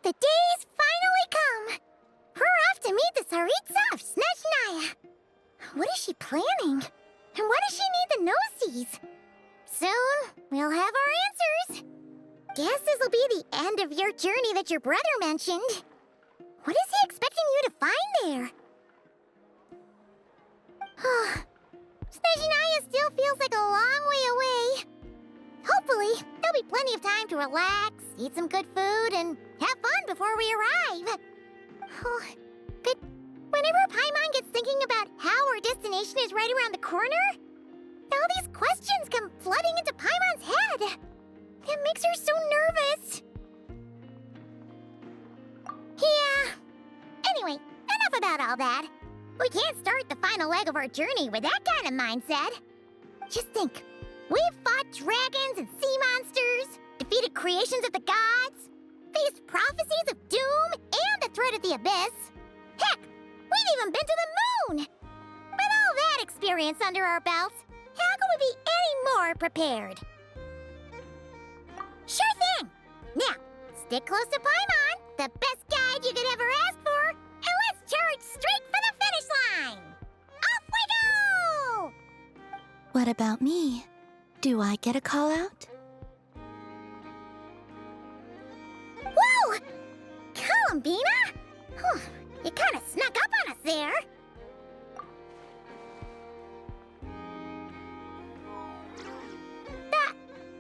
The day's finally come! We're off to meet the Tsaritsa of Snezhnaya. What is she planning? And why does she need the gnosies? Soon, we'll have our answers. Guess this'll be the end of your journey that your brother mentioned. What is he expecting you to find there? Snezhnaya still feels like a long way away. Hopefully, there'll be plenty of time to relax, eat some good food, and have fun before we arrive. But whenever Paimon gets thinking about how our destination is right around the corner, all these questions come flooding into Paimon's head. It makes her so nervous. Yeah. Anyway, enough about all that. We can't start the final leg of our journey with that kind of mindset. Just think. We've fought dragons and sea monsters, defeated creations of the gods, faced prophecies of doom and the threat of the abyss. Heck, we've even been to the moon! With all that experience under our belts, how could we be any more prepared? Sure thing! Now, stick close to Paimon, the best guide you could ever ask for, and let's charge straight for the finish line! Off we go! What about me? Do I get a call out? Whoa! Columbina? You kind of snuck up on us there.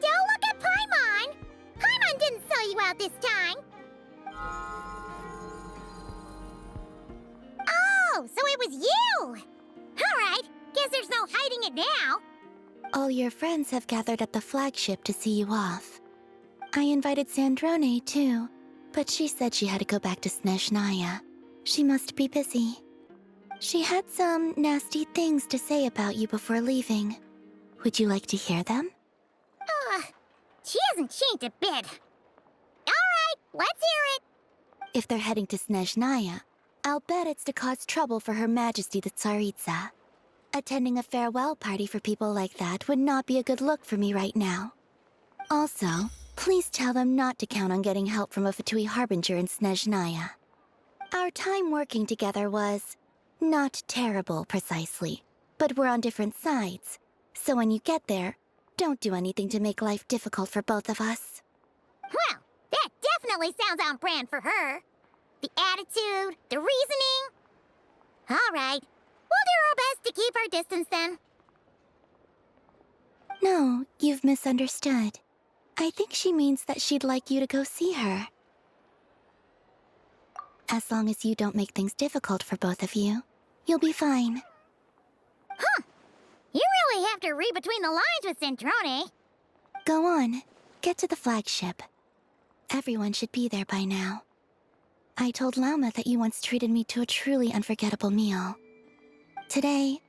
Don't look at Paimon! Paimon didn't sell you out this time. Oh, so it was you! Alright, guess there's no hiding it now. All your friends have gathered at the flagship to see you off. I invited Sandrone too, but she said she had to go back to Snezhnaya. She must be busy. She had some nasty things to say about you before leaving. Would you like to hear them? She hasn't changed a bit. Alright, let's hear it. If they're heading to Snezhnaya, I'll bet it's to cause trouble for Her Majesty the Tsaritsa. Attending a farewell party for people like that would not be a good look for me right now. Also, please tell them not to count on getting help from a Fatui Harbinger in Snezhnaya. Our time working together was not terrible, precisely, but we're on different sides. So when you get there, don't do anything to make life difficult for both of us. Well, that definitely sounds on brand for her. The attitude, the reasoning. All right, we'll do our best to keep our distance then. No, you've misunderstood. I think she means that she'd like you to go see her. As long as you don't make things difficult for both of you, you'll be fine. Huh. You really have to read between the lines with Sandrone. Go on. Get to the flagship. Everyone should be there by now. I told Lauma that you once treated me to a truly unforgettable meal. Today,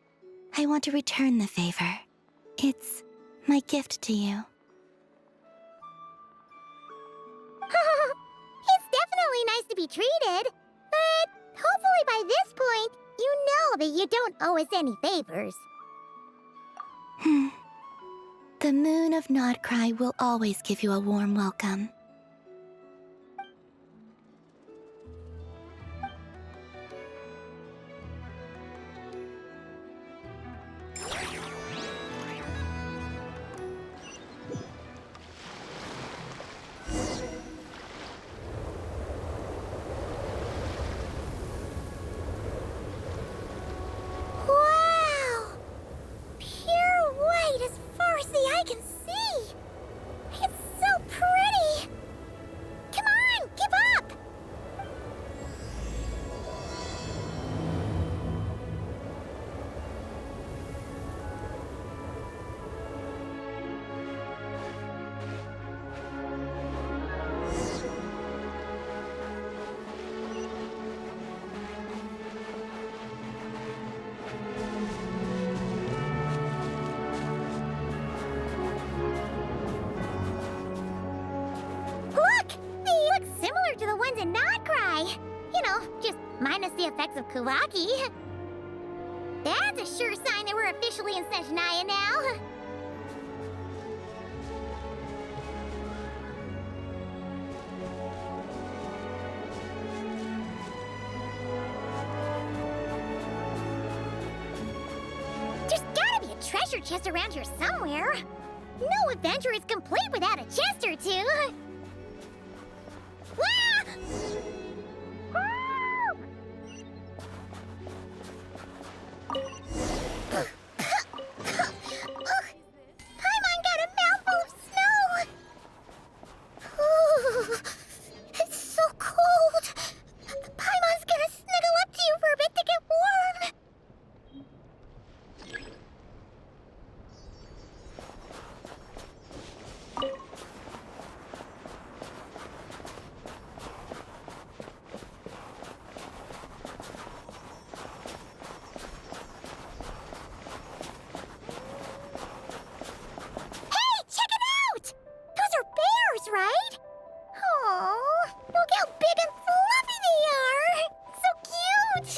I want to return the favor. It's my gift to you. It's definitely nice to be treated, but hopefully by this point, you know that you don't owe us any favors. The moon of Nodcry will always give you a warm welcome. As far as the eye can see. It's so pretty. sky. You know, just minus the effects of Kawaki. That's a sure sign that we're officially in Snezhnaya now. There's gotta be a treasure chest around here somewhere. No adventure is complete without a chest or two. Wah! Paimon got a mouthful of snow! Ooh, it's so cold! Paimon's gonna snuggle up to you for a bit to get warm! Right? Aww, look how big and fluffy they are! So cute!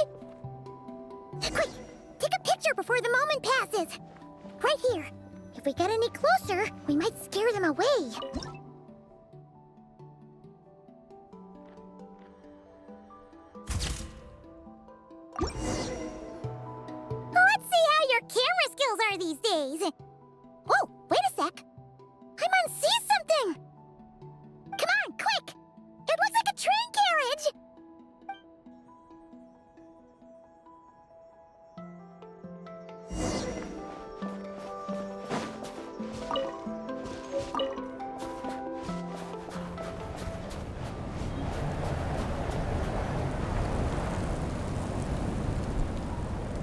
Quick, take a picture before the moment passes. Right here. If we get any closer, we might scare them away. Let's see how your camera skills are these days. Whoa, wait a sec. Paimon sees something! Come on, quick! It looks like a train carriage!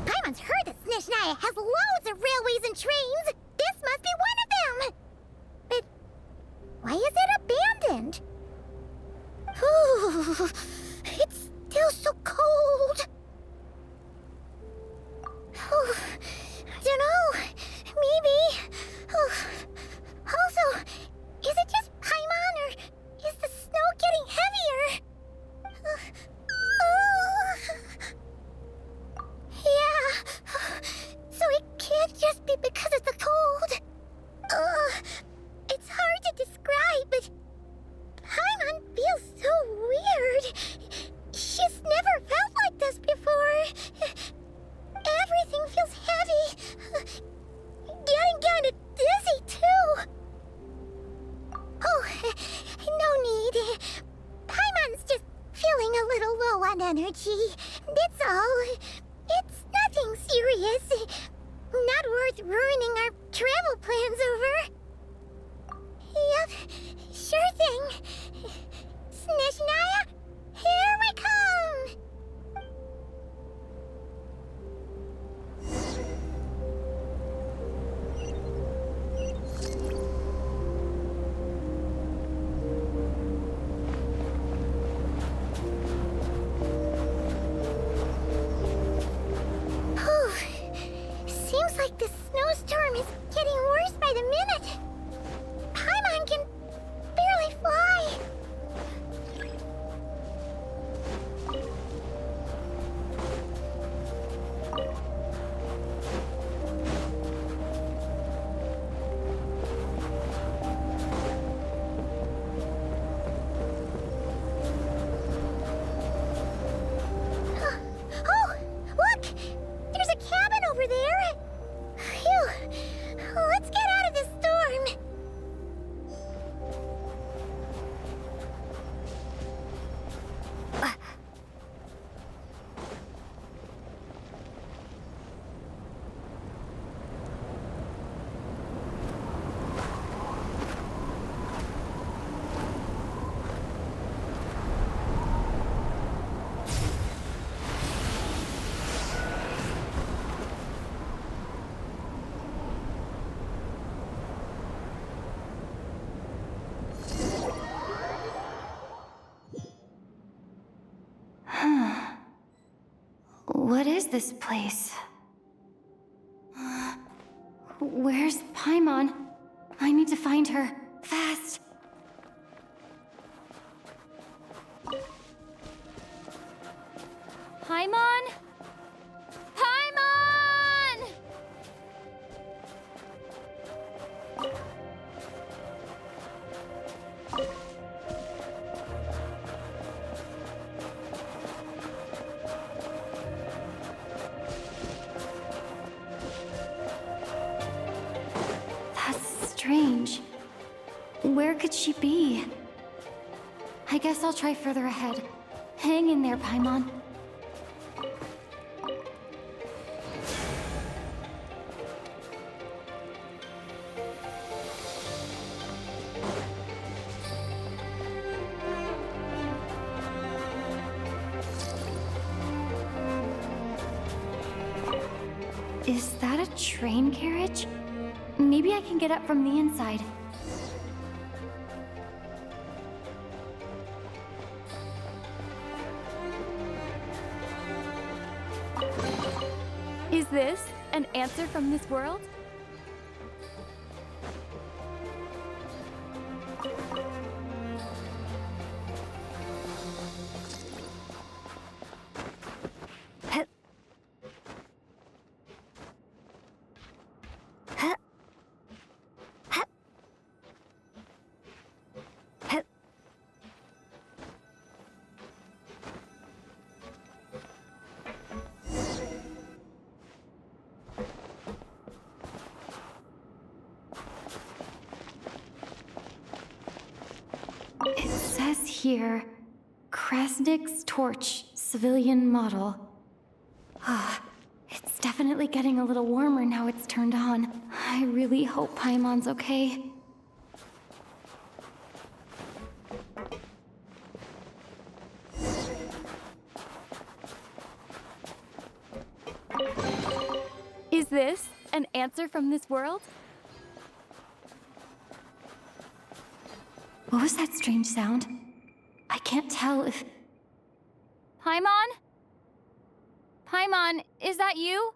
Paimon's heard that Snezhnaya has loads of railways and trains! This must be one of them! But why is it abandoned? Ooh, it's still so cold. Ooh, I don't know. Maybe. Also, is it just Paimon or is the snow getting heavier? Yeah. So it can't just be because of the cold. It's hard to describe, but Paimon feels so weird. She's never felt like this before. Everything feels heavy. Getting kinda dizzy, too. Oh, no need. Paimon's just feeling a little low on energy. That's all. It's nothing serious. Not worth ruining our travel plans over. Yep, sure thing. Snezhnaya, here we come! Seems like the snowstorm is getting worse by the minute. Paimon can barely fly. Oh, look! There's a cabin over there. Phew. Let's get out of this storm. What is this place? Where's Paimon? I need to find her. Fast! Paimon? Paimon! That's strange. Where could she be? I guess I'll try further ahead. Hang in there, Paimon. Is that a train carriage? Maybe I can get up from the inside. Is this an answer from this world? It says here, Krasnik's torch, civilian model. It's definitely getting a little warmer now it's turned on. I really hope Paimon's okay. Is this an answer from this world? What was that strange sound? I can't tell if... Paimon? Paimon, is that you?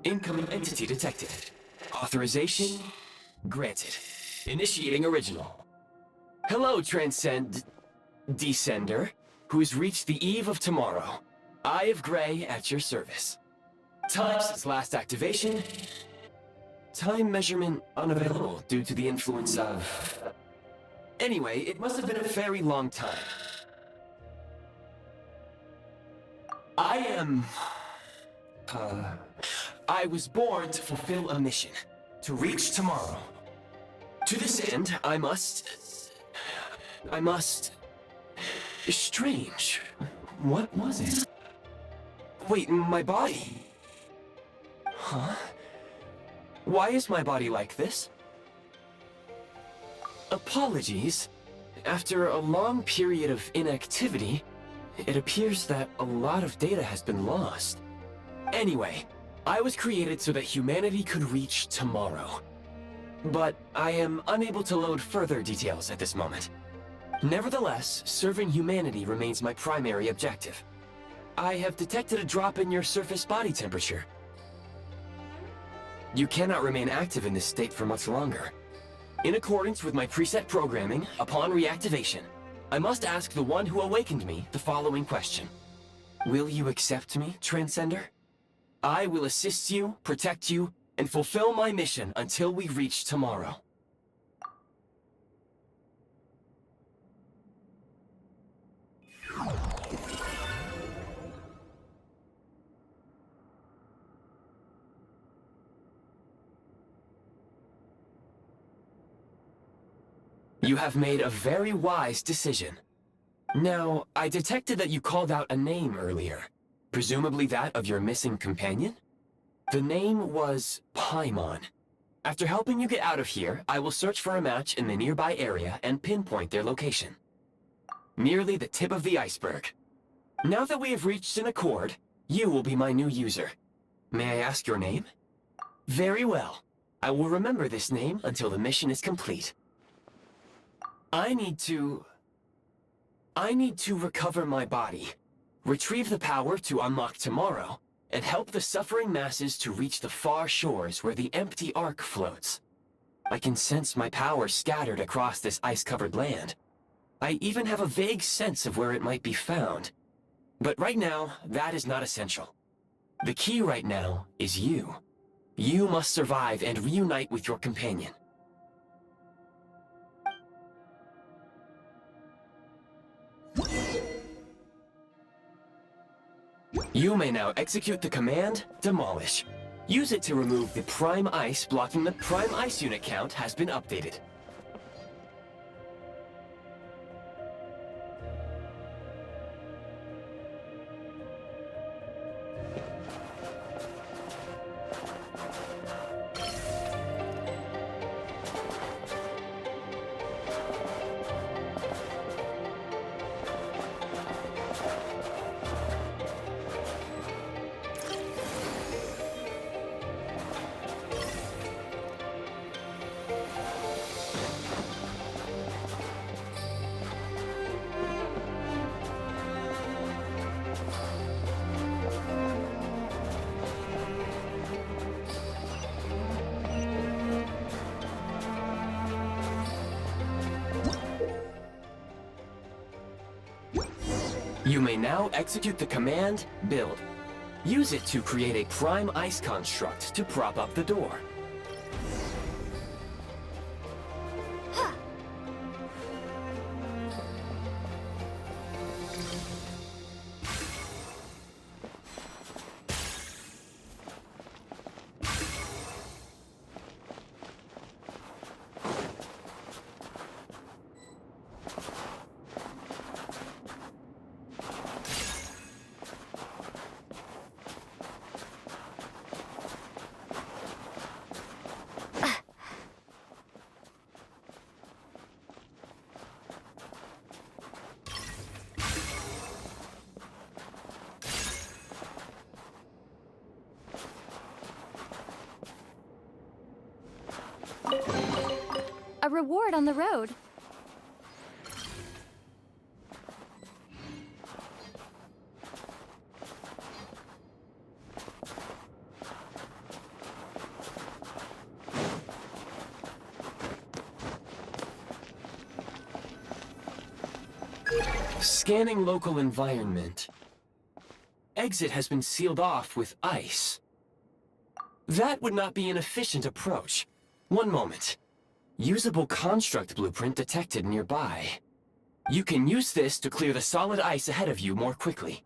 Incoming entity detected. Authorization granted. Initiating original. Hello, Descender, who's reached the eve of tomorrow. Eye of Gray at your service. Time since last activation. Time measurement unavailable due to the influence of... Anyway, it must have been a very long time. I was born to fulfill a mission. To reach tomorrow. To this end, I must... Strange. What was it? Wait, my body? Huh? Why is my body like this? Apologies. After a long period of inactivity, it appears that a lot of data has been lost. Anyway, I was created so that humanity could reach tomorrow. But I am unable to load further details at this moment. Nevertheless, serving humanity remains my primary objective. I have detected a drop in your surface body temperature. You cannot remain active in this state for much longer. In accordance with my preset programming, upon reactivation, I must ask the one who awakened me the following question. Will you accept me, Transcender? I will assist you, protect you, and fulfill my mission until we reach tomorrow. You have made a very wise decision. Now, I detected that you called out a name earlier. Presumably that of your missing companion? The name was Paimon. After helping you get out of here, I will search for a match in the nearby area and pinpoint their location. Merely the tip of the iceberg. Now that we have reached an accord, you will be my new user. May I ask your name? Very well. I will remember this name until the mission is complete. I need to recover my body, retrieve the power to unlock tomorrow, and help the suffering masses to reach the far shores where the empty Ark floats. I can sense my power scattered across this ice-covered land. I even have a vague sense of where it might be found. But right now, that is not essential. The key right now is you. You must survive and reunite with your companion. You may now execute the command, Demolish. Use it to remove the Prime Ice blocking the Prime Ice unit count has been updated. You may now execute the command, Build. Use it to create a Prime Ice construct to prop up the door. A reward on the road. Scanning local environment. Exit has been sealed off with ice. That would not be an efficient approach. One moment. Usable construct blueprint detected nearby. You can use this to clear the solid ice ahead of you more quickly.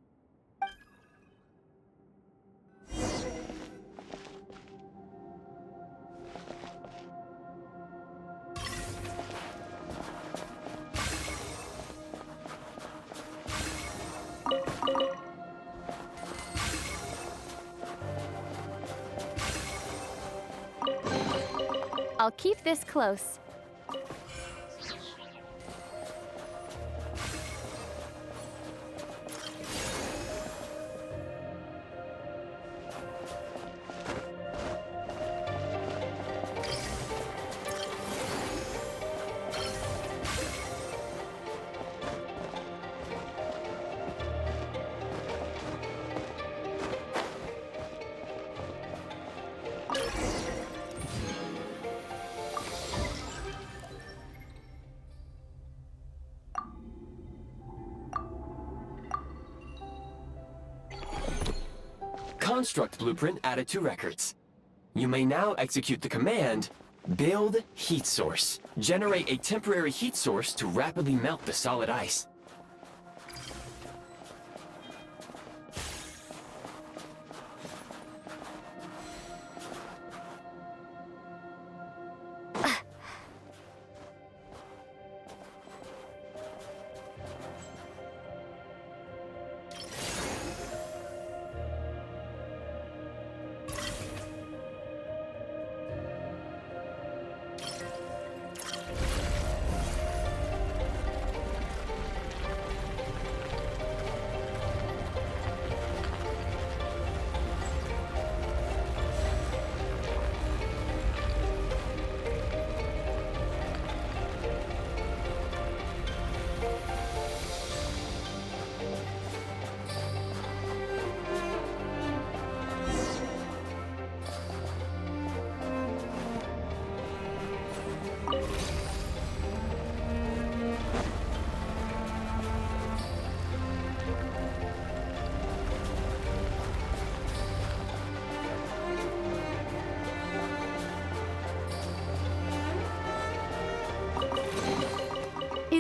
I'll keep this close. Construct blueprint added to records. You may now execute the command, Build Heat Source. Generate a temporary heat source to rapidly melt the solid ice.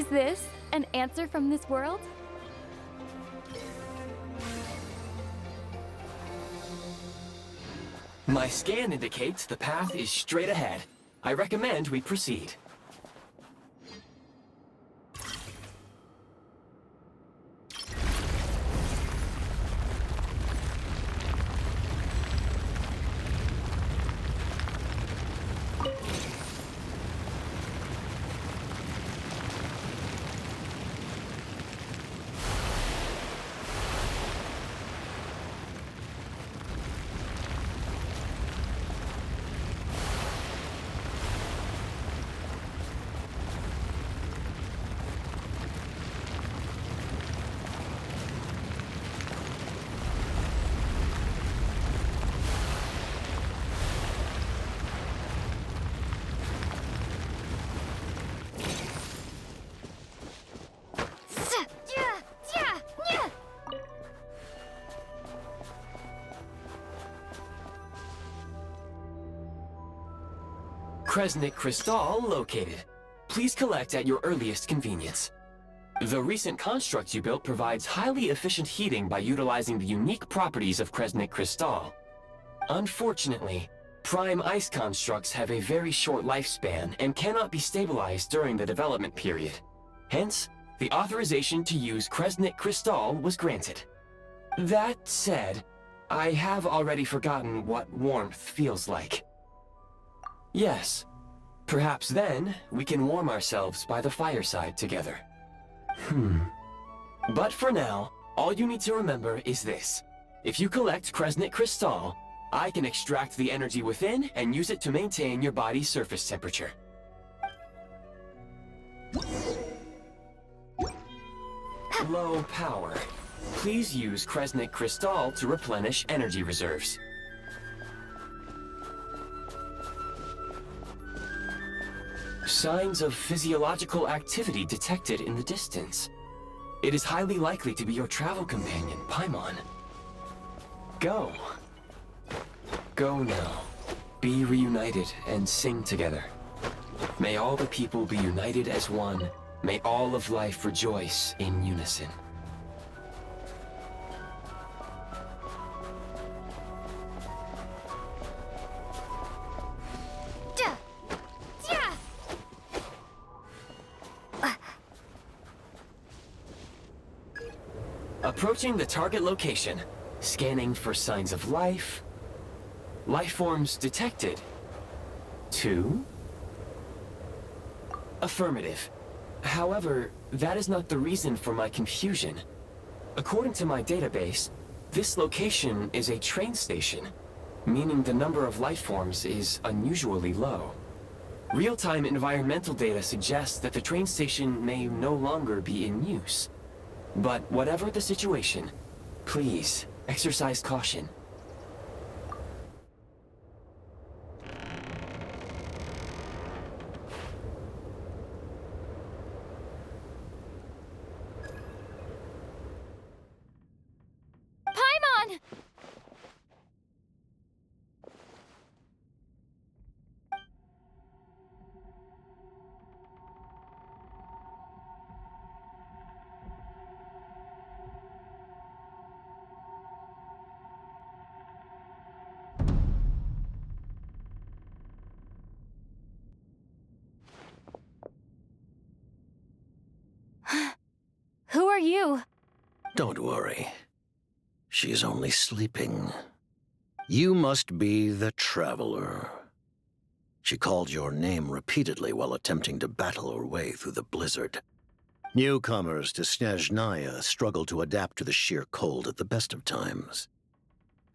this an answer from this world? My scan indicates the path is straight ahead. I recommend we proceed. Kresnik Crystal located. Please collect at your earliest convenience. The recent construct you built provides highly efficient heating by utilizing the unique properties of Kresnik Crystal. Unfortunately, prime ice constructs have a very short lifespan and cannot be stabilized during the development period. Hence, the authorization to use Kresnik Crystal was granted. That said, I have already forgotten what warmth feels like. Yes. Perhaps then, we can warm ourselves by the fireside together. But for now, all you need to remember is this. If you collect Kresnik Crystal, I can extract the energy within and use it to maintain your body's surface temperature. Low power. Please use Kresnik Crystal to replenish energy reserves. Signs of physiological activity detected in the distance. It is highly likely to be your travel companion, Paimon. Go. Go now. Be reunited and sing together. May all the people be united as one. May all of life rejoice in unison. Approaching the target location. Scanning for signs of life. Life forms detected. 2. Affirmative. However, that is not the reason for my confusion. According to my database, this location is a train station, meaning the number of life forms is unusually low. Real-time environmental data suggests that the train station may no longer be in use. But whatever the situation, please exercise caution. Paimon! Who are you? Don't worry. She's only sleeping. You must be the Traveler. She called your name repeatedly while attempting to battle her way through the blizzard. Newcomers to Snezhnaya struggle to adapt to the sheer cold at the best of times.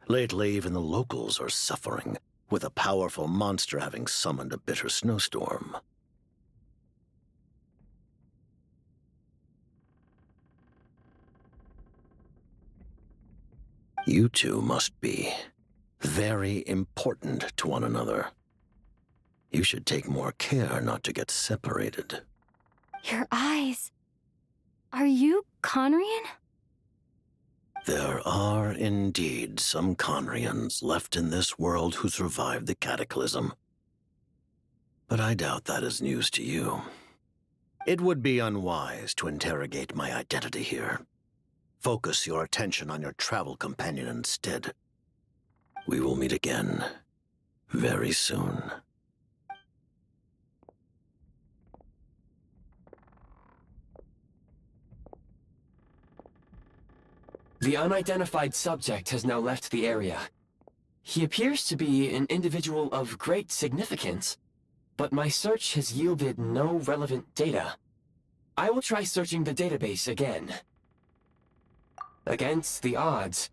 Lately, even the locals are suffering, with a powerful monster having summoned a bitter snowstorm. You two must be very important to one another. You should take more care not to get separated. Your eyes. Are you Conrian? There are indeed some Conrians left in this world who survived the cataclysm. But I doubt that is news to you. It would be unwise to interrogate my identity here. Focus your attention on your travel companion instead. We will meet again very soon. The unidentified subject has now left the area. He appears to be an individual of great significance, but my search has yielded no relevant data. I will try searching the database again. Against the odds,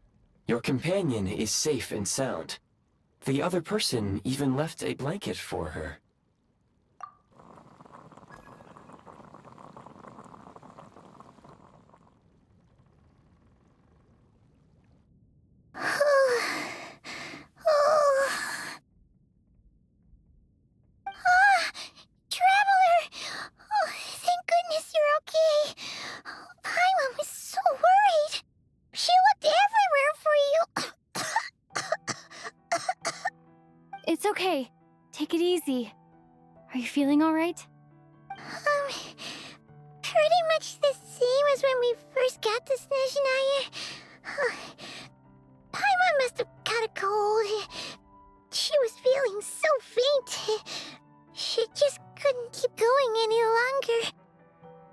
your companion is safe and sound. The other person even left a blanket for her. Traveler! Oh, thank goodness you're okay. Paimon was so worried. She looked everywhere for you. It's okay. Take it easy. Are you feeling all right? Pretty much the same as when we first got to Snezhnaya. Paimon must have caught a cold. She was feeling so faint. She just couldn't keep going any longer.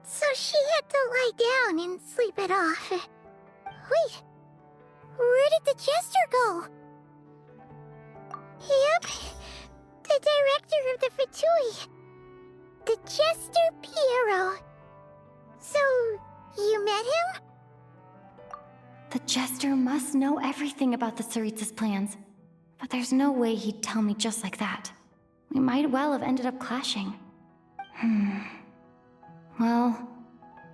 So she had to lie down and sleep it off. Wait, where did the jester go? Yep, the director of the Fatui. The Jester Piero. So, you met him? The Jester must know everything about the Tsaritsa's plans. But there's no way he'd tell me just like that. We might well have ended up clashing. Well,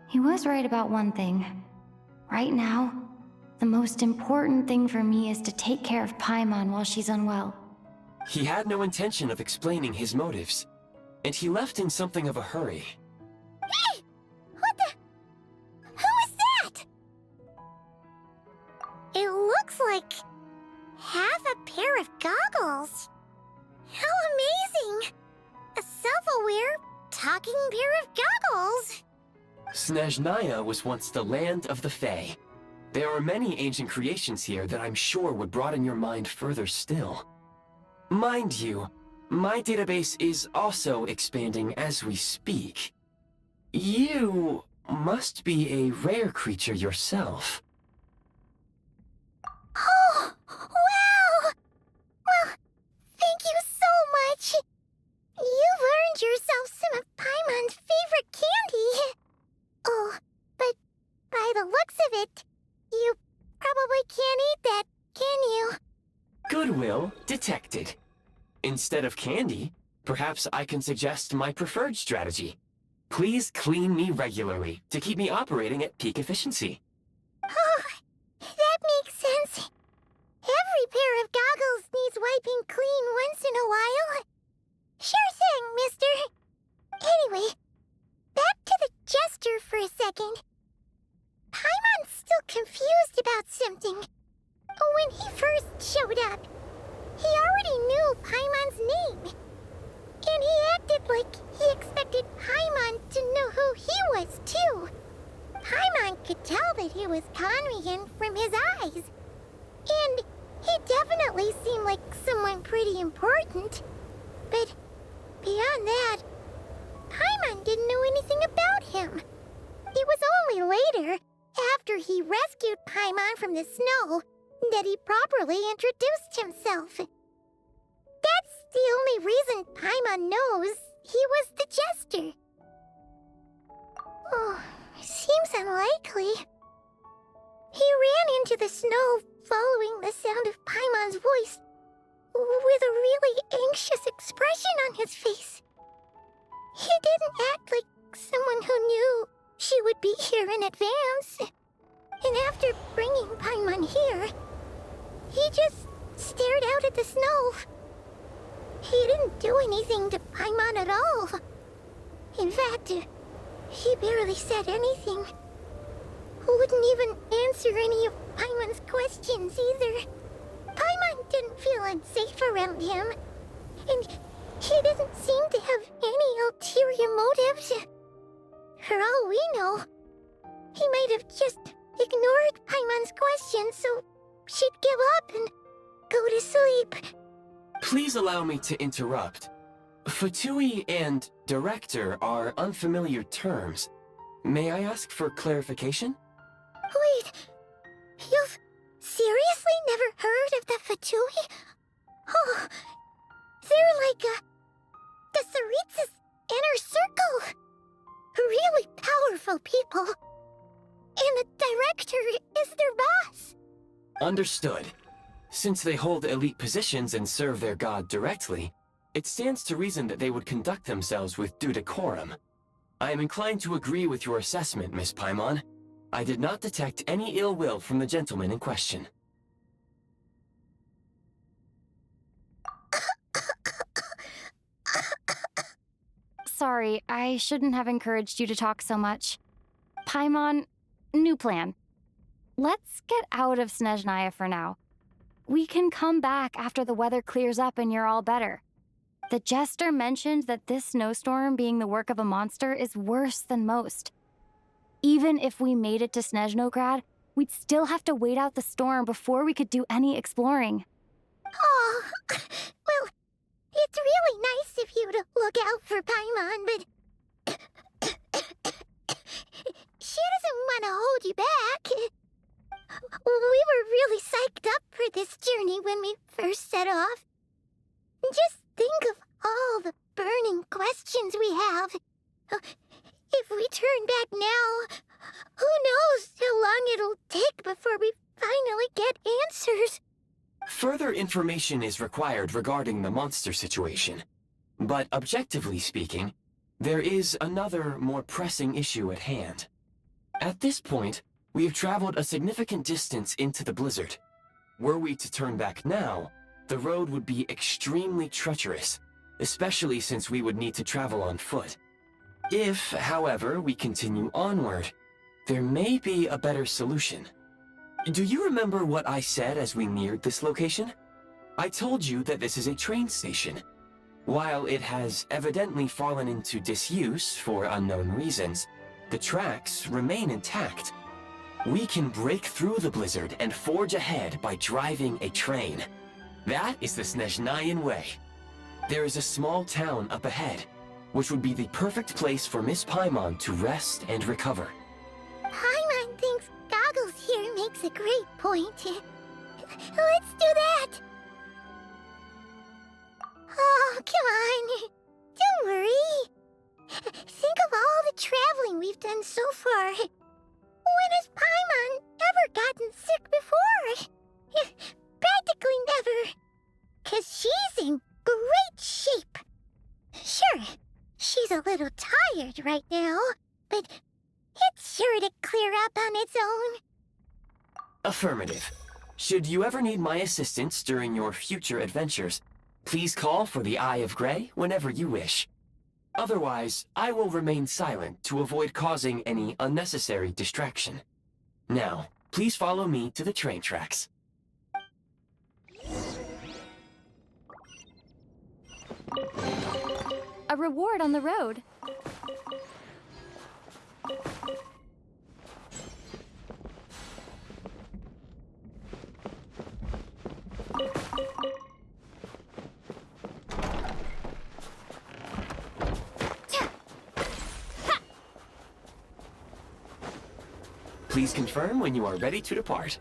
he was right about one thing. Right now, the most important thing for me is to take care of Paimon while she's unwell. He had no intention of explaining his motives, and he left in something of a hurry. Hey! What the? Who is that? It looks like half a pair of goggles. How amazing! A self-aware, talking pair of goggles. Snezhnaya was once the land of the Fae. There are many ancient creations here that I'm sure would broaden your mind further still. Mind you, my database is also expanding as we speak. You must be a rare creature yourself. Oh, wow! Well, thank you so much. You've earned yourself some of Paimon's favorite candy. Oh, but by the looks of it, you probably can't eat that, can you? Goodwill detected. Instead of candy, perhaps I can suggest my preferred strategy. Please clean me regularly to keep me operating at peak efficiency. Oh, that makes sense. Every pair of goggles needs wiping clean once in a while. Sure thing, mister. Anyway, back to the jester for a second. Paimon's still confused about something. When he first showed up, he already knew Paimon's name. And he acted like he expected Paimon to know who he was, too. Paimon could tell that he was Conrian from his eyes. And he definitely seemed like someone pretty important. But beyond that, Paimon didn't know anything about him. It was only later, after he rescued Paimon from the snow, that he properly introduced himself. That's the only reason Paimon knows he was the jester. Oh, seems unlikely. He ran into the snow following the sound of Paimon's voice, with a really anxious expression on his face. He didn't act like someone who knew she would be here in advance. And after bringing Paimon here, he just stared out at the snow. He didn't do anything to Paimon at all. In fact, he barely said anything. Wouldn't even answer any of Paimon's questions either. Paimon didn't feel unsafe around him, and he didn't seem to have any ulterior motives. For all we know, he might have just ignored Paimon's question so she'd give up and go to sleep. Please allow me to interrupt. Fatui and director are unfamiliar terms. May I ask for clarification? Wait, you've seriously never heard of the Fatui? Oh, they're like the Tsaritsa's inner circle. Really powerful people. And the director is their boss. Understood. Since they hold elite positions and serve their god directly, it stands to reason that they would conduct themselves with due decorum. I am inclined to agree with your assessment, Miss Paimon. I did not detect any ill will from the gentleman in question. Sorry, I shouldn't have encouraged you to talk so much. Paimon, new plan. Let's get out of Snezhnaya for now. We can come back after the weather clears up and you're all better. The jester mentioned that this snowstorm being the work of a monster is worse than most. Even if we made it to Snezhnograd, we'd still have to wait out the storm before we could do any exploring. Oh, well, it's really nice of you to look out for Paimon, but she doesn't want to hold you back. We were really psyched up for this journey when we first set off. Just think of all the burning questions we have. If we turn back now, who knows how long it'll take before we finally get answers. Further information is required regarding the monster situation. But objectively speaking, there is another, more pressing issue at hand. At this point, we have traveled a significant distance into the blizzard. Were we to turn back now, the road would be extremely treacherous, especially since we would need to travel on foot. If, however, we continue onward, there may be a better solution. Do you remember what I said as we neared this location? I told you that this is a train station. While it has evidently fallen into disuse for unknown reasons, the tracks remain intact. We can break through the blizzard and forge ahead by driving a train. That is the Snezhnayan way. There is a small town up ahead, which would be the perfect place for Miss Paimon to rest and recover. Paimon thinks Goggles here makes a great point. Let's do that! Oh, come on. Don't worry. Think of all the traveling we've done so far. When has Paimon ever gotten sick before? Practically never. 'Cause she's in great shape. Sure, she's a little tired right now, but it's sure to clear up on its own. Affirmative. Should you ever need my assistance during your future adventures, please call for the Eye of Grey whenever you wish. Otherwise, I will remain silent to avoid causing any unnecessary distraction. Now, please follow me to the train tracks. A reward on the road. Please confirm when you are ready to depart.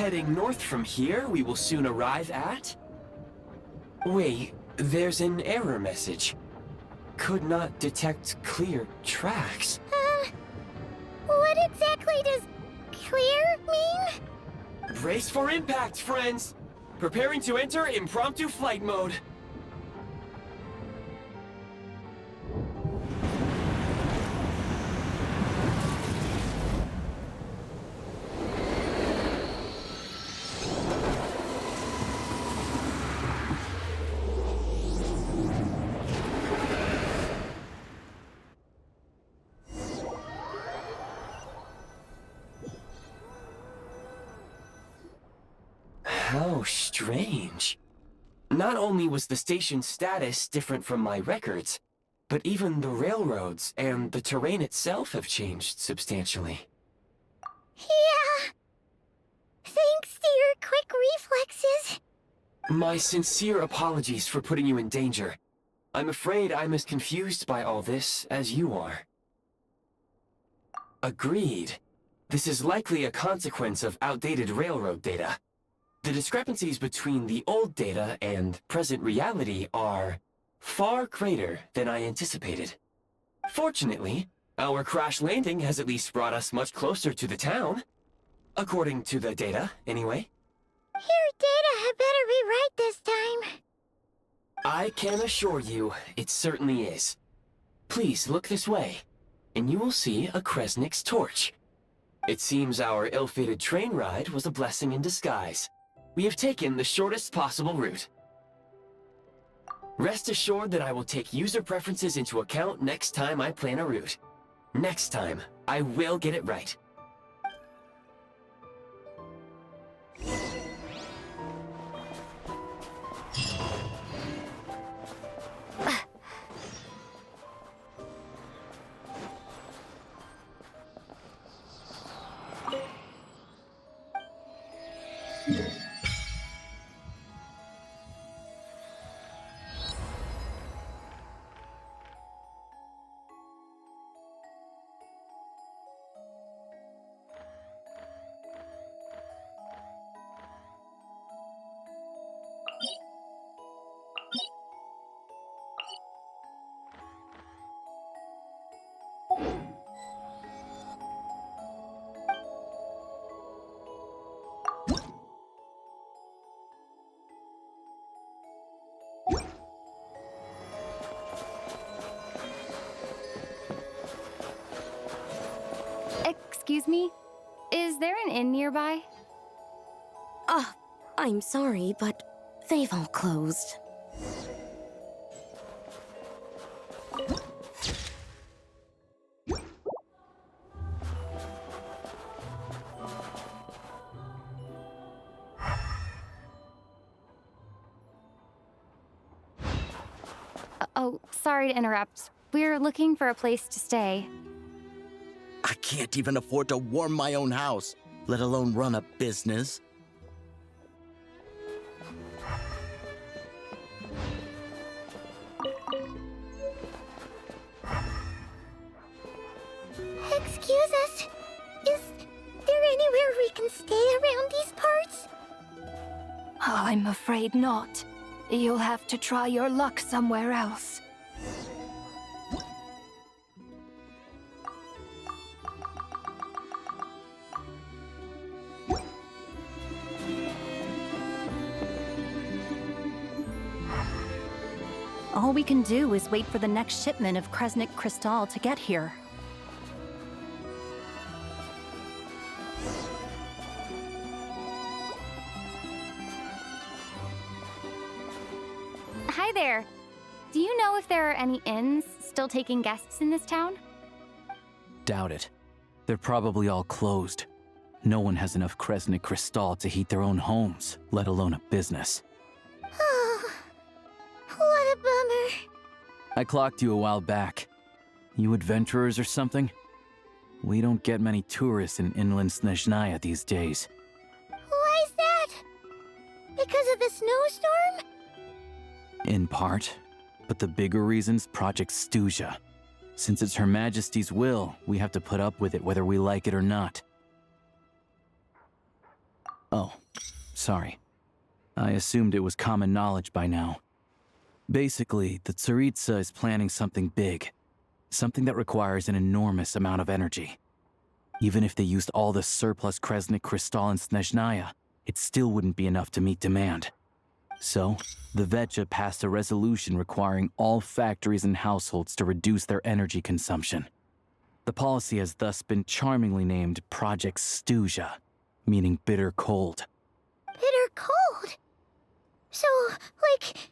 heading north from here, we will soon arrive at... Wait, there's an error message. Could not detect clear tracks. What exactly does clear mean? Brace for impact, friends! Preparing to enter impromptu flight mode. How strange. Not only was the station's status different from my records, but even the railroads and the terrain itself have changed substantially. Yeah. Thanks to your quick reflexes. My sincere apologies for putting you in danger. I'm afraid I'm as confused by all this as you are. Agreed. This is likely a consequence of outdated railroad data. The discrepancies between the old data and present reality are far greater than I anticipated. Fortunately, our crash landing has at least brought us much closer to the town. According to the data, anyway. Your data had better be right this time. I can assure you, it certainly is. Please look this way, and you will see a Kresnik's torch. It seems our ill-fated train ride was a blessing in disguise. We have taken the shortest possible route. Rest assured that I will take user preferences into account next time I plan a route. Next time, I will get it right. Excuse me? Is there an inn nearby? I'm sorry, but they've all closed. Oh, sorry to interrupt. We're looking for a place to stay. I can't even afford to warm my own house, let alone run a business. Excuse us. Is there anywhere we can stay around these parts? I'm afraid not. You'll have to try your luck somewhere else. All we can do is wait for the next shipment of Kresnik Crystal to get here. Hi there. Do you know if there are any inns still taking guests in this town? Doubt it. They're probably all closed. No one has enough Kresnik Crystal to heat their own homes, let alone a business. Oh, what a bummer. I clocked you a while back. You adventurers or something? We don't get many tourists in inland Snezhnaya these days. Why's that? Because of the snowstorm? In part, but the bigger reason's Project Stuzha. Since it's Her Majesty's will, we have to put up with it whether we like it or not. Oh, sorry. I assumed it was common knowledge by now. Basically, the Tsaritsa is planning something big. Something that requires an enormous amount of energy. Even if they used all the surplus Kresnik Crystal in Snezhnaya, it still wouldn't be enough to meet demand. So, the VII passed a resolution requiring all factories and households to reduce their energy consumption. The policy has thus been charmingly named Project Stuja, meaning bitter cold. Bitter cold? So, like,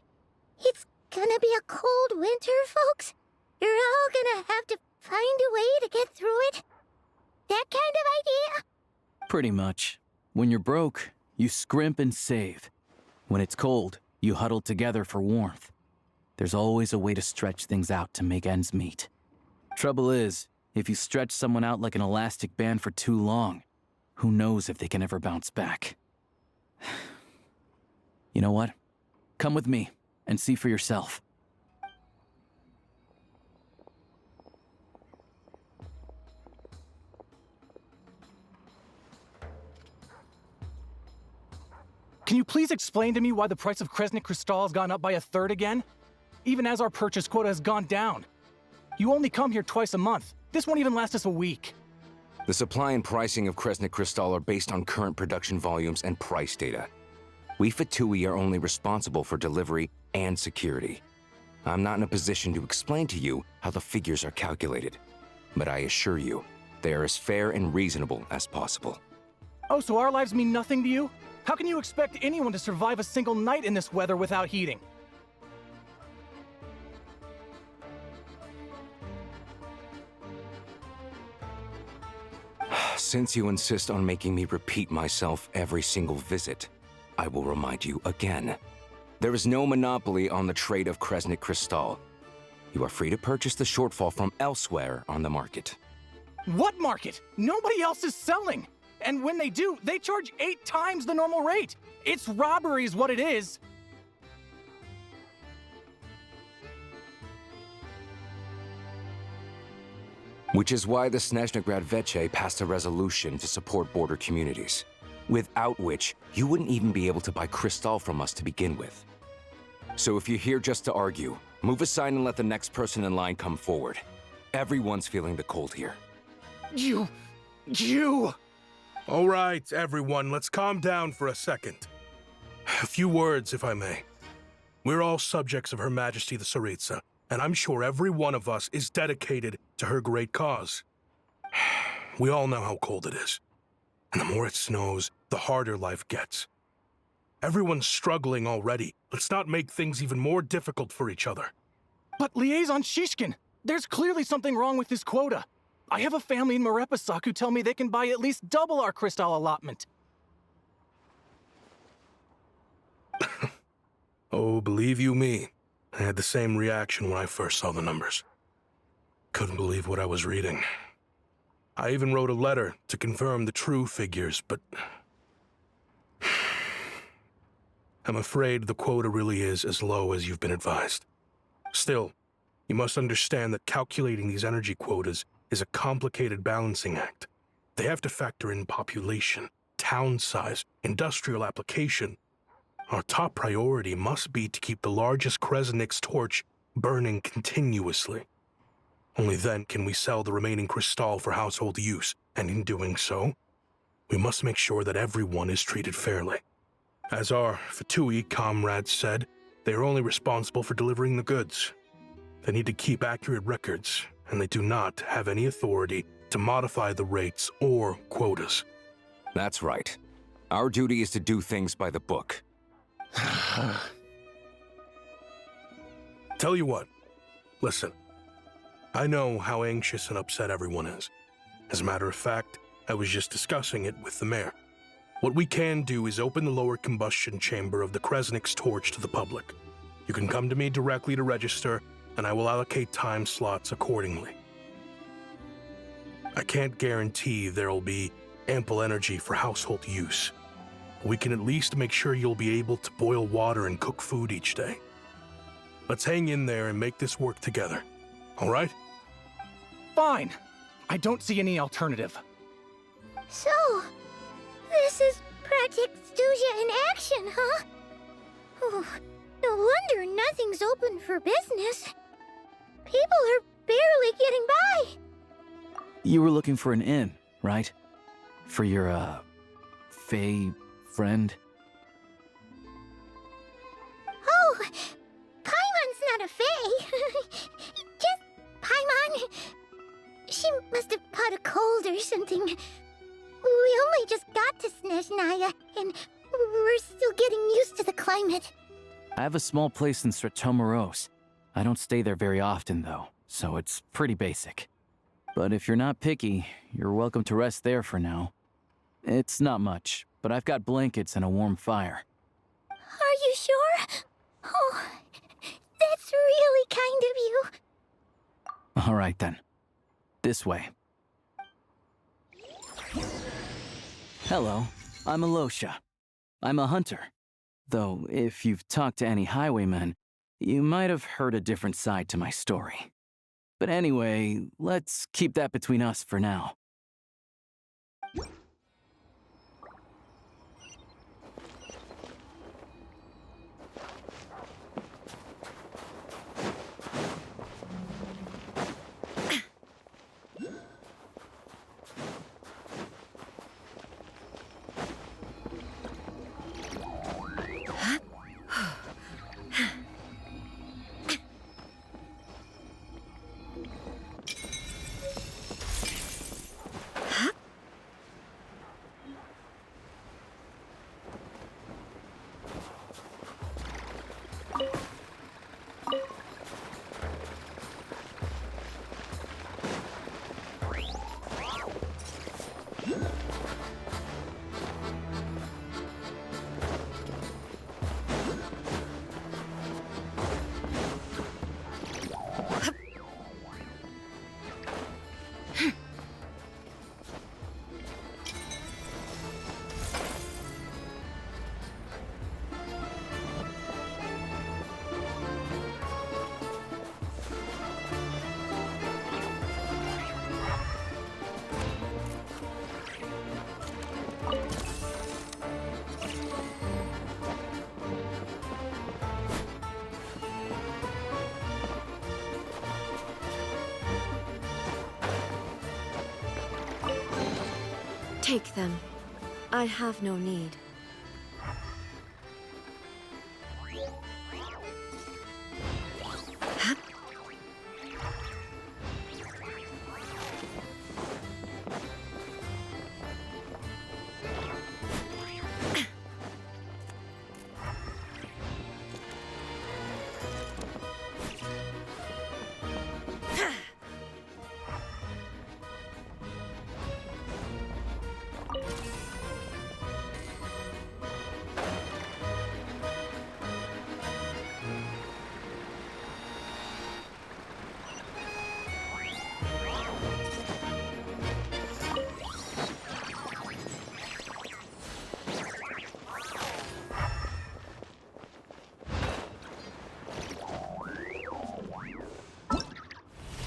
it's gonna be a cold winter, folks? You're all gonna have to find a way to get through it? That kind of idea? Pretty much. When you're broke, you scrimp and save. When it's cold, you huddle together for warmth. There's always a way to stretch things out to make ends meet. Trouble is, if you stretch someone out like an elastic band for too long, who knows if they can ever bounce back. You know what? Come with me and see for yourself. Can you please explain to me why the price of Kresnik Crystal has gone up by 1/3 again? Even as our purchase quota has gone down. You only come here twice a month. This won't even last us a week. The supply and pricing of Kresnik Crystal are based on current production volumes and price data. We VII are only responsible for delivery and security. I'm not in a position to explain to you how the figures are calculated, but I assure you, they are as fair and reasonable as possible. Oh, so our lives mean nothing to you? How can you expect anyone to survive a single night in this weather without heating? Since you insist on making me repeat myself every single visit, I will remind you again. There is no monopoly on the trade of Kresnik Crystal. You are free to purchase the shortfall from elsewhere on the market. What market? Nobody else is selling! And when they do, they charge 8 times the normal rate! It's robbery is what it is! Which is why the Snezhnegrad VII passed a resolution to support border communities, without which you wouldn't even be able to buy crystal from us to begin with. So if you're here just to argue, move aside and let the next person in line come forward. Everyone's feeling the cold here. You... All right, everyone, let's calm down for a second. A few words, if I may. We're all subjects of Her Majesty the Tsaritsa, and I'm sure every one of us is dedicated to her great cause. We all know how cold it is, and the more it snows, the harder life gets. Everyone's struggling already. Let's not make things even more difficult for each other. But Liaison Shishkin, there's clearly something wrong with this quota. I have a family in Marepasak who tell me they can buy at least double our crystal allotment. Oh, believe you me, I had the same reaction when I first saw the numbers. Couldn't believe what I was reading. I even wrote a letter to confirm the true figures, but... I'm afraid the quota really is as low as you've been advised. Still, you must understand that calculating these energy quotas is a complicated balancing act. They have to factor in population, town size, industrial application. Our top priority must be to keep the largest Kresnik's torch burning continuously. Only then can we sell the remaining crystal for household use, and in doing so, we must make sure that everyone is treated fairly. As our VII comrades said, they are only responsible for delivering the goods. They need to keep accurate records, and they do not have any authority to modify the rates or quotas. That's right. Our duty is to do things by the book. Tell you what, listen. I know how anxious and upset everyone is. As a matter of fact, I was just discussing it with the mayor. What we can do is open the lower combustion chamber of the Kresnik's torch to the public. You can come to me directly to register, and I will allocate time slots accordingly. I can't guarantee there'll be ample energy for household use. We can at least make sure you'll be able to boil water and cook food each day. Let's hang in there and make this work together, all right? Fine. I don't see any alternative. So, this is Artextusia in action, huh? Oh, no wonder nothing's open for business. People are barely getting by. You were looking for an inn, right? For your, Fae friend? Oh, Paimon's not a fae. Just Paimon. She must have caught a cold or something. We only just got to Snezhnaya, and we're still getting used to the climate. I have a small place in Stratomaros. I don't stay there very often, though, so it's pretty basic. But if you're not picky, you're welcome to rest there for now. It's not much, but I've got blankets and a warm fire. Are you sure? Oh, that's really kind of you. All right, then. This way. Hello, I'm ALYOSHA. I'm a hunter. Though, if you've talked to any highwaymen, you might have heard a different side to my story. But anyway, let's keep that between us for now. Take them. I have no need.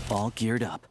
All geared up.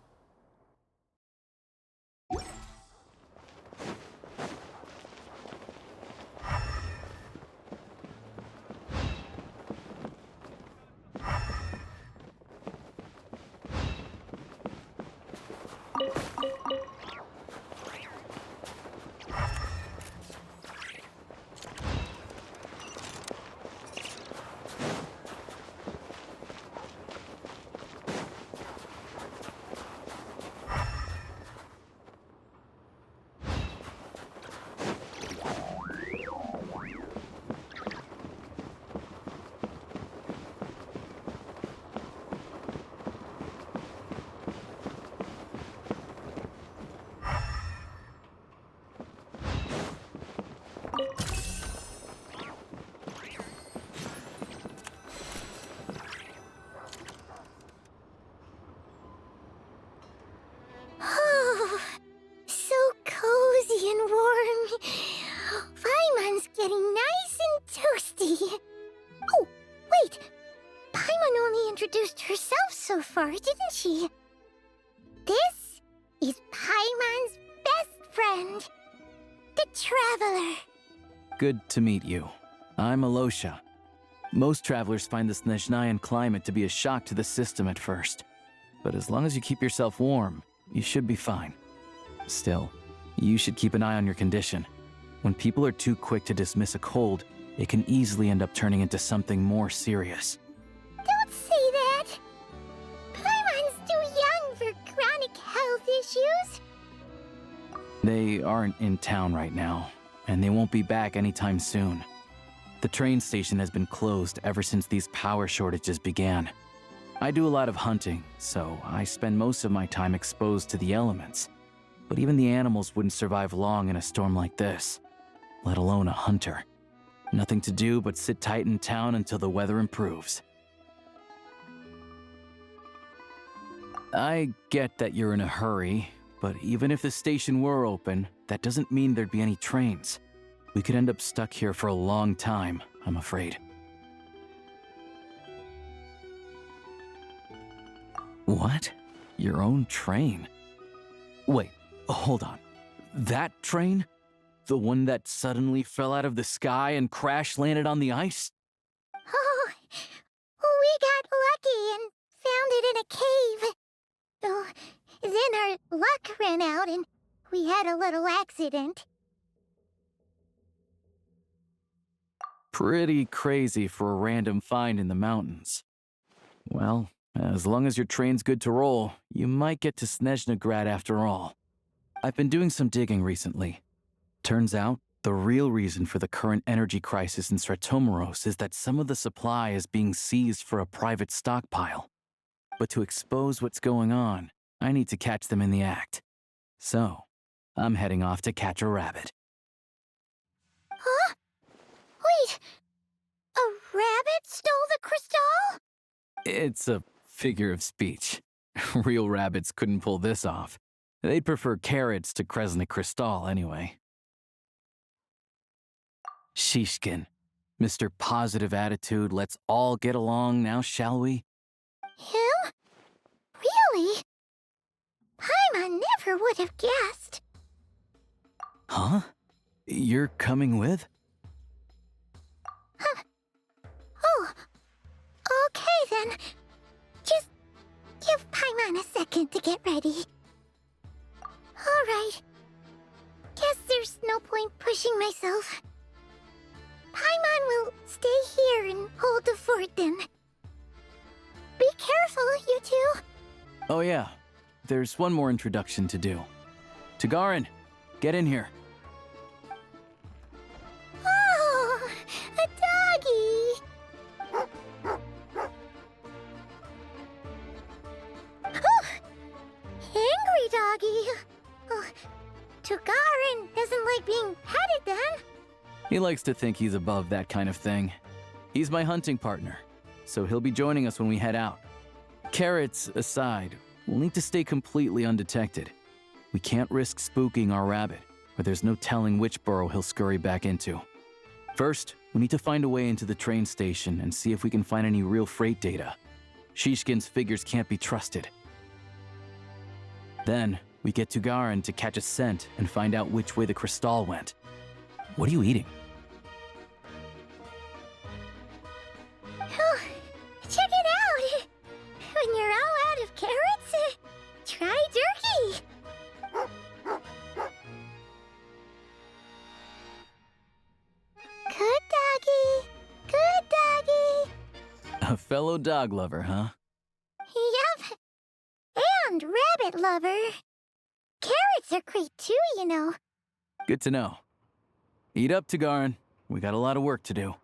Oh, so cozy and warm. Paimon's getting nice and toasty. Oh, wait. Paimon only introduced herself so far, didn't she? This is Paimon's best friend, the Traveler. Good to meet you. I'm ALYOSHA. Most travelers find the Snezhnayan climate to be a shock to the system at first. But as long as you keep yourself warm, you should be fine. Still, you should keep an eye on your condition. When people are too quick to dismiss a cold, it can easily end up turning into something more serious. Don't say that! Paimon's too young for chronic health issues. They aren't in town right now, and they won't be back anytime soon. The train station has been closed ever since these power shortages began. I do a lot of hunting, so I spend most of my time exposed to the elements. But even the animals wouldn't survive long in a storm like this, let alone a hunter. Nothing to do but sit tight in town until the weather improves. I get that you're in a hurry, but even if the station were open, that doesn't mean there'd be any trains. We could end up stuck here for a long time, I'm afraid. What? Your own train? Wait, hold on. That train? The one that suddenly fell out of the sky and crash-landed on the ice? Oh, we got lucky and found it in a cave. Oh, then our luck ran out and we had a little accident. Pretty crazy for a random find in the mountains. Well, as long as your train's good to roll, you might get to Snezhnagrad after all. I've been doing some digging recently. Turns out, the real reason for the current energy crisis in Stratomaros is that some of the supply is being seized for a private stockpile. But to expose what's going on, I need to catch them in the act. So, I'm heading off to catch a rabbit. Huh? Wait! A rabbit stole the crystal? It's a figure of speech. Real rabbits couldn't pull this off. They'd prefer carrots to Kresnik Crystal anyway. Shishkin, Mr. Positive Attitude, let's all get along now, shall we? Him? Really? Paimon never would have guessed. Huh? You're coming with? Huh. Oh, okay then. Just give Paimon a second to get ready. Alright. Guess there's no point pushing myself. Paimon will stay here and hold the fort then. Be careful, you two. Oh yeah, there's one more introduction to do. Tagarin, get in here. Oh, a doggy. Oh, angry doggy. Oh, Tagarin doesn't like being petted then. He likes to think he's above that kind of thing. He's my hunting partner, so he'll be joining us when we head out. Carrots aside, we'll need to stay completely undetected. We can't risk spooking our rabbit, or there's no telling which burrow he'll scurry back into. First, we need to find a way into the train station and see if we can find any real freight data. Shishkin's figures can't be trusted. Then, we get to Garin to catch a scent and find out which way the crystal went. What are you eating? Oh, check it out! When you're all out of carrots, try jerky! Good doggy! Good doggy! A fellow dog lover, huh? Yup! And rabbit lover! Carrots are great too, you know. Good to know. Eat up, Tagarin. We got a lot of work to do.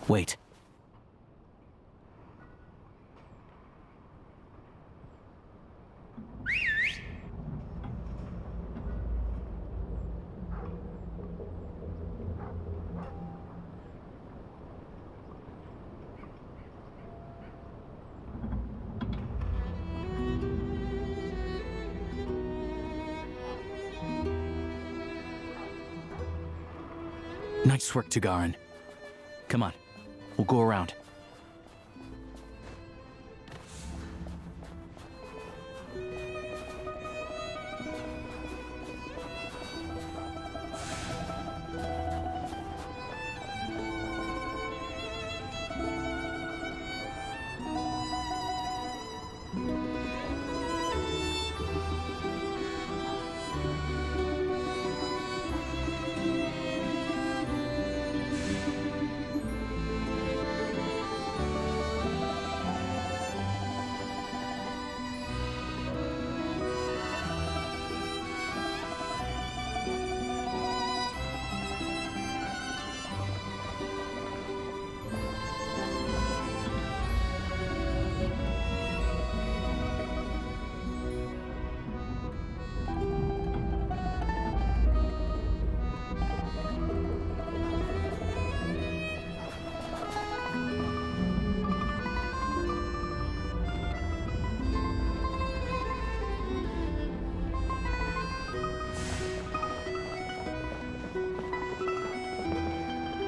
Wait. Nice work, Tugarin. Come on, we'll go around.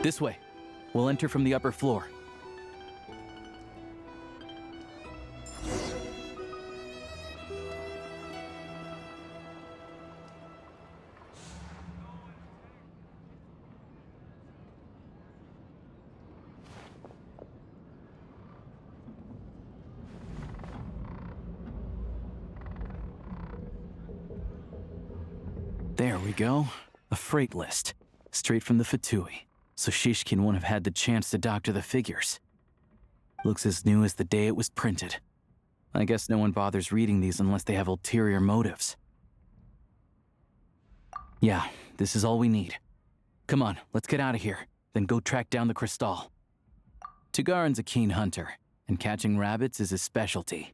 This way. We'll enter from the upper floor. There we go. A freight list. Straight from the Fatui. So Shishkin won't have had the chance to doctor the figures. Looks as new as the day it was printed. I guess no one bothers reading these unless they have ulterior motives. Yeah, this is all we need. Come on, let's get out of here, then go track down the Crystal. Tugarin's a keen hunter, and catching rabbits is his specialty.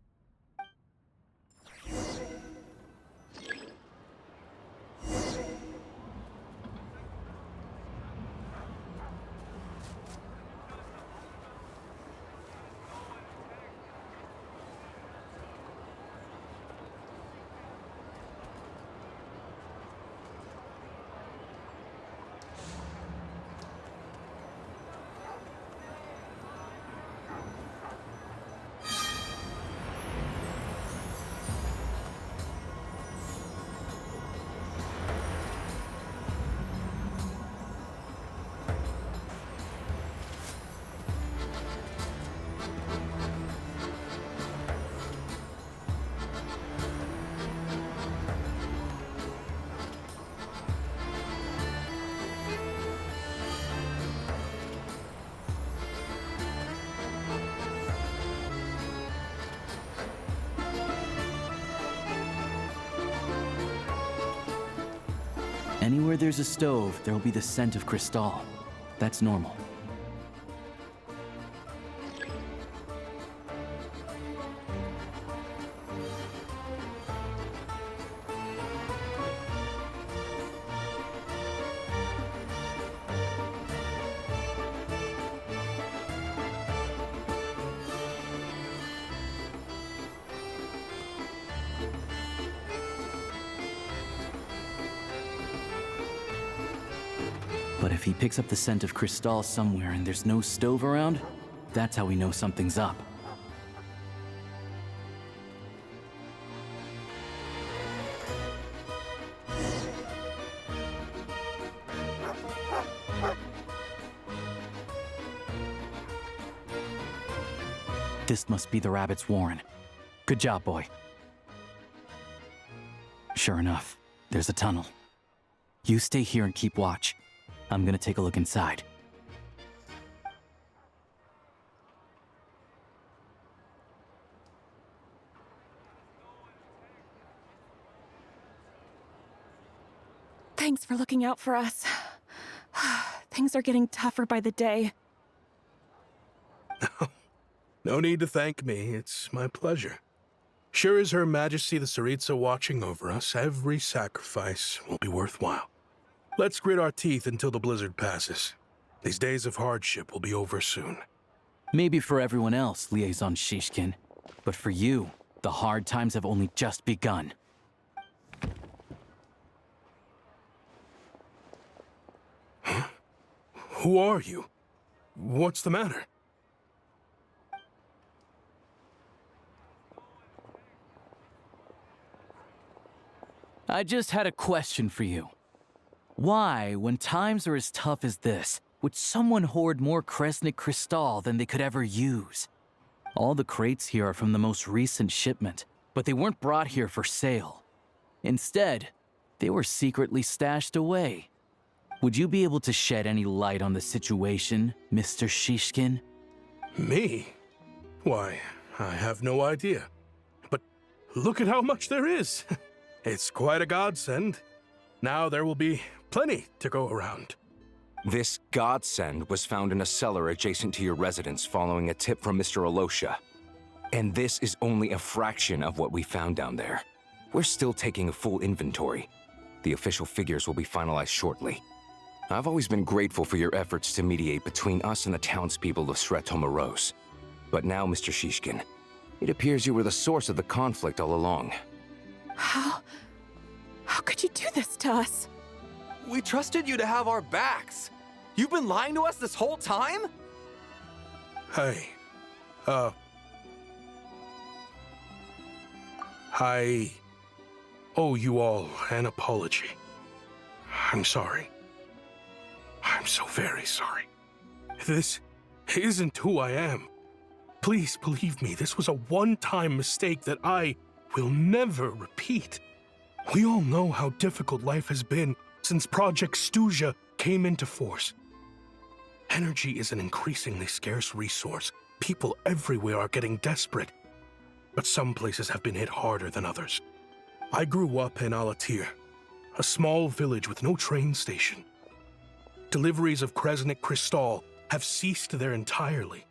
Anywhere there's a stove, there'll be the scent of Crystal. That's normal. But if he picks up the scent of Crystal somewhere and there's no stove around, that's how we know something's up. This must be the rabbit's warren. Good job, boy. Sure enough, there's a tunnel. You stay here and keep watch. I'm gonna take a look inside. Thanks for looking out for us. Things are getting tougher by the day. No need to thank me. It's my pleasure. Sure is Her Majesty the Tsaritsa watching over us, every sacrifice will be worthwhile. Let's grit our teeth until the blizzard passes. These days of hardship will be over soon. Maybe for everyone else, Liaison Shishkin. But for you, the hard times have only just begun. Who are you? What's the matter? I just had a question for you. Why, when times are as tough as this, would someone hoard more Kresnik Crystal than they could ever use? All the crates here are from the most recent shipment, but they weren't brought here for sale. Instead, they were secretly stashed away. Would you be able to shed any light on the situation, Mr. Shishkin? Me? Why, I have no idea. But look at how much there is. It's quite a godsend. Now there will be plenty to go around. This godsend was found in a cellar adjacent to your residence following a tip from Mr. ALYOSHA. And this is only a fraction of what we found down there. We're still taking a full inventory. The official figures will be finalized shortly. I've always been grateful for your efforts to mediate between us and the townspeople of Sretomaros. But now, Mr. Shishkin, it appears you were the source of the conflict all along. How could you do this to us? We trusted you to have our backs. You've been lying to us this whole time? Hey, I owe you all an apology. I'm sorry. I'm so very sorry. This isn't who I am. Please believe me, this was a one-time mistake that I will never repeat. We all know how difficult life has been since Project Stuja came into force. Energy is an increasingly scarce resource. People everywhere are getting desperate, but some places have been hit harder than others. I grew up in Alatyr, a small village with no train station. Deliveries of Kresnik Crystal have ceased there entirely.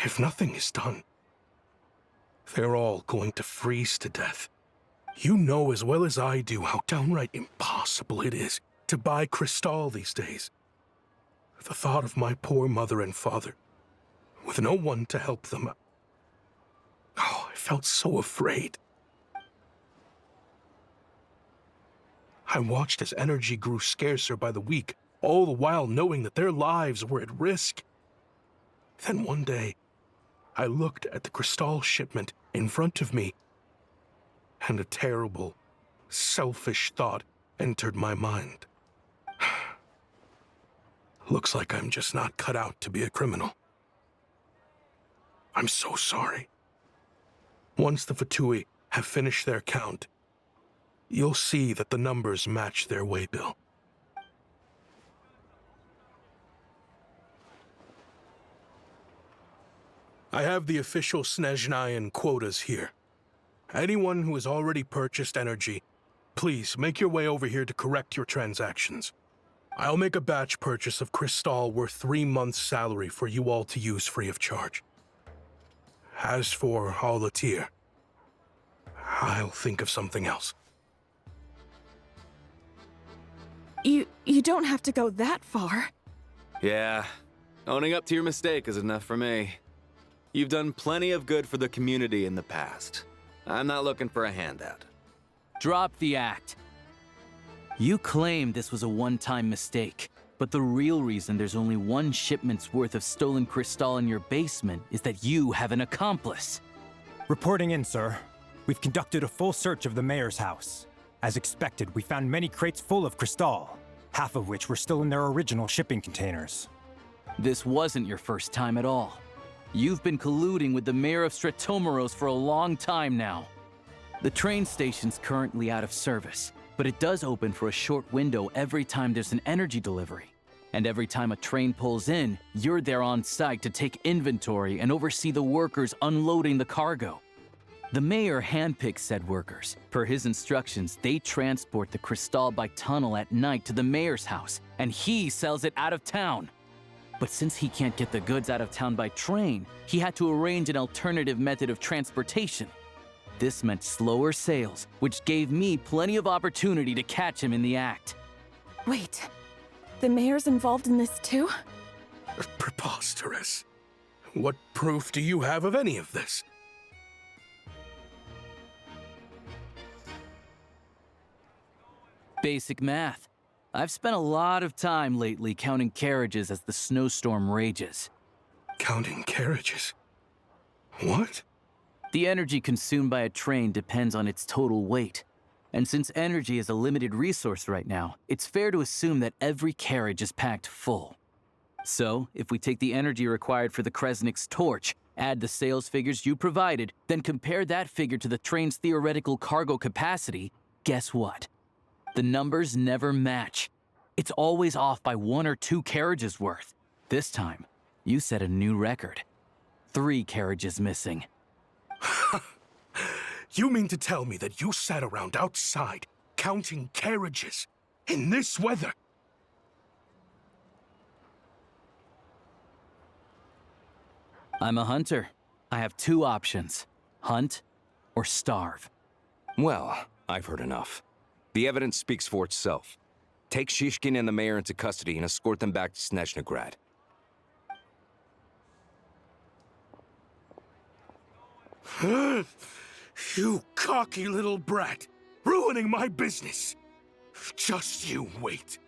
If nothing is done, they're all going to freeze to death. You know as well as I do how downright impossible it is to buy Crystal these days. The thought of my poor mother and father, with no one to help them, I felt so afraid. I watched as energy grew scarcer by the week, all the while knowing that their lives were at risk. Then one day, I looked at the Crystal shipment in front of me, and a terrible, selfish thought entered my mind. Looks like I'm just not cut out to be a criminal. I'm so sorry. Once the Fatui have finished their count, you'll see that the numbers match their waybill. I have the official Snezhnayan quotas here. Anyone who has already purchased energy, please make your way over here to correct your transactions. I'll make a batch purchase of Crystal worth 3 months' salary for you all to use free of charge. As for Alatyr, I'll think of something else. You don't have to go that far. Yeah, owning up to your mistake is enough for me. You've done plenty of good for the community in the past. I'm not looking for a handout. Drop the act. You claim this was a one-time mistake, but the real reason there's only 1 shipment's worth of stolen Crystal in your basement is that you have an accomplice. Reporting in, sir. We've conducted a full search of the mayor's house. As expected, we found many crates full of Crystal, half of which were still in their original shipping containers. This wasn't your first time at all. You've been colluding with the mayor of Sretomaros for a long time now. The train station's currently out of service, but it does open for a short window every time there's an energy delivery. And every time a train pulls in, you're there on site to take inventory and oversee the workers unloading the cargo. The mayor handpicks said workers. Per his instructions, they transport the Crystal by tunnel at night to the mayor's house, and he sells it out of town. But since he can't get the goods out of town by train, he had to arrange an alternative method of transportation. This meant slower sales, which gave me plenty of opportunity to catch him in the act. Wait, the mayor's involved in this too? Preposterous. What proof do you have of any of this? Basic math. I've spent a lot of time lately counting carriages as the snowstorm rages. Counting carriages? What? The energy consumed by a train depends on its total weight. And since energy is a limited resource right now, it's fair to assume that every carriage is packed full. So, if we take the energy required for the Kresnik's torch, add the sales figures you provided, then compare that figure to the train's theoretical cargo capacity, guess what? The numbers never match. It's always off by 1 or 2 carriages worth. This time, you set a new record. 3 carriages missing. You mean to tell me that you sat around outside, counting carriages, in this weather? I'm a hunter. I have 2 options. Hunt or starve. Well, I've heard enough. The evidence speaks for itself. Take Shishkin and the mayor into custody and escort them back to Snezhnograd. You cocky little brat! Ruining my business! Just you wait.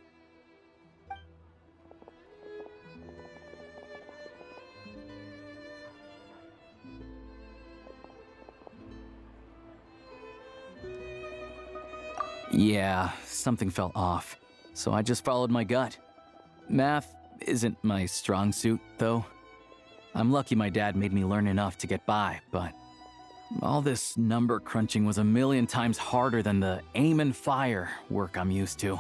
Yeah, something felt off, so I just followed my gut. Math isn't my strong suit, though. I'm lucky my dad made me learn enough to get by, but all this number crunching was a million times harder than the aim and fire work I'm used to.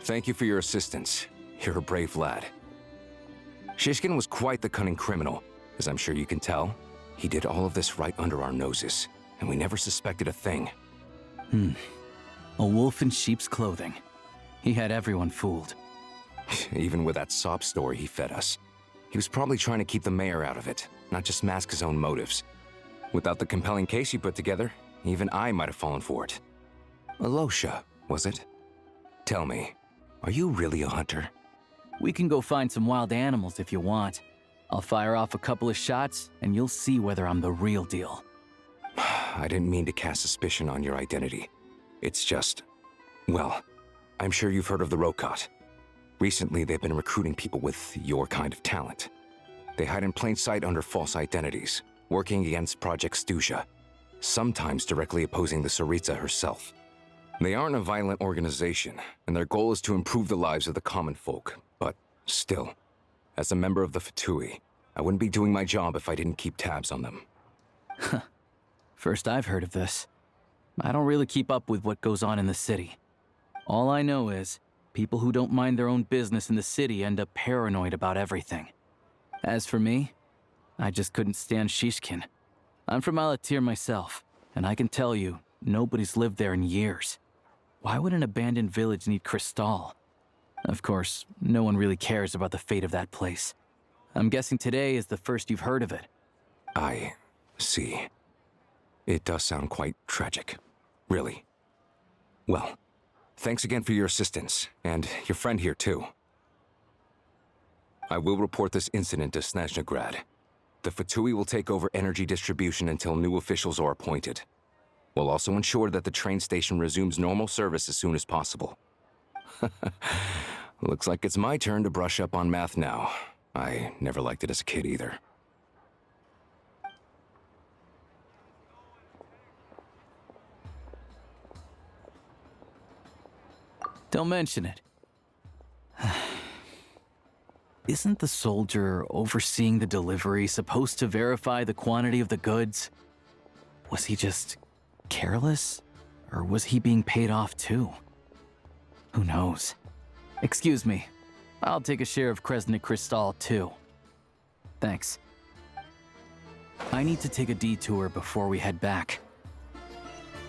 Thank you for your assistance. You're a brave lad. Shishkin was quite the cunning criminal, as I'm sure you can tell. He did all of this right under our noses, and we never suspected a thing. A wolf in sheep's clothing. He had everyone fooled. Even with that sob story he fed us. He was probably trying to keep the mayor out of it, not just mask his own motives. Without the compelling case you put together, even I might have fallen for it. ALYOSHA, was it? Tell me, are you really a hunter? We can go find some wild animals if you want. I'll fire off a couple of shots, and you'll see whether I'm the real deal. I didn't mean to cast suspicion on your identity. It's just, well, I'm sure you've heard of the Rokot. Recently, they've been recruiting people with your kind of talent. They hide in plain sight under false identities, working against Project Stusha, sometimes directly opposing the Tsaritsa herself. They aren't a violent organization, and their goal is to improve the lives of the common folk. But still, as a member of the Fatui, I wouldn't be doing my job if I didn't keep tabs on them. First I've heard of this. I don't really keep up with what goes on in the city. All I know is, people who don't mind their own business in the city end up paranoid about everything. As for me, I just couldn't stand Shishkin. I'm from Alatyr myself, and I can tell you, nobody's lived there in years. Why would an abandoned village need Crystal? Of course, no one really cares about the fate of that place. I'm guessing today is the first you've heard of it. I see. It does sound quite tragic. Really. Well, thanks again for your assistance, and your friend here too. I will report this incident to Snezhnograd. The Fatui will take over energy distribution until new officials are appointed. We'll also ensure that the train station resumes normal service as soon as possible. Looks like it's my turn to brush up on math now. I never liked it as a kid either. Don't mention it. Isn't the soldier overseeing the delivery supposed to verify the quantity of the goods? Was he just careless? Or was he being paid off too? Who knows? Excuse me. I'll take a share of Kresnik Crystal too. Thanks. I need to take a detour before we head back.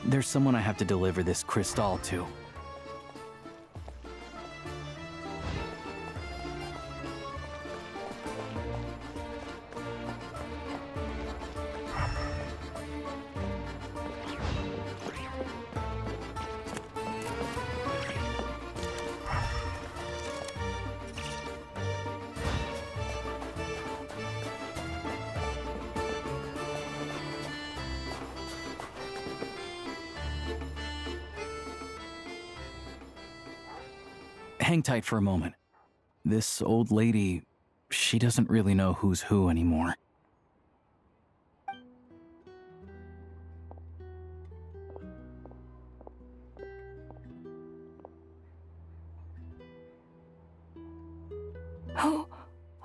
There's someone I have to deliver this crystal to. hang tight for a moment. This old lady, she doesn't really know who's who anymore.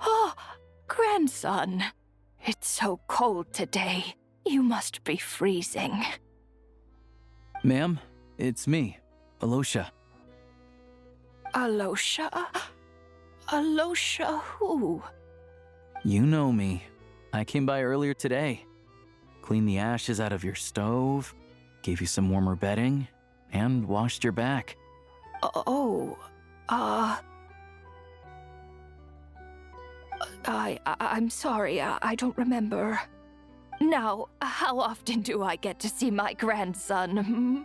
Oh, grandson. It's so cold today. You must be freezing. Ma'am, it's me, ALYOSHA. ALYOSHA? ALYOSHA who? You know me. I came by earlier today. Cleaned the ashes out of your stove, gave you some warmer bedding, and washed your back. I'm sorry, I don't remember. Now, how often do I get to see my grandson, hmm?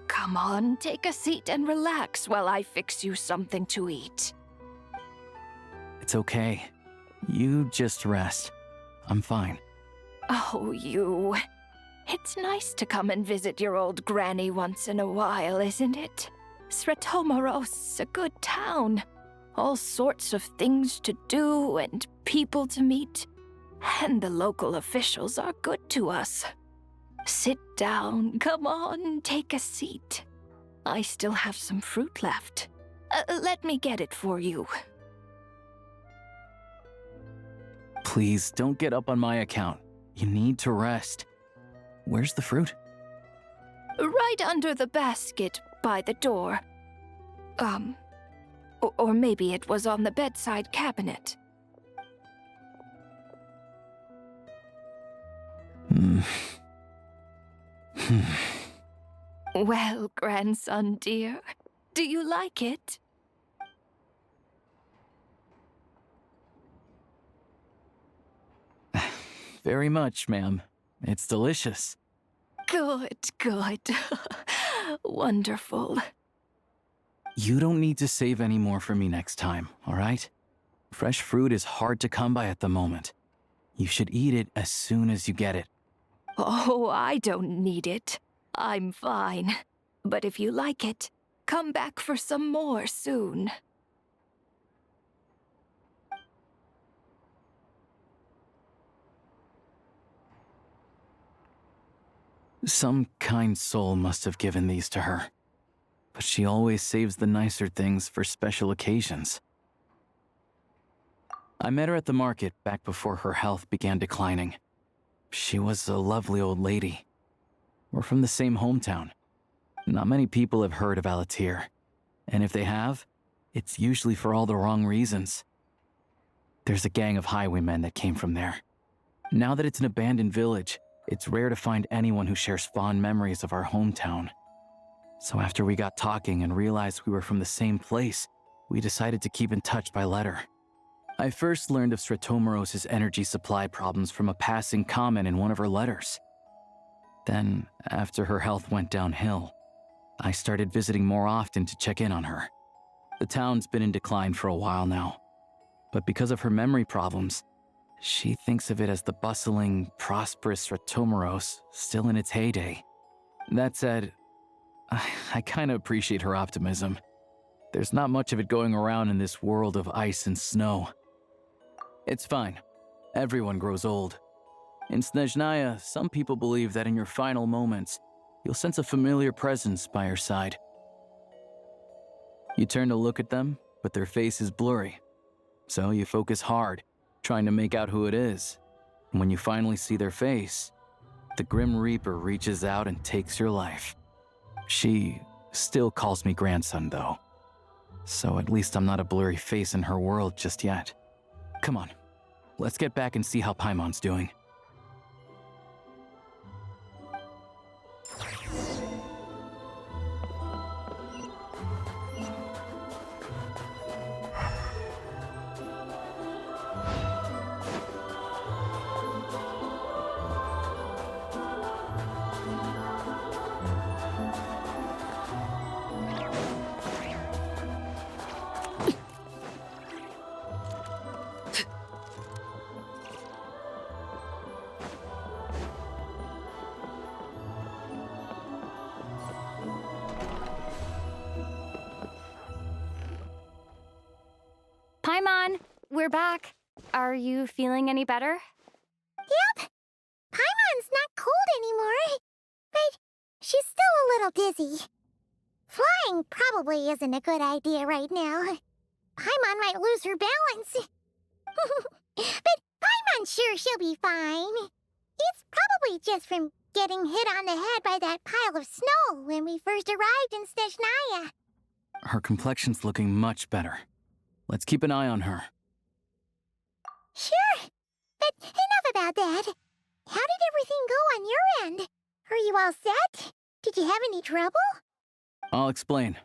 Come on, take a seat and relax while I fix you something to eat. It's okay. You just rest. I'm fine. Oh, you. It's nice to come and visit your old granny once in a while, isn't it? Sretomaros, a good town. All sorts of things to do and people to meet. And the local officials are good to us. Sit down, come on, take a seat. I still have some fruit left. Let me get it for you. Please, don't get up on my account. You need to rest. Where's the fruit? Right under the basket by the door. Or maybe it was on the bedside cabinet. Well, grandson dear, do you like it? Very much, ma'am. It's delicious. Good, good. Wonderful. You don't need to save any more for me next time, all right? Fresh fruit is hard to come by at the moment. You should eat it as soon as you get it. Oh, I don't need it. I'm fine. But if you like it, come back for some more soon. Some kind soul must have given these to her. But she always saves the nicer things for special occasions. I met her at the market back before her health began declining. She was a lovely old lady. We're from the same hometown. Not many people have heard of Alatir. And if they have, it's usually for all the wrong reasons. There's a gang of highwaymen that came from there. Now that it's an abandoned village, it's rare to find anyone who shares fond memories of our hometown. So after we got talking and realized we were from the same place, we decided to keep in touch by letter. I first learned of Sretomaros' energy supply problems from a passing comment in one of her letters. Then, after her health went downhill, I started visiting more often to check in on her. The town's been in decline for a while now, but because of her memory problems, she thinks of it as the bustling, prosperous Sretomaros still in its heyday. That said, I kinda appreciate her optimism. There's not much of it going around in this world of ice and snow. It's fine. Everyone grows old. In Snezhnaya, some people believe that in your final moments, you'll sense a familiar presence by your side. You turn to look at them, but their face is blurry. So you focus hard, trying to make out who it is. And when you finally see their face, the Grim Reaper reaches out and takes your life. She still calls me grandson, though. So at least I'm not a blurry face in her world just yet. Come on, let's get back and see how Paimon's doing. you're back. Are you feeling any better? Yep. Paimon's not cold anymore, but she's still a little dizzy. Flying probably isn't a good idea right now. Paimon might lose her balance. But Paimon's sure she'll be fine. It's probably just from getting hit on the head by that pile of snow when we first arrived in Snezhnaya. Her complexion's looking much better. Let's keep an eye on her. Sure, but enough about that. How did everything go on your end? Are you all set? Did you have any trouble? I'll explain.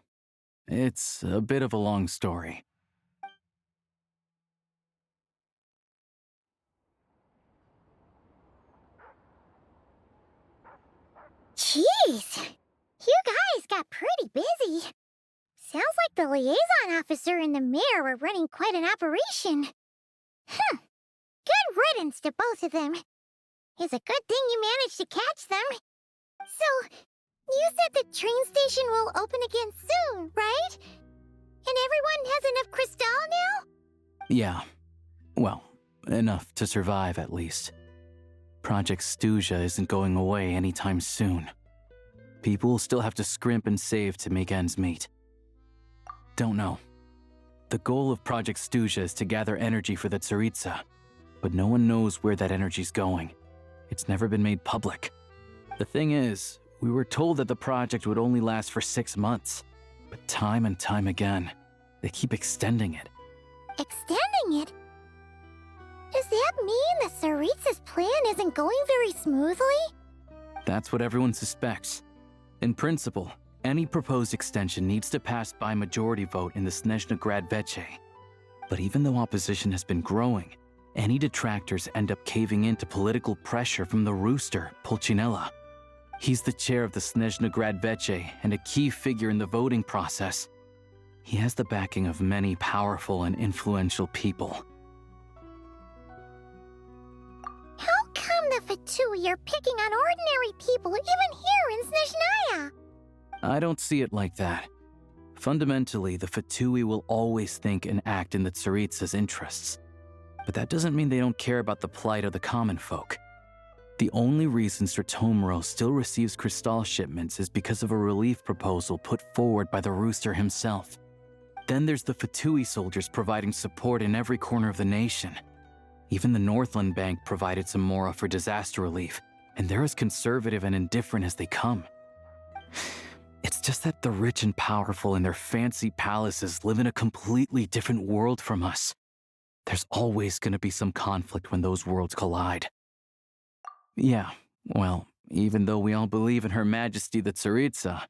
It's a bit of a long story. Jeez, you guys got pretty busy. Sounds like the liaison officer and the mayor were running quite an operation. Good riddance to both of them. It's a good thing you managed to catch them. So, you said the train station will open again soon, right? And everyone has enough crystal now? Yeah. Well, enough to survive at least. Project Stuja isn't going away anytime soon. People will still have to scrimp and save to make ends meet. Don't know. The goal of Project Stuja is to gather energy for the Tsaritsa, but no one knows where that energy's going. It's never been made public. The thing is, we were told that the project would only last for 6 months, but time and time again, they keep extending it. Extending it? Does that mean the Tsaritsa's plan isn't going very smoothly? That's what everyone suspects. In principle, any proposed extension needs to pass by majority vote in the Snezhna Veche. But even though opposition has been growing, any detractors end up caving in to political pressure from the rooster, Pulcinella. He's the chair of the Snezhna Veche and a key figure in the voting process. He has the backing of many powerful and influential people. How come the Fatui are picking on ordinary people even here in Snezhnaya? I don't see it like that. Fundamentally, the Fatui will always think and act in the Tsaritsa's interests. But that doesn't mean they don't care about the plight of the common folk. The only reason Sratomiro still receives crystal shipments is because of a relief proposal put forward by the rooster himself. Then there's the Fatui soldiers providing support in every corner of the nation. Even the Northland Bank provided some mora for disaster relief, and they're as conservative and indifferent as they come. It's just that the rich and powerful in their fancy palaces live in a completely different world from us. There's always going to be some conflict when those worlds collide. Yeah, well, even though we all believe in Her Majesty the Tsaritsa,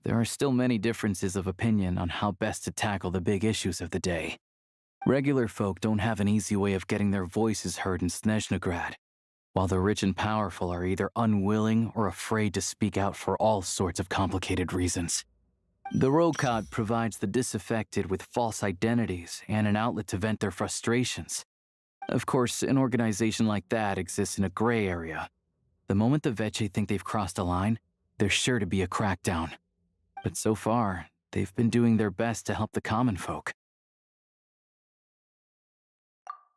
there are still many differences of opinion on how best to tackle the big issues of the day. Regular folk don't have an easy way of getting their voices heard in Snezhna, while the rich and powerful are either unwilling or afraid to speak out for all sorts of complicated reasons. The Rokad provides the disaffected with false identities and an outlet to vent their frustrations. Of course, an organization like that exists in a gray area. The moment the Veche think they've crossed a line, there's sure to be a crackdown. But so far, they've been doing their best to help the common folk.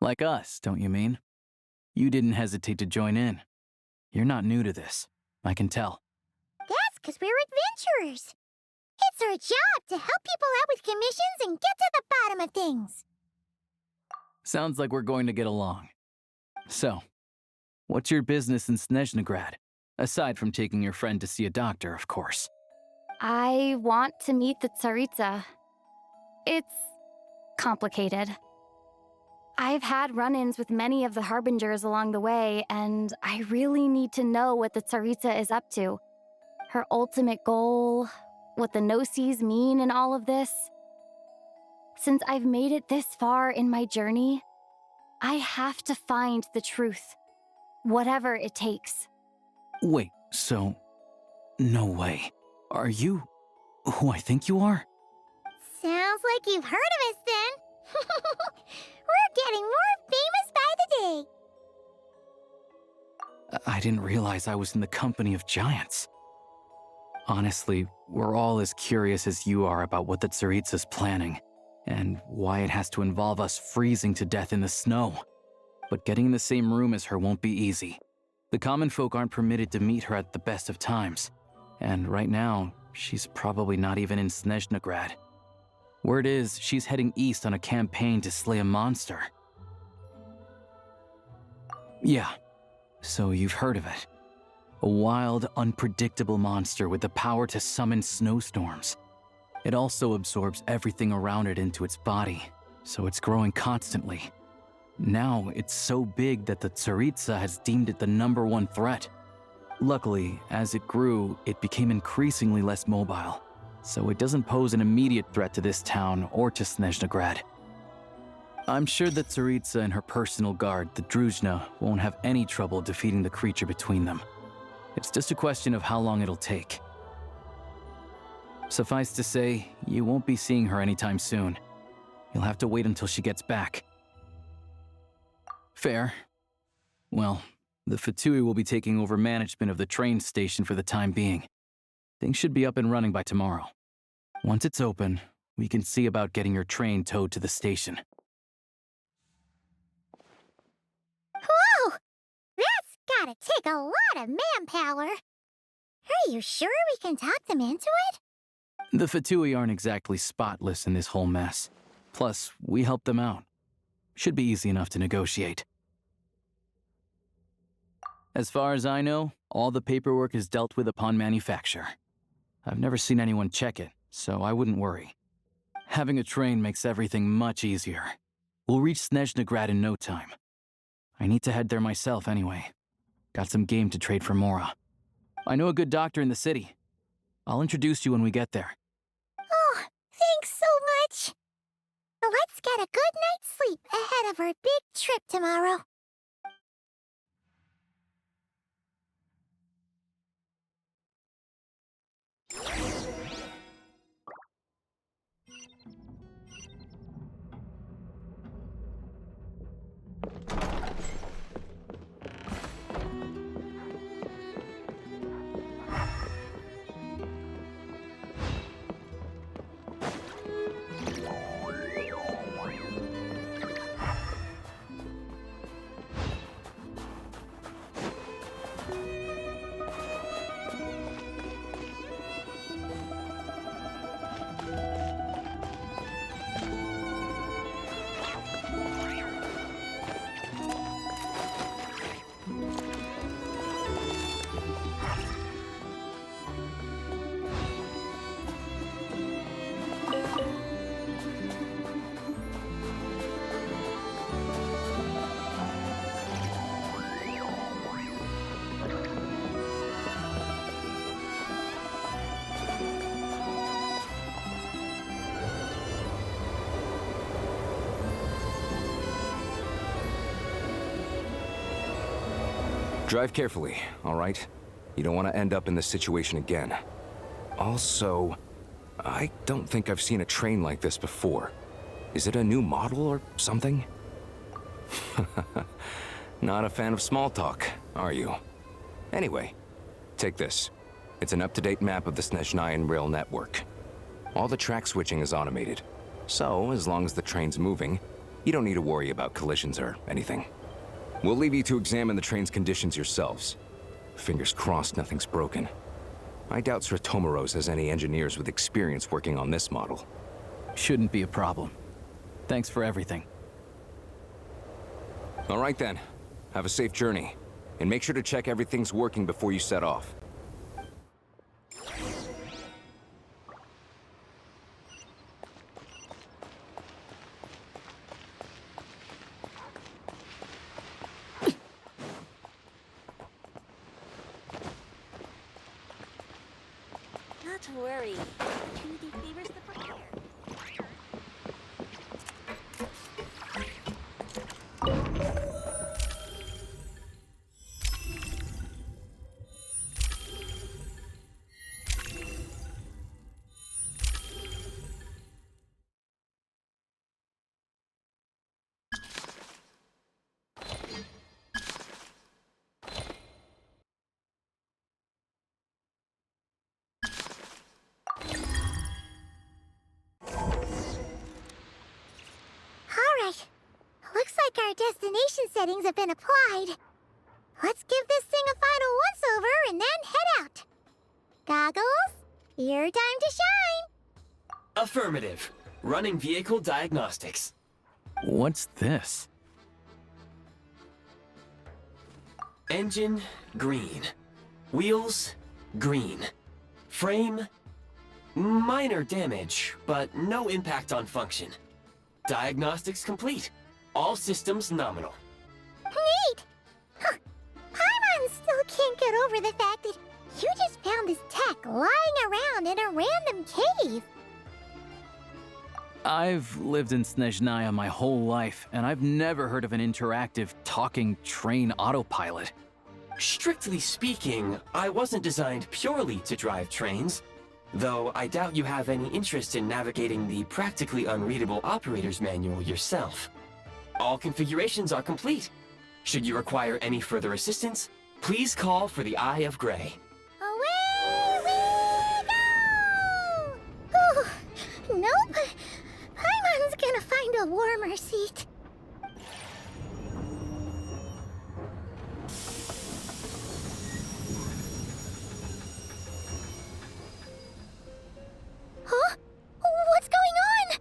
Like us, don't you mean? You didn't hesitate to join in. You're not new to this, I can tell. That's because we're adventurers. It's our job to help people out with commissions and get to the bottom of things. Sounds like we're going to get along. So, what's your business in Snezhna, aside from taking your friend to see a doctor, of course? I want to meet the Tsaritsa. It's complicated. I've had run-ins with many of the Harbingers along the way, and I really need to know what the Tsaritsa is up to. Her ultimate goal, what the Gnosis mean in all of this. Since I've made it this far in my journey, I have to find the truth, whatever it takes. Wait, so... no way. Are you who I think you are? Sounds like you've heard of us then. We're getting more famous by the day. I didn't realize I was in the company of giants. Honestly, we're all as curious as you are about what the Tsaritsa's planning, and why it has to involve us freezing to death in the snow. But getting in the same room as her won't be easy. The common folk aren't permitted to meet her at the best of times, and right now, she's probably not even in Snezhnograd. Word is, she's heading east on a campaign to slay a monster. Yeah, so you've heard of it. A wild, unpredictable monster with the power to summon snowstorms. It also absorbs everything around it into its body, so it's growing constantly. Now, it's so big that the Tsaritsa has deemed it the #1 threat. Luckily, as it grew, it became increasingly less mobile, so it doesn't pose an immediate threat to this town or to Snezhnograd. I'm sure that Tsaritsa and her personal guard, the Druzhna, won't have any trouble defeating the creature between them. It's just a question of how long it'll take. Suffice to say, you won't be seeing her anytime soon. You'll have to wait until she gets back. Fair. Well, the Fatui will be taking over management of the train station for the time being. Things should be up and running by tomorrow. Once it's open, we can see about getting your train towed to the station. Whoa! That's gotta take a lot of manpower. Are you sure we can talk them into it? The Fatui aren't exactly spotless in this whole mess. Plus, we helped them out. Should be easy enough to negotiate. As far as I know, all the paperwork is dealt with upon manufacture. I've never seen anyone check it, so I wouldn't worry. Having a train makes everything much easier. We'll reach Snezhnograd in no time. I need to head there myself anyway. Got some game to trade for Mora. I know a good doctor in the city. I'll introduce you when we get there. Oh, thanks so much. Let's get a good night's sleep ahead of our big trip tomorrow. Drive carefully, all right? You don't want to end up in this situation again. Also, I don't think I've seen a train like this before. Is it a new model or something? Not a fan of small talk, are you? Anyway, take this. It's an up-to-date map of the Snezhnayan rail network. All the track switching is automated, so as long as the train's moving, you don't need to worry about collisions or anything. We'll leave you to examine the train's conditions yourselves. Fingers crossed nothing's broken. I doubt Sretomaros has any engineers with experience working on this model. Shouldn't be a problem. Thanks for everything. All right then. Have a safe journey. And make sure to check everything's working before you set off. Not to worry. Opportunity favors the prepared. destination settings have been applied. Let's give this thing a final once-over and then head out. Goggles, your time to shine! Affirmative. Running vehicle diagnostics. What's this? Engine, green. Wheels, green. Frame, minor damage, but no impact on function. Diagnostics complete. All systems nominal. Neat! Huh. Paimon still can't get over the fact that you just found this tech lying around in a random cave. I've lived in Snezhnaya my whole life, and I've never heard of an interactive, talking train autopilot. Strictly speaking, I wasn't designed purely to drive trains, though I doubt you have any interest in navigating the practically unreadable operator's manual yourself. All configurations are complete. Should you require any further assistance, please call for the Eye of Grey. Away we go! Oh, nope. Paimon's gonna find a warmer seat. Huh? What's going on?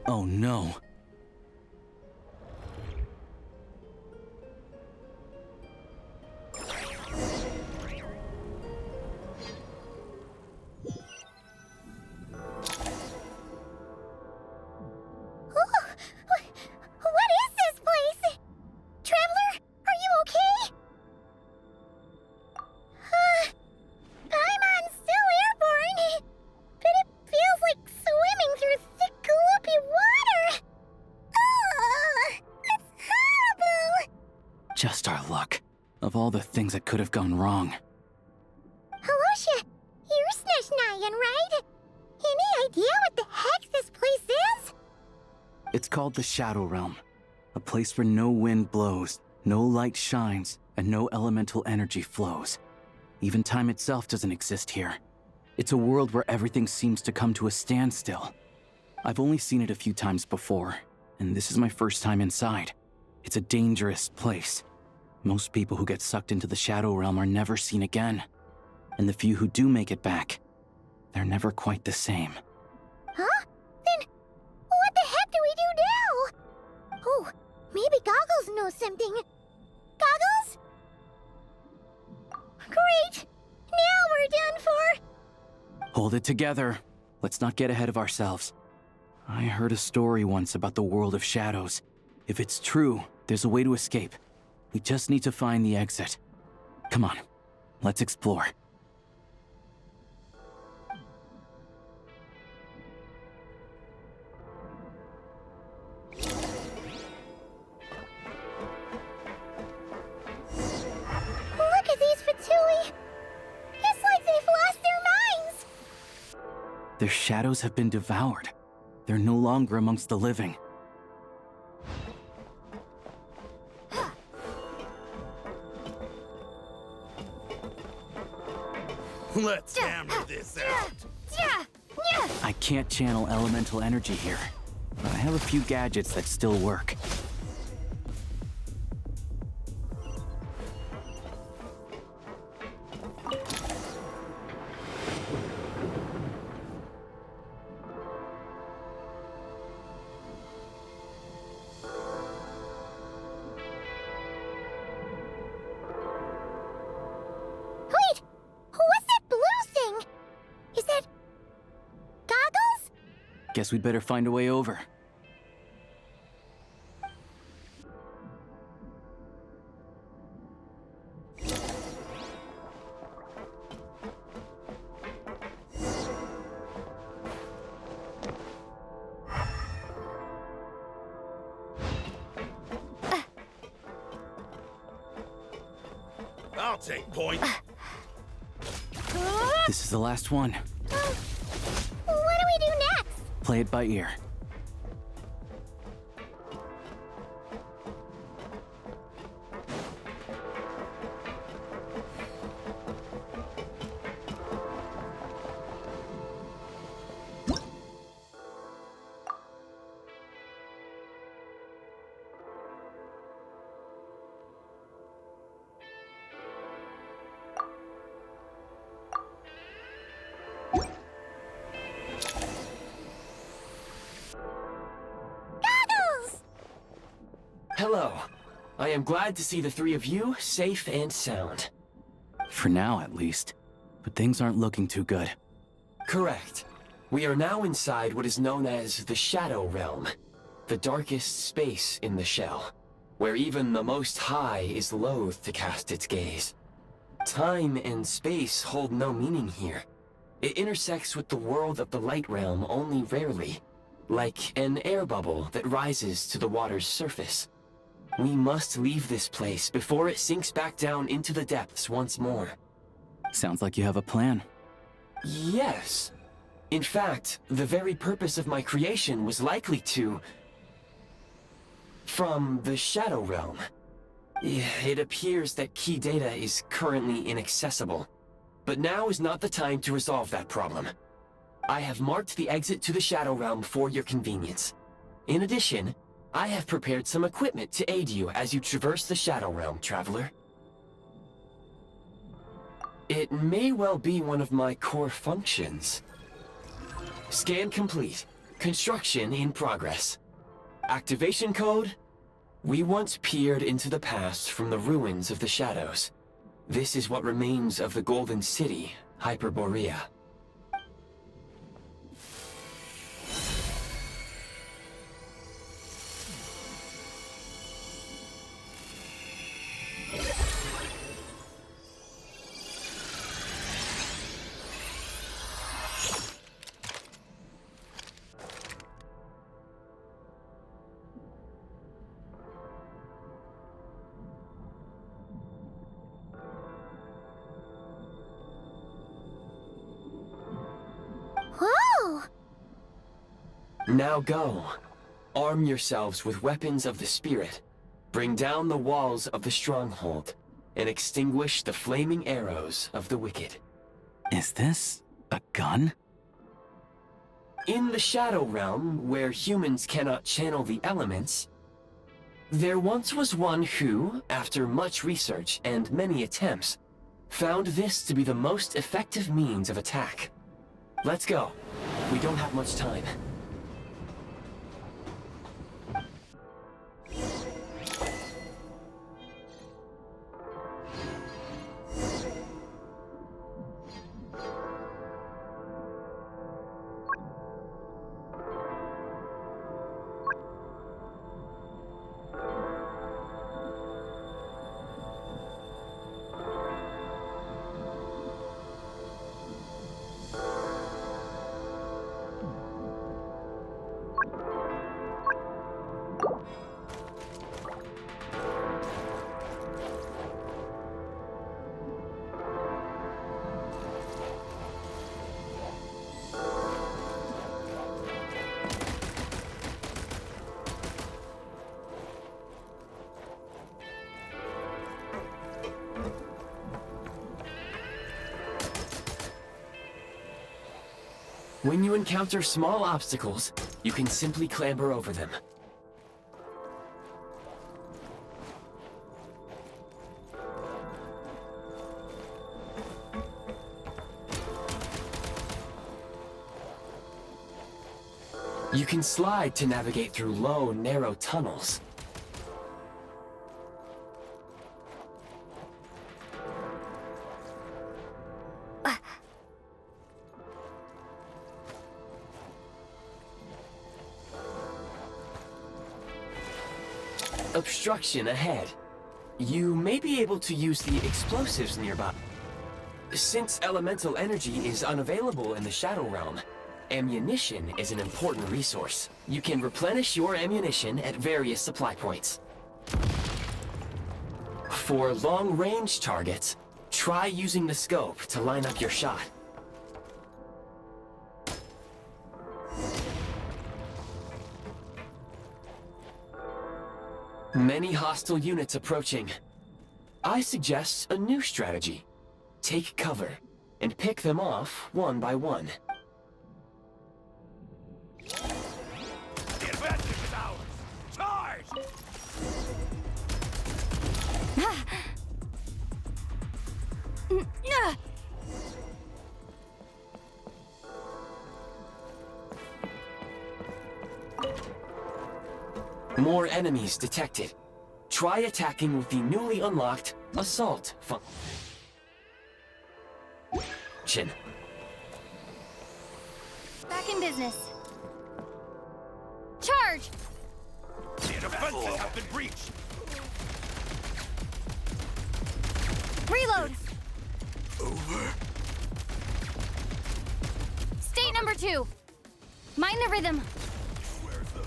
Oh no. What is this place? Traveler, are you okay? Paimon's still airborne, but it feels like swimming through thick, gloopy water. That's horrible! Just our luck. Of all the things that could have gone wrong. ALYOSHA, you're Snezhnayan, right? Any idea what the heck this place is? It's called the Shadow Realm. A place where no wind blows, no light shines, and no elemental energy flows. Even time itself doesn't exist here. It's a world where everything seems to come to a standstill. I've only seen it a few times before, and this is my first time inside. It's a dangerous place. Most people who get sucked into the Shadow Realm are never seen again. And the few who do make it back, they're never quite the same. Huh? Then what the heck do we do now? Oh, maybe Goggles knows something. Goggles? Great! Now we're done for! Hold it together. Let's not get ahead of ourselves. I heard a story once about the world of shadows. If it's true, there's a way to escape. We just need to find the exit. Come on, let's explore. Look at these Fatui! It's like they've lost their minds! Their shadows have been devoured. They're no longer amongst the living. Let's hammer this out. I can't channel elemental energy here, but I have a few gadgets that still work. Wait! What's that blue thing? Is that... Goggles? Guess we'd better find a way over. I'll take point. This is the last one. What do we do next? Play it by ear. Hello. I am glad to see the three of you safe and sound. For now, at least. But things aren't looking too good. Correct. We are now inside what is known as the Shadow Realm, the darkest space in the shell, where even the Most High is loath to cast its gaze. Time and space hold no meaning here. It intersects with the world of the Light Realm only rarely, like an air bubble that rises to the water's surface. We must leave this place before it sinks back down into the depths once more. Sounds like you have a plan. Yes. In fact, the very purpose of my creation was likely to... from the Shadow Realm. It appears that key data is currently inaccessible, but now is not the time to resolve that problem. I have marked the exit to the Shadow Realm for your convenience. In addition, I have prepared some equipment to aid you as you traverse the Shadow Realm, Traveler. It may well be one of my core functions. Scan complete. Construction in progress. Activation code? We once peered into the past from the ruins of the shadows. This is what remains of the Golden City, Hyperborea. Whoa! Now go. Arm yourselves with weapons of the spirit. Bring down the walls of the stronghold, and extinguish the flaming arrows of the wicked. Is this a gun? In the Shadow Realm, where humans cannot channel the elements, there once was one who, after much research and many attempts, found this to be the most effective means of attack. Let's go. We don't have much time. When you encounter small obstacles, you can simply clamber over them. You can slide to navigate through low, narrow tunnels. Obstruction ahead. You may be able to use the explosives nearby. Since elemental energy is unavailable in the Shadow Realm, ammunition is an important resource. You can replenish your ammunition at various supply points. For long-range targets, try using the scope to line up your shot. Many hostile units approaching. I suggest a new strategy. Take cover, and pick them off one by one. The advantage is ours! Charge! More enemies detected. try attacking with the newly unlocked Assault function. Back in business. Charge! The defenses have been breached. Reload! Over. State number 2. Mind the rhythm. Where's the...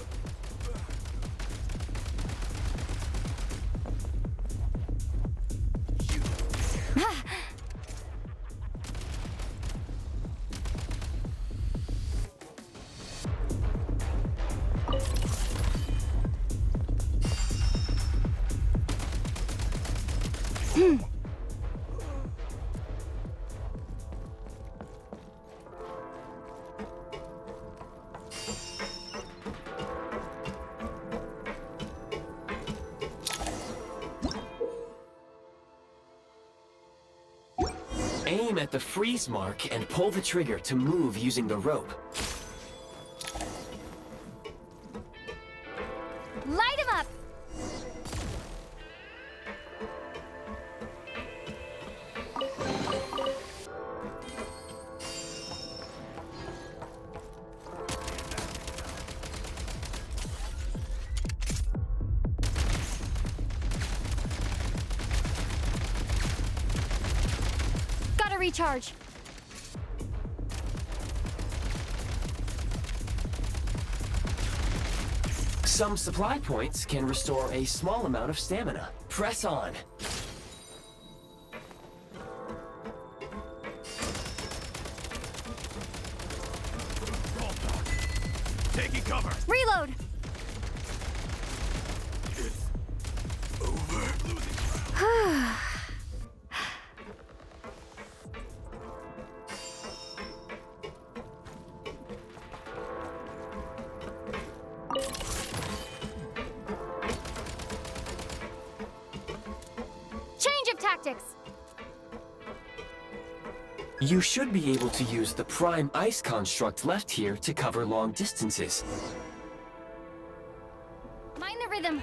Aim at the freeze mark and pull the trigger to move using the rope. Light him up! Gotta recharge. Some supply points can restore a small amount of stamina. Press on. Taking cover. Reload! It's over. Losing ground. Change of tactics! You should be able to use the prime ice construct left here to cover long distances. Mind the rhythm.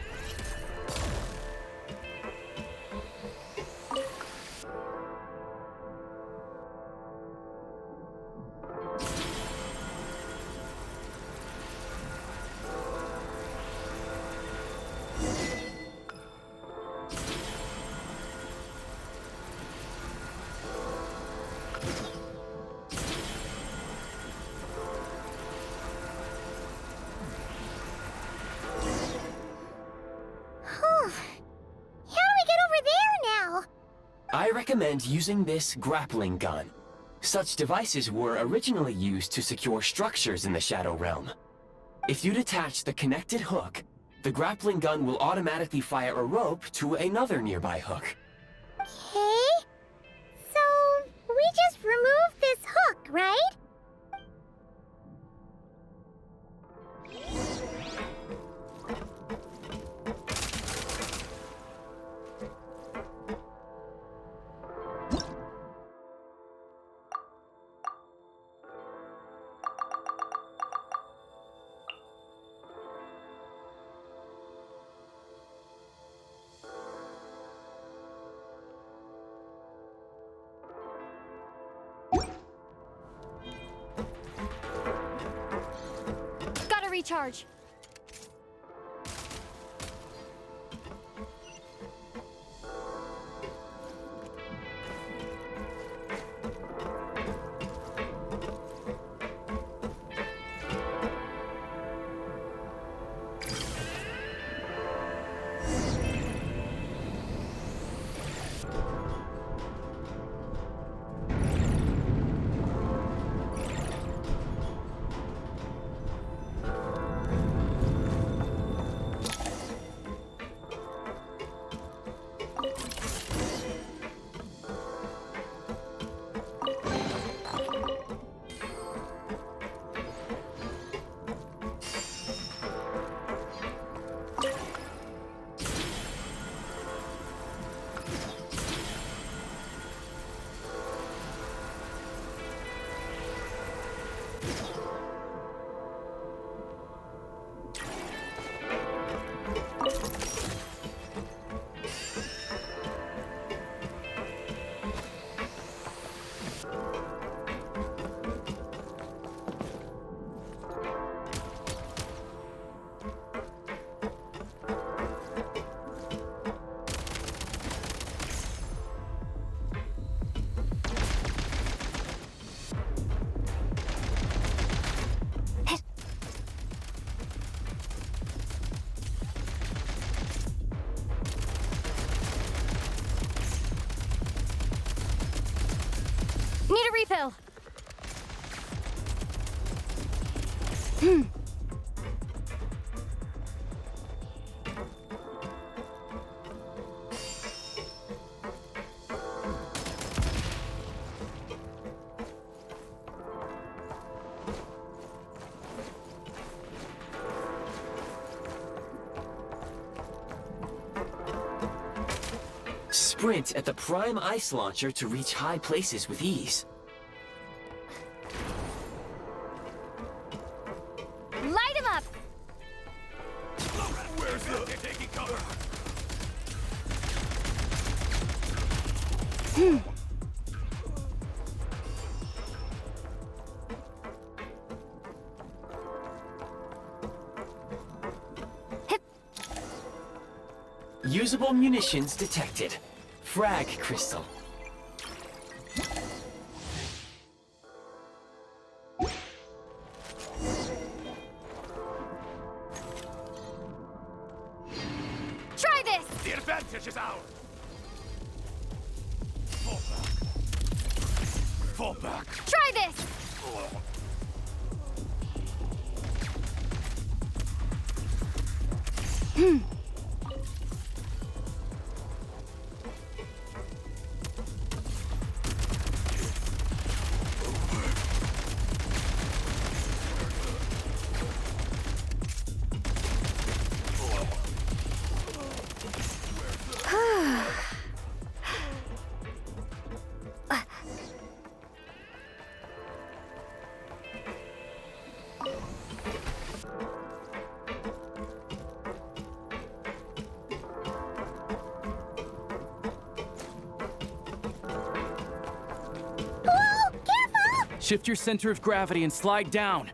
I recommend using this grappling gun. Such devices were originally used to secure structures in the Shadow Realm. If you detach the connected hook, the grappling gun will automatically fire a rope to another nearby hook. Okay. So, we just removed this hook, right? Gotta recharge. refill. Sprint at the prime ice launcher to reach high places with ease. Light him up! Where's the taking cover? Usable munitions detected. Frag crystal. Try this! The advantage is ours. Fall back. Fall back. Try this! Shift your center of gravity and slide down.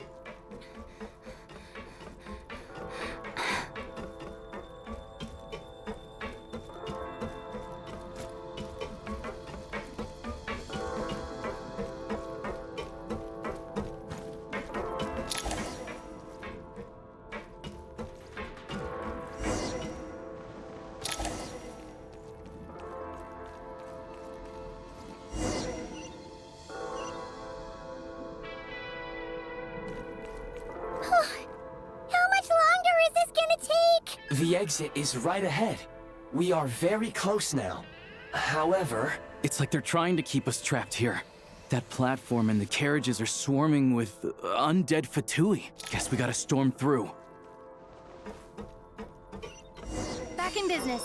The exit is right ahead. We are very close now. However... It's like they're trying to keep us trapped here. That platform and the carriages are swarming with undead Fatui. Guess we gotta storm through. Back in business.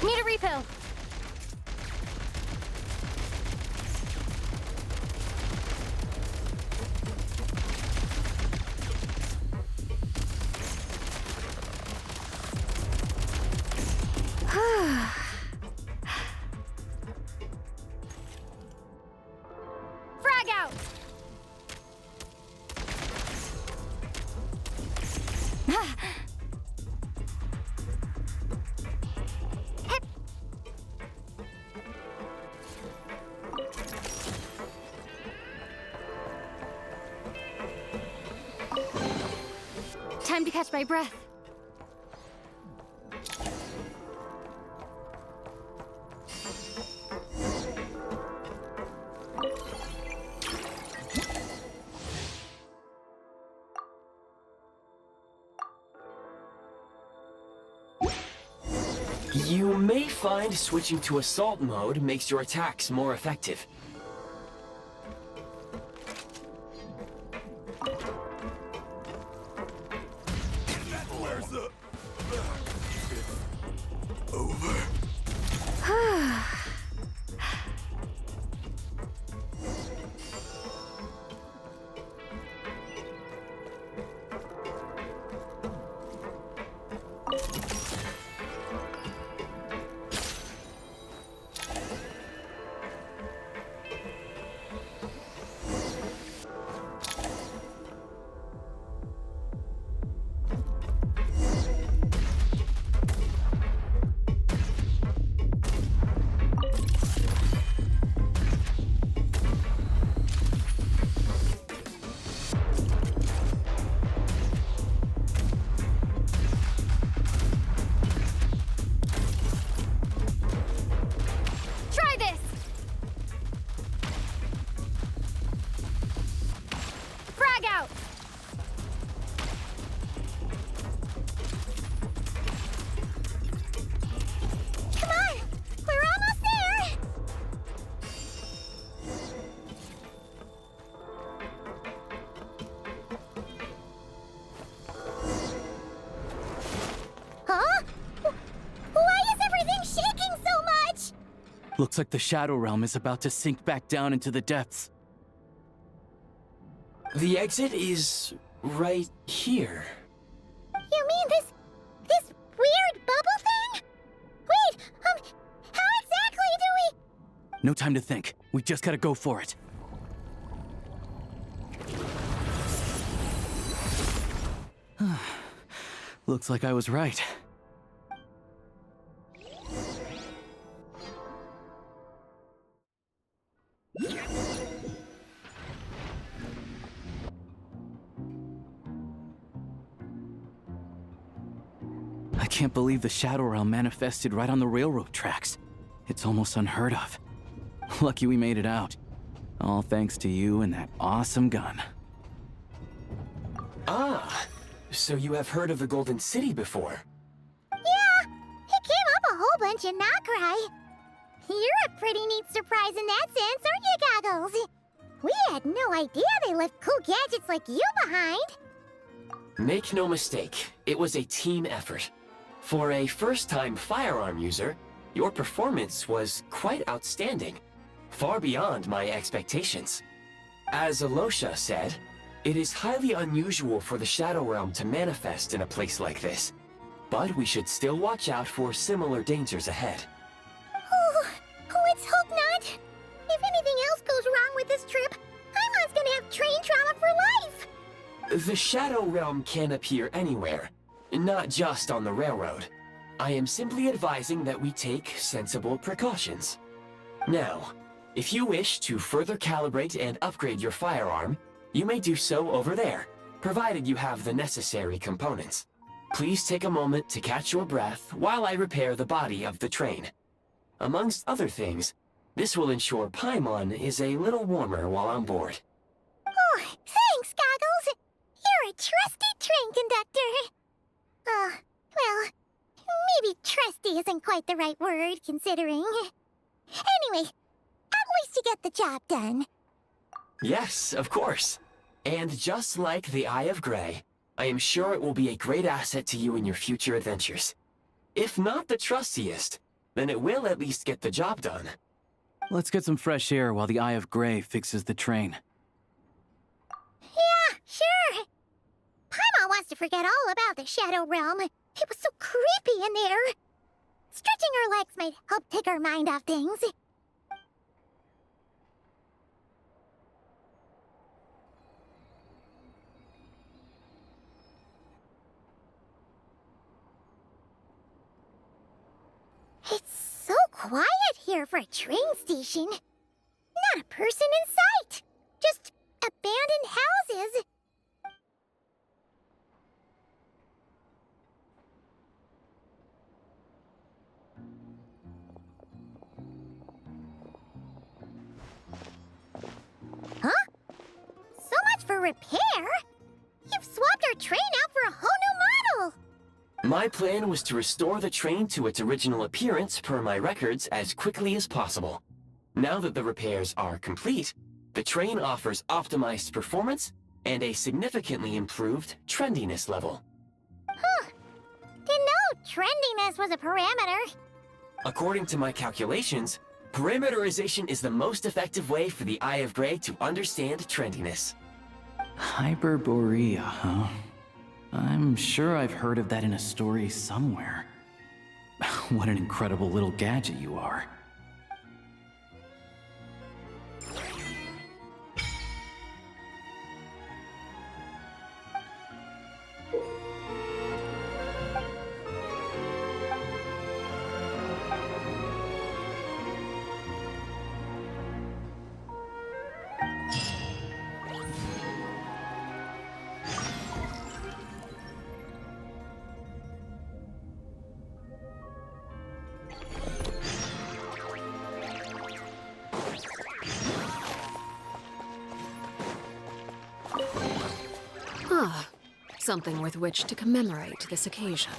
Need a refill. Frag out! Time to catch my breath. You may find switching to assault mode makes your attacks more effective. Where's the... Over. Looks like the Shadow Realm is about to sink back down into the depths. The exit is right here. You mean this weird bubble thing? Wait, how exactly do we... No time to think. We just gotta go for it. Looks like I was right. I can't believe the Shadow Realm manifested right on the railroad tracks. It's almost unheard of. Lucky we made it out. All thanks to you and that awesome gun. Ah, so you have heard of the Golden City before? Yeah, it came up a whole bunch in Nokrai. You're a pretty neat surprise in that sense, aren't you, Goggles? We had no idea they left cool gadgets like you behind. Make no mistake, it was a team effort. For a first-time firearm user, your performance was quite outstanding, far beyond my expectations. As ALYOSHA said, it is highly unusual for the Shadow Realm to manifest in a place like this, but we should still watch out for similar dangers ahead. Oh, let's hope not. If anything else goes wrong with this trip, Paimon's gonna have train trauma for life. The Shadow Realm can appear anywhere, not just on the railroad. I am simply advising that we take sensible precautions. Now, if you wish to further calibrate and upgrade your firearm, you may do so over there, provided you have the necessary components. Please take a moment to catch your breath while I repair the body of the train. Amongst other things, this will ensure Paimon is a little warmer while on board. Oh, thanks, Goggles. You're a trusty train conductor. Well, maybe trusty isn't quite the right word, considering. Anyway, at least you get the job done. Yes, of course. And just like the Eye of Grey, I am sure it will be a great asset to you in your future adventures. If not the trustiest, then it will at least get the job done. Let's get some fresh air while the Eye of Grey fixes the train. Yeah, sure. Paimon wants to forget all about the Shadow Realm. It was so creepy in there. Stretching our legs might help take our mind off things. It's so quiet here for a train station. Not a person in sight. Just abandoned houses. Huh? So much for repair? You've swapped our train out for a whole new model! My plan was to restore the train to its original appearance per my records as quickly as possible. Now that the repairs are complete, the train offers optimized performance and a significantly improved trendiness level. Huh. Didn't know trendiness was a parameter. According to my calculations, perimeterization is the most effective way for the Eye of Grey to understand trendiness. Hyperborea, huh? I'm sure I've heard of that in a story somewhere. What an incredible little gadget you are. Ah, something with which to commemorate this occasion.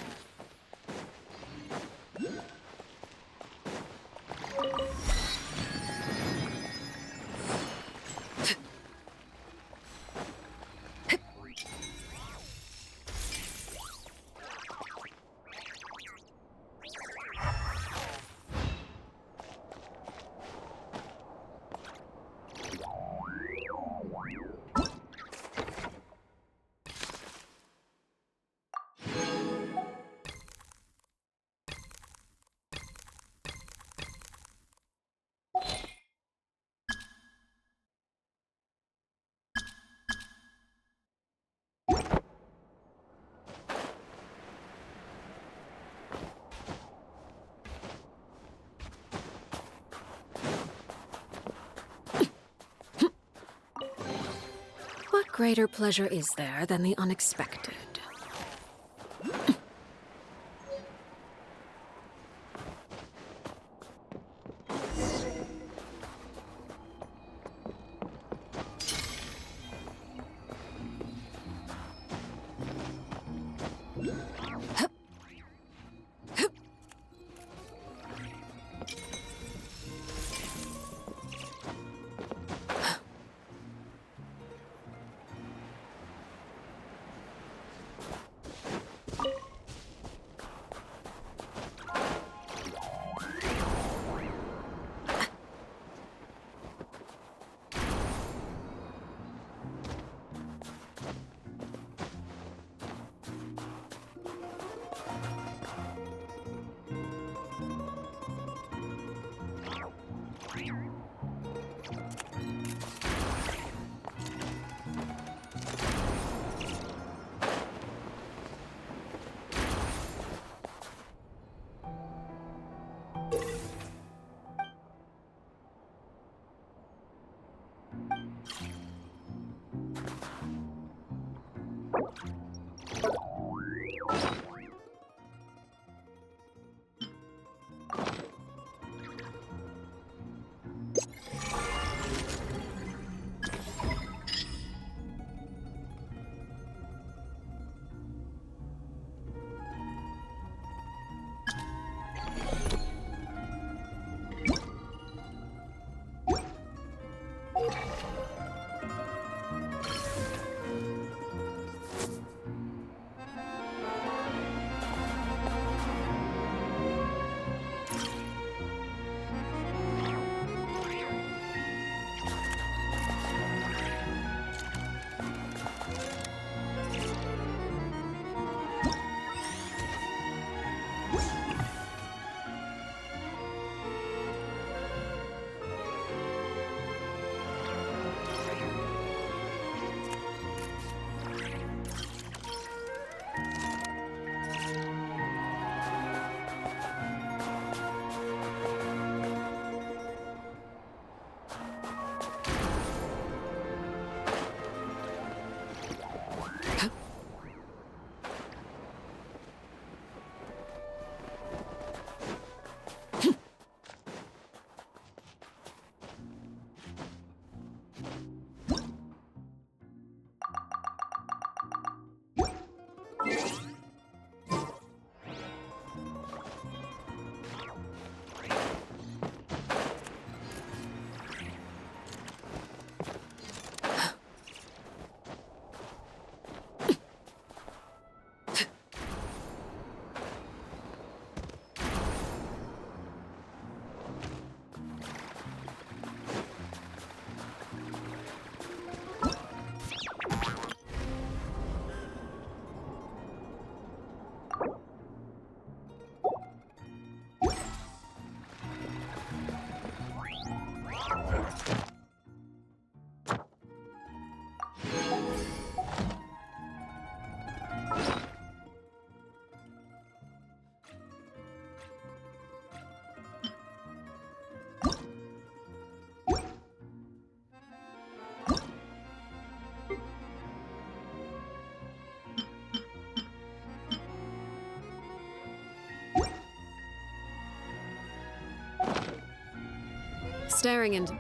greater pleasure is there than the unexpected? Staring into...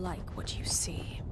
like what you see.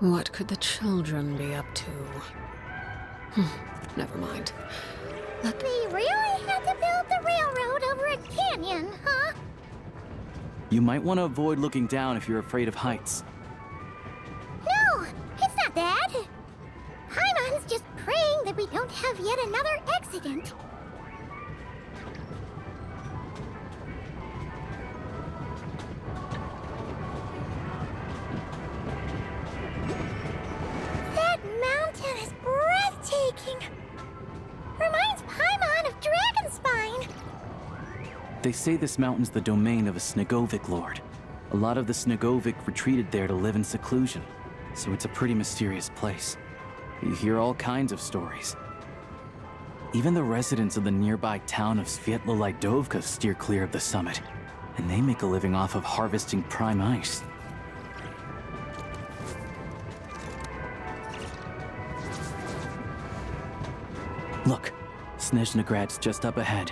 What could the children be up to? Never mind. They really had to build the railroad over a canyon, huh? You might want to avoid looking down if you're afraid of heights. No, it's not that. Paimon's just praying that we don't have yet another accident. That mountain is breathtaking. Reminds Paimon of Dragonspine. They say this mountain's the domain of a Snegovic lord. A lot of the Snegovic retreated there to live in seclusion, so it's a pretty mysterious place. You hear all kinds of stories. Even the residents of the nearby town of Svietlo-Lidovka steer clear of the summit, and they make a living off of harvesting prime ice. Look, Snezhnograd's just up ahead.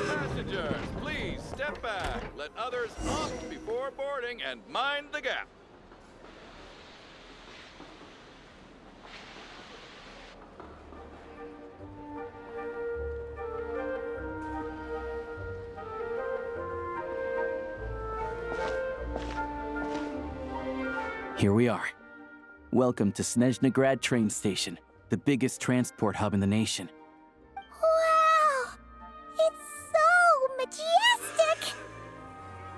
Passengers, please step back. Let others off before boarding and mind the gap. Here we are. Welcome to Snezhnegrad train station, the biggest transport hub in the nation. Wow! It's so majestic!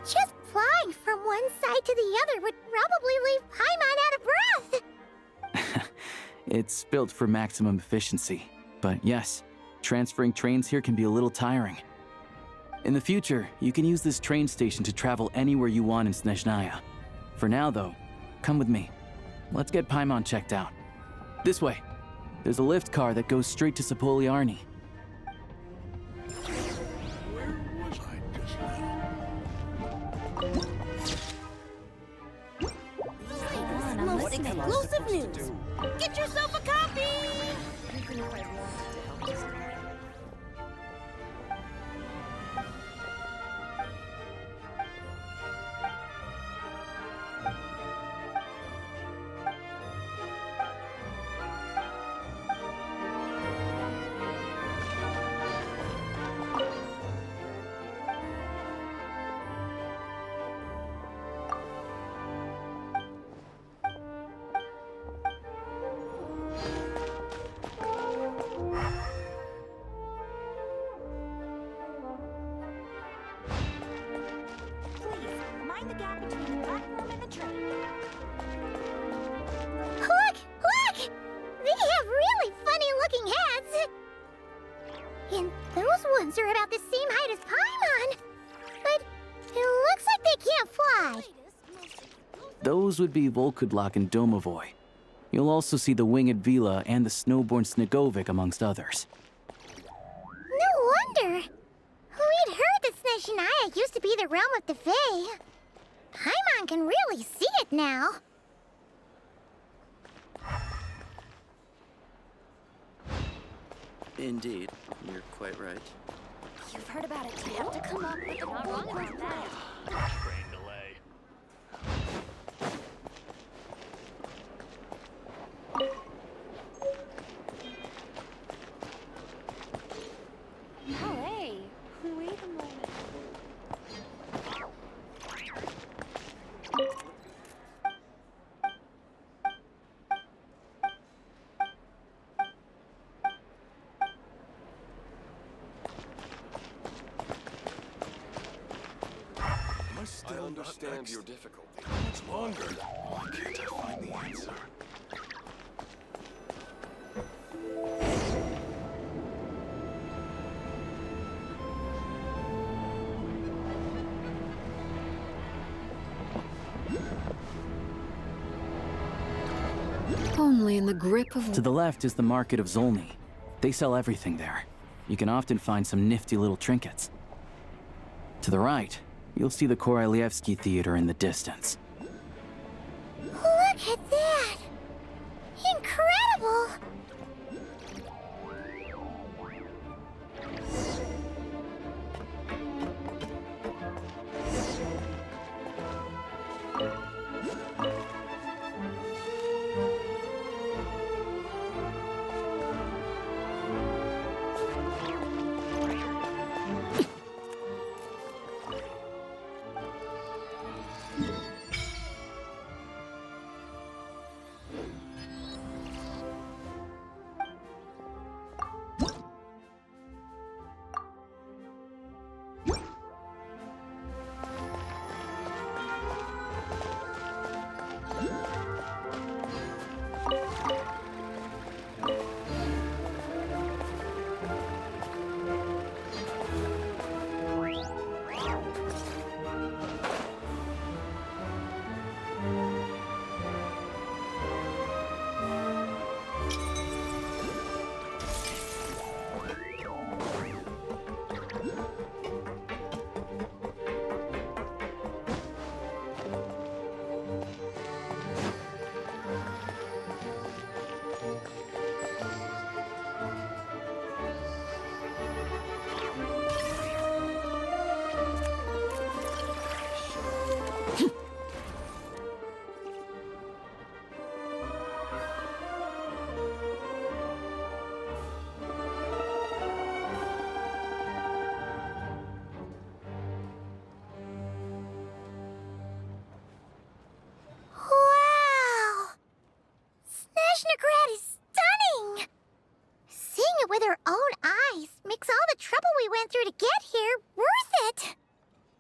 Just flying from one side to the other would probably leave Paimon out of breath! It's built for maximum efficiency, but yes, transferring trains here can be a little tiring. In the future, you can use this train station to travel anywhere you want in Snezhnaya. For now, though, come with me. Let's get Paimon checked out. This way. There's a lift car that goes straight to Sapoliarny. Most exclusive news! Get yourself a copy! Mind the gap between the platform and the train. Look! Look! They have really funny-looking heads! And those ones are about the same height as Paimon! But it looks like they can't fly! Those would be Volkudlak and Domovoy. You'll also see the winged Vila and the snowborn Snegovic amongst others. No wonder! We'd heard that Snezhnaya used to be the realm of the Fae. Paimon can really see it now. Indeed, you're quite right. You've heard about it too? You have to come up with a not wrong about that. Train delay. Hey, wait a moment. I understand your difficulty. How much longer? Why can't I find the answer? Only in the grip of... To the left is the market of Zolny. They sell everything there. You can often find some nifty little trinkets. To the right, you'll see the Korolyevsky Theater in the distance. Look at that! Incredible!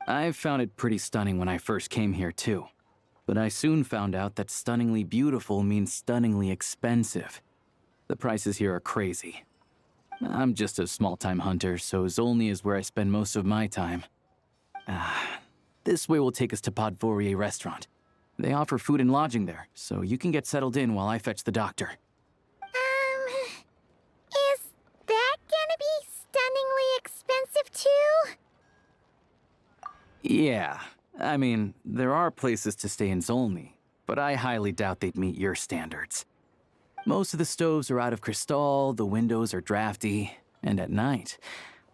I found it pretty stunning when I first came here, too. But I soon found out that stunningly beautiful means stunningly expensive. The prices here are crazy. I'm just a small-time hunter, so Zolny is where I spend most of my time. This way will take us to Podvorier Restaurant. They offer food and lodging there, so you can get settled in while I fetch the doctor. Is that gonna be stunningly expensive too? Yeah, I mean, there are places to stay in Zolny, but I highly doubt they'd meet your standards. Most of the stoves are out of crystal, the windows are drafty, and at night,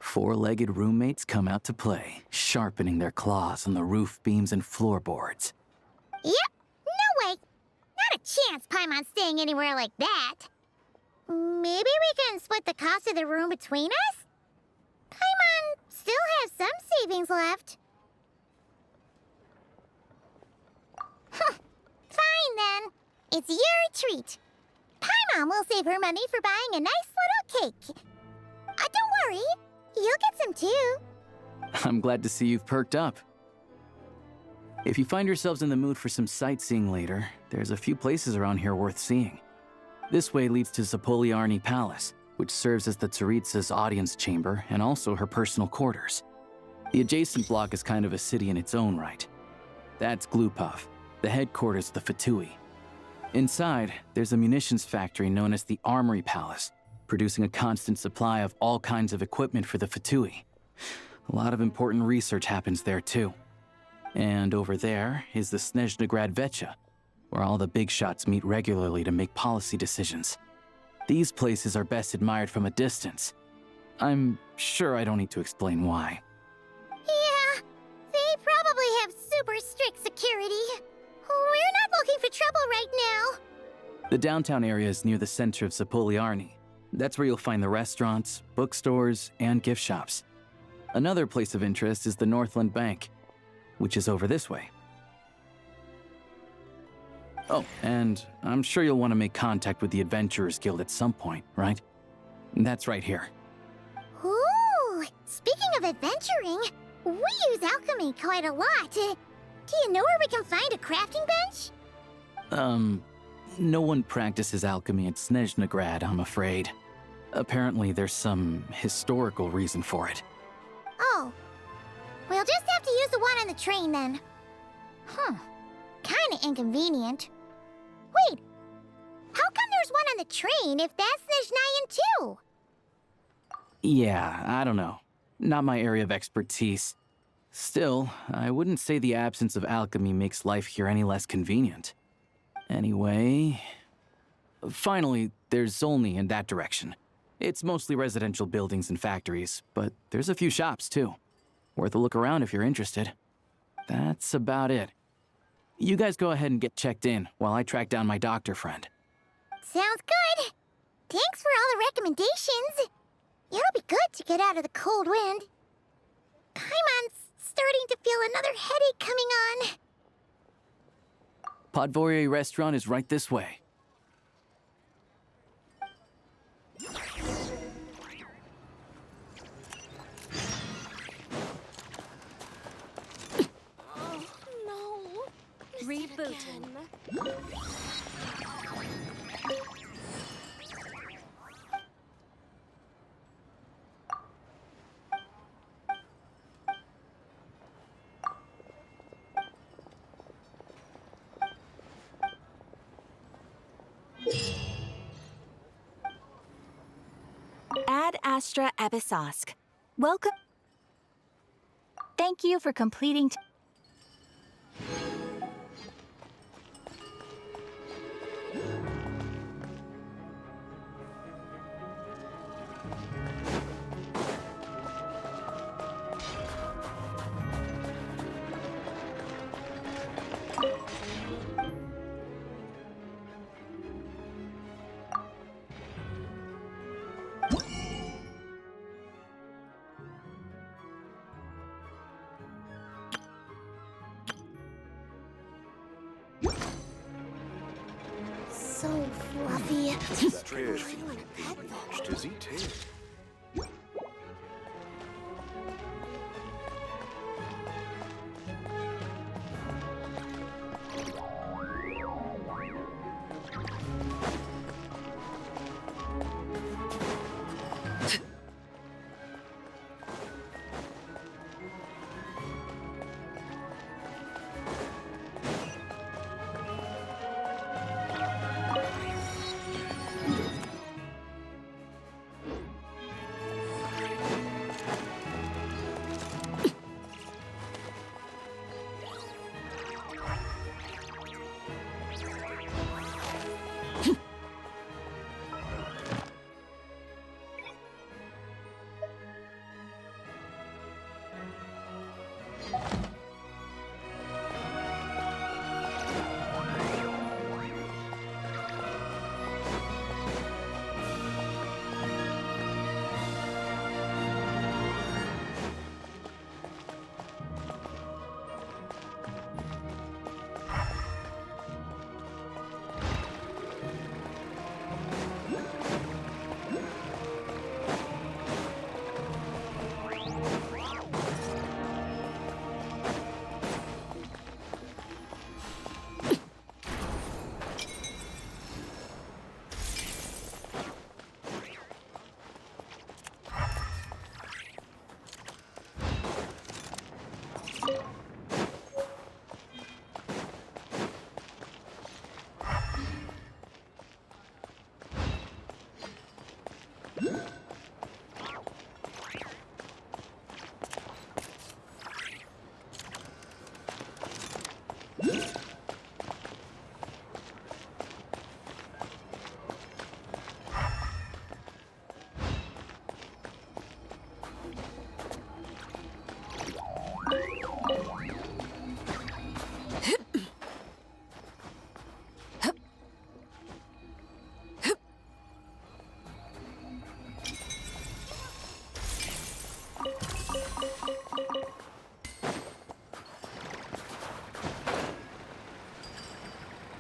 four-legged roommates come out to play, sharpening their claws on the roof beams and floorboards. Yep, no way. Not a chance Paimon's staying anywhere like that. Maybe we can split the cost of the room between us? Paimon still has some savings left. Fine then. It's your treat. Paimon will save her money for buying a nice little cake. Don't worry, you'll get some too. I'm glad to see you've perked up. If you find yourselves in the mood for some sightseeing later, there's a few places around here worth seeing. This way leads to Zapoliarny Palace, which serves as the Tsaritsa's audience chamber and also her personal quarters. The adjacent block is kind of a city in its own right. That's Glupov, the headquarters of the Fatui. Inside, there's a munitions factory known as the Armory Palace, producing a constant supply of all kinds of equipment for the Fatui. A lot of important research happens there too. And over there is the Snezhnegrad Vecha, where all the big shots meet regularly to make policy decisions. These places are best admired from a distance. I'm sure I don't need to explain why. Yeah, they probably have super strict security. We're not looking for trouble right now. The downtown area is near the center of Zapoliarny. That's where you'll find the restaurants, bookstores, and gift shops. Another place of interest is the Northland Bank, which is over this way. Oh, and I'm sure you'll want to make contact with the Adventurers Guild at some point, right? That's right here. Ooh, speaking of adventuring, we use alchemy quite a lot. Do you know where we can find a crafting bench? No one practices alchemy at Snezhnegrad, I'm afraid. Apparently there's some historical reason for it. Oh, we'll just have to use the one on the train then. Kinda inconvenient. Wait, how come there's one on the train if that's Snezhnayan too? Yeah, I don't know. Not my area of expertise. Still, I wouldn't say the absence of alchemy makes life here any less convenient. Anyway... Finally, there's Zolny in that direction. It's mostly residential buildings and factories, but there's a few shops too. Worth a look around if you're interested. That's about it. You guys go ahead and get checked in while I track down my doctor friend. Sounds good. Thanks for all the recommendations. It'll be good to get out of the cold wind. Paimon's starting to feel another headache coming on. Podvorier Restaurant is right this way. Rebooting. Ad Astra Abyssosque. Welcome. Thank you for completing. So fluffy.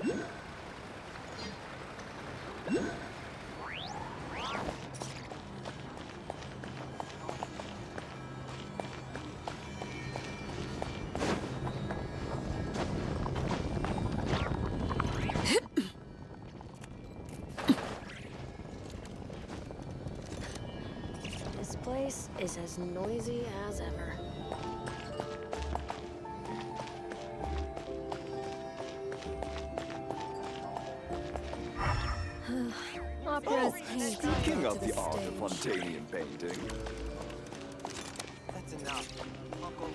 This place is as noisy as ever. Opera's Speaking of the art of Montanian painting. That's enough. Uncle.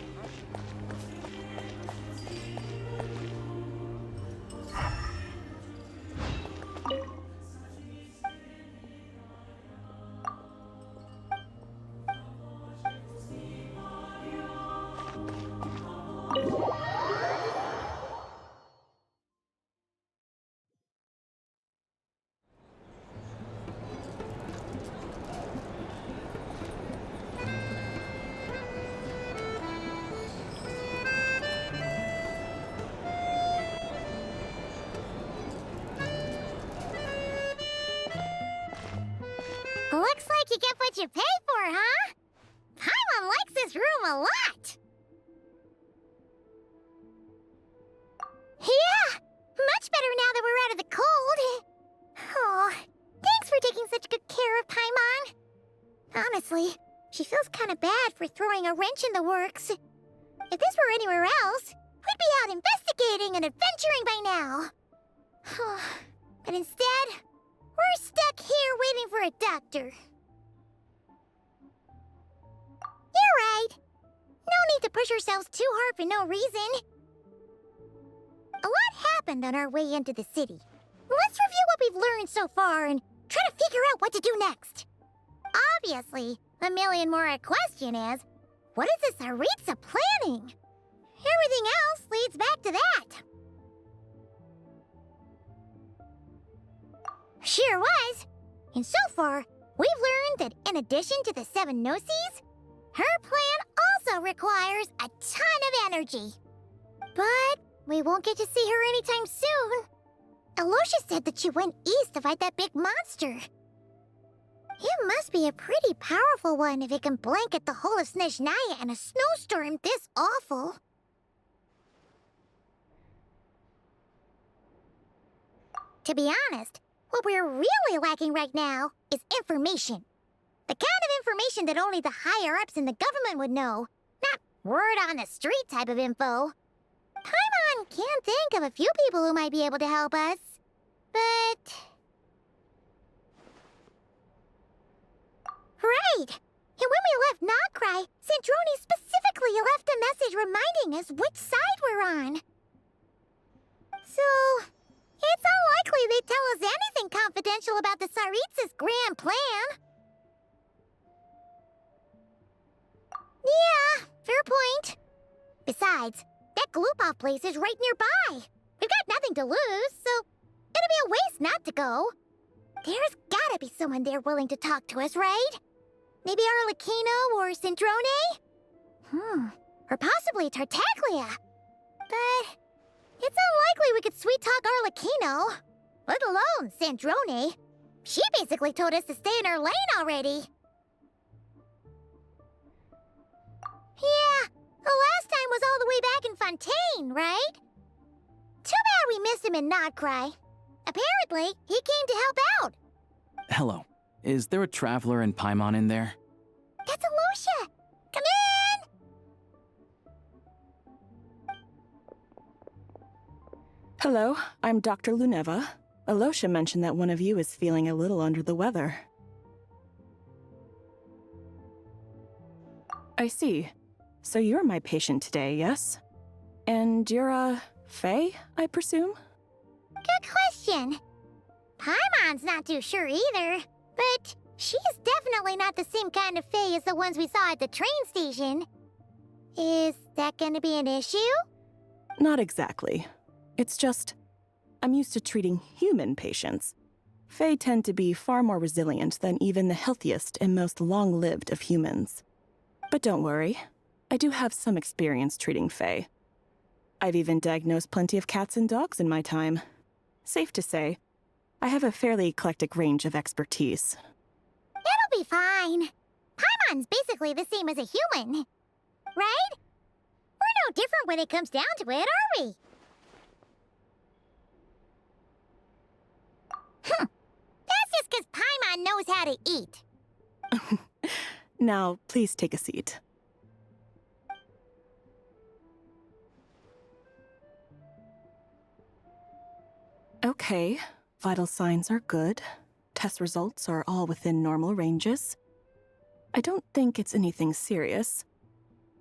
Looks like you get what you pay for, huh? Paimon likes this room a lot. Yeah, much better now that we're out of the cold. Oh, thanks for taking such good care of Paimon. Honestly, she feels kind of bad for throwing a wrench in the works. If this were anywhere else, we'd be out investigating and adventuring by now. But instead, we're stuck here waiting for a doctor. You're right. No need to push ourselves too hard for no reason. A lot happened on our way into the city. Let's review what we've learned so far and try to figure out what to do next. Obviously, the million more question is, what is this Aritza planning? Everything else leads back to that. Sure was. And so far, we've learned that in addition to the 7 Gnosis, her plan also requires a ton of energy. But we won't get to see her anytime soon. ALYOSHA said that she went east to fight that big monster. It must be a pretty powerful one if it can blanket the whole of Snezhnaya in a snowstorm this awful. To be honest, what we're really lacking right now is information. The kind of information that only the higher-ups in the government would know. Not word-on-the-street type of info. Paimon can't think of a few people who might be able to help us. But... Right! And when we left Nocry, Sandrone specifically left a message reminding us which side we're on. So... it's unlikely they'd tell us anything confidential about the Tsaritsa's grand plan. Yeah, fair point. Besides, that Gloop-off place is right nearby. We've got nothing to lose, so it'd be a waste not to go. There's gotta be someone there willing to talk to us, right? Maybe Arlecchino or Sandrone? Or possibly Tartaglia. But it's unlikely we could sweet-talk Arlecchino, let alone Sandrone. She basically told us to stay in her lane already. Yeah, the last time was all the way back in Fontaine, right? Too bad we missed him in Nocry. Apparently, he came to help out. Hello. Is there a traveler and Paimon in there? That's ALYOSHA! Come in! Hello, I'm Dr. Luneva. ALYOSHA mentioned that one of you is feeling a little under the weather. I see. So you're my patient today, yes? And you're, Faye, I presume? Good question. Paimon's not too sure either, but she's definitely not the same kind of Faye as the ones we saw at the train station. Is that gonna be an issue? Not exactly. It's just, I'm used to treating human patients. Fae tend to be far more resilient than even the healthiest and most long-lived of humans. But don't worry, I do have some experience treating Fae. I've even diagnosed plenty of cats and dogs in my time. Safe to say, I have a fairly eclectic range of expertise. It'll be fine. Paimon's basically the same as a human. Right? We're no different when it comes down to it, are we? That's just because Paimon knows how to eat. Now, please take a seat. Okay, vital signs are good. Test results are all within normal ranges. I don't think it's anything serious.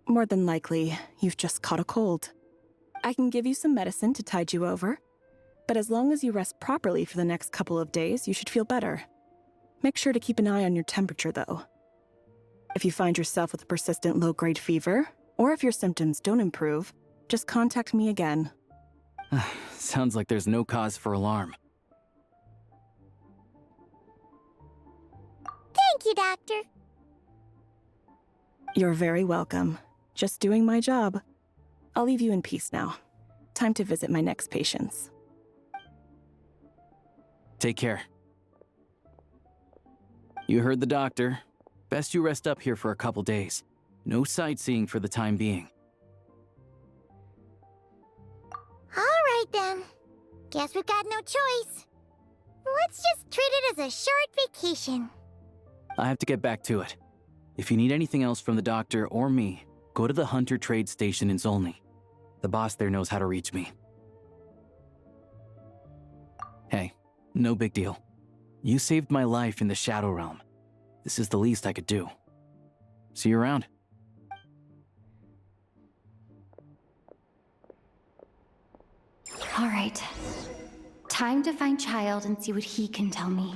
More than likely, you've just caught a cold. I can give you some medicine to tide you over, but as long as you rest properly for the next couple of days, you should feel better. Make sure to keep an eye on your temperature, though. If you find yourself with a persistent low-grade fever, or if your symptoms don't improve, just contact me again. Sounds like there's no cause for alarm. Thank you, Doctor. You're very welcome. Just doing my job. I'll leave you in peace now. Time to visit my next patients. Take care. You heard the doctor. Best you rest up here for a couple days. No sightseeing for the time being. All right, then. Guess we've got no choice. Let's just treat it as a short vacation. I have to get back to it. If you need anything else from the doctor or me, go to the Hunter Trade Station in Zolny. The boss there knows how to reach me. Hey, no big deal. You saved my life in the Shadow Realm. This is the least I could do. See you around. All right. Time to find Child and see what he can tell me.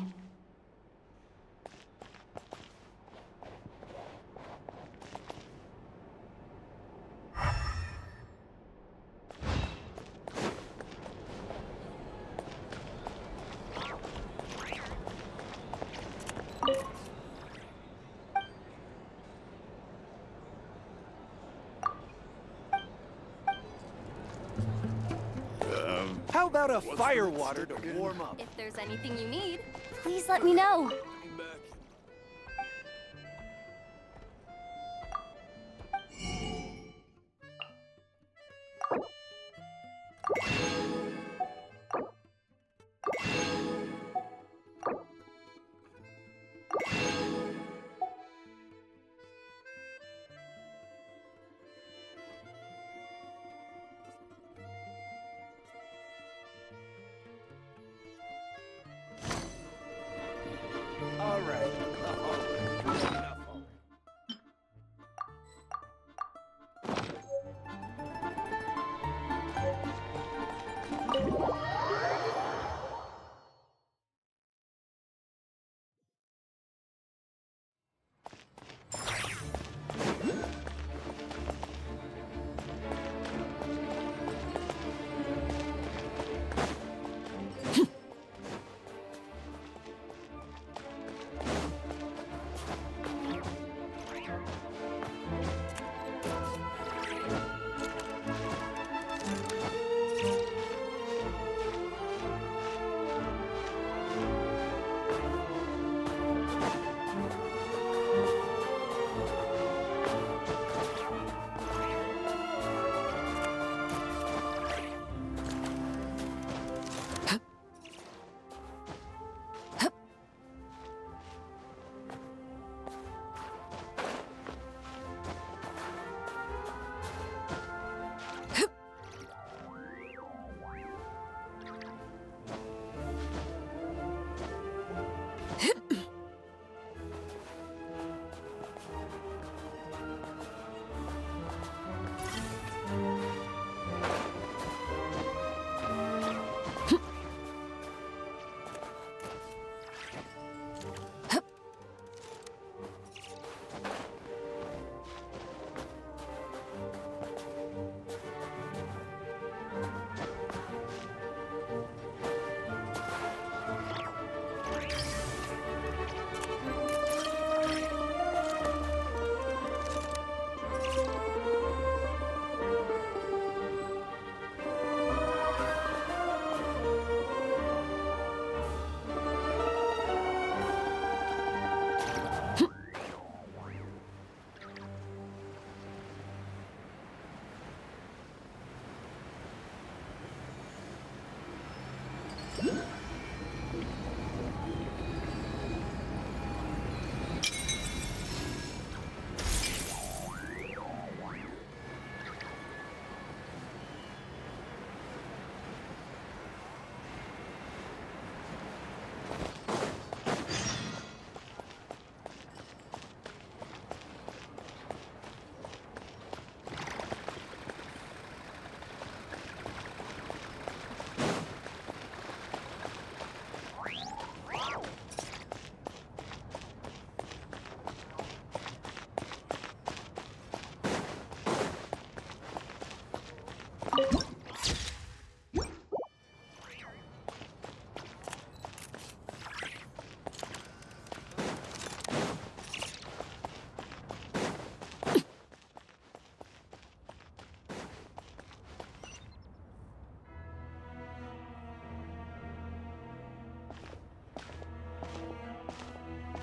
How about a fire water to warm up? If there's anything you need, please let me know. All right.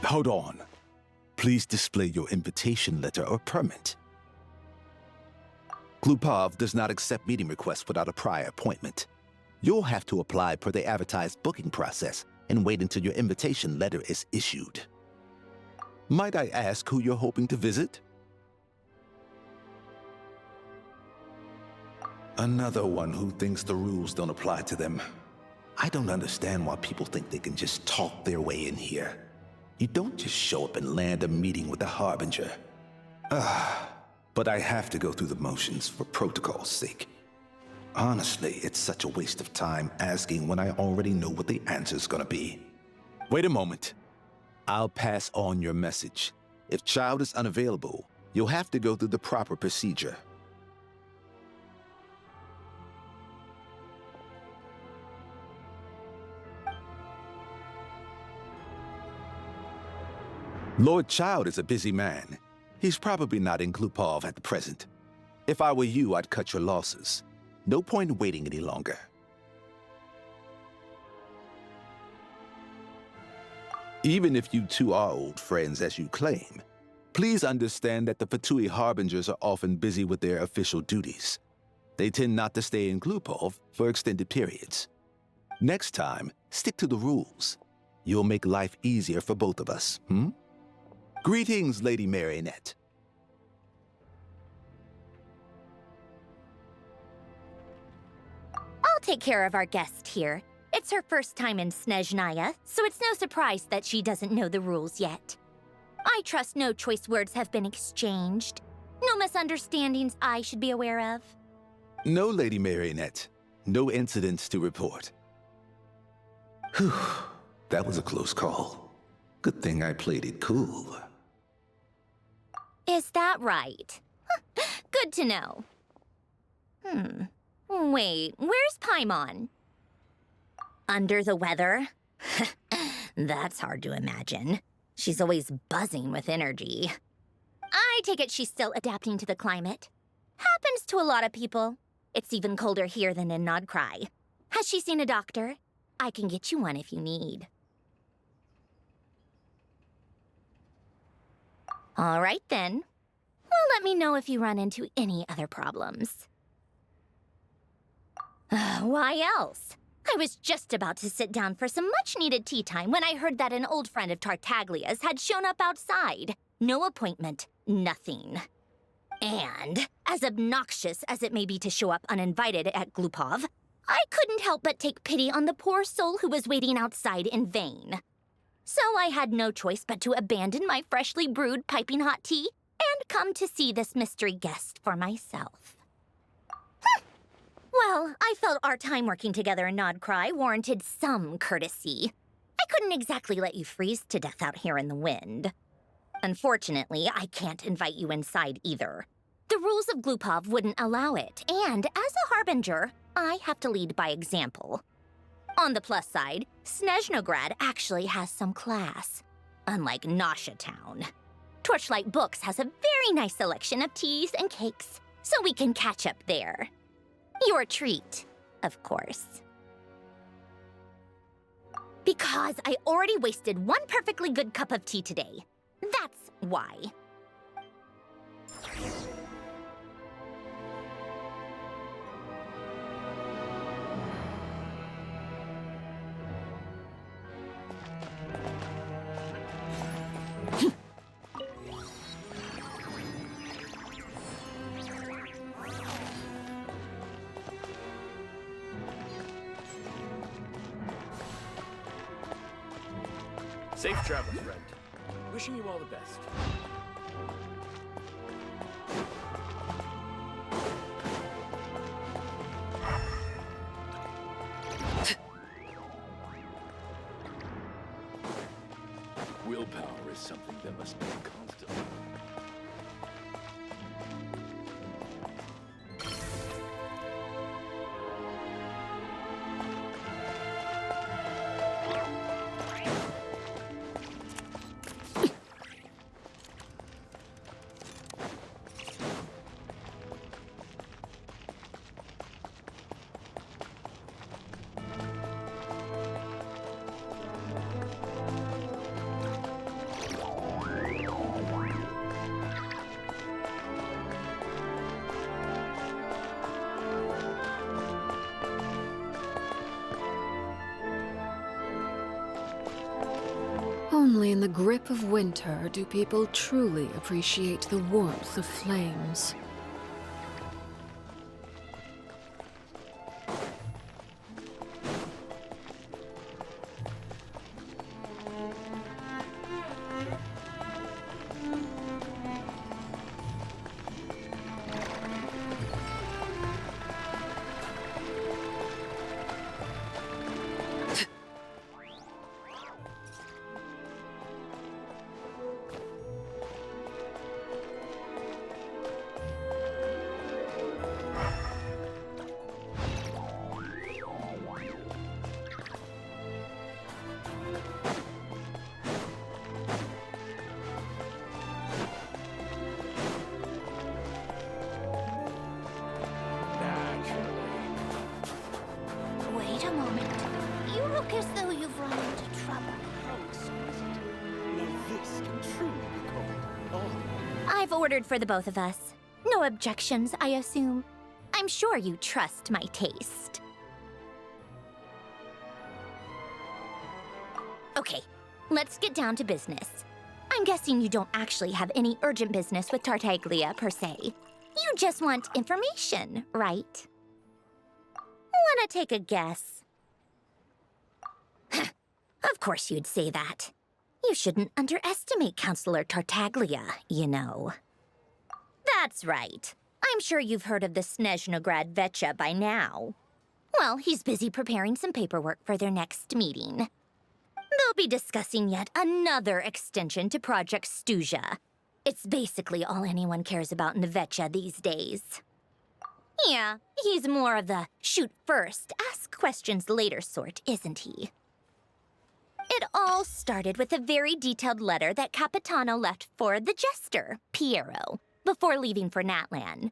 Hold on. Please display your invitation letter or permit. Glupov does not accept meeting requests without a prior appointment. You'll have to apply per the advertised booking process and wait until your invitation letter is issued. Might I ask who you're hoping to visit? Another one who thinks the rules don't apply to them. I don't understand why people think they can just talk their way in here. You don't just show up and land a meeting with the Harbinger. But I have to go through the motions for protocol's sake. Honestly, it's such a waste of time asking when I already know what the answer's gonna be. Wait a moment. I'll pass on your message. If Child is unavailable, you'll have to go through the proper procedure. Lord Child is a busy man. He's probably not in Glupov at the present. If I were you, I'd cut your losses. No point in waiting any longer. Even if you two are old friends as you claim, please understand that the Fatui Harbingers are often busy with their official duties. They tend not to stay in Glupov for extended periods. Next time, stick to the rules. You'll make life easier for both of us, Greetings, Lady Marionette. I'll take care of our guest here. It's her first time in Snezhnaya, so it's no surprise that she doesn't know the rules yet. I trust no choice words have been exchanged. No misunderstandings I should be aware of. No, Lady Marionette. No incidents to report. Whew, that was a close call. Good thing I played it cool. Is that right? Good to know. Wait, where's Paimon? Under the weather? That's hard to imagine. She's always buzzing with energy. I take it she's still adapting to the climate. Happens to a lot of people. It's even colder here than in Nodcry. Has she seen a doctor? I can get you one if you need. All right, then. Well, let me know if you run into any other problems. Why else? I was just about to sit down for some much-needed tea time when I heard that an old friend of Tartaglia's had shown up outside. No appointment, nothing. And, as obnoxious as it may be to show up uninvited at Glupov, I couldn't help but take pity on the poor soul who was waiting outside in vain. So I had no choice but to abandon my freshly brewed piping hot tea and come to see this mystery guest for myself. Well, I felt our time working together in Nodcry warranted some courtesy. I couldn't exactly let you freeze to death out here in the wind. Unfortunately, I can't invite you inside either. The rules of Glupov wouldn't allow it, and as a Harbinger, I have to lead by example. On the plus side, Snezhnograd actually has some class, unlike Nosha Town. Torchlight Books has a very nice selection of teas and cakes, so we can catch up there. Your treat, of course. Because I already wasted one perfectly good cup of tea today. That's why. Safe travels, friend. Wishing you all the best. Willpower is something that must be constant. Only in the grip of winter do people truly appreciate the warmth of flames. Wait a moment. You look as though you've run into trouble. How exquisite. Now this can truly be called art. I've ordered for the both of us. No objections, I assume. I'm sure you trust my taste. Okay, let's get down to business. I'm guessing you don't actually have any urgent business with Tartaglia, per se. You just want information, right? Wanna take a guess? Of course you'd say that. You shouldn't underestimate Counselor Tartaglia, you know. That's right. I'm sure you've heard of the Snezhnograd VII by now. Well, he's busy preparing some paperwork for their next meeting. They'll be discussing yet another extension to Project Stuja. It's basically all anyone cares about in the VII these days. Yeah, he's more of the shoot first, ask questions later sort, isn't he? It all started with a very detailed letter that Capitano left for the jester, Piero, before leaving for Natlan.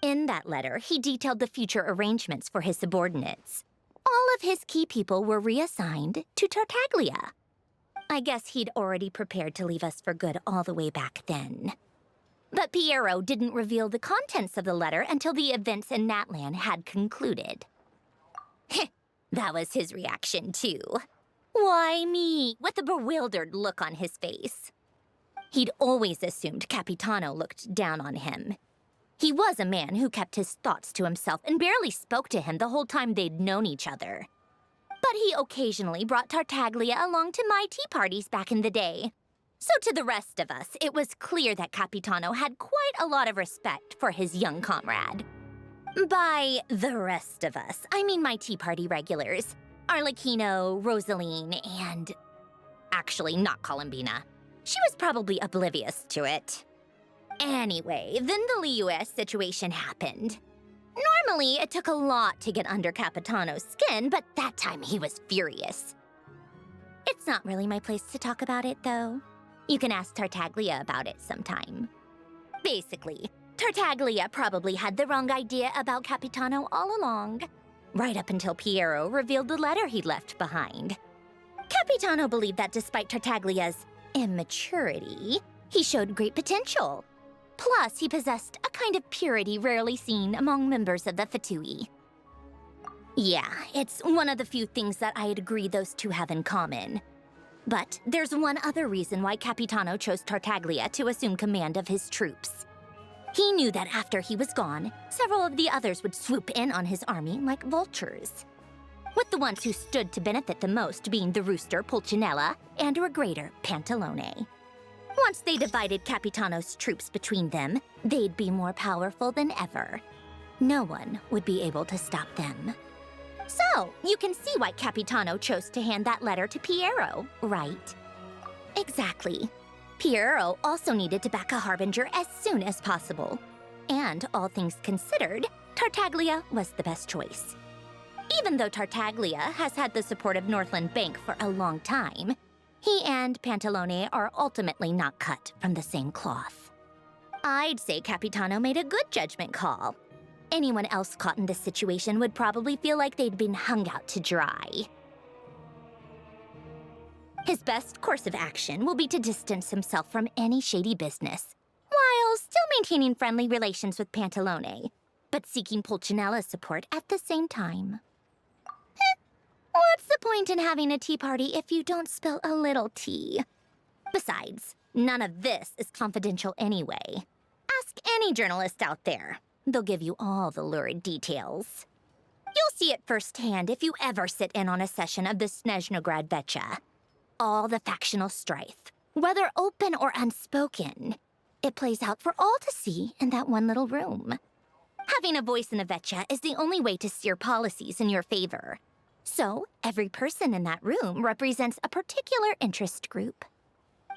In that letter, he detailed the future arrangements for his subordinates. All of his key people were reassigned to Tartaglia. I guess he'd already prepared to leave us for good all the way back then. But Piero didn't reveal the contents of the letter until the events in Natlan had concluded. That was his reaction, too. Why me? With a bewildered look on his face. He'd always assumed Capitano looked down on him. He was a man who kept his thoughts to himself and barely spoke to him the whole time they'd known each other. But he occasionally brought Tartaglia along to my tea parties back in the day. So to the rest of us, it was clear that Capitano had quite a lot of respect for his young comrade. By the rest of us, I mean my tea party regulars. Arlecchino, Rosaline, and... actually, not Columbina. She was probably oblivious to it. Anyway, then the Liues situation happened. Normally, it took a lot to get under Capitano's skin, but that time he was furious. It's not really my place to talk about it, though. You can ask Tartaglia about it sometime. Basically, Tartaglia probably had the wrong idea about Capitano all along, right up until Piero revealed the letter he'd left behind. Capitano believed that despite Tartaglia's immaturity, he showed great potential. Plus, he possessed a kind of purity rarely seen among members of the Fatui. Yeah, it's one of the few things that I'd agree those two have in common. But there's one other reason why Capitano chose Tartaglia to assume command of his troops. He knew that after he was gone, several of the others would swoop in on his army like vultures. with the ones who stood to benefit the most being the rooster Pulcinella and regrader Pantalone. Once they divided Capitano's troops between them, they'd be more powerful than ever. No one would be able to stop them. So, you can see why Capitano chose to hand that letter to Piero, right? Exactly. Piero also needed to back a harbinger as soon as possible. And all things considered, Tartaglia was the best choice. Even though Tartaglia has had the support of Northland Bank for a long time, he and Pantalone are ultimately not cut from the same cloth. I'd say Capitano made a good judgment call. Anyone else caught in this situation would probably feel like they'd been hung out to dry. His best course of action will be to distance himself from any shady business, while still maintaining friendly relations with Pantalone, but seeking Pulcinella's support at the same time. What's the point in having a tea party if you don't spill a little tea? Besides, none of this is confidential anyway. Ask any journalist out there. They'll give you all the lurid details. You'll see it firsthand if you ever sit in on a session of the Snezhnograd Vecha. All the factional strife, whether open or unspoken, it plays out for all to see in that one little room. Having a voice in the Vecha is the only way to steer policies in your favor. So, every person in that room represents a particular interest group.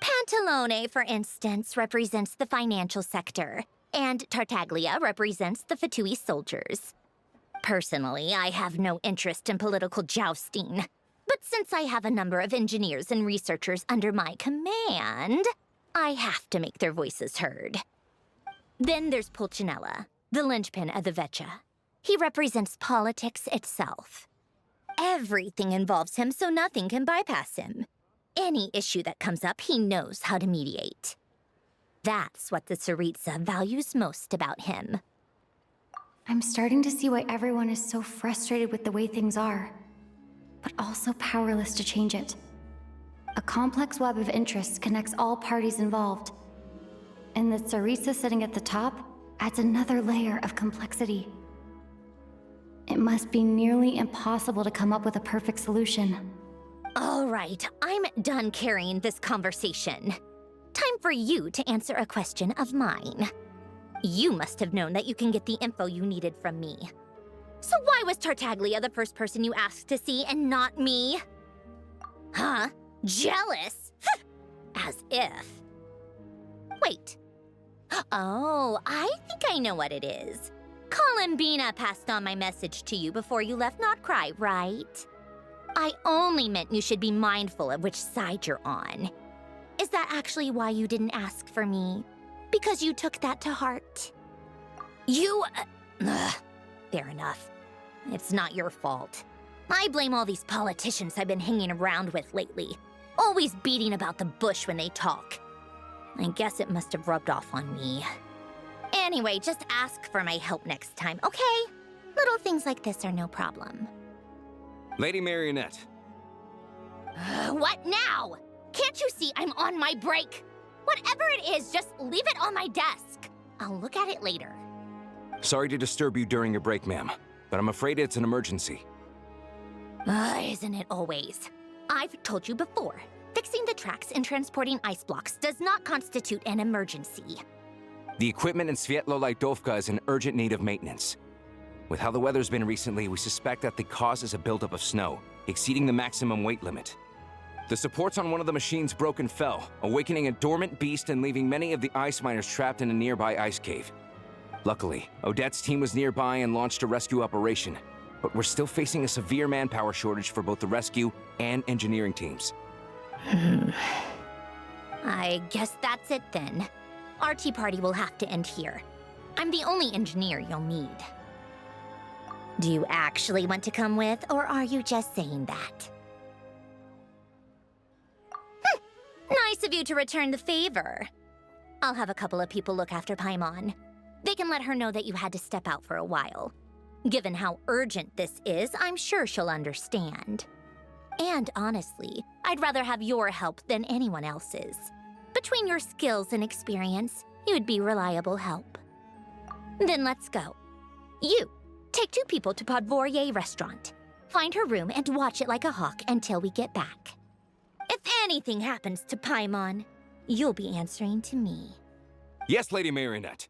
Pantalone, for instance, represents the financial sector, and Tartaglia represents the Fatui soldiers. Personally, I have no interest in political jousting, but since I have a number of engineers and researchers under my command, I have to make their voices heard. Then there's Pulcinella, the linchpin of the Vecha. He represents politics itself. Everything involves him, so nothing can bypass him. Any issue that comes up, he knows how to mediate. That's what the Tsaritsa values most about him. I'm starting to see why everyone is so frustrated with the way things are, but also powerless to change it. A complex web of interests connects all parties involved, and the Tsaritsa sitting at the top adds another layer of complexity. It must be nearly impossible to come up with a perfect solution. All right, I'm done carrying this conversation. Time for you to answer a question of mine. You must have known that you can get the info you needed from me. So why was Tartaglia the first person you asked to see and not me? Huh? Jealous? As if. Wait. Oh, I think I know what it is. Columbina passed on my message to you before you left Notcry, right? I only meant you should be mindful of which side you're on. Is that actually why you didn't ask for me? Because you took that to heart? Fair enough. It's not your fault. I blame all these politicians I've been hanging around with lately. Always beating about the bush when they talk. I guess it must have rubbed off on me. Anyway, just ask for my help next time, okay? Little things like this are no problem. Lady Marionette. What now? Can't you see I'm on my break? Whatever it is, just leave it on my desk. I'll look at it later. Sorry to disturb you during your break, ma'am, but I'm afraid it's an emergency. Isn't it always? I've told you before, fixing the tracks and transporting ice blocks does not constitute an emergency. The equipment in Svietlo-Lidovka is in urgent need of maintenance. With how the weather's been recently, we suspect that the cause is a buildup of snow, exceeding the maximum weight limit. The supports on one of the machines broke and fell, awakening a dormant beast and leaving many of the ice miners trapped in a nearby ice cave. Luckily, Odette's team was nearby and launched a rescue operation, but we're still facing a severe manpower shortage for both the rescue and engineering teams. I guess that's it then. Our tea party will have to end here. I'm the only engineer you'll need. Do you actually want to come with, or are you just saying that? Nice of you to return the favor. I'll have a couple of people look after Paimon. They can let her know that you had to step out for a while. Given how urgent this is, I'm sure she'll understand. And honestly, I'd rather have your help than anyone else's. Between your skills and experience, you'd be reliable help. Then let's go. You, take 2 people to Podvorye Restaurant. Find her room and watch it like a hawk until we get back. If anything happens to Paimon, you'll be answering to me. Yes, Lady Marionette.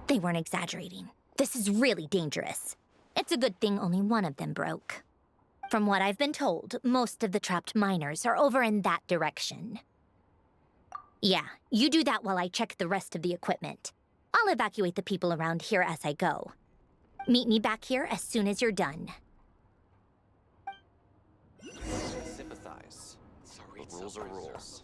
They weren't exaggerating. This is really dangerous. It's a good thing only one of them broke. From what I've been told, most of the trapped miners are over in that direction. Yeah, you do that while I check the rest of the equipment. I'll evacuate the people around here as I go. Meet me back here as soon as you're done. Sympathize. But rules are rules.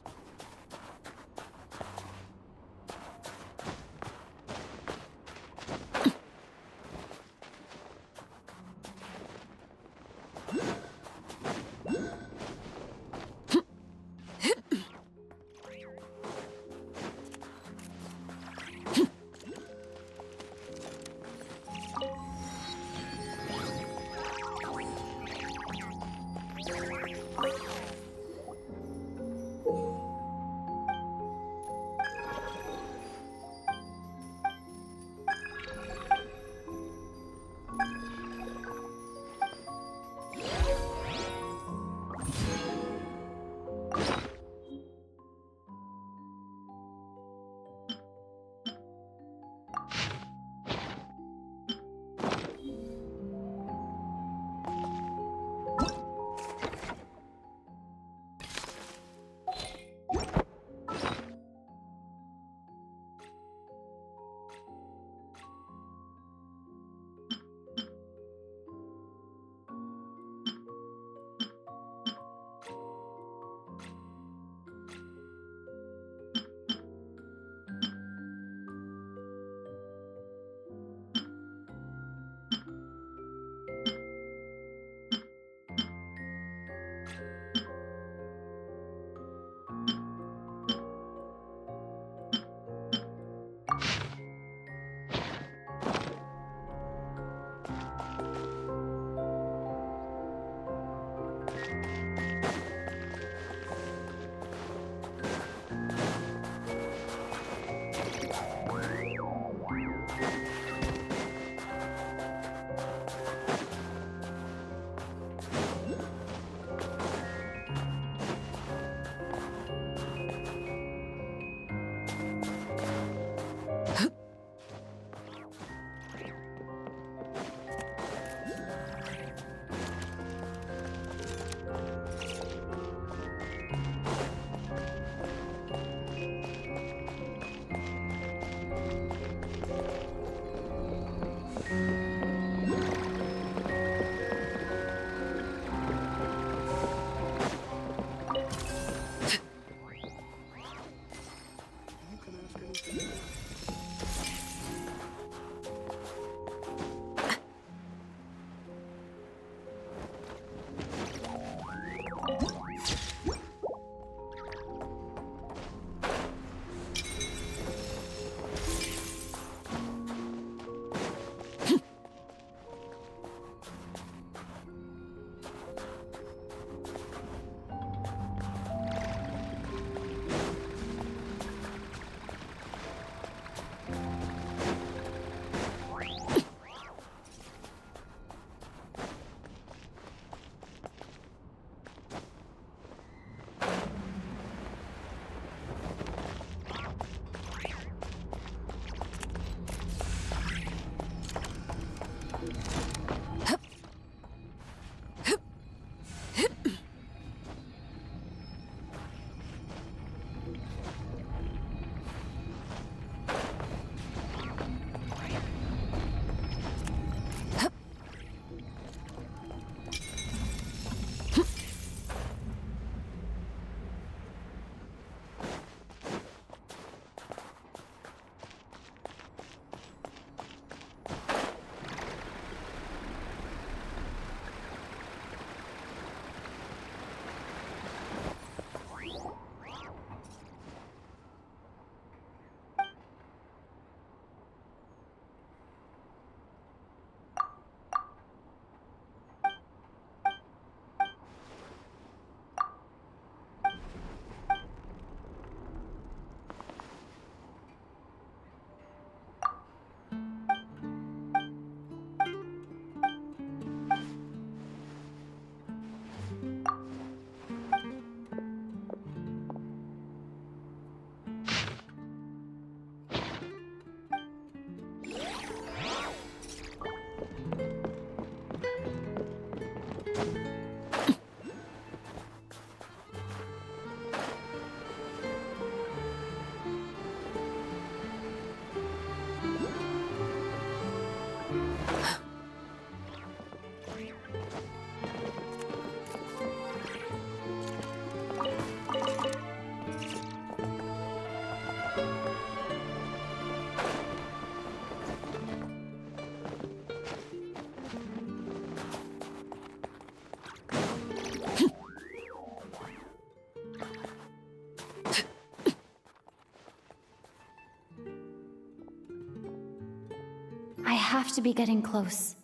have to be getting close.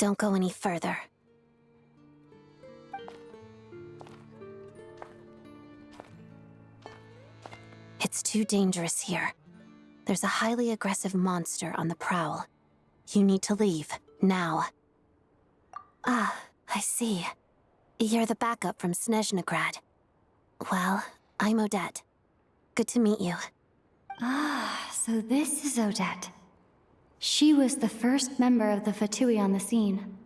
Don't go any further. It's too dangerous here. There's a highly aggressive monster on the prowl. You need to leave, now. Ah, I see. You're the backup from Snezhnograd. Well, I'm Odette. Good to meet you. Ah, so this is Odette. She was the first member of the Fatui on the scene.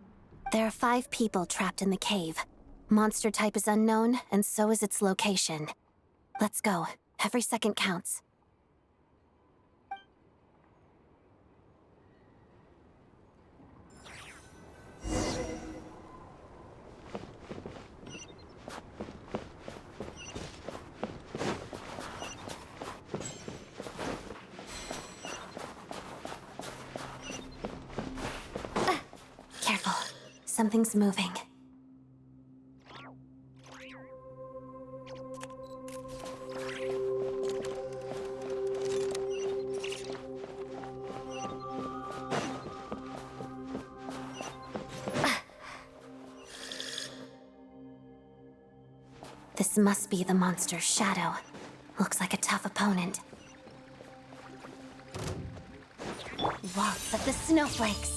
There are 5 people trapped in the cave. Monster type is unknown, and so is its location. Let's go. Every second counts. Careful. Something's moving. This must be the monster's shadow. Looks like a tough opponent. Waltz of the snowflakes!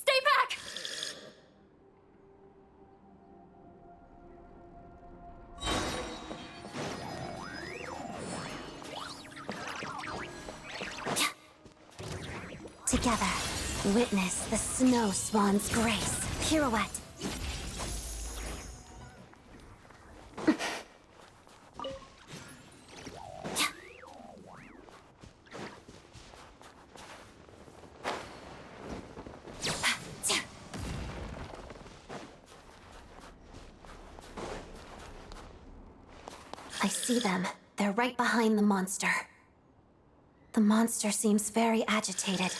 Stay back! Together, witness the snow swan's grace. Pirouette. I see them. They're right behind the monster. The monster seems very agitated.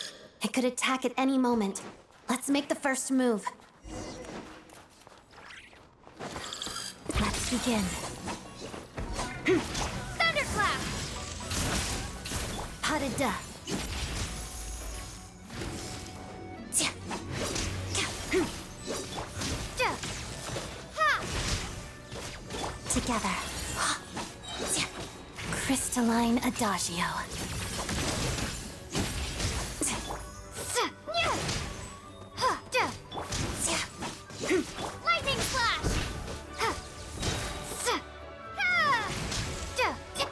It could attack at any moment. Let's make the first move. Let's begin. Thunderclap! Pas de deux. Together. Crystalline Adagio. Lightning Slash!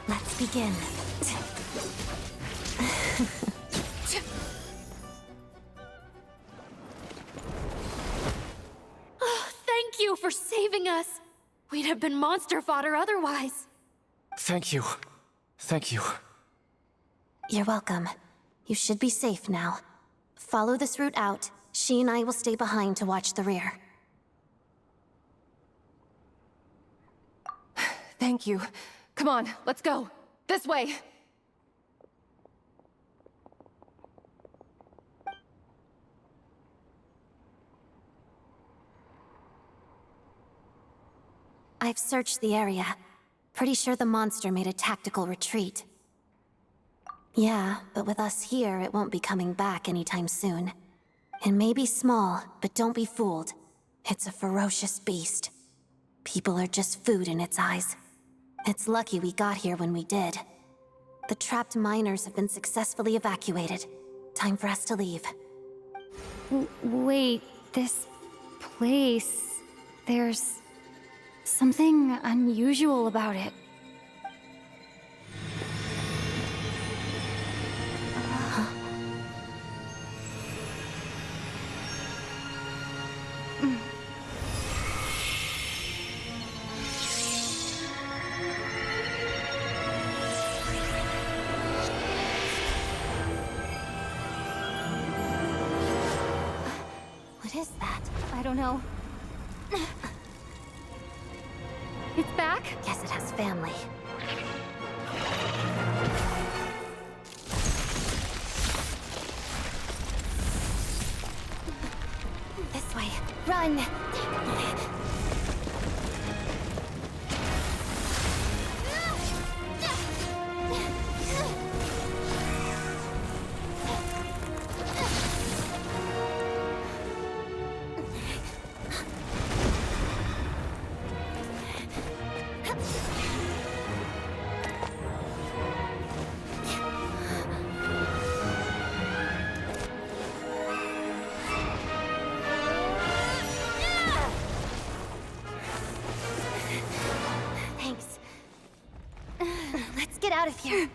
Let's begin. Thank you for saving us. We'd have been monster fodder otherwise. Thank you. Thank you. You're welcome. You should be safe now. Follow this route out. She and I will stay behind to watch the rear. Thank you. Come on, let's go. This way. I've searched the area. Pretty sure the monster made a tactical retreat. Yeah, but with us here, it won't be coming back anytime soon. It may be small, but don't be fooled. It's a ferocious beast. People are just food in its eyes. It's lucky we got here when we did. The trapped miners have been successfully evacuated. Time for us to leave. Wait, this place... There's... something unusual about it. What is that? I don't know. It's back? Yes, it has family. This way. Run! out of here.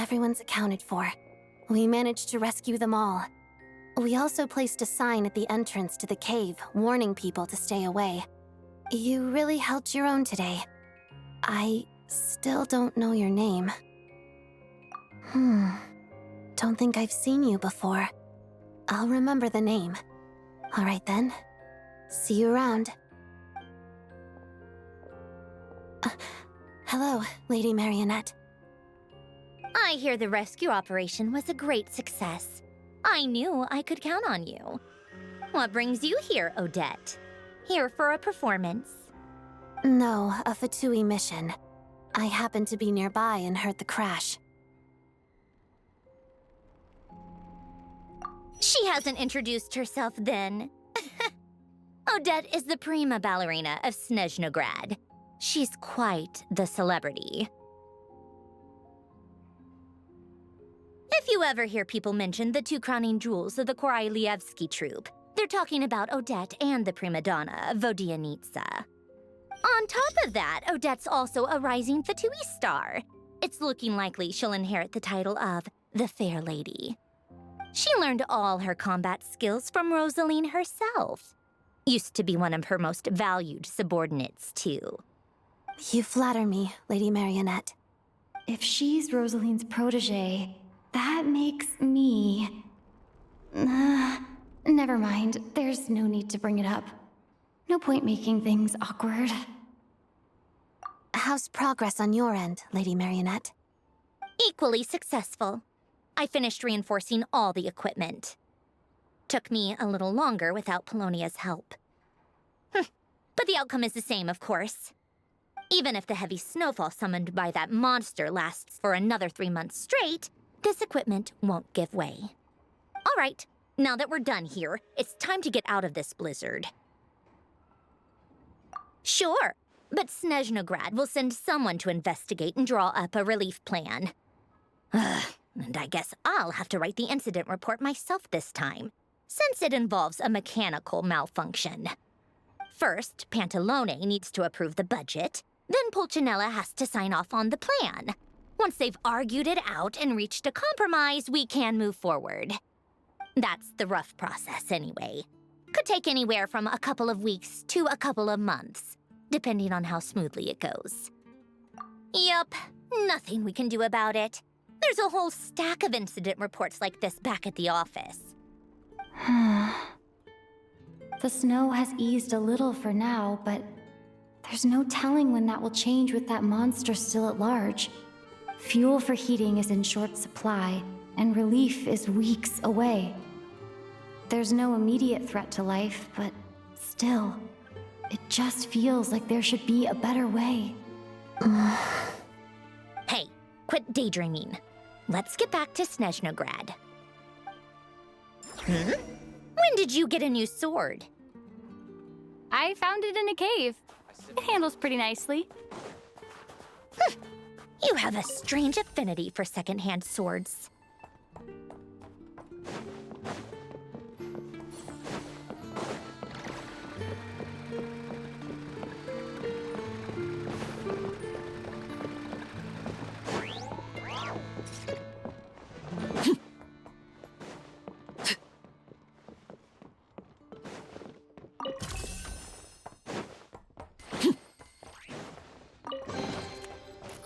Everyone's accounted for. We managed to rescue them all. We also placed a sign at the entrance to the cave, warning people to stay away. You really held your own today. I still don't know your name. Don't think I've seen you before. I'll remember the name. All right then. See you around. Hello, Lady Marionette. I hear the rescue operation was a great success. I knew I could count on you. What brings you here, Odette? Here for a performance? No, a Fatui mission. I happened to be nearby and heard the crash. She hasn't introduced herself then. Odette is the prima ballerina of Snezhnograd. She's quite the celebrity. If you ever hear people mention the two crowning jewels of the Korolievsky troupe, they're talking about Odette and the prima donna, Vodianitsa. On top of that, Odette's also a rising Fatui star. It's looking likely she'll inherit the title of the Fair Lady. She learned all her combat skills from Rosaline herself. Used to be one of her most valued subordinates, too. You flatter me, Lady Marionette. If she's Rosaline's protege, that makes me... never mind. There's no need to bring it up. No point making things awkward. How's progress on your end, Lady Marionette? Equally successful. I finished reinforcing all the equipment. Took me a little longer without Polonia's help. But the outcome is the same, of course. Even if the heavy snowfall summoned by that monster lasts for another 3 months straight, this equipment won't give way. All right, now that we're done here, it's time to get out of this blizzard. Sure, but Snezhnograd will send someone to investigate and draw up a relief plan. And I guess I'll have to write the incident report myself this time, since it involves a mechanical malfunction. First, Pantalone needs to approve the budget, then Pulcinella has to sign off on the plan. Once they've argued it out and reached a compromise, we can move forward. That's the rough process anyway. Could take anywhere from a couple of weeks to a couple of months, depending on how smoothly it goes. Yup, nothing we can do about it. There's a whole stack of incident reports like this back at the office. The snow has eased a little for now, but there's no telling when that will change with that monster still at large. Fuel for heating is in short supply, and relief is weeks away. There's no immediate threat to life, but Still, it just feels like there should be a better way. Hey, quit daydreaming. Let's get back to Snezhnograd. When did you get a new sword? I found it in a cave. It handles pretty nicely. You have a strange affinity for secondhand swords.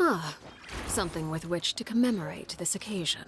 Ah, something with which to commemorate this occasion.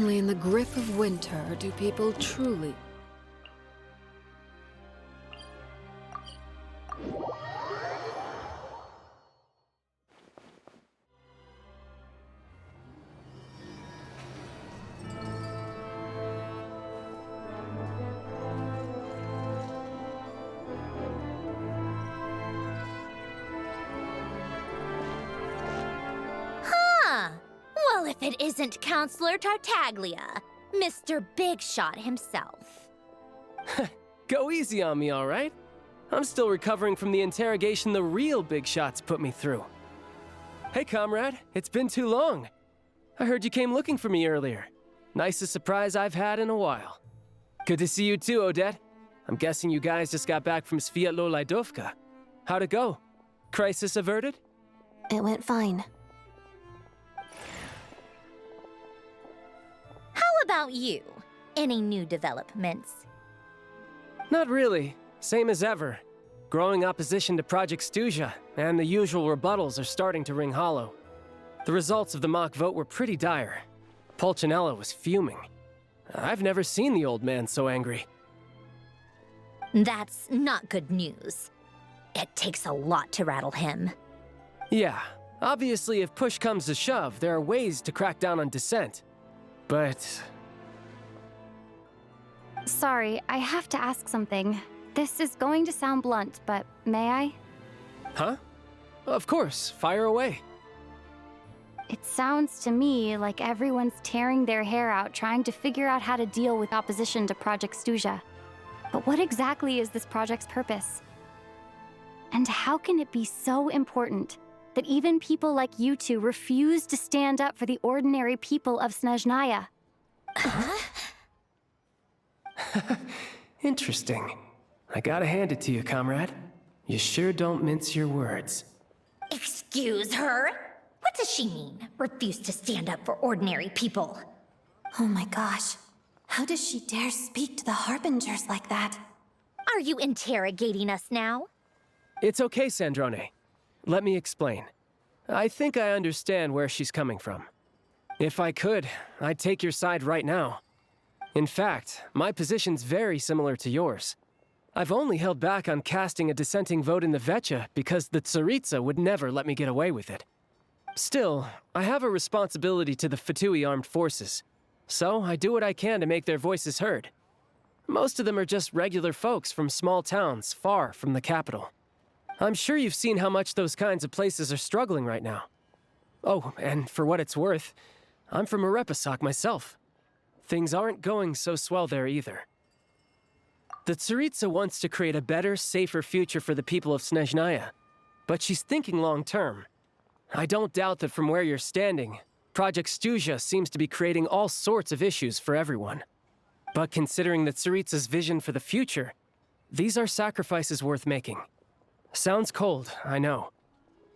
Only in the grip of winter do people truly... Huh. Well, if it isn't Counselor Tartaglia, Mr. Big Shot himself. Go easy on me, all right? I'm still recovering from the interrogation the real big shots put me through. Hey, comrade, it's been too long. I heard you came looking for me earlier. Nicest surprise I've had in a while. Good to see you too, Odette. I'm guessing you guys just got back from Sviatlo-Lajdovka. How'd it go? Crisis averted? It went fine. How about you? Any new developments? Not really. Same as ever. Growing opposition to Project Stuja, and the usual rebuttals are starting to ring hollow. The results of the mock vote were pretty dire. Pulcinella was fuming. I've never seen the old man so angry. That's not good news. It takes a lot to rattle him. Yeah, obviously if push comes to shove, there are ways to crack down on dissent. But... Sorry, I have to ask something. This is going to sound blunt, but may I? Huh? Of course, fire away. It sounds to me like everyone's tearing their hair out trying to figure out how to deal with opposition to Project Stuja. But what exactly is this project's purpose? And how can it be so important that even people like you two refuse to stand up for the ordinary people of Snezhnaya? Interesting. I gotta hand it to you, comrade. You sure don't mince your words. Excuse her? What does she mean? Refuse to stand up for ordinary people? Oh my gosh. How does she dare speak to the Harbingers like that? Are you interrogating us now? It's okay, Sandrone. Let me explain. I think I understand where she's coming from. If I could, I'd take your side right now. In fact, my position's very similar to yours. I've only held back on casting a dissenting vote in the Vecha because the Tsaritsa would never let me get away with it. Still, I have a responsibility to the Fatui armed forces, so I do what I can to make their voices heard. Most of them are just regular folks from small towns far from the capital. I'm sure you've seen how much those kinds of places are struggling right now. Oh, and for what it's worth, I'm from Arepasak myself. Things aren't going so swell there either. The Tsaritsa wants to create a better, safer future for the people of Snezhnaya, but she's thinking long-term. I don't doubt that from where you're standing, Project Stuja seems to be creating all sorts of issues for everyone. But considering the Tsaritsa's vision for the future, these are sacrifices worth making. Sounds cold, I know,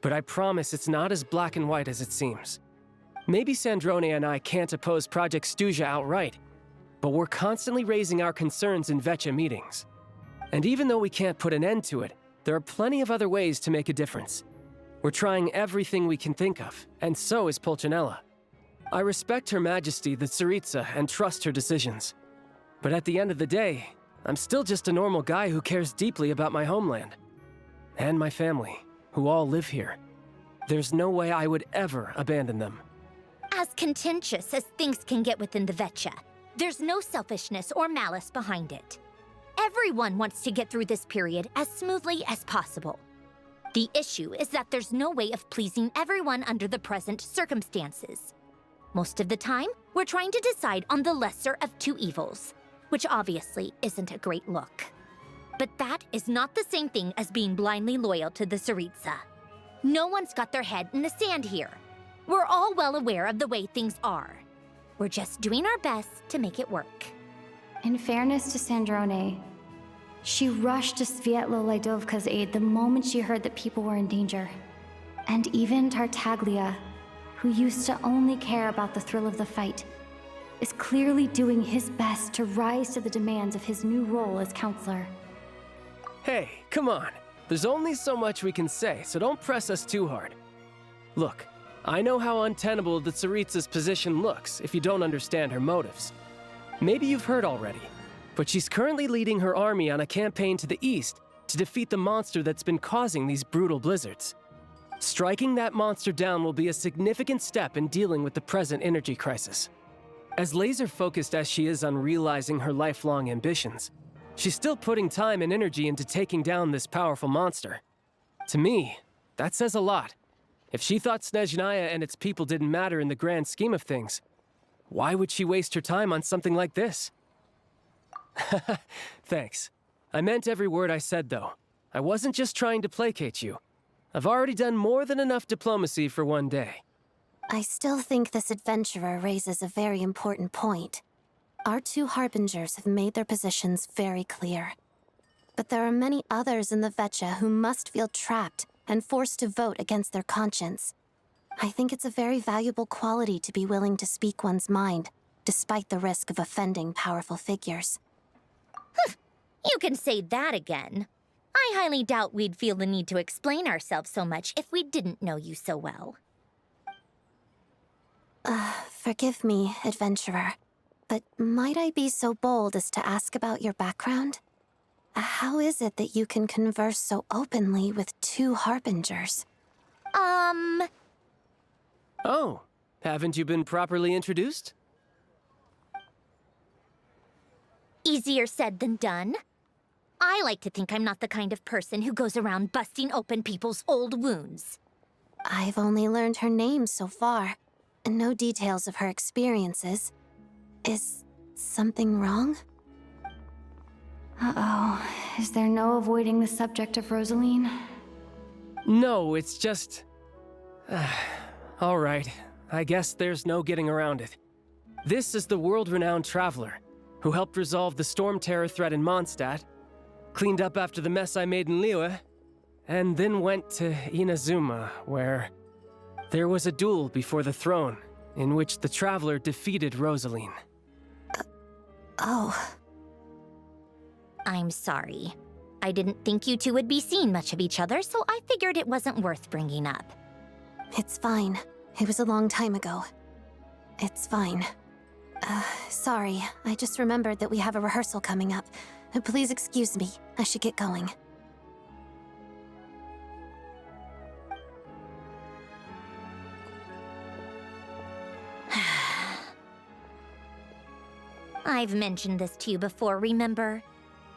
but I promise it's not as black and white as it seems. Maybe Sandrone and I can't oppose Project Stuja outright, but we're constantly raising our concerns in Vecha meetings. And even though we can't put an end to it, there are plenty of other ways to make a difference. We're trying everything we can think of, and so is Pulcinella. I respect Her Majesty, the Tsaritsa, and trust her decisions. But at the end of the day, I'm still just a normal guy who cares deeply about my homeland. And my family, who all live here. There's no way I would ever abandon them. As contentious as things can get within the Vecha, there's no selfishness or malice behind it. Everyone wants to get through this period as smoothly as possible. The issue is that there's no way of pleasing everyone under the present circumstances. Most of the time, we're trying to decide on the lesser of two evils, which obviously isn't a great look. But that is not the same thing as being blindly loyal to the Tsaritsa. No one's got their head in the sand here. We're all well aware of the way things are. We're just doing our best to make it work. In fairness to Sandrone, she rushed to Sviatlo-Lajdovka's aid the moment she heard that people were in danger. And even Tartaglia, who used to only care about the thrill of the fight, is clearly doing his best to rise to the demands of his new role as counselor. Hey, come on. There's only so much we can say, so don't press us too hard. Look, I know how untenable the Tsaritsa's position looks if you don't understand her motives. Maybe you've heard already, but she's currently leading her army on a campaign to the east to defeat the monster that's been causing these brutal blizzards. Striking that monster down will be a significant step in dealing with the present energy crisis. As laser-focused as she is on realizing her lifelong ambitions, she's still putting time and energy into taking down this powerful monster. To me, that says a lot. If she thought Snezhnaya and its people didn't matter in the grand scheme of things, why would she waste her time on something like this? Thanks. I meant every word I said, though. I wasn't just trying to placate you. I've already done more than enough diplomacy for one day. I still think this adventurer raises a very important point. Our two harbingers have made their positions very clear. But there are many others in the Vetcha who must feel trapped and forced to vote against their conscience. I think it's a very valuable quality to be willing to speak one's mind, despite the risk of offending powerful figures. You can say that again. I highly doubt we'd feel the need to explain ourselves so much if we didn't know you so well. Forgive me, adventurer, but might I be so bold as to ask about your background? How is it that you can converse so openly with two harbingers? Oh, haven't you been properly introduced? Easier said than done. I like to think I'm not the kind of person who goes around busting open people's old wounds. I've only learned her name so far, and no details of her experiences. Is something wrong? Uh-oh. Is there no avoiding the subject of Rosaline? No, it's just... all right, I guess there's no getting around it. This is the world-renowned traveler who helped resolve the storm terror threat in Mondstadt, cleaned up after the mess I made in Liyue, and then went to Inazuma, where there was a duel before the throne in which the traveler defeated Rosaline. Oh. I'm sorry. I didn't think you two would be seeing much of each other, so I figured it wasn't worth bringing up. It's fine. It was a long time ago. It's fine. Sorry, I just remembered that we have a rehearsal coming up. Please excuse me. I should get going. I've mentioned this to you before, remember?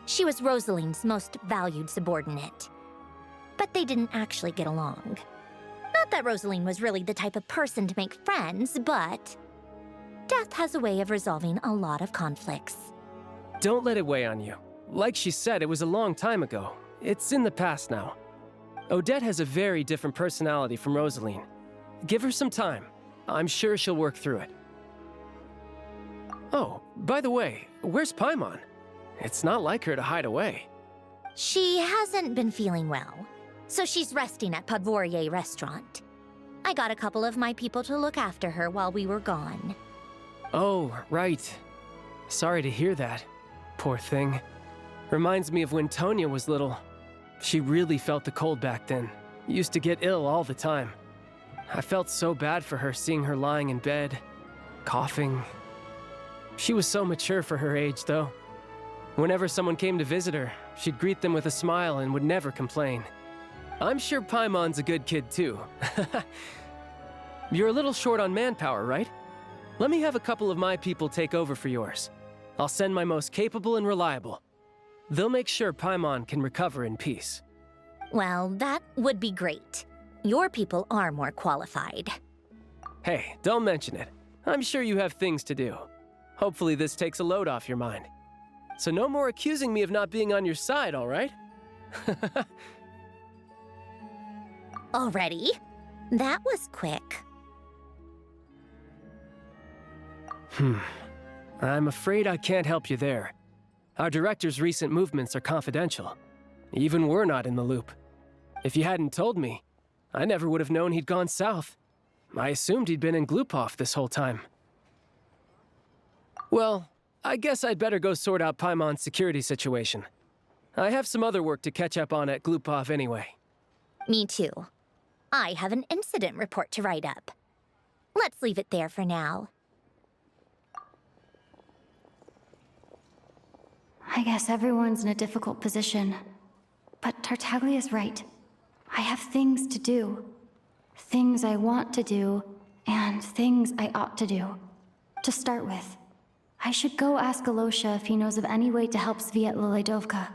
She was Rosaline's most valued subordinate. But they didn't actually get along. Not that Rosaline was really the type of person to make friends, but death has a way of resolving a lot of conflicts. Don't let it weigh on you. Like she said, it was a long time ago. It's in the past now. Odette has a very different personality from Rosaline. Give her some time. I'm sure she'll work through it. Oh, by the way, where's Paimon? It's not like her to hide away. She hasn't been feeling well, so she's resting at Podvorier restaurant. I got a couple of my people to look after her while we were gone. Oh, right. Sorry to hear that. Poor thing. Reminds me of when Tonya was little. She really felt the cold back then. Used to get ill all the time. I felt so bad for her seeing her lying in bed, coughing. She was so mature for her age, though. Whenever someone came to visit her, she'd greet them with a smile and would never complain. I'm sure Paimon's a good kid, too. You're a little short on manpower, right? Let me have a couple of my people take over for yours. I'll send my most capable and reliable. They'll make sure Paimon can recover in peace. Well, that would be great. Your people are more qualified. Hey, don't mention it. I'm sure you have things to do. Hopefully this takes a load off your mind. So no more accusing me of not being on your side, all right? Already? That was quick. I'm afraid I can't help you there. Our director's recent movements are confidential. Even we're not in the loop. If you hadn't told me, I never would have known he'd gone south. I assumed he'd been in Glupov this whole time. Well, I guess I'd better go sort out Paimon's security situation. I have some other work to catch up on at Glupov anyway. Me too. I have an incident report to write up. Let's leave it there for now. I guess everyone's in a difficult position. But Tartaglia's right. I have things to do. Things I want to do, and things I ought to do. To start with, I should go ask ALYOSHA if he knows of any way to help Sviatla-Ledovka.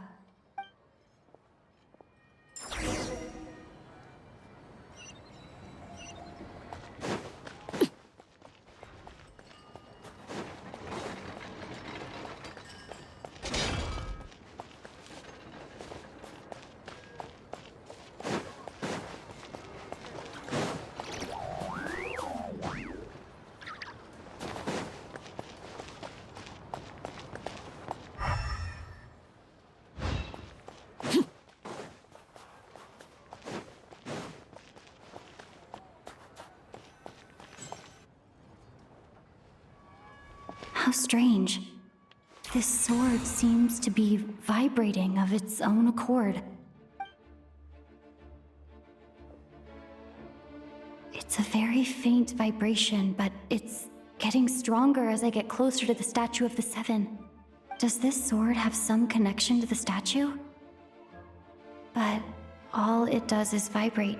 How strange. This sword seems to be vibrating of its own accord. It's a very faint vibration, but it's getting stronger as I get closer to the statue of the Seven. Does this sword have some connection to the statue? But all it does is vibrate,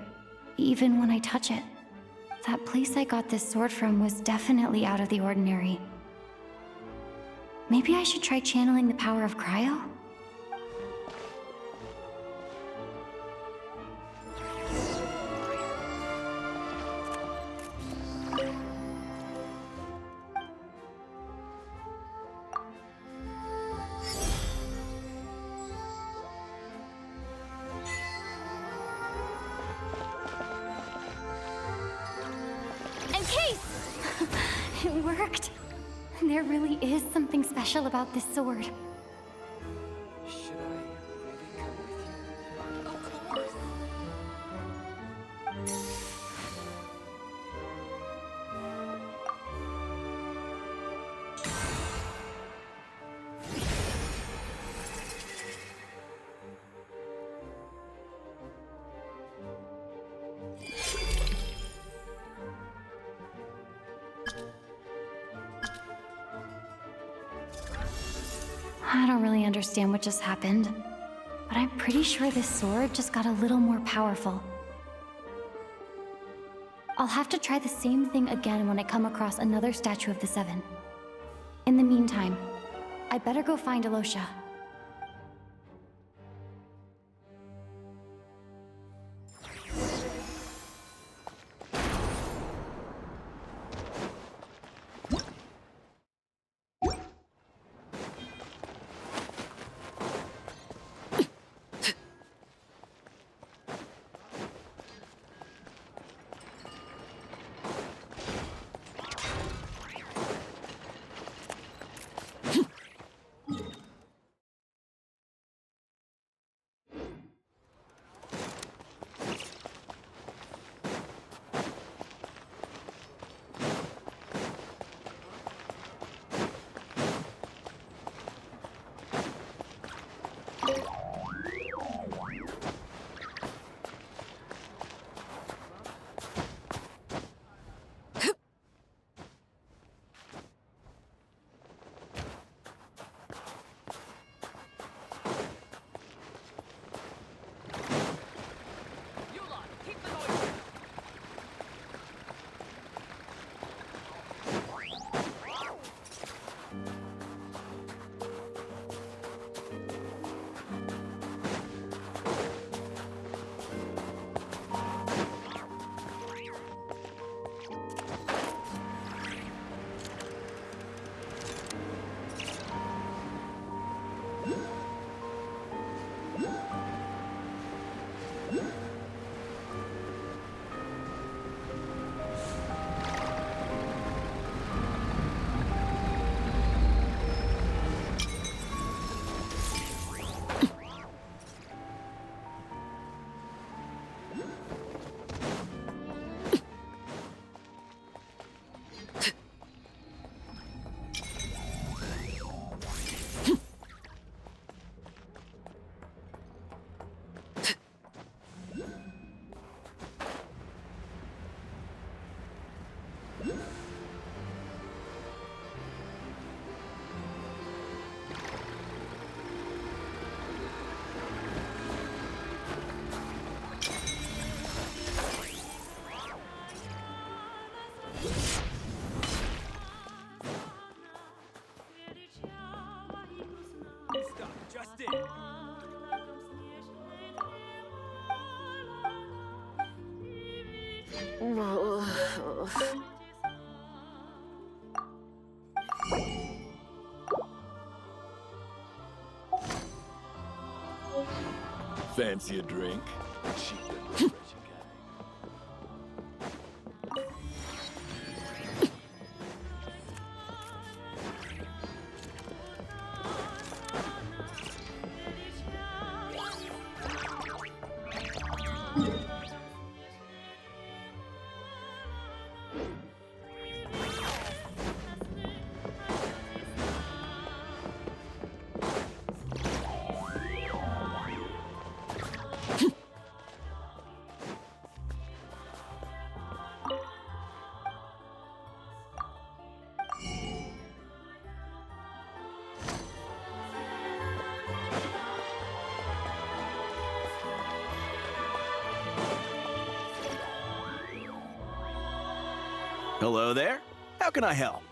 even when I touch it. That place I got this sword from was definitely out of the ordinary. Maybe I should try channeling the power of cryo? In case! It worked. There really is something special about this sword. Should I really come with you? Of course. I don't really understand what just happened, but I'm pretty sure this sword just got a little more powerful. I'll have to try the same thing again when I come across another statue of the Seven. In the meantime, I better go find ALYOSHA. Fancy a drink? Hello there. How can I help?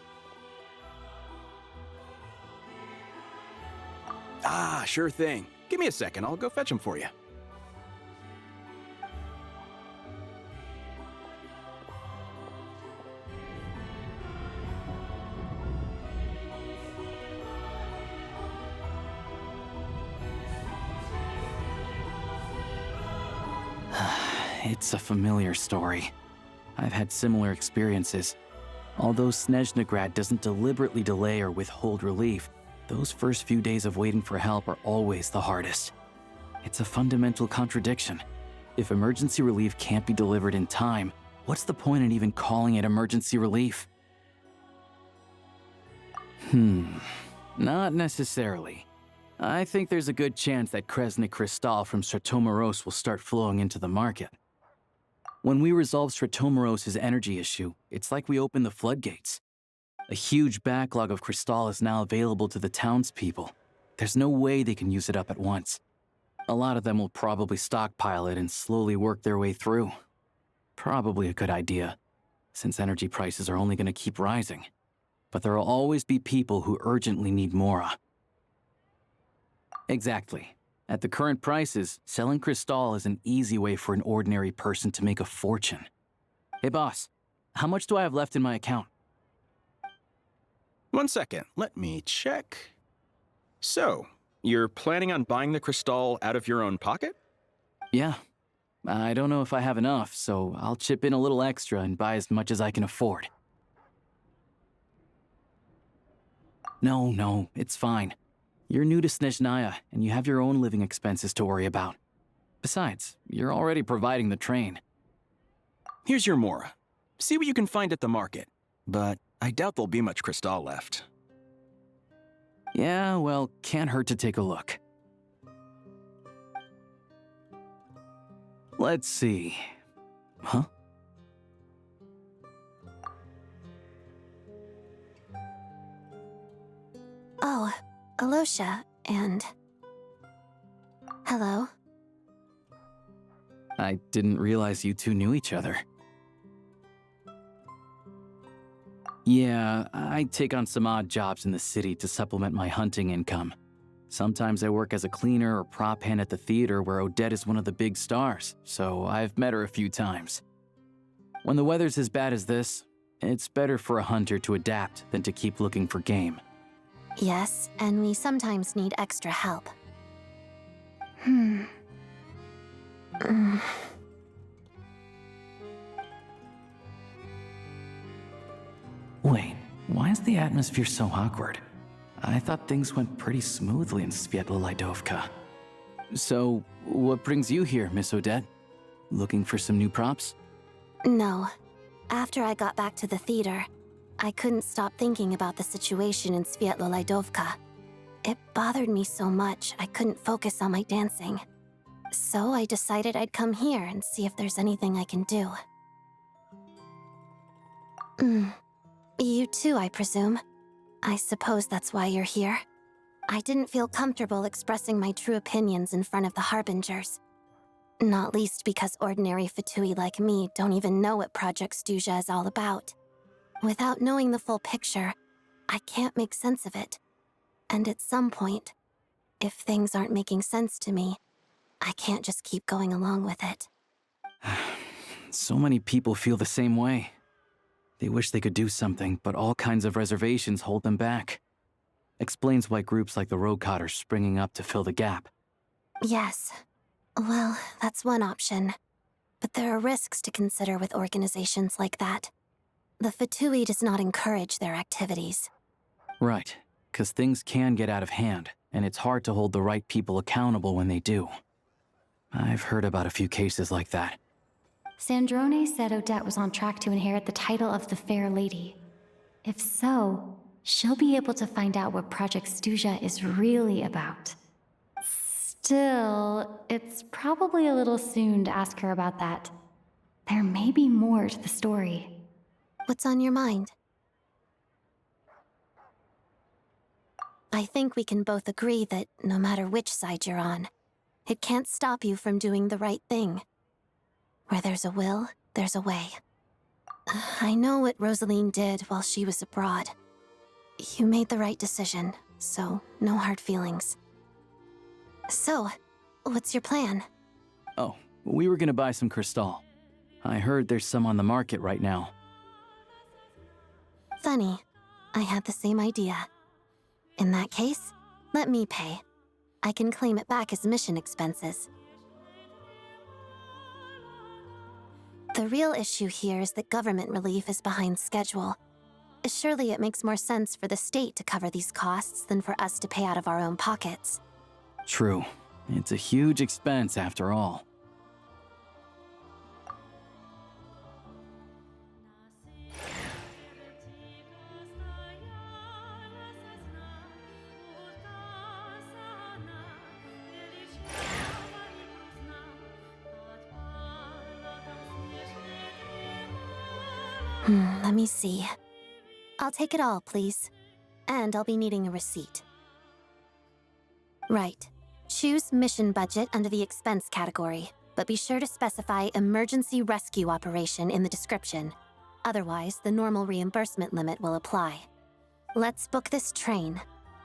Ah, sure thing. Give me a second. I'll go fetch them for you. It's a familiar story. I've had similar experiences. Although Snezhnegrad doesn't deliberately delay or withhold relief, those first few days of waiting for help are always the hardest. It's a fundamental contradiction. If emergency relief can't be delivered in time, what's the point in even calling it emergency relief? Not necessarily. I think there's a good chance that Kresnik Crystal from Stratomeros will start flowing into the market. When we resolve Stratomeros' energy issue, it's like we open the floodgates. A huge backlog of crystal is now available to the townspeople. There's no way they can use it up at once. A lot of them will probably stockpile it and slowly work their way through. Probably a good idea, since energy prices are only going to keep rising. But there will always be people who urgently need Mora. Exactly. At the current prices, selling crystal is an easy way for an ordinary person to make a fortune. Hey boss, how much do I have left in my account? 1 second, let me check. So, you're planning on buying the crystal out of your own pocket? Yeah. I don't know if I have enough, so I'll chip in a little extra and buy as much as I can afford. No, it's fine. You're new to Snezhnaya, and you have your own living expenses to worry about. Besides, you're already providing the train. Here's your Mora. See what you can find at the market, but I doubt there'll be much crystal left. Yeah, well, can't hurt to take a look. Let's see. Huh? Oh, ALYOSHA, and... Hello? I didn't realize you two knew each other. Yeah, I take on some odd jobs in the city to supplement my hunting income. Sometimes I work as a cleaner or prop hand at the theater where Odette is one of the big stars, so I've met her a few times. When the weather's as bad as this, it's better for a hunter to adapt than to keep looking for game. Yes, and we sometimes need extra help. Wait, why is the atmosphere so awkward? I thought things went pretty smoothly in Sviatlo-Lydovka. So, what brings you here, Miss Odette? Looking for some new props? No. After I got back to the theater, I couldn't stop thinking about the situation in Sviatlo-Lydovka. It bothered me so much I couldn't focus on my dancing. So I decided I'd come here and see if there's anything I can do. You too, I presume. I suppose that's why you're here. I didn't feel comfortable expressing my true opinions in front of the Harbingers. Not least because ordinary Fatui like me don't even know what Project Stuja is all about. Without knowing the full picture, I can't make sense of it. And at some point, if things aren't making sense to me, I can't just keep going along with it. So many people feel the same way. They wish they could do something, but all kinds of reservations hold them back. Explains why groups like the Roadcott are springing up to fill the gap. Yes. Well, that's one option. But there are risks to consider with organizations like that. The Fatui does not encourage their activities. Right, because things can get out of hand, and it's hard to hold the right people accountable when they do. I've heard about a few cases like that. Sandrone said Odette was on track to inherit the title of the Fair Lady. If so, she'll be able to find out what Project Stuja is really about. Still, it's probably a little soon to ask her about that. There may be more to the story. What's on your mind? I think we can both agree that no matter which side you're on, it can't stop you from doing the right thing. Where there's a will, there's a way. I know what Rosaline did while she was abroad. You made the right decision, so no hard feelings. So, what's your plan? Oh, we were gonna buy some Cristal. I heard there's some on the market right now. Funny, I had the same idea. In that case, let me pay. I can claim it back as mission expenses. The real issue here is that government relief is behind schedule. Surely it makes more sense for the state to cover these costs than for us to pay out of our own pockets. True. It's a huge expense after all. Let me see. I'll take it all, please. And I'll be needing a receipt. Right. Choose mission budget under the expense category, but be sure to specify emergency rescue operation in the description. Otherwise, the normal reimbursement limit will apply. Let's book this train.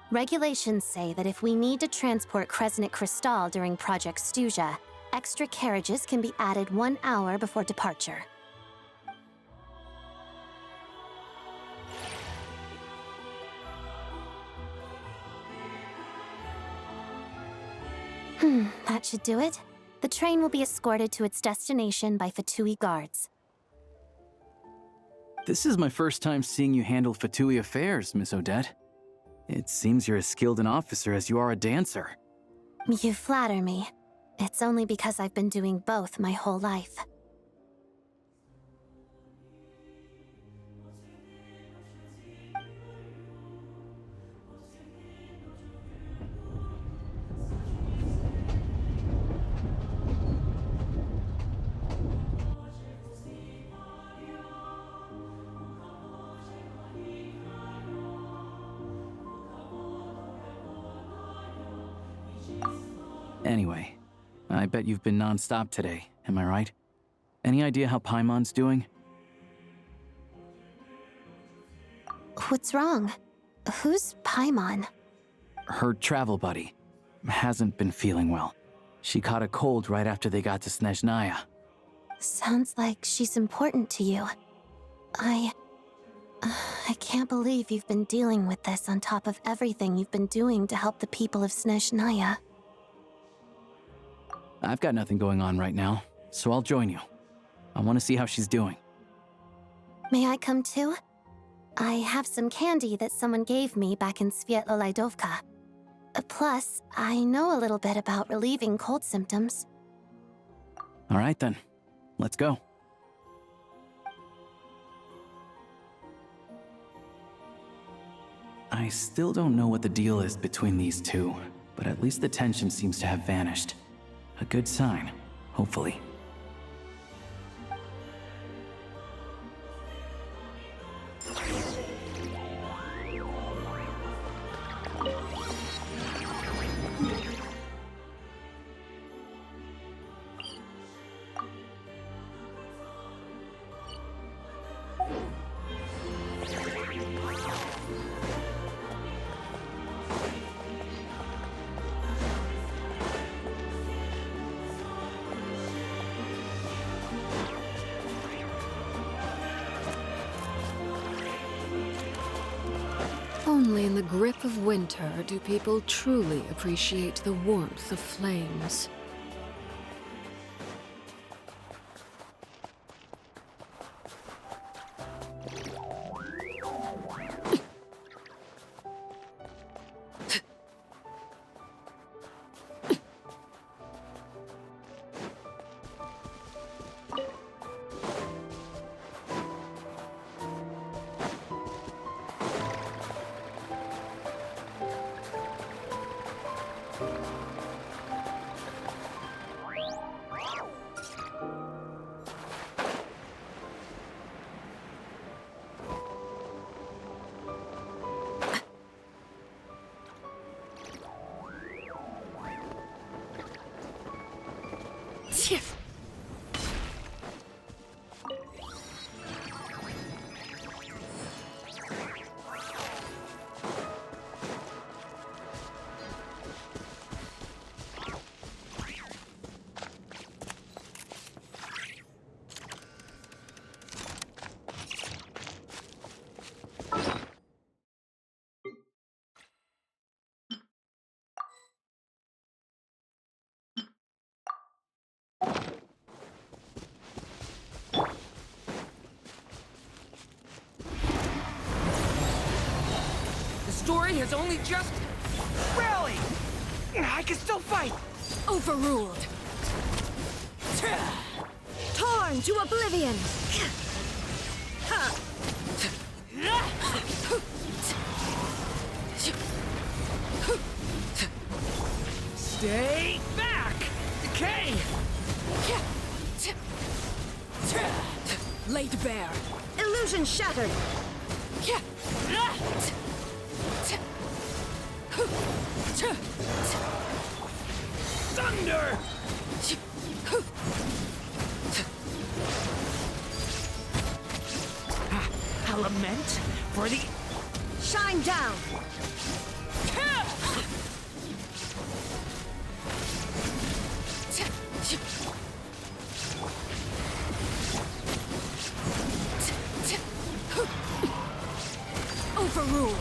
Regulations say that if we need to transport Kresnik Cristal during Project Stuja, extra carriages can be added 1 hour before departure. That should do it. The train will be escorted to its destination by Fatui guards. This is my first time seeing you handle Fatui affairs, Miss Odette. It seems you're as skilled an officer as you are a dancer. You flatter me. It's only because I've been doing both my whole life. Anyway, I bet you've been non-stop today, am I right? Any idea how Paimon's doing? What's wrong? Who's Paimon? Her travel buddy hasn't been feeling well. She caught a cold right after they got to Snezhnaya. Sounds like she's important to you. I can't believe you've been dealing with this on top of everything you've been doing to help the people of Snezhnaya. I've got nothing going on right now, so I'll join you. I want to see how she's doing. May I come too? I have some candy that someone gave me back in Svietlo-Lidovka. Plus, I know a little bit about relieving cold symptoms. All right then, let's go. I still don't know what the deal is between these two, but at least the tension seems to have vanished. A good sign, hopefully. Only in the grip of winter do people truly appreciate the warmth of flames. Story has only just rallied. I can still fight. Overruled. Torn to oblivion. Stay back. Okay. Laid bare. Illusion shattered. Thunder! A lament for the... Shine down! Overruled.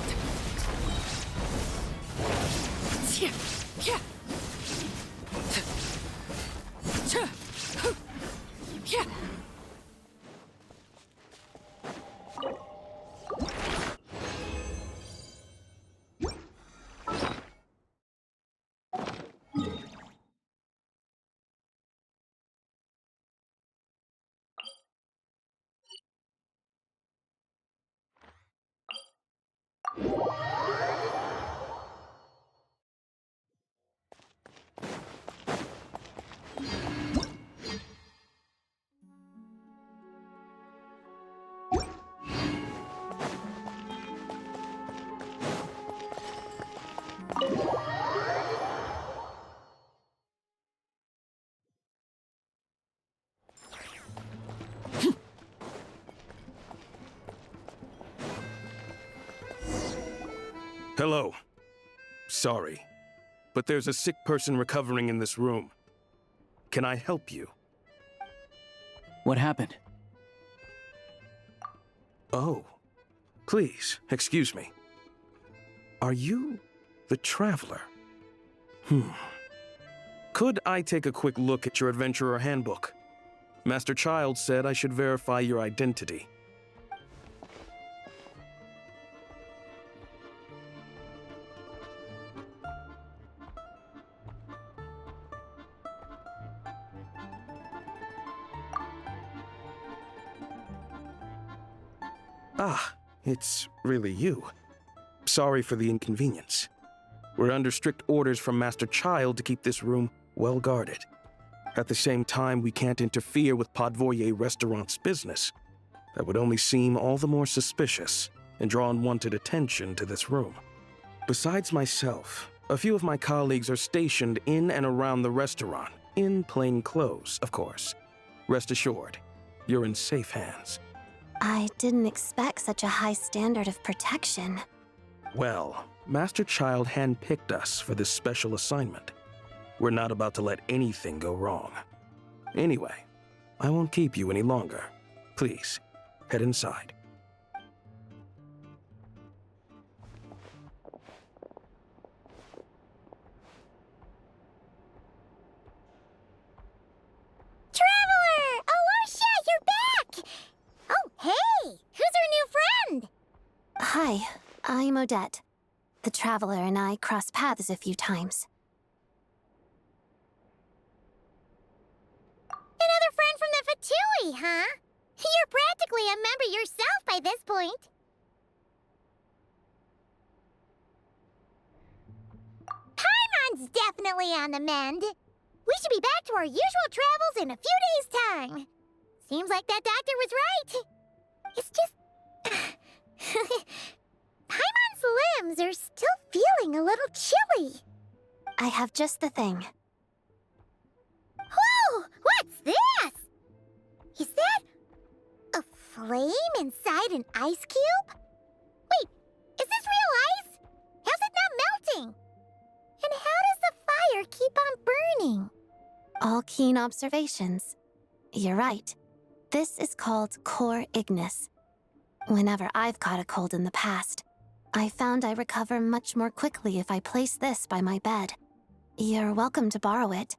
Hello. Sorry, but there's a sick person recovering in this room. Can I help you? What happened? Oh, please, excuse me. Are you the Traveler? Could I take a quick look at your Adventurer Handbook? Master Child said I should verify your identity. Ah, it's really you. Sorry for the inconvenience. We're under strict orders from Master Child to keep this room well guarded. At the same time, we can't interfere with Podvoye Restaurant's business. That would only seem all the more suspicious and draw unwanted attention to this room. Besides myself, a few of my colleagues are stationed in and around the restaurant, in plain clothes, of course. Rest assured, you're in safe hands. I didn't expect such a high standard of protection. Well, Master Child handpicked us for this special assignment. We're not about to let anything go wrong. Anyway, I won't keep you any longer. Please, head inside. I'm Odette. The Traveler and I crossed paths a few times. Another friend from the Fatui, huh? You're practically a member yourself by this point. Paimon's definitely on the mend. We should be back to our usual travels in a few days' time. Seems like that doctor was right. It's just... Paimon's limbs are still feeling a little chilly. I have just the thing. Whoa! What's this? Is that a flame inside an ice cube? Wait, is this real ice? How's it not melting? And how does the fire keep on burning? All keen observations. You're right. This is called core ignis. Whenever I've caught a cold in the past, I found I recover much more quickly if I place this by my bed. You're welcome to borrow it.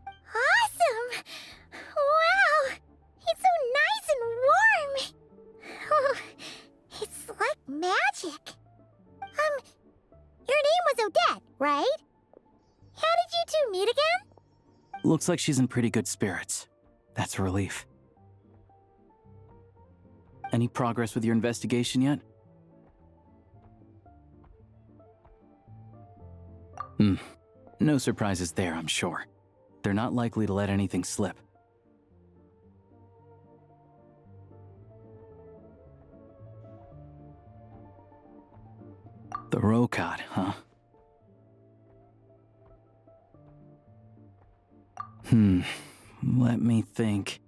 Awesome! Wow! It's so nice and warm! Oh, it's like magic. Your name was Odette, right? How did you two meet again? Looks like she's in pretty good spirits. That's a relief. Any progress with your investigation yet? No surprises there, I'm sure. They're not likely to let anything slip. The Rokad, huh? Let me think.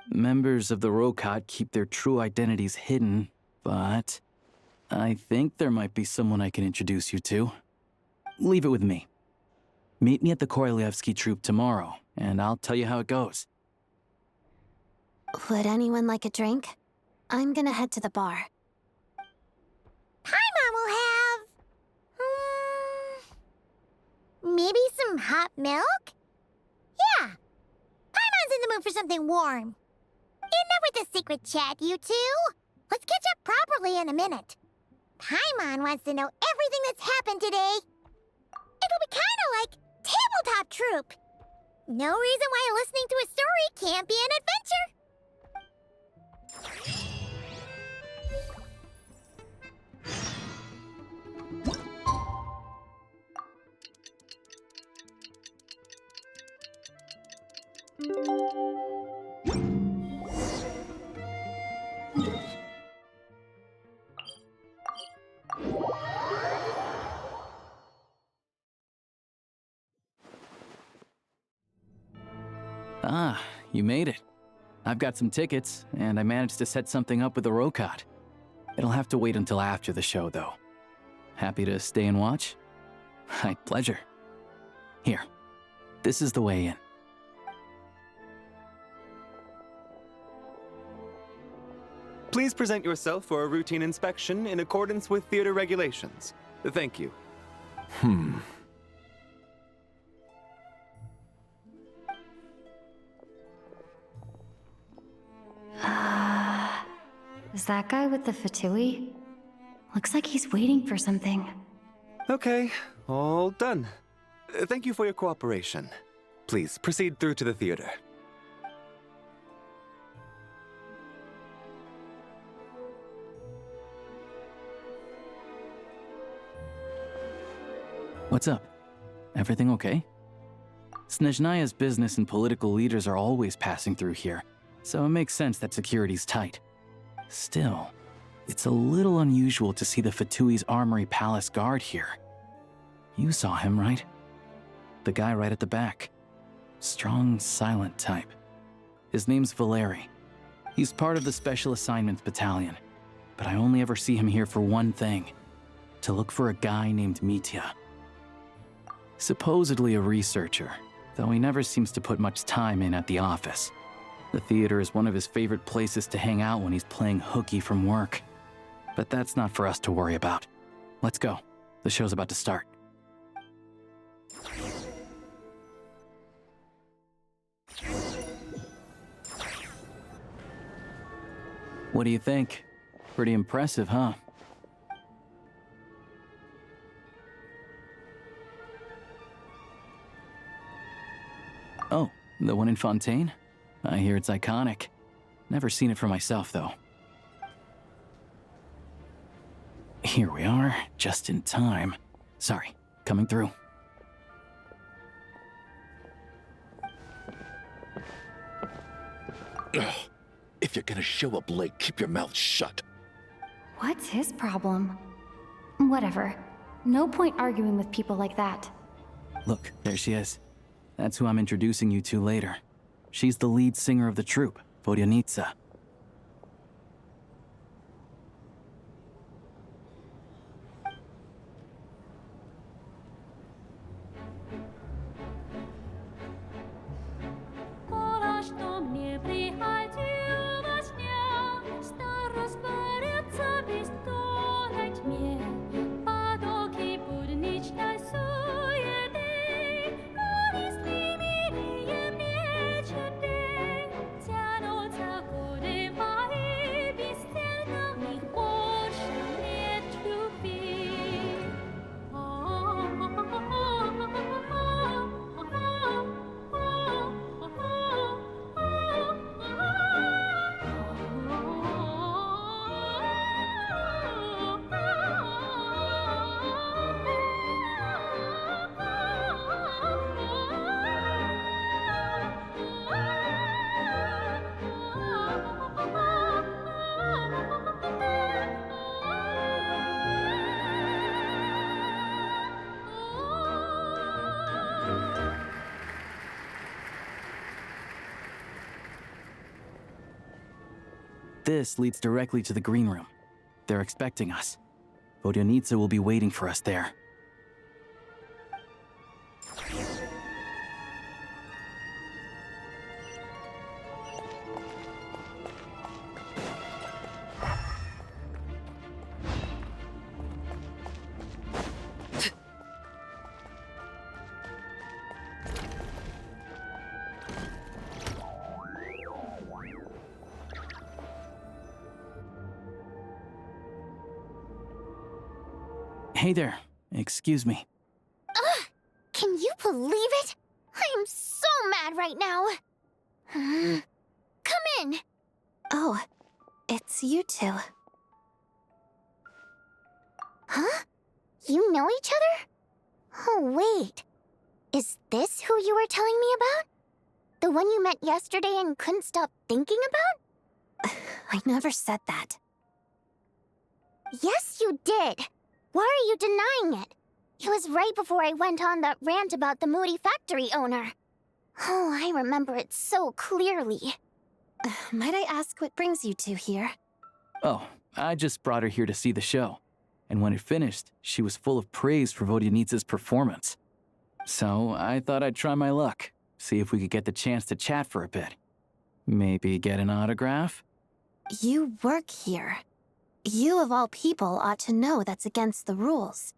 Members of the Rokad keep their true identities hidden, but I think there might be someone I can introduce you to. Leave it with me. Meet me at the Korolyevsky Troop tomorrow, and I'll tell you how it goes. Would anyone like a drink? I'm gonna head to the bar. Paimon will have... maybe some hot milk? Yeah. Paimon's in the mood for something warm. Enough with the secret chat, you two. Let's catch up properly in a minute. Paimon wants to know everything that's happened today. It'll be kinda like Tabletop Troop. No reason why listening to a story can't be an adventure. Ah, you made it. I've got some tickets, and I managed to set something up with the Rokad. It'll have to wait until after the show, though. Happy to stay and watch? My pleasure. Here, this is the way in. Please present yourself for a routine inspection in accordance with theater regulations. Thank you. Is that guy with the Fatui? Looks like he's waiting for something. Okay, all done. Thank you for your cooperation. Please proceed through to the theater. What's up? Everything okay? Snezhnaya's business and political leaders are always passing through here, so it makes sense that security's tight. Still, it's a little unusual to see the Fatui's Armory Palace guard here. You saw him, right? The guy right at the back. Strong, silent type. His name's Valeri. He's part of the Special Assignments Battalion, but I only ever see him here for one thing: to look for a guy named Mitya. Supposedly a researcher, though he never seems to put much time in at the office. The theater is one of his favorite places to hang out when he's playing hooky from work. But that's not for us to worry about. Let's go. The show's about to start. What do you think? Pretty impressive, huh? Oh, the one in Fontaine? I hear it's iconic. Never seen it for myself, though. Here we are, just in time. Sorry, coming through. Ugh. If you're gonna show up late, keep your mouth shut. What's his problem? Whatever. No point arguing with people like that. Look, there she is. That's who I'm introducing you to later. She's the lead singer of the troupe, Vodyanitsa. This leads directly to the green room. They're expecting us. Vodyanitsa will be waiting for us there. Hey there. Excuse me. Ugh! Can you believe it? I'm so mad right now. Come in. Oh, it's you two. Huh? You know each other? Oh, wait. Is this who you were telling me about? The one you met yesterday and couldn't stop thinking about? I never said that. Yes, you did. Why are you denying it? It was right before I went on that rant about the moody factory owner. Oh, I remember it so clearly. Might I ask what brings you two here? Oh, I just brought her here to see the show. And when it finished, she was full of praise for Vodyanitsa's performance. So I thought I'd try my luck, see if we could get the chance to chat for a bit. Maybe get an autograph? You work here. You of all people ought to know that's against the rules.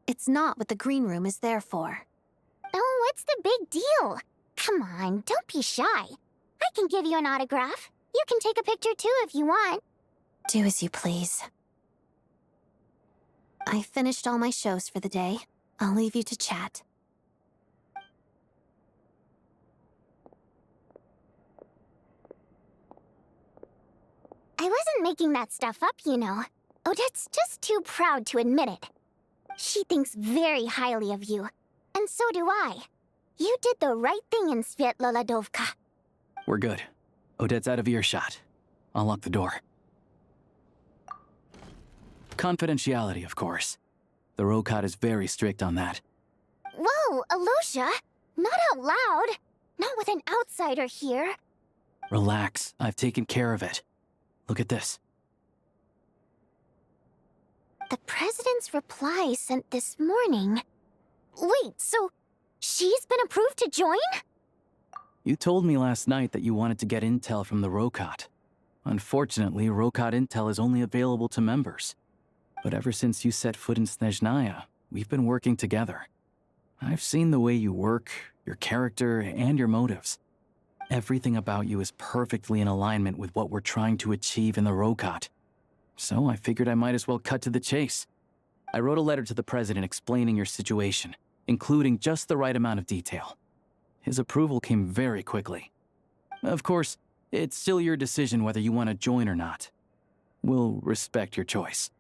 It's not what the green room is there for. Oh, what's the big deal? Come on, don't be shy. I can give you an autograph. You can take a picture too if you want. Do as you please. I finished all my shows for the day. I'll leave you to chat. I wasn't making that stuff up, you know. Odette's just too proud to admit it. She thinks very highly of you, and so do I. You did the right thing in Svietloladovka. We're good. Odette's out of earshot. I'll lock the door. Confidentiality, of course. The Rokot is very strict on that. Whoa, ALYOSHA! Not out loud! Not with an outsider here. Relax, I've taken care of it. Look at this. The President's reply sent this morning. Wait, so she's been approved to join? You told me last night that you wanted to get intel from the Rokot. Unfortunately, Rokot intel is only available to members. But ever since you set foot in Snezhnaya, we've been working together. I've seen the way you work, your character, and your motives. Everything about you is perfectly in alignment with what we're trying to achieve in the Rokot. So I figured I might as well cut to the chase. I wrote a letter to the President explaining your situation, including just the right amount of detail. his approval came very quickly. Of course, it's still your decision whether you want to join or not. We'll respect your choice.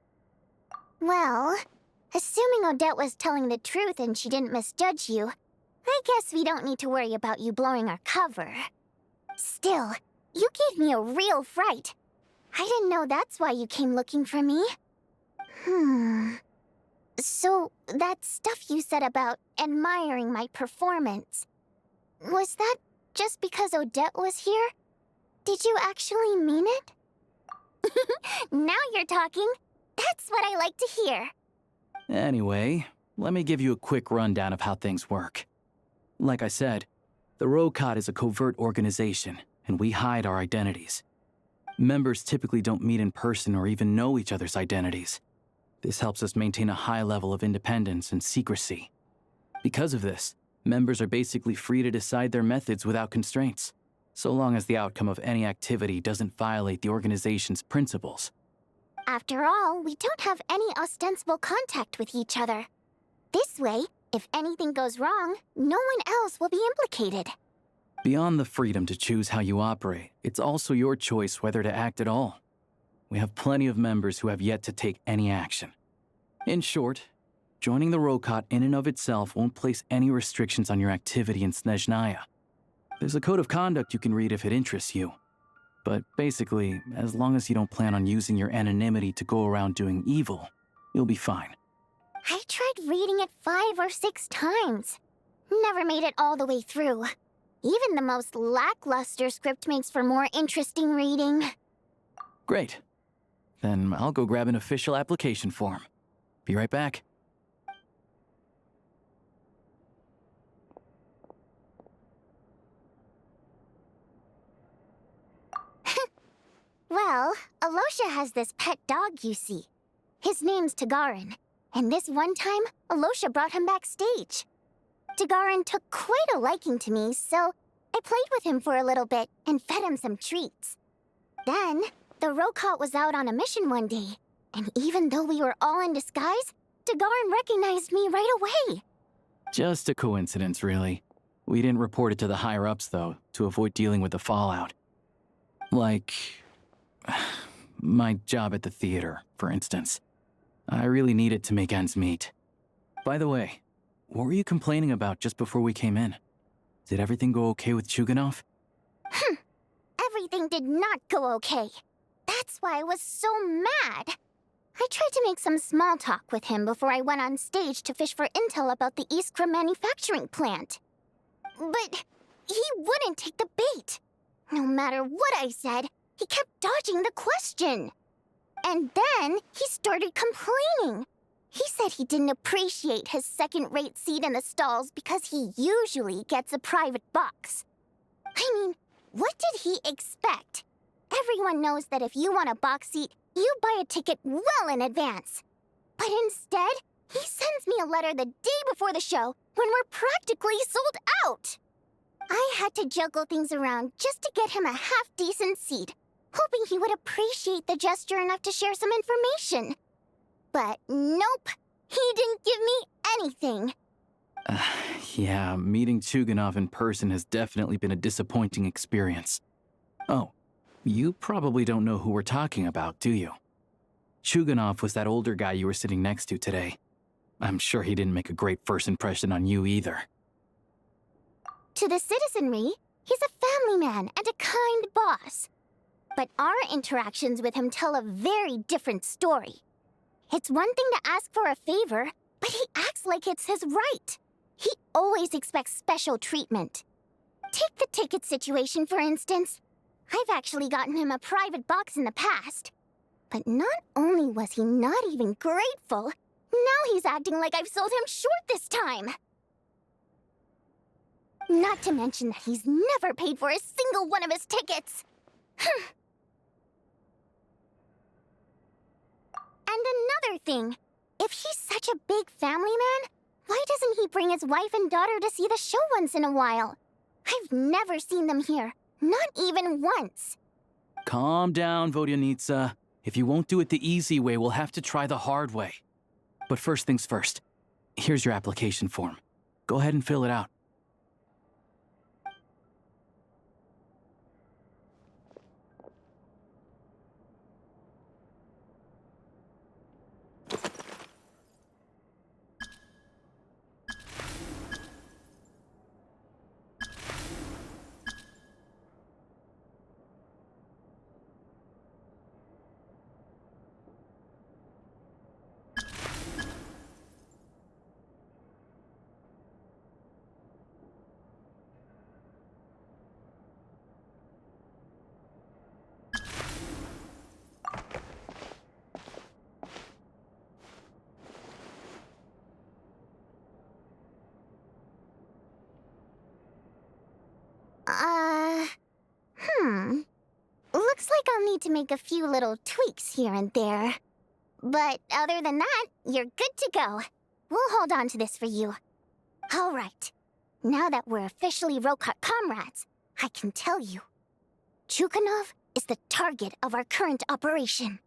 Well, assuming Odette was telling the truth and she didn't misjudge you, I guess we don't need to worry about you blowing our cover. Still, you gave me a real fright. I didn't know that's why you came looking for me. So, that stuff you said about admiring my performance, was that just because Odette was here? Did you actually mean it? Now you're talking. That's what I like to hear. Anyway, let me give you a quick rundown of how things work. Like I said, the ROCOT is a covert organization, and we hide our identities. Members typically don't meet in person or even know each other's identities. This helps us maintain a high level of independence and secrecy. Because of this, members are basically free to decide their methods without constraints, so long as the outcome of any activity doesn't violate the organization's principles. After all, we don't have any ostensible contact with each other. This way, if anything goes wrong, no one else will be implicated. Beyond the freedom to choose how you operate, it's also your choice whether to act at all. We have plenty of members who have yet to take any action. In short, joining the ROCOT in and of itself won't place any restrictions on your activity in Snezhnaya. There's a code of conduct you can read if it interests you. But basically, as long as you don't plan on using your anonymity to go around doing evil, you'll be fine. I tried reading it 5 or 6 times. Never made it all the way through. Even the most lackluster script makes for more interesting reading. Great. Then I'll go grab an official application form. Be right back. Well, ALYOSHA has this pet dog, you see. His name's Tagarin, and this one time, ALYOSHA brought him backstage. Tagarin took quite a liking to me, so I played with him for a little bit and fed him some treats. Then, the ROCOT was out on a mission one day, and even though we were all in disguise, Tagarin recognized me right away. Just a coincidence, really. We didn't report it to the higher-ups, though, to avoid dealing with the fallout. Like my job at the theater, for instance. I really need it to make ends meet. By the way, what were you complaining about just before we came in? Did everything go okay with Chuganov? Everything did not go okay. That's why I was so mad. I tried to make some small talk with him before I went on stage to fish for intel about the Iskra manufacturing plant. But he wouldn't take the bait. No matter what I said, he kept dodging the question. And then he started complaining. He said he didn't appreciate his second-rate seat in the stalls because he usually gets a private box. I mean, what did he expect? Everyone knows that if you want a box seat, you buy a ticket well in advance. But instead, he sends me a letter the day before the show when we're practically sold out. I had to juggle things around just to get him a half-decent seat, hoping he would appreciate the gesture enough to share some information. But nope, he didn't give me anything. Yeah, meeting Chuganov in person has definitely been a disappointing experience. Oh, you probably don't know who we're talking about, do you? Chuganov was that older guy you were sitting next to today. I'm sure he didn't make a great first impression on you either. To the citizenry, he's a family man and a kind boss. But our interactions with him tell a very different story. It's one thing to ask for a favor, but he acts like it's his right. He always expects special treatment. Take the ticket situation, for instance. I've actually gotten him a private box in the past. But not only was he not even grateful, now he's acting like I've sold him short this time. Not to mention that he's never paid for a single one of his tickets. And another thing, if he's such a big family man, why doesn't he bring his wife and daughter to see the show once in a while? I've never seen them here, not even once. Calm down, Vodyanitsa. If you won't do it the easy way, we'll have to try the hard way. But first things first, here's your application form. Go ahead and fill it out. Looks like I'll need to make a few little tweaks here and there. But other than that, you're good to go. We'll hold on to this for you. All right. Now that we're officially Rokart comrades, I can tell you. Chukhanov is the target of our current operation.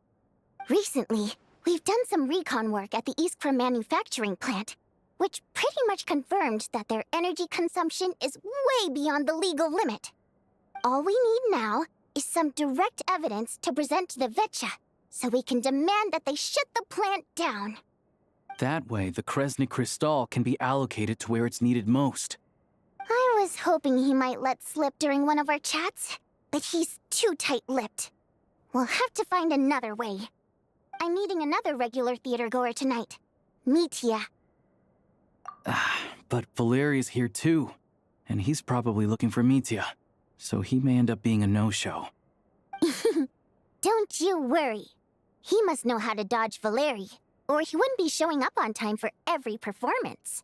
Recently, we've done some recon work at the Iskra manufacturing plant, which pretty much confirmed that their energy consumption is way beyond the legal limit. All we need now is some direct evidence to present to the VII, so we can demand that they shut the plant down. That way, the Kresny Crystal can be allocated to where it's needed most. I was hoping he might let slip during one of our chats, but he's too tight-lipped. We'll have to find another way. I'm meeting another regular theater-goer tonight, Mitya. But Valeri's here too, and he's probably looking for Mitya, so he may end up being a no-show. Don't you worry. He must know how to dodge Valeri, or he wouldn't be showing up on time for every performance.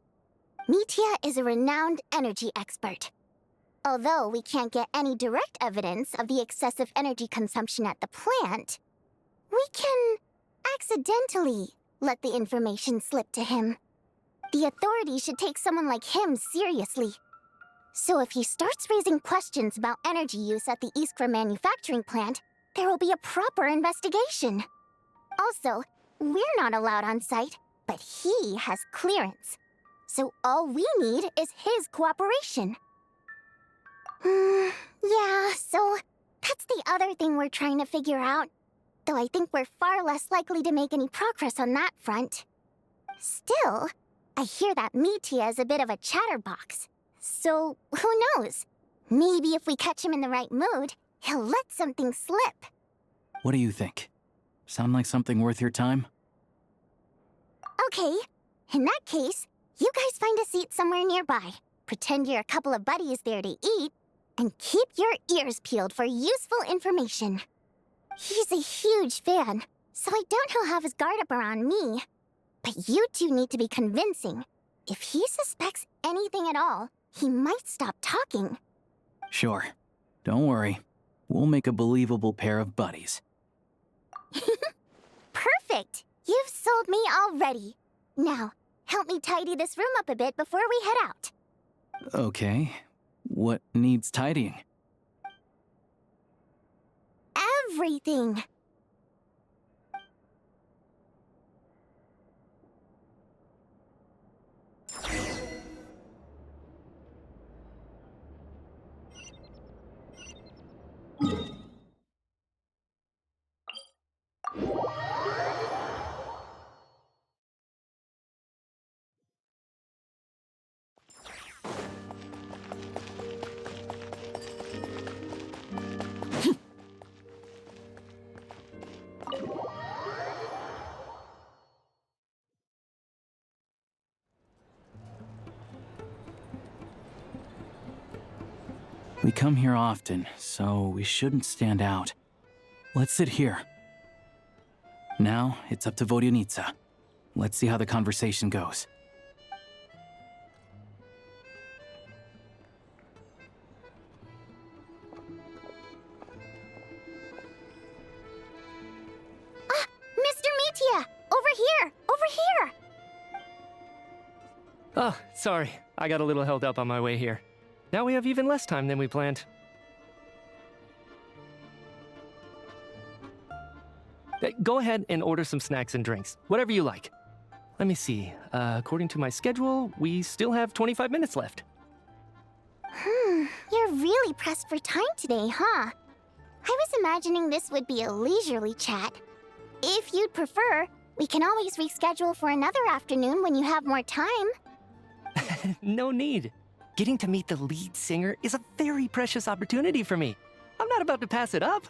Mitya is a renowned energy expert. Although we can't get any direct evidence of the excessive energy consumption at the plant, we can accidentally let the information slip to him. The authorities should take someone like him seriously. So if he starts raising questions about energy use at the Iskra manufacturing plant, there will be a proper investigation. Also, we're not allowed on site, but he has clearance. So all we need is his cooperation. Yeah, so that's the other thing we're trying to figure out. Though I think we're far less likely to make any progress on that front. Still, I hear that Mitya is a bit of a chatterbox. So, who knows? Maybe if we catch him in the right mood, he'll let something slip. What do you think? Sound like something worth your time? Okay, in that case, you guys find a seat somewhere nearby. Pretend you're a couple of buddies there to eat, and keep your ears peeled for useful information. He's a huge fan, so I doubt he'll have his guard up around me. But you two need to be convincing. If he suspects anything at all, he might stop talking. Sure. Don't worry. We'll make a believable pair of buddies. Perfect! You've sold me already. Now, help me tidy this room up a bit before we head out. Okay. What needs tidying? Everything! We come here often, so we shouldn't stand out. Let's sit here. Now, it's up to Vodyanitsa. Let's see how the conversation goes. Mr. Mitya! Over here! Over here! Oh, sorry. I got a little held up on my way here. Now we have even less time than we planned. Go ahead and order some snacks and drinks, whatever you like. Let me see. According to my schedule, we still have 25 minutes left. You're really pressed for time today, huh? I was imagining this would be a leisurely chat. If you'd prefer, we can always reschedule for another afternoon when you have more time. No need. Getting to meet the lead singer is a very precious opportunity for me. I'm not about to pass it up.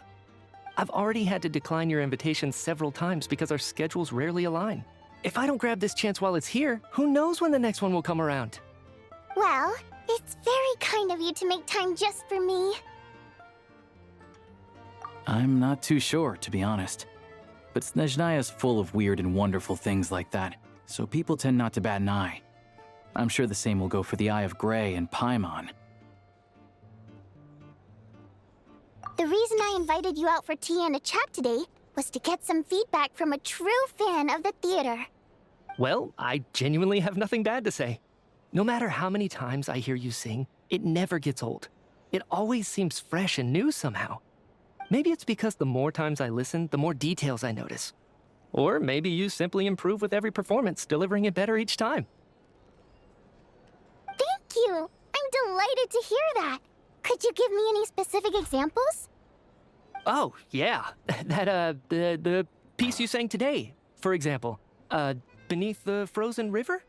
I've already had to decline your invitation several times because our schedules rarely align. If I don't grab this chance while it's here, who knows when the next one will come around? Well, it's very kind of you to make time just for me. I'm not too sure, to be honest. But Snezhnaya's full of weird and wonderful things like that, so people tend not to bat an eye. I'm sure the same will go for the Eye of Grey and Paimon. The reason I I invited you out for tea and a chat today was to get some feedback from a true fan of the theater. Well, I genuinely have nothing bad to say. No matter how many times I hear you sing, it never gets old. It always seems fresh and new somehow. Maybe it's because the more times I listen, the more details I notice. Or maybe you simply improve with every performance, delivering it better each time. Thank you! I'm delighted to hear that. Could you give me any specific examples? Oh, yeah. The piece you sang today, for example. Beneath the Frozen River?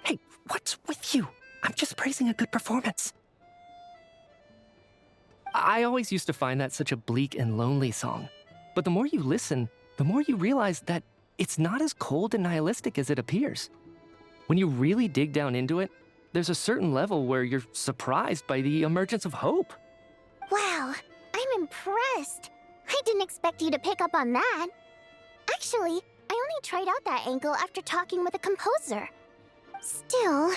Hey, what's with you? I'm just praising a good performance. I always used to find that such a bleak and lonely song. But the more you listen, the more you realize that it's not as cold and nihilistic as it appears. When you really dig down into it, there's a certain level where you're surprised by the emergence of hope. Wow, I'm impressed. I didn't expect you to pick up on that. Actually, I only tried out that angle after talking with a composer. Still,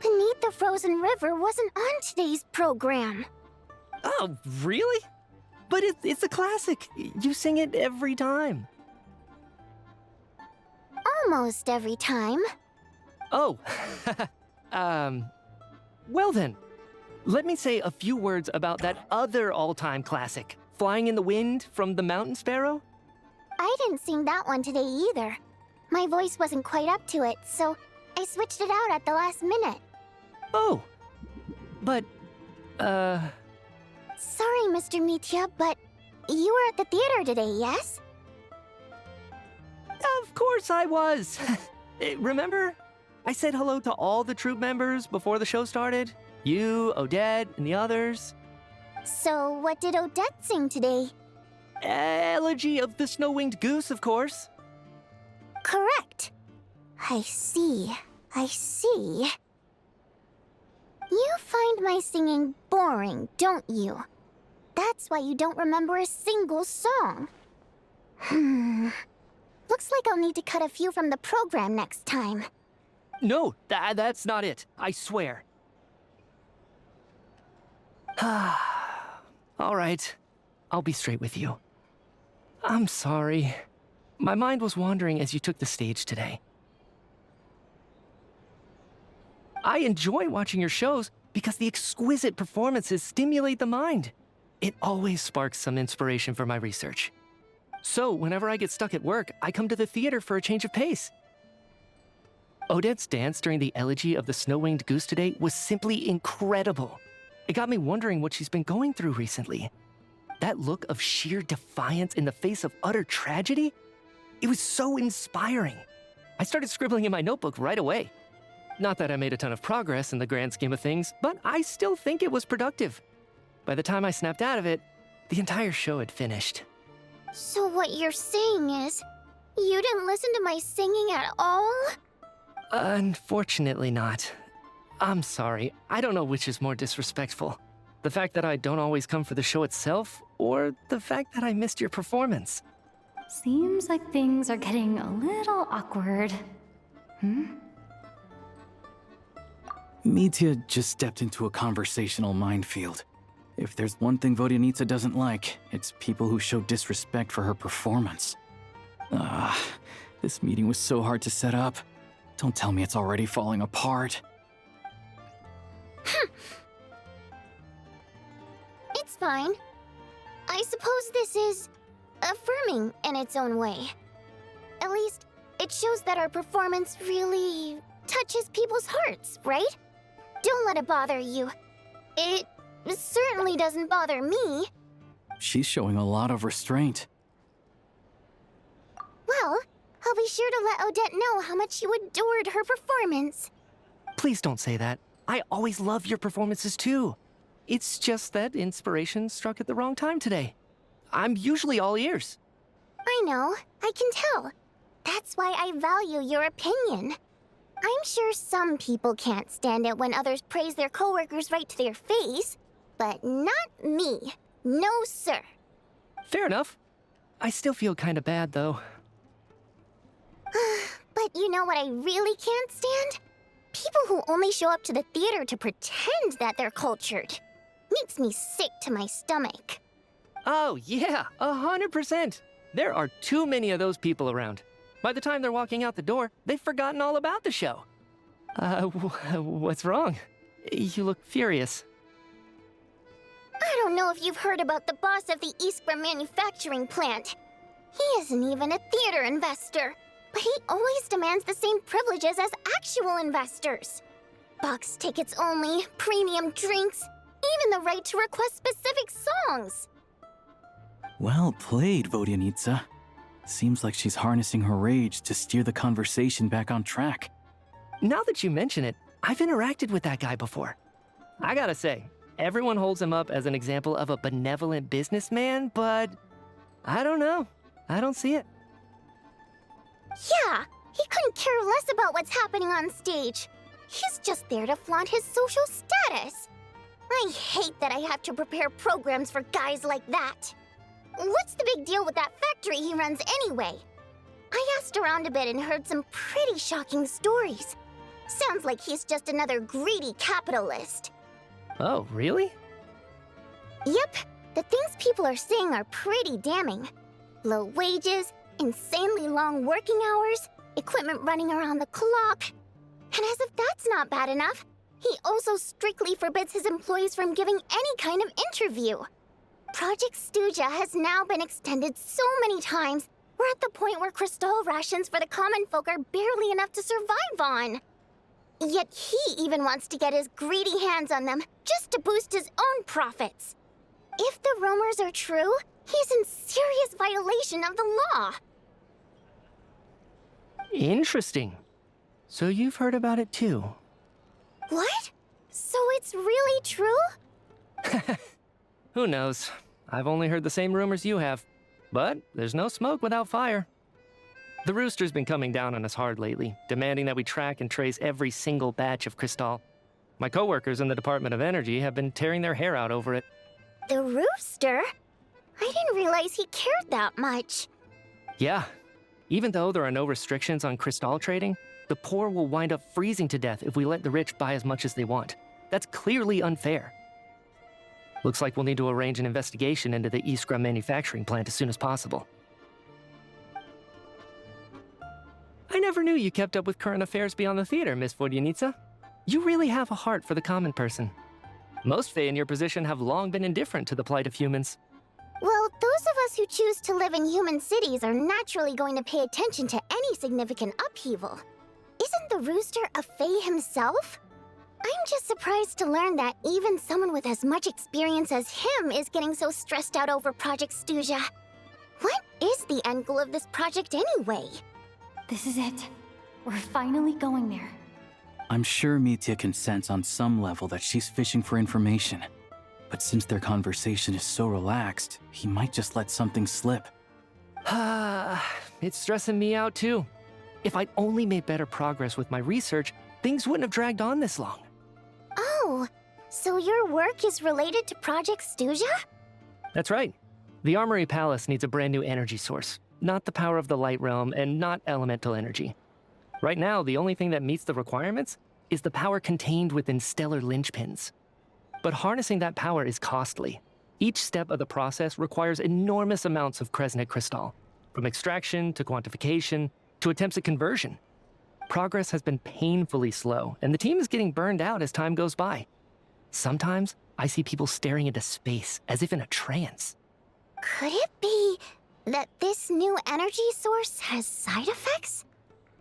Beneath the Frozen River wasn't on today's program. Oh, really? But it's a classic. You sing it every time. Almost every time. Oh, well then, let me say a few words about that other all-time classic, Flying in the Wind from the Mountain Sparrow. I didn't sing that one today either. My voice wasn't quite up to it, so I switched it out at the last minute. Oh, but, Sorry, Mr. Mitya, but you were at the theater today, yes? Of course I was. Remember? I said hello to all the troupe members before the show started. You, Odette, and the others. So what did Odette sing today? Elegy of the Snow-Winged Goose, of course. Correct. I see. I see. You find my singing boring, don't you? That's why you don't remember a single song. Looks like I'll need to cut a few from the program next time. No, that's not it. I swear. All right. I'll be straight with you. I'm sorry. My mind was wandering as you took the stage today. I enjoy watching your shows because the exquisite performances stimulate the mind. It always sparks some inspiration for my research. So whenever I get stuck at work, I come to the theater for a change of pace. Odette's dance during the Elegy of the Snow-Winged Goose today was simply incredible. It got me wondering what she's been going through recently. That look of sheer defiance in the face of utter tragedy? It was so inspiring. I started scribbling in my notebook right away. Not that I made a ton of progress in the grand scheme of things, but I still think it was productive. By the time I snapped out of it, the entire show had finished. So what you're saying is, you didn't listen to my singing at all? Unfortunately not. I'm sorry, I don't know which is more disrespectful. The fact that I don't always come for the show itself, or the fact that I missed your performance. Seems like things are getting a little awkward. Mitya just stepped into a conversational minefield. If there's one thing Vodyanica doesn't like, it's people who show disrespect for her performance. This meeting was so hard to set up. Don't tell me it's already falling apart. It's fine. I suppose this is affirming in its own way. At least, it shows that our performance really touches people's hearts, right? Don't let it bother you. It certainly doesn't bother me. She's showing a lot of restraint. Well, I'll be sure to let Odette know how much you adored her performance. Please don't say that. I always love your performances too. It's just that inspiration struck at the wrong time today. I'm usually all ears. I know, I can tell. That's why I value your opinion. I'm sure some people can't stand it when others praise their coworkers right to their face, but not me. No, sir. Fair enough. I still feel kind of bad, though. But you know what I really can't stand? People who only show up to the theater to pretend that they're cultured. Makes me sick to my stomach. Oh, yeah, 100%. There are too many of those people around. By the time they're walking out the door, they've forgotten all about the show. What's wrong? You look furious. I don't know if you've heard about the boss of the Iskra manufacturing plant. He isn't even a theater investor, but he always demands the same privileges as actual investors. Box tickets only, premium drinks, even the right to request specific songs. Well played, Vodyanitsa. Seems like she's harnessing her rage to steer the conversation back on track. Now that you mention it, I've interacted with that guy before. I gotta say, everyone holds him up as an example of a benevolent businessman, but I don't know. I don't see it. Yeah, he couldn't care less about what's happening on stage. He's just there to flaunt his social status. I hate that I have to prepare programs for guys like that. What's the big deal with that factory he runs anyway? I asked around a bit and heard some pretty shocking stories. Sounds like he's just another greedy capitalist. Oh, really? Yep, the things people are saying are pretty damning. Low wages, insanely long working hours, equipment running around the clock. And as if that's not bad enough, he also strictly forbids his employees from giving any kind of interview. Project Stuja has now been extended so many times, we're at the point where crystal rations for the common folk are barely enough to survive on. Yet he even wants to get his greedy hands on them just to boost his own profits. If the rumors are true, he's in serious violation of the law. Interesting. So you've heard about it too? What? So it's really true? Who knows? I've only heard the same rumors you have. But there's no smoke without fire. The Rooster's been coming down on us hard lately, demanding that we track and trace every single batch of Crystal. My coworkers in the Department of Energy have been tearing their hair out over it. The Rooster? I didn't realize he cared that much. Yeah. Even though there are no restrictions on Crystal trading, the poor will wind up freezing to death if we let the rich buy as much as they want. That's clearly unfair. Looks like we'll need to arrange an investigation into the Iskra manufacturing plant as soon as possible. I never knew you kept up with current affairs beyond the theater, Miss Vodyanitsa. You really have a heart for the common person. Most Fae in your position have long been indifferent to the plight of humans. Well, those of us who choose to live in human cities are naturally going to pay attention to any significant upheaval. Isn't the Rooster a Fae himself? I'm just surprised to learn that even someone with as much experience as him is getting so stressed out over Project Stuja. What is the end goal of this project anyway? This is it. We're finally going there. I'm sure Mitya can sense on some level that she's fishing for information. But since their conversation is so relaxed, he might just let something slip. It's stressing me out too. If I'd only made better progress with my research, things wouldn't have dragged on this long. Oh, so your work is related to Project Stuja? That's right. The Armory Palace needs a brand new energy source. Not the power of the Light Realm, and not elemental energy. Right now, the only thing that meets the requirements is the power contained within stellar linchpins. But harnessing that power is costly. Each step of the process requires enormous amounts of Kresnik crystal, from extraction to quantification to attempts at conversion. Progress has been painfully slow, and the team is getting burned out as time goes by. Sometimes, I see people staring into space as if in a trance. Could it be that this new energy source has side effects?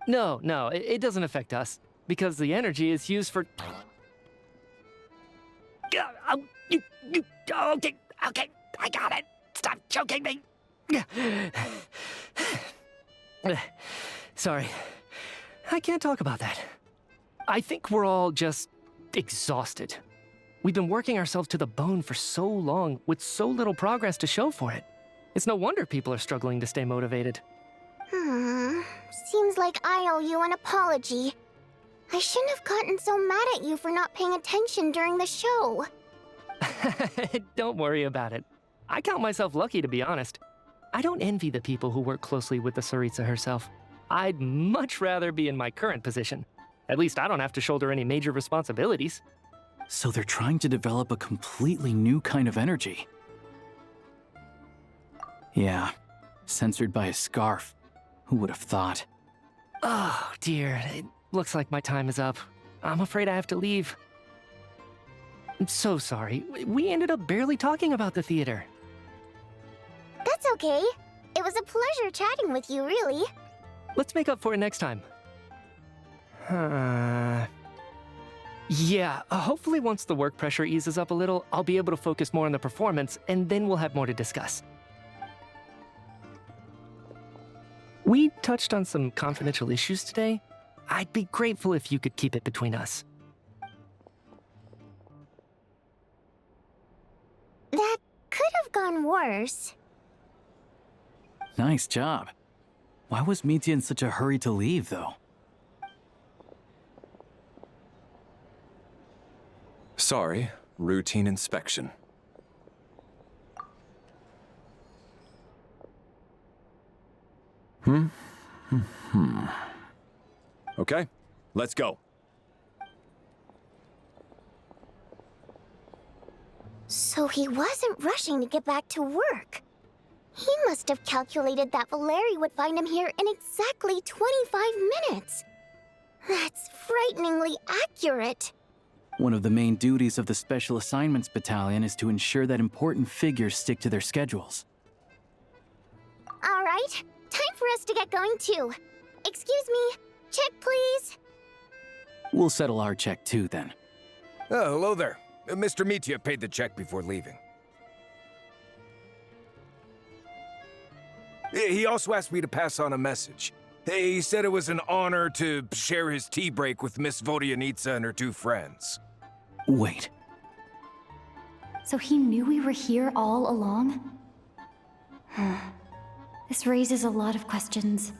No, it doesn't affect us, because the energy is used for... Okay, I got it. Stop choking me. Sorry, I can't talk about that. I think we're all just exhausted. We've been working ourselves to the bone for so long with so little progress to show for it. It's no wonder people are struggling to stay motivated. Seems like I owe you an apology. I shouldn't have gotten so mad at you for not paying attention during the show. Don't worry about it. I count myself lucky, to be honest. I don't envy the people who work closely with the Tsaritsa herself. I'd much rather be in my current position. At least I don't have to shoulder any major responsibilities. So they're trying to develop a completely new kind of energy. Yeah, censored by a scarf. Who would have thought? Oh, dear. It looks like my time is up. I'm afraid I have to leave. I'm so sorry. We ended up barely talking about the theater. That's okay. It was a pleasure chatting with you, really. Let's make up for it next time. Yeah, hopefully once the work pressure eases up a little, I'll be able to focus more on the performance, and then we'll have more to discuss. We touched on some confidential issues today. I'd be grateful if you could keep it between us. That could have gone worse. Nice job. Why was Mitya in such a hurry to leave, though? Sorry, routine inspection. Okay, let's go. So he wasn't rushing to get back to work. He must have calculated that Valeri would find him here in exactly 25 minutes. That's frighteningly accurate. One of the main duties of the Special Assignments Battalion is to ensure that important figures stick to their schedules. All right, time for us to get going too. Excuse me, check please. We'll settle our check too, then. Oh, hello there. Mr. Mitya paid the check before leaving. He also asked me to pass on a message. He said it was an honor to share his tea break with Miss Vodyanitsa and her two friends. Wait. So he knew we were here all along? This raises a lot of questions.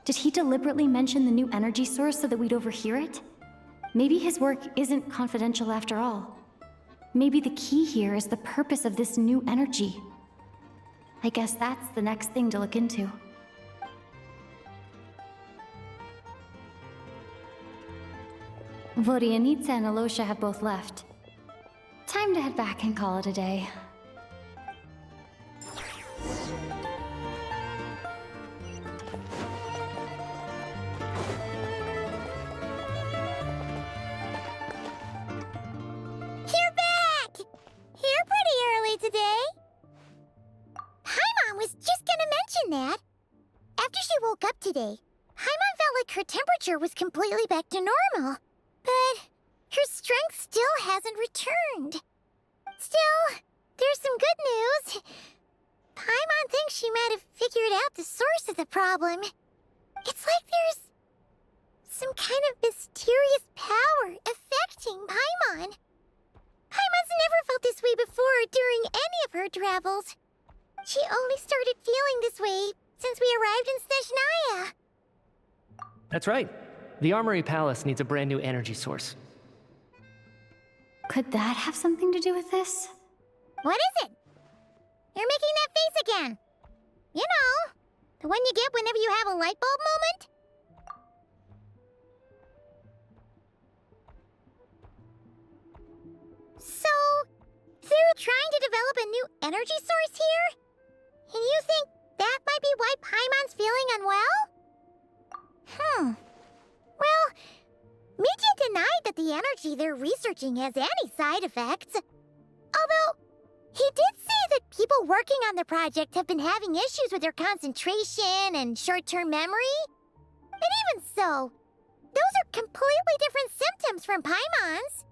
Did he deliberately mention the new energy source so that we'd overhear it? Maybe his work isn't confidential after all. Maybe the key here is the purpose of this new energy. I guess that's the next thing to look into. Vodyanitsa and ALYOSHA have both left. Time to head back and call it a day. You're back! Here pretty early today. Paimon was just gonna mention that. After she woke up today, Paimon felt like her temperature was completely back to normal. But her strength still hasn't returned. Still, there's some good news. Paimon thinks she might have figured out the source of the problem. It's like there's some kind of mysterious power affecting Paimon. Paimon's never felt this way before during any of her travels. She only started feeling this way since we arrived in Snezhnaya. That's right. The Armory Palace needs a brand new energy source. Could that have something to do with this? What is it? You're making that face again. You know, the one you get whenever you have a light bulb moment? So, they're trying to develop a new energy source here? And you think that might be why Paimon's feeling unwell? Well, Mitya denied that the energy they're researching has any side effects. Although, he did say that people working on the project have been having issues with their concentration and short-term memory. And even so, those are completely different symptoms from Paimon's.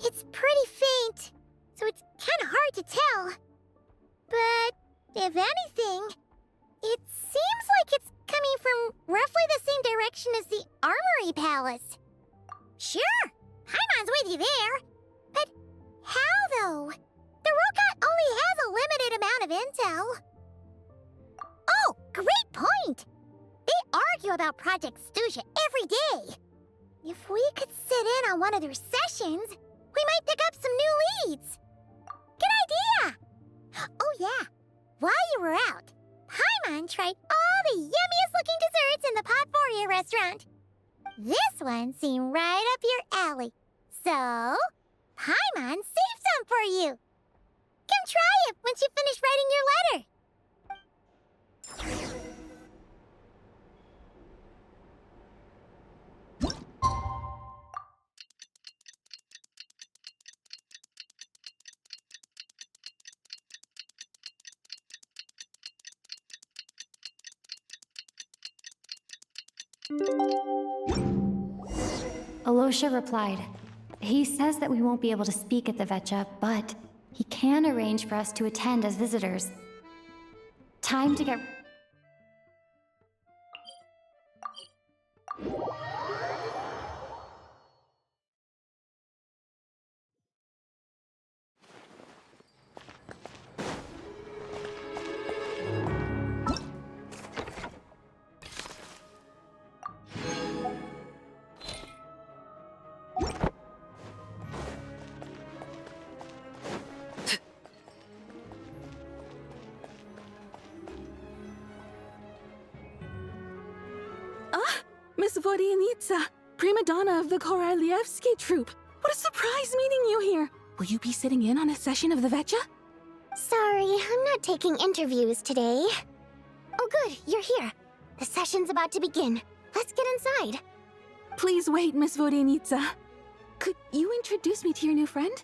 It's pretty faint, so it's kind of hard to tell. But, if anything, it seems like it's coming from roughly the same direction as the Armory Palace. Sure, Paimon's with you there. But how, though? The Rokat only has a limited amount of intel. Oh, great point! They argue about Project Stusha every day. If we could sit in on one of their sessions, we might pick up some new leads. Good idea! Oh yeah, while you were out, Paimon tried all the yummiest looking desserts in the Potvoria restaurant. This one seemed right up your alley. So, Paimon saved once you finish writing your letter. ALYOSHA replied, he says that we won't be able to speak at the VII, but he can arrange for us to attend as visitors. Time to get... Miss Vodyanitsa, prima donna of the Korolievsky troupe. What a surprise meeting you here. Will you be sitting in on a session of the VII? Sorry, I'm not taking interviews today. Oh good, you're here. The session's about to begin. Let's get inside. Please wait, Miss Vodyanitsa. Could you introduce me to your new friend?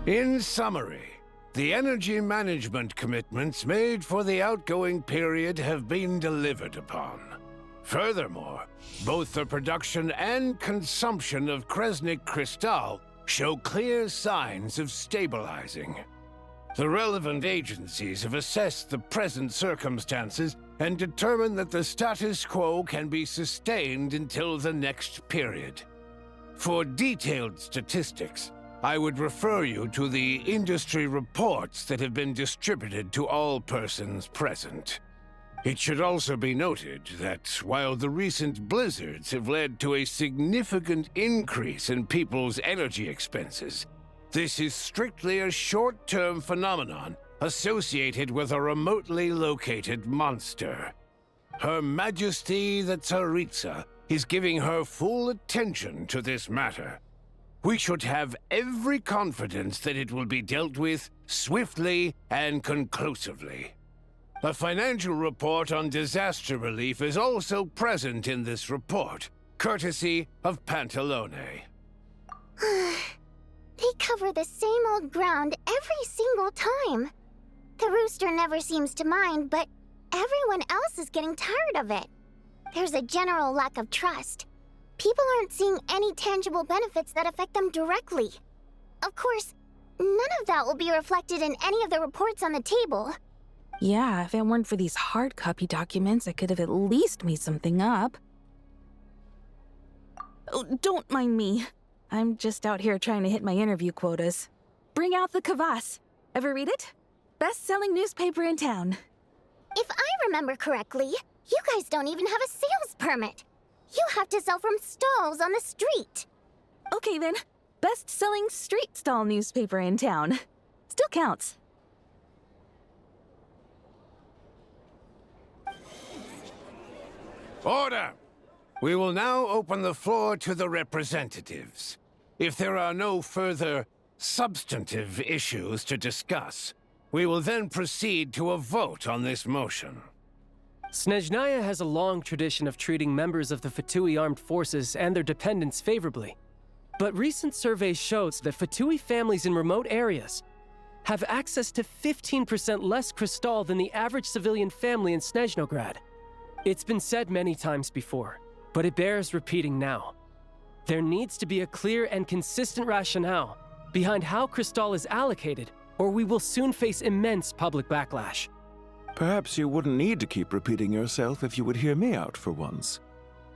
In summary, the energy management commitments made for the outgoing period have been delivered upon. Furthermore, both the production and consumption of Kresnik Crystal show clear signs of stabilizing. The relevant agencies have assessed the present circumstances and determined that the status quo can be sustained until the next period. For detailed statistics, I would refer you to the industry reports that have been distributed to all persons present. It should also be noted that while the recent blizzards have led to a significant increase in people's energy expenses, this is strictly a short-term phenomenon associated with a remotely located monster. Her Majesty the Tsaritsa is giving her full attention to this matter. We should have every confidence that it will be dealt with swiftly and conclusively. A financial report on disaster relief is also present in this report, courtesy of Pantalone. They cover the same old ground every single time. The rooster never seems to mind, but everyone else is getting tired of it. There's a general lack of trust. People aren't seeing any tangible benefits that affect them directly. Of course, none of that will be reflected in any of the reports on the table. Yeah, if it weren't for these hard copy documents, I could have at least made something up. Oh, don't mind me. I'm just out here trying to hit my interview quotas. Bring out the kvass. Ever read it? Best-selling newspaper in town. If I remember correctly, you guys don't even have a sales permit. You have to sell from stalls on the street. Okay then, best-selling street stall newspaper in town. Still counts. Order! We will now open the floor to the representatives. If there are no further substantive issues to discuss, we will then proceed to a vote on this motion. Snezhnaya has a long tradition of treating members of the Fatui armed forces and their dependents favorably. But recent surveys show that Fatui families in remote areas have access to 15% less crystal than the average civilian family in Snezhnograd. It's been said many times before, but it bears repeating now. There needs to be a clear and consistent rationale behind how crystal is allocated, or we will soon face immense public backlash. Perhaps you wouldn't need to keep repeating yourself if you would hear me out for once.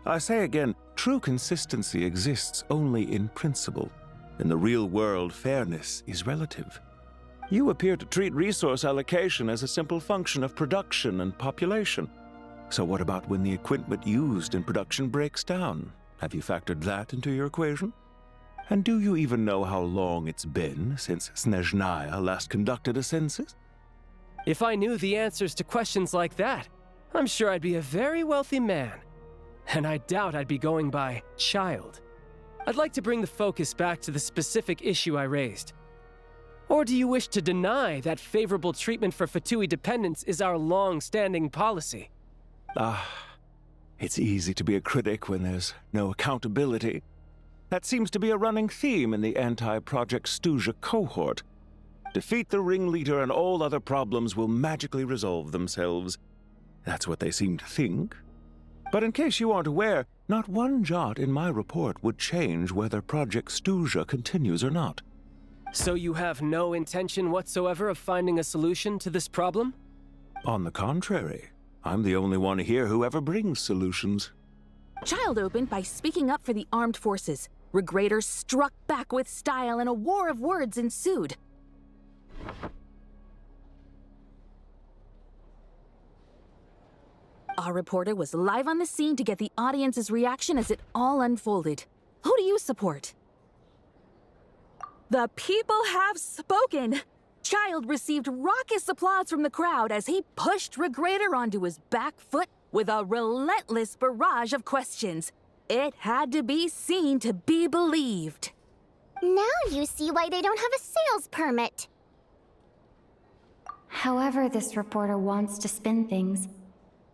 I say again, true consistency exists only in principle. In the real world, fairness is relative. You appear to treat resource allocation as a simple function of production and population. So what about when the equipment used in production breaks down? Have you factored that into your equation? And do you even know how long it's been since Snezhnaya last conducted a census? If I knew the answers to questions like that, I'm sure I'd be a very wealthy man. And I doubt I'd be going by child. I'd like to bring the focus back to the specific issue I raised. Or do you wish to deny that favorable treatment for Fatui dependents is our long-standing policy? It's easy to be a critic when there's no accountability. That seems to be a running theme in the anti-Project Stuja cohort. Defeat the ringleader and all other problems will magically resolve themselves. That's what they seem to think. But in case you aren't aware, not one jot in my report would change whether Project Stuja continues or not. So you have no intention whatsoever of finding a solution to this problem? On the contrary, I'm the only one here who ever brings solutions. Child opened by speaking up for the armed forces. Regrator struck back with style and a war of words ensued. Our reporter was live on the scene to get the audience's reaction as it all unfolded. Who do you support? The people have spoken! Child received raucous applause from the crowd as he pushed Regrator onto his back foot with a relentless barrage of questions. It had to be seen to be believed. Now you see why they don't have a sales permit. However this reporter wants to spin things,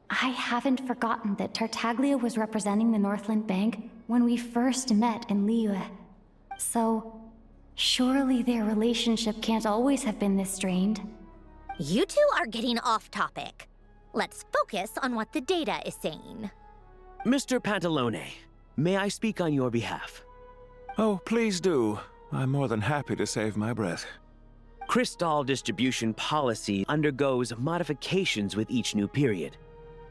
I haven't forgotten that Tartaglia was representing the Northland Bank when we first met in Liyue. So, surely their relationship can't always have been this strained. You two are getting off topic. Let's focus on what the data is saying. Mr. Pantalone, may I speak on your behalf? Oh, please do. I'm more than happy to save my breath. Crystal distribution policy undergoes modifications with each new period.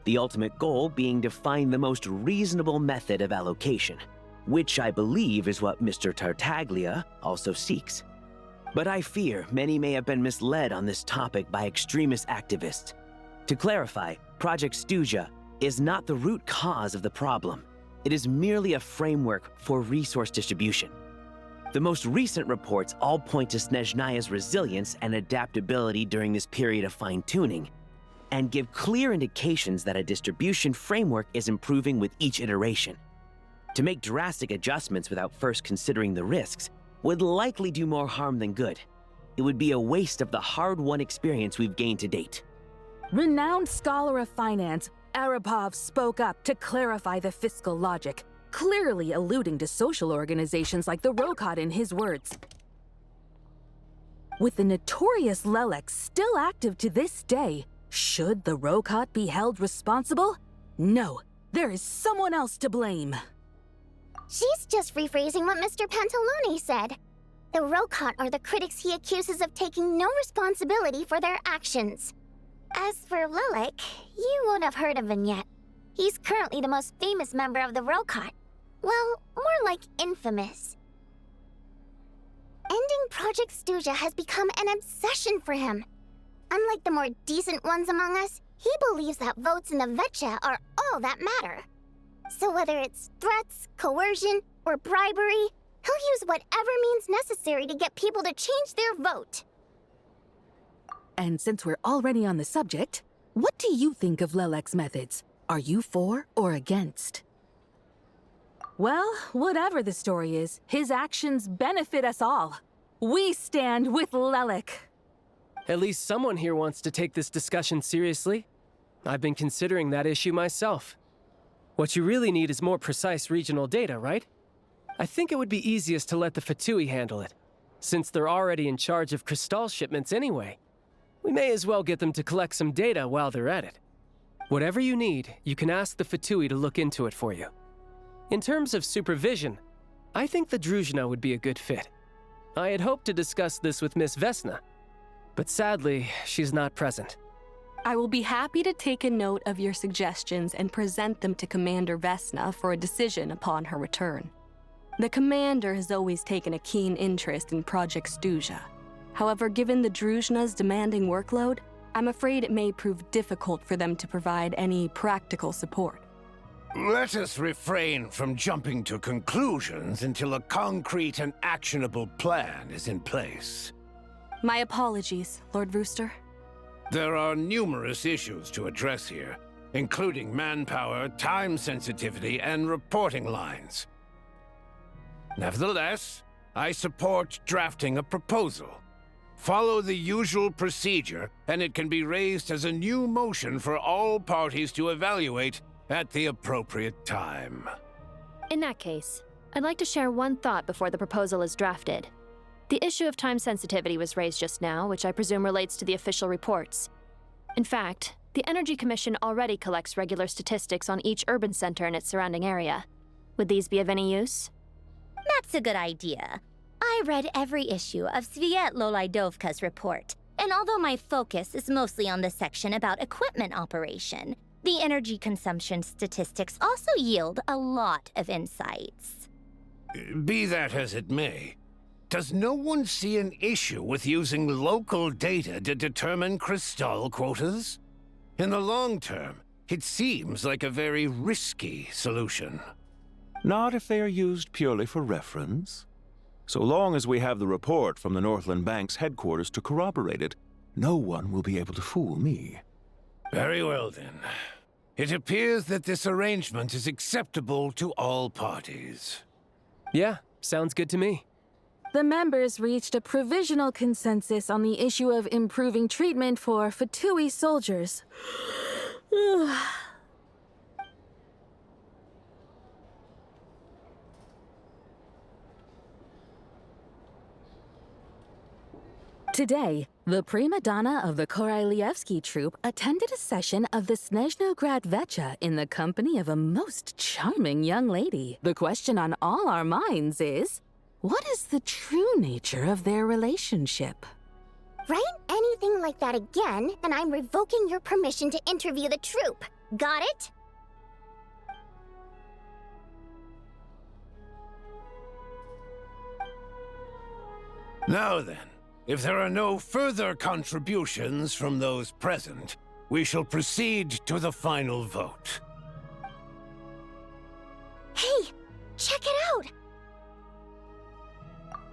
The ultimate goal being to find the most reasonable method of allocation, which I believe is what Mr. Tartaglia also seeks. But I fear many may have been misled on this topic by extremist activists. To clarify, Project Stuja is not the root cause of the problem. It is merely a framework for resource distribution. The most recent reports all point to Snezhnaya's resilience and adaptability during this period of fine-tuning, and give clear indications that a distribution framework is improving with each iteration. To make drastic adjustments without first considering the risks would likely do more harm than good. It would be a waste of the hard-won experience we've gained to date. Renowned scholar of finance, Arapov spoke up to clarify the fiscal logic, clearly alluding to social organizations like the Rokot in his words. With the notorious Lelek still active to this day, should the Rokot be held responsible? No, there is someone else to blame. She's just rephrasing what Mr. Pantalone said. The Rokot are the critics he accuses of taking no responsibility for their actions. As for Lilik, you won't have heard of him yet. He's currently the most famous member of the Rokot. Well, more like infamous. Ending Project Stuja has become an obsession for him. Unlike the more decent ones among us, he believes that votes in the Vetcha are all that matter. So whether it's threats, coercion, or bribery, he'll use whatever means necessary to get people to change their vote. And since we're already on the subject, what do you think of Lelek's methods? Are you for or against? Well, whatever the story is, his actions benefit us all. We stand with Lelek. At least someone here wants to take this discussion seriously. I've been considering that issue myself. What you really need is more precise regional data, right? I think it would be easiest to let the Fatui handle it, since they're already in charge of Crystal shipments anyway. We may as well get them to collect some data while they're at it. Whatever you need, you can ask the Fatui to look into it for you. In terms of supervision, I think the Druzhna would be a good fit. I had hoped to discuss this with Miss Vesna, but sadly, she's not present. I will be happy to take a note of your suggestions and present them to Commander Vesna for a decision upon her return. The Commander has always taken a keen interest in Project Stuja, However, given the Druzhna's demanding workload, I'm afraid it may prove difficult for them to provide any practical support. Let us refrain from jumping to conclusions until a concrete and actionable plan is in place. My apologies, Lord Rooster. There are numerous issues to address here, including manpower, time sensitivity, and reporting lines. Nevertheless, I support drafting a proposal. Follow the usual procedure, and it can be raised as a new motion for all parties to evaluate at the appropriate time. In that case, I'd like to share one thought before the proposal is drafted. The issue of time sensitivity was raised just now, which I presume relates to the official reports. In fact, the Energy Commission already collects regular statistics on each urban center and its surrounding area. Would these be of any use? That's a good idea. I read every issue of Sviet Lolaidovka's report, and although my focus is mostly on the section about equipment operation, the energy consumption statistics also yield a lot of insights. Be that as it may, does no one see an issue with using local data to determine crystal quotas? In the long term, it seems like a very risky solution. Not if they are used purely for reference. So long as we have the report from the Northland Bank's headquarters to corroborate it, no one will be able to fool me. Very well, then. It appears that this arrangement is acceptable to all parties. Yeah, sounds good to me. The members reached a provisional consensus on the issue of improving treatment for Fatui soldiers. Today, the prima donna of the Korolievsky troupe attended a session of the Snezhnograd Vecha in the company of a most charming young lady. The question on all our minds is, what is the true nature of their relationship? Write anything like that again, and I'm revoking your permission to interview the troupe. Got it? Now then, if there are no further contributions from those present, we shall proceed to the final vote. Hey, check it out!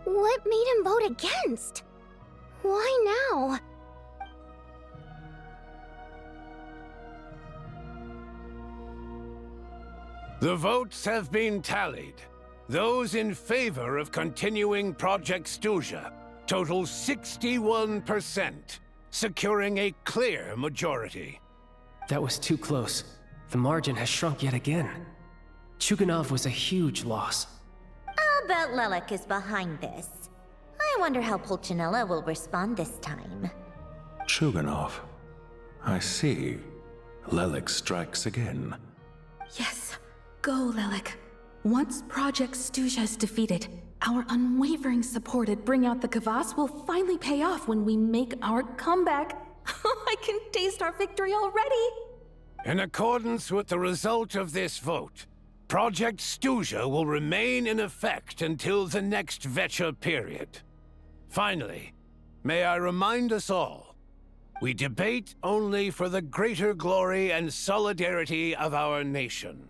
What made him vote against? Why now? The votes have been tallied. Those in favor of continuing Project Stuja total 61%, securing a clear majority. That was too close. The margin has shrunk yet again. Chuganov was a huge loss. I'll bet Lelek is behind this. I wonder how Pulcinella will respond this time. Chuganov. I see. Lelek strikes again. Yes, go, Lelek. Once Project Stuja is defeated, our unwavering support at Bring Out the Kvass will finally pay off when we make our comeback. I can taste our victory already! In accordance with the result of this vote, Project Stuja will remain in effect until the next Vecha period. Finally, may I remind us all, we debate only for the greater glory and solidarity of our nation.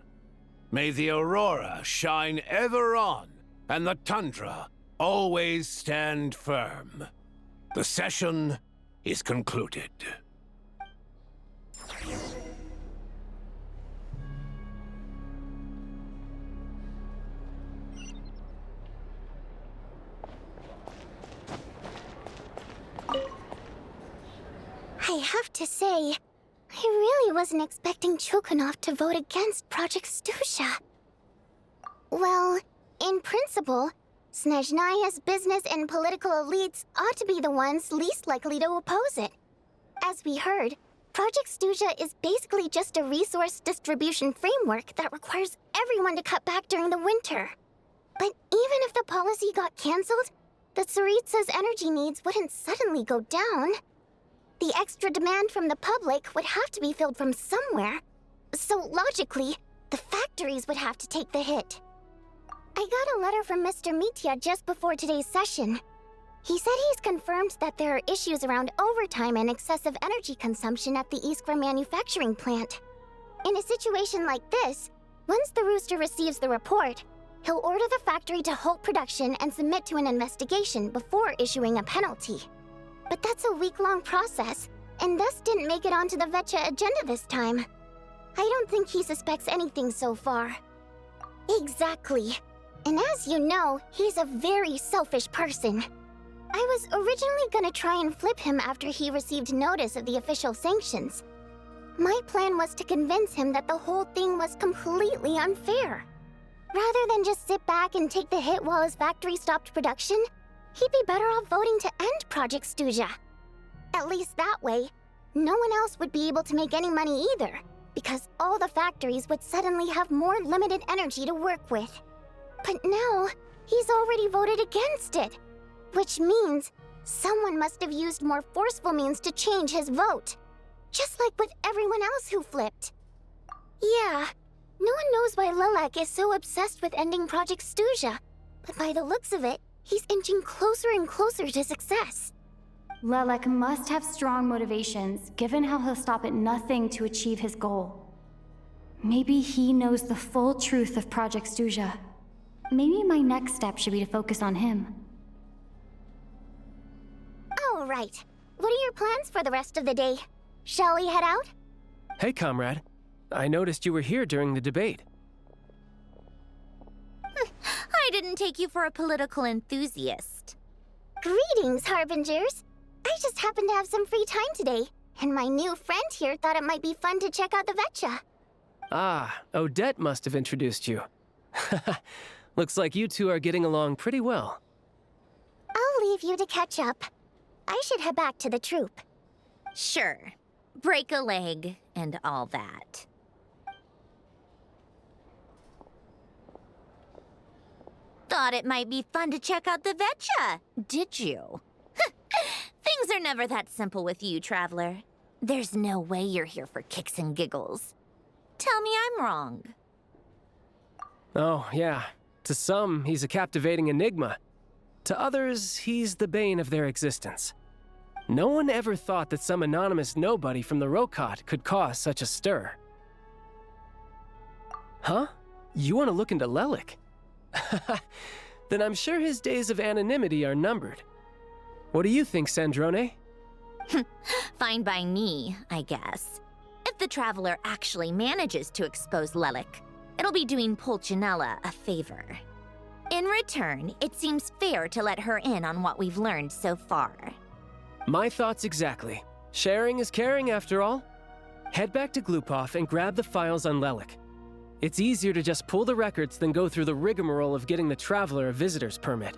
May the aurora shine ever on, and the tundra always stand firm. The session is concluded. I have to say, I really wasn't expecting Chuganov to vote against Project Stuja. Well, in principle, Snezhnaya's business and political elites ought to be the ones least likely to oppose it. As we heard, Project Stuja is basically just a resource distribution framework that requires everyone to cut back during the winter. But even if the policy got cancelled, the Tsaritsa's energy needs wouldn't suddenly go down. The extra demand from the public would have to be filled from somewhere. So logically, the factories would have to take the hit. I got a letter from Mr. Mitya just before today's session. He said he's confirmed that there are issues around overtime and excessive energy consumption at the Iskra manufacturing plant. In a situation like this, once the Rooster receives the report, he'll order the factory to halt production and submit to an investigation before issuing a penalty. But that's a week-long process, and thus didn't make it onto the Vetcha agenda this time. I don't think he suspects anything so far. Exactly. And as you know, he's a very selfish person. I was originally gonna try and flip him after he received notice of the official sanctions. My plan was to convince him that the whole thing was completely unfair. Rather than just sit back and take the hit while his factory stopped production, he'd be better off voting to end Project Stuja. At least that way, no one else would be able to make any money either, because all the factories would suddenly have more limited energy to work with. But now, he's already voted against it, which means someone must have used more forceful means to change his vote. Just like with everyone else who flipped. Yeah, no one knows why Lilac is so obsessed with ending Project Stuja, but by the looks of it, he's inching closer and closer to success. Lilac must have strong motivations, given how he'll stop at nothing to achieve his goal. Maybe he knows the full truth of Project Stuja. Maybe my next step should be to focus on him. All right. What are your plans for the rest of the day? Shall we head out? Hey, comrade. I noticed you were here during the debate. I didn't take you for a political enthusiast. Greetings, Harbingers. I just happened to have some free time today, and my new friend here thought it might be fun to check out the Vetcha. Ah, Odette must have introduced you. Looks like you two are getting along pretty well. I'll leave you to catch up. I should head back to the troop. Sure. Break a leg and all that. Thought it might be fun to check out the Vetcha, did you? Things are never that simple with you, Traveler. There's no way you're here for kicks and giggles. Tell me I'm wrong. Oh, yeah. To some, he's a captivating enigma. To others, he's the bane of their existence. No one ever thought that some anonymous nobody from the Rokot could cause such a stir. Huh? You want to look into Lelik? Then I'm sure his days of anonymity are numbered. What do you think, Sandrone? Fine by me, I guess. If the Traveler actually manages to expose Lelik, it'll be doing Pulcinella a favor. In return, it seems fair to let her in on what we've learned so far. My thoughts exactly. Sharing is caring, after all. Head back to Glupov and grab the files on Lelik. It's easier to just pull the records than go through the rigmarole of getting the Traveler a visitor's permit.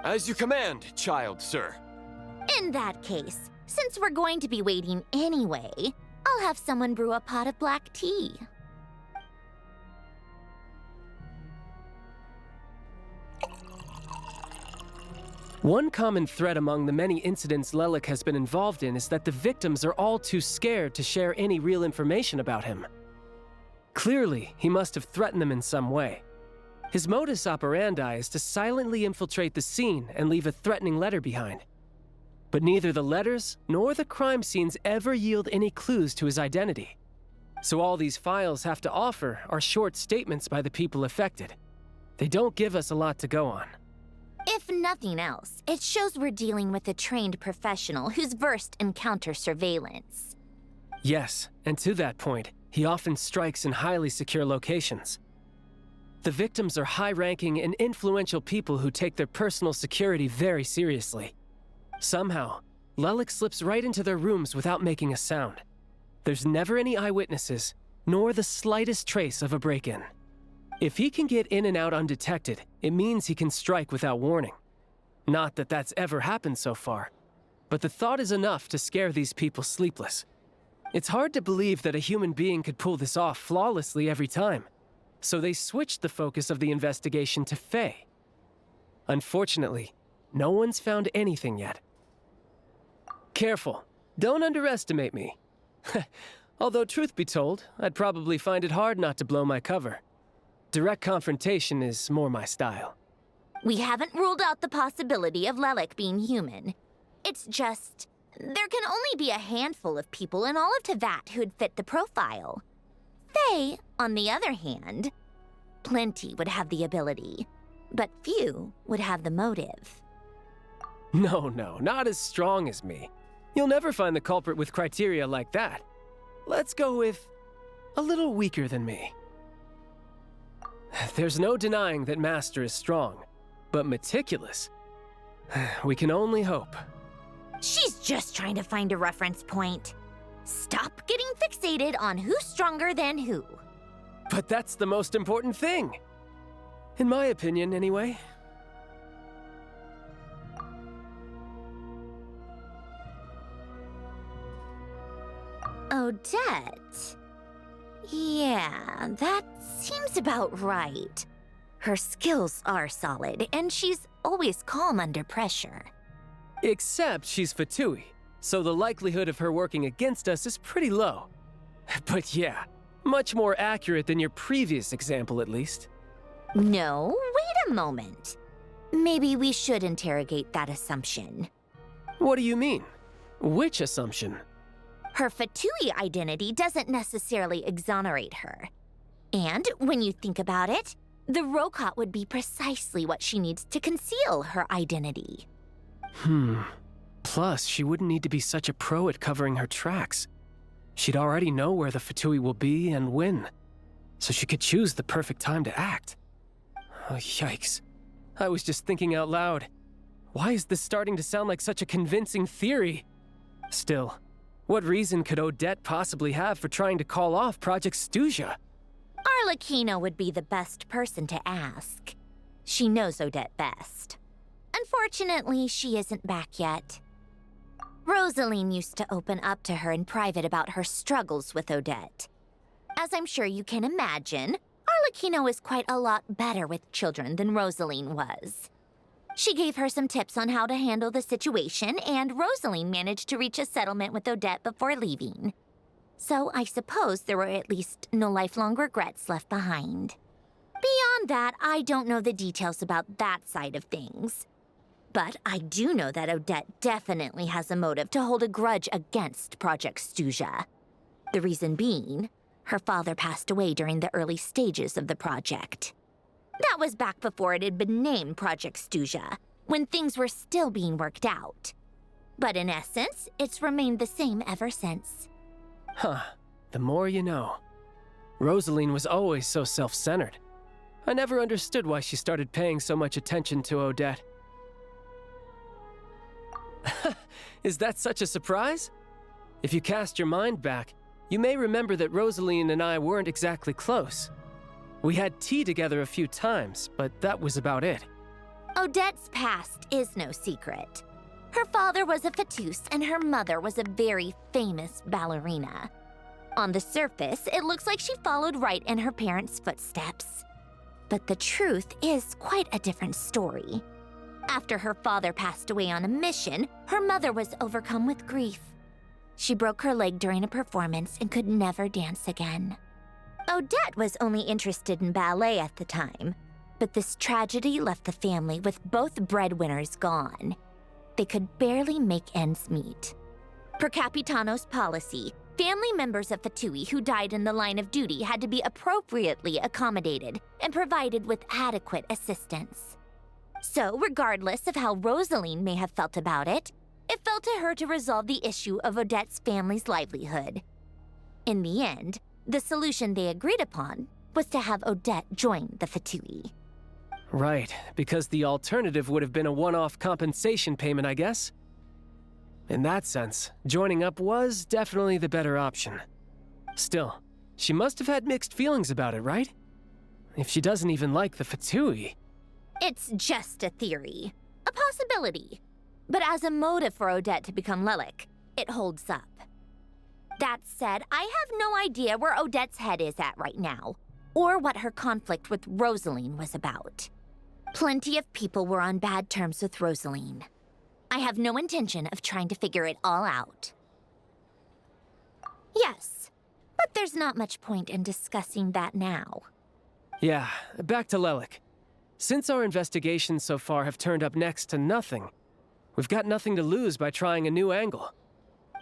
As you command, child, sir. In that case, since we're going to be waiting anyway, I'll have someone brew a pot of black tea. One common thread among the many incidents Lelik has been involved in is that the victims are all too scared to share any real information about him. Clearly, he must have threatened them in some way. His modus operandi is to silently infiltrate the scene and leave a threatening letter behind. But neither the letters nor the crime scenes ever yield any clues to his identity. So all these files have to offer are short statements by the people affected. They don't give us a lot to go on. If nothing else, it shows we're dealing with a trained professional who's versed in counter-surveillance. Yes, and to that point, he often strikes in highly secure locations. The victims are high-ranking and influential people who take their personal security very seriously. Somehow, Lelik slips right into their rooms without making a sound. There's never any eyewitnesses, nor the slightest trace of a break-in. If he can get in and out undetected, it means he can strike without warning. Not that that's ever happened so far, but the thought is enough to scare these people sleepless. It's hard to believe that a human being could pull this off flawlessly every time, so they switched the focus of the investigation to Faye. Unfortunately, no one's found anything yet. Careful, don't underestimate me. Although truth be told, I'd probably find it hard not to blow my cover. Direct confrontation is more my style. We haven't ruled out the possibility of Lelek being human. It's just, there can only be a handful of people in all of Teyvat who'd fit the profile. Faye, on the other hand, plenty would have the ability, but few would have the motive. No, not as strong as me. You'll never find the culprit with criteria like that. Let's go with a little weaker than me. There's no denying that Master is strong, but meticulous. We can only hope. She's just trying to find a reference point. Stop getting fixated on who's stronger than who. But that's the most important thing. In my opinion, anyway. Odette? Yeah, that seems about right. Her skills are solid, and she's always calm under pressure. Except she's Fatui, so the likelihood of her working against us is pretty low. But yeah, much more accurate than your previous example, at least. No, wait a moment. Maybe we should interrogate that assumption. What do you mean? Which assumption? Her Fatui identity doesn't necessarily exonerate her. And when you think about it, the Rokot would be precisely what she needs to conceal her identity. Plus, she wouldn't need to be such a pro at covering her tracks. She'd already know where the Fatui will be and when, so she could choose the perfect time to act. Oh, yikes. I was just thinking out loud. Why is this starting to sound like such a convincing theory? Still, what reason could Odette possibly have for trying to call off Project Stuja? Arlecchino would be the best person to ask. She knows Odette best. Unfortunately, she isn't back yet. Rosaline used to open up to her in private about her struggles with Odette. As I'm sure you can imagine, Arlecchino is quite a lot better with children than Rosaline was. She gave her some tips on how to handle the situation, and Rosaline managed to reach a settlement with Odette before leaving. So I suppose there were at least no lifelong regrets left behind. Beyond that, I don't know the details about that side of things. But I do know that Odette definitely has a motive to hold a grudge against Project Stuja. The reason being, her father passed away during the early stages of the project. That was back before it had been named Project Stuja, when things were still being worked out. But in essence, it's remained the same ever since. Huh, the more you know. Rosaline was always so self-centered. I never understood why she started paying so much attention to Odette. Is that such a surprise? If you cast your mind back, you may remember that Rosaline and I weren't exactly close. We had tea together a few times, but that was about it. Odette's past is no secret. Her father was a Fatus and her mother was a very famous ballerina. On the surface, it looks like she followed right in her parents' footsteps. But the truth is quite a different story. After her father passed away on a mission, her mother was overcome with grief. She broke her leg during a performance and could never dance again. Odette was only interested in ballet at the time, but this tragedy left the family with both breadwinners gone. They could barely make ends meet. Per Capitano's policy, family members of Fatui who died in the line of duty had to be appropriately accommodated and provided with adequate assistance. So, regardless of how Rosaline may have felt about it, it fell to her to resolve the issue of Odette's family's livelihood. In the end, the solution they agreed upon was to have Odette join the Fatui. Right, because the alternative would have been a one-off compensation payment, I guess. In that sense, joining up was definitely the better option. Still, she must have had mixed feelings about it, right? If she doesn't even like the Fatui. It's just a theory, a possibility. But as a motive for Odette to become Lelek, it holds up. That said, I have no idea where Odette's head is at right now, or what her conflict with Rosaline was about. Plenty of people were on bad terms with Rosaline. I have no intention of trying to figure it all out. Yes, but there's not much point in discussing that now. Yeah, back to Lelek. Since our investigations so far have turned up next to nothing, we've got nothing to lose by trying a new angle.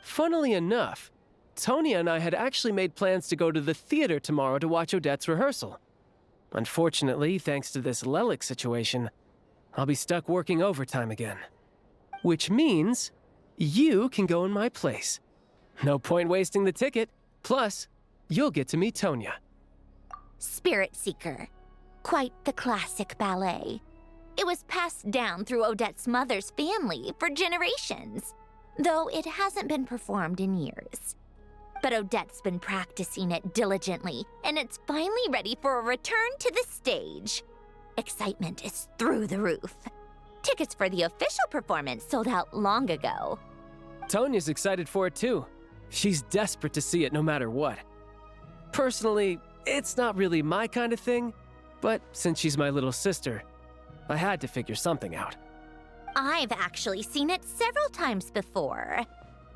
Funnily enough, Tonya and I had actually made plans to go to the theater tomorrow to watch Odette's rehearsal. Unfortunately, thanks to this Lelic situation, I'll be stuck working overtime again. Which means you can go in my place. No point wasting the ticket. Plus, you'll get to meet Tonya. Spirit Seeker. Quite the classic ballet. It was passed down through Odette's mother's family for generations, though it hasn't been performed in years. But Odette's been practicing it diligently, and it's finally ready for a return to the stage. Excitement is through the roof. Tickets for the official performance sold out long ago. Tonya's excited for it too. She's desperate to see it no matter what. Personally, it's not really my kind of thing, but since she's my little sister, I had to figure something out. I've actually seen it several times before.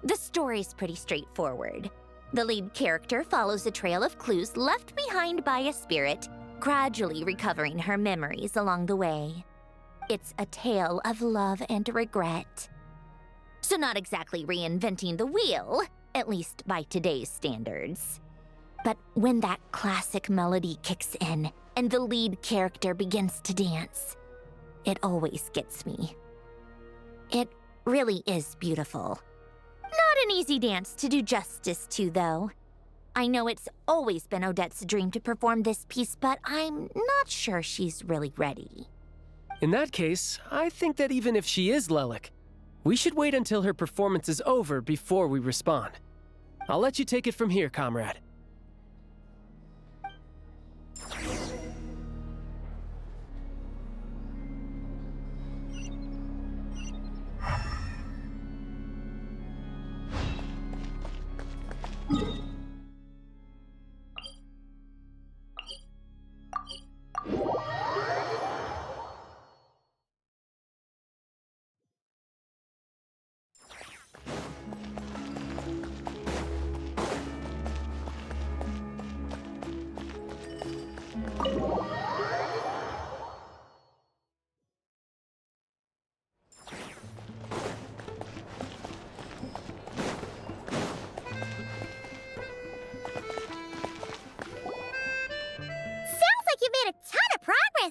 The story's pretty straightforward. The lead character follows a trail of clues left behind by a spirit, gradually recovering her memories along the way. It's a tale of love and regret. So not exactly reinventing the wheel, at least by today's standards. But when that classic melody kicks in and the lead character begins to dance, it always gets me. It really is beautiful. Not an easy dance to do justice to, though. I know it's always been Odette's dream to perform this piece, but I'm not sure she's really ready. In that case, I think that even if she is Lelic, we should wait until her performance is over before we respond. I'll let you take it from here, comrade.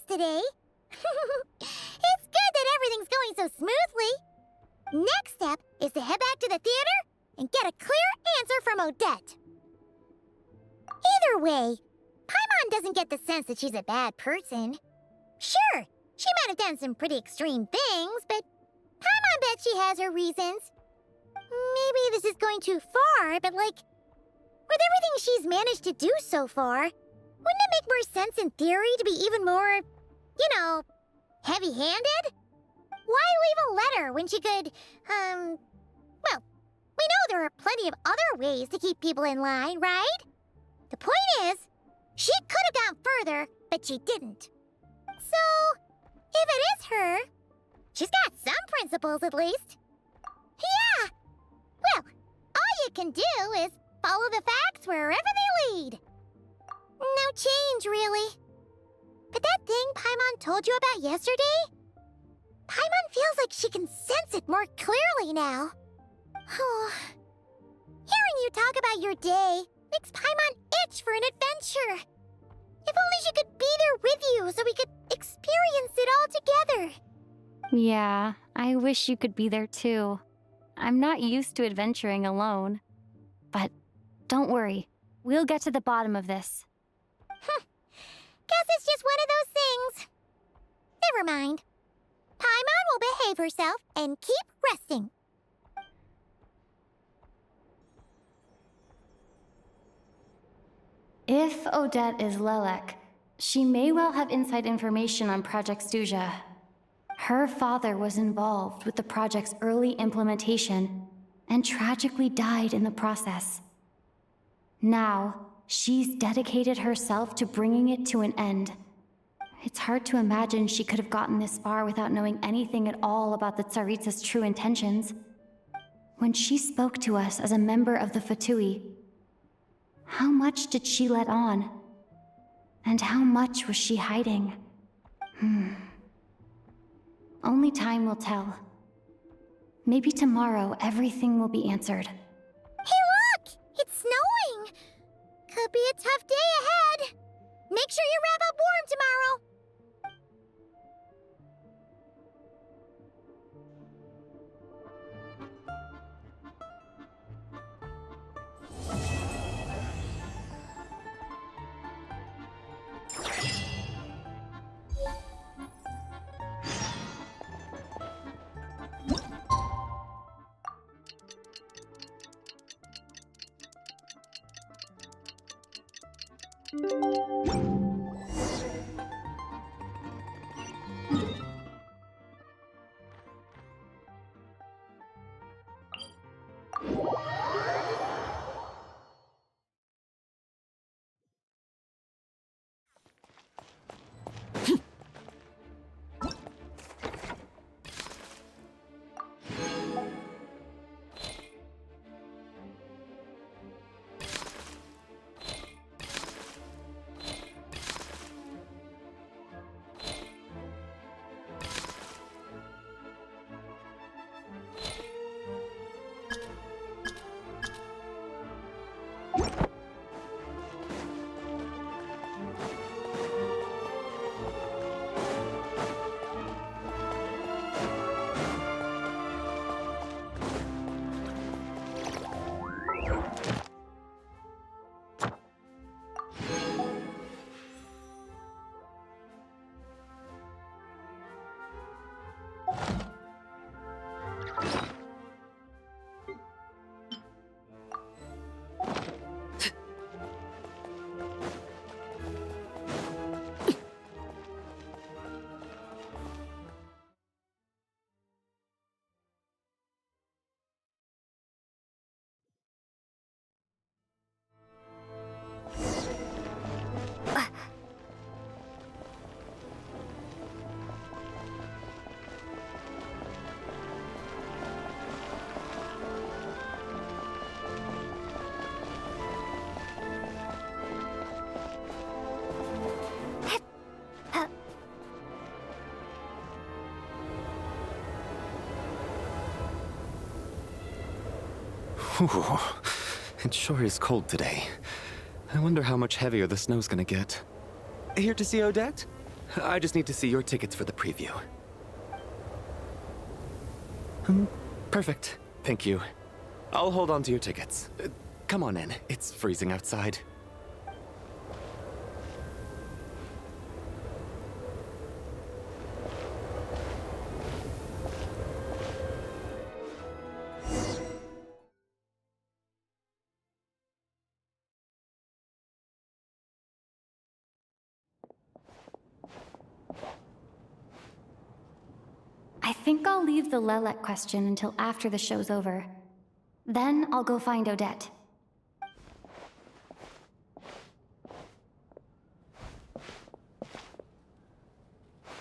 Today. It's good that everything's going so smoothly. Next step is to head back to the theater and get a clear answer from Odette. Either way, Paimon doesn't get the sense that she's a bad person. Sure, she might have done some pretty extreme things, but Paimon bets she has her reasons. Maybe this is going too far, but with everything she's managed to do so far, wouldn't it make more sense in theory to be even more, heavy-handed? Why leave a letter when she could, well, we know there are plenty of other ways to keep people in line, right? The point is, she could have gone further, but she didn't. So, if it is her, she's got some principles at least. Yeah! Well, all you can do is follow the facts wherever they lead. No change, really. But that thing Paimon told you about yesterday? Paimon feels like she can sense it more clearly now. Hearing you talk about your day makes Paimon itch for an adventure. If only she could be there with you so we could experience it all together. Yeah, I wish you could be there too. I'm not used to adventuring alone. But don't worry, we'll get to the bottom of this. Guess it's just one of those things. Never mind. Paimon will behave herself and keep resting. If Odette is Lelek, she may well have inside information on Project Stuja. Her father was involved with the project's early implementation and tragically died in the process. Now, she's dedicated herself to bringing it to an end. It's hard to imagine she could have gotten this far without knowing anything at all about the Tsaritsa's true intentions. When she spoke to us as a member of the Fatui, how much did she let on? And how much was she hiding? Only time will tell. Maybe tomorrow everything will be answered. Hey, look! It's snowing! Could be a tough day ahead. Make sure you wrap up warm tomorrow. Whew. It sure is cold today. I wonder how much heavier the snow's gonna get. Here to see Odette? I just need to see your tickets for the preview. Perfect. Thank you. I'll hold on to your tickets. Come on in. It's freezing outside. I think I'll leave the Lelek question until after the show's over. Then I'll go find Odette.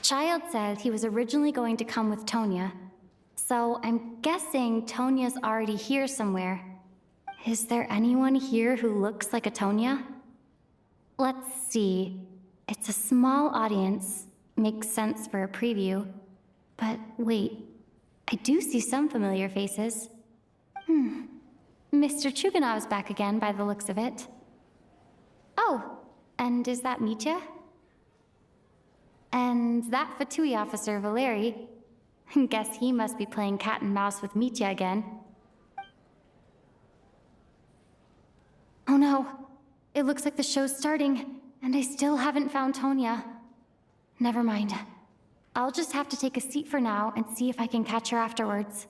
Child said he was originally going to come with Tonya, so I'm guessing Tonya's already here somewhere. Is there anyone here who looks like a Tonya? Let's see. It's a small audience. Makes sense for a preview. But wait, I do see some familiar faces. Mr. Chuganov's back again by the looks of it. Oh, and is that Mitya? And that Fatui officer, Valeri. Guess he must be playing cat and mouse with Mitya again. Oh no, it looks like the show's starting, and I still haven't found Tonya. Never mind. I'll just have to take a seat for now and see if I can catch her afterwards.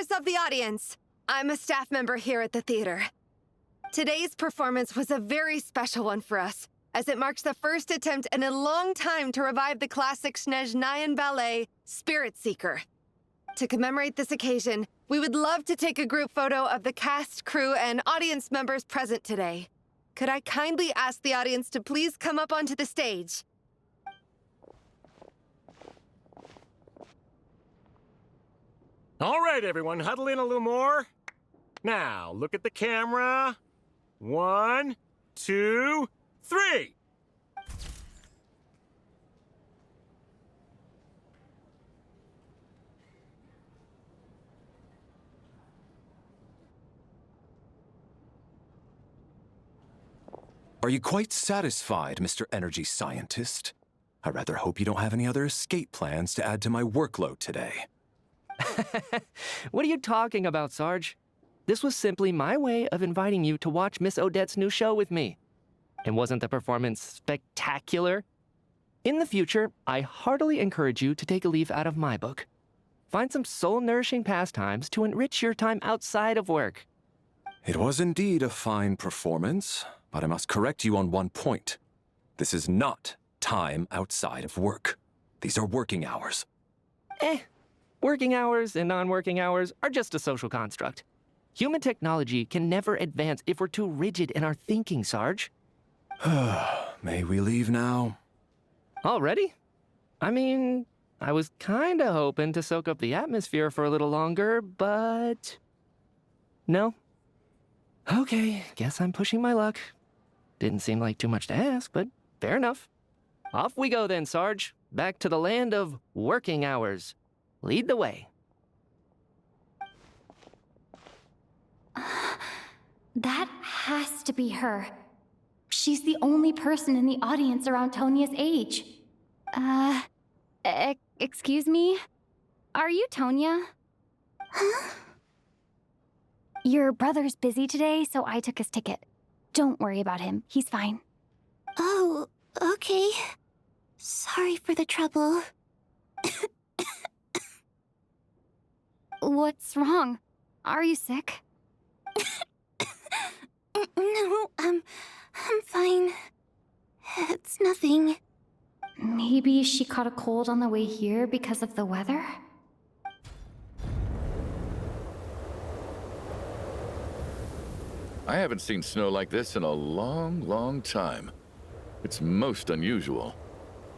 Members of the audience, I'm a staff member here at the theater. Today's performance was a very special one for us, as it marks the first attempt in a long time to revive the classic Snezhnayan ballet, Spirit Seeker. To commemorate this occasion, we would love to take a group photo of the cast, crew, and audience members present today. Could I kindly ask the audience to please come up onto the stage? All right, everyone, huddle in a little more. Now, look at the camera. 1, 2, 3. Are you quite satisfied, Mr. Energy Scientist? I rather hope you don't have any other escape plans to add to my workload today. What are you talking about, Sarge? This was simply my way of inviting you to watch Miss Odette's new show with me. And wasn't the performance spectacular? In the future, I heartily encourage you to take a leaf out of my book. Find some soul-nourishing pastimes to enrich your time outside of work. It was indeed a fine performance, but I must correct you on one point. This is not time outside of work. These are working hours. Working hours and non-working hours are just a social construct. Human technology can never advance if we're too rigid in our thinking, Sarge. May we leave now? Already? I mean, I was kinda hoping to soak up the atmosphere for a little longer, but... no. Okay, guess I'm pushing my luck. Didn't seem like too much to ask, but fair enough. Off we go then, Sarge. Back to the land of working hours. Lead the way. That has to be her. She's the only person in the audience around Tonia's age. Excuse me? Are you Tonia? Huh? Your brother's busy today, so I took his ticket. Don't worry about him. He's fine. Oh, okay. Sorry for the trouble. What's wrong? Are you sick? No, I'm fine. It's nothing. Maybe she caught a cold on the way here because of the weather? I haven't seen snow like this in a long, long time. It's most unusual.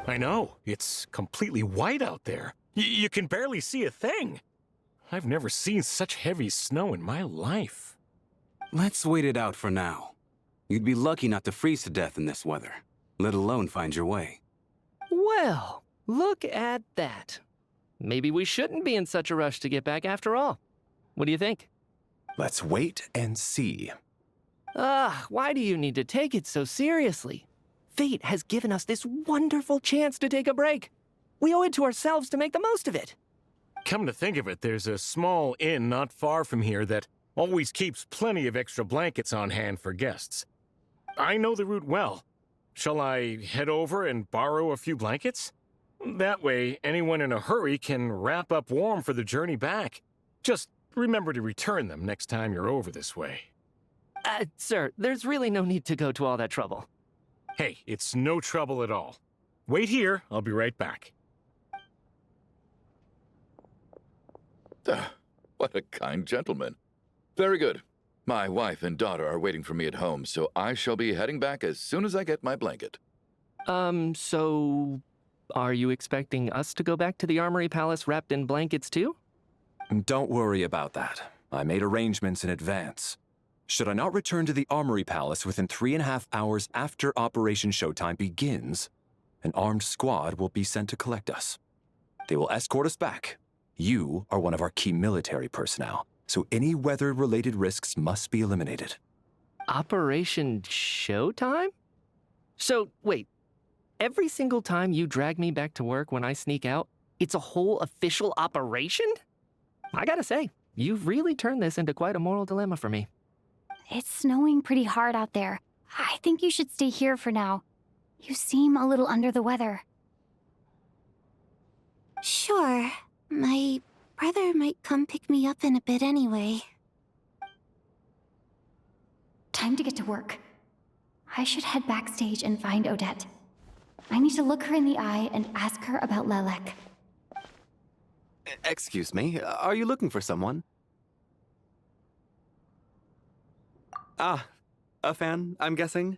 I know. It's completely white out there. You can barely see a thing. I've never seen such heavy snow in my life. Let's wait it out for now. You'd be lucky not to freeze to death in this weather, let alone find your way. Well, look at that. Maybe we shouldn't be in such a rush to get back after all. What do you think? Let's wait and see. Why do you need to take it so seriously? Fate has given us this wonderful chance to take a break. We owe it to ourselves to make the most of it. Come to think of it, there's a small inn not far from here that always keeps plenty of extra blankets on hand for guests. I know the route well. Shall I head over and borrow a few blankets? That way, anyone in a hurry can wrap up warm for the journey back. Just remember to return them next time you're over this way. Sir, there's really no need to go to all that trouble. Hey, it's no trouble at all. Wait here, I'll be right back. What a kind gentleman. Very good. My wife and daughter are waiting for me at home, so I shall be heading back as soon as I get my blanket. So... are you expecting us to go back to the Armory Palace wrapped in blankets too? Don't worry about that. I made arrangements in advance. Should I not return to the Armory Palace within 3.5 hours after Operation Showtime begins, an armed squad will be sent to collect us. They will escort us back. You are one of our key military personnel, so any weather-related risks must be eliminated. Operation Showtime? So, wait. Every single time you drag me back to work when I sneak out, it's a whole official operation? I gotta say, you've really turned this into quite a moral dilemma for me. It's snowing pretty hard out there. I think you should stay here for now. You seem a little under the weather. Sure. My Brother might come pick me up in a bit anyway. Time to get to work. I should head backstage and find Odette. I need to look her in the eye and ask her about Lelek. Excuse me, are you looking for someone? Ah, a fan, I'm guessing?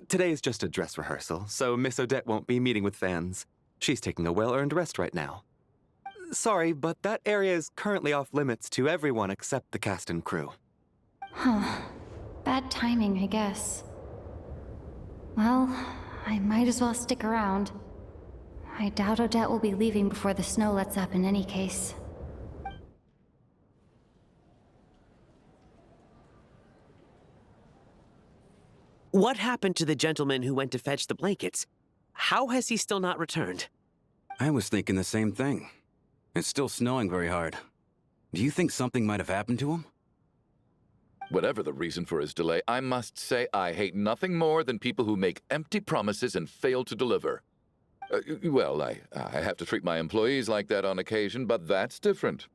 Today is just a dress rehearsal, so Miss Odette won't be meeting with fans. She's taking a well-earned rest right now. Sorry, but that area is currently off limits to everyone except the cast and crew. Huh. Bad timing, I guess. Well, I might as well stick around. I doubt Odette will be leaving before the snow lets up in any case. What happened to the gentleman who went to fetch the blankets? How has he still not returned? I was thinking the same thing. It's still snowing very hard. Do you think something might have happened to him? Whatever the reason for his delay, I must say I hate nothing more than people who make empty promises and fail to deliver. Well, I have to treat my employees like that on occasion, but that's different.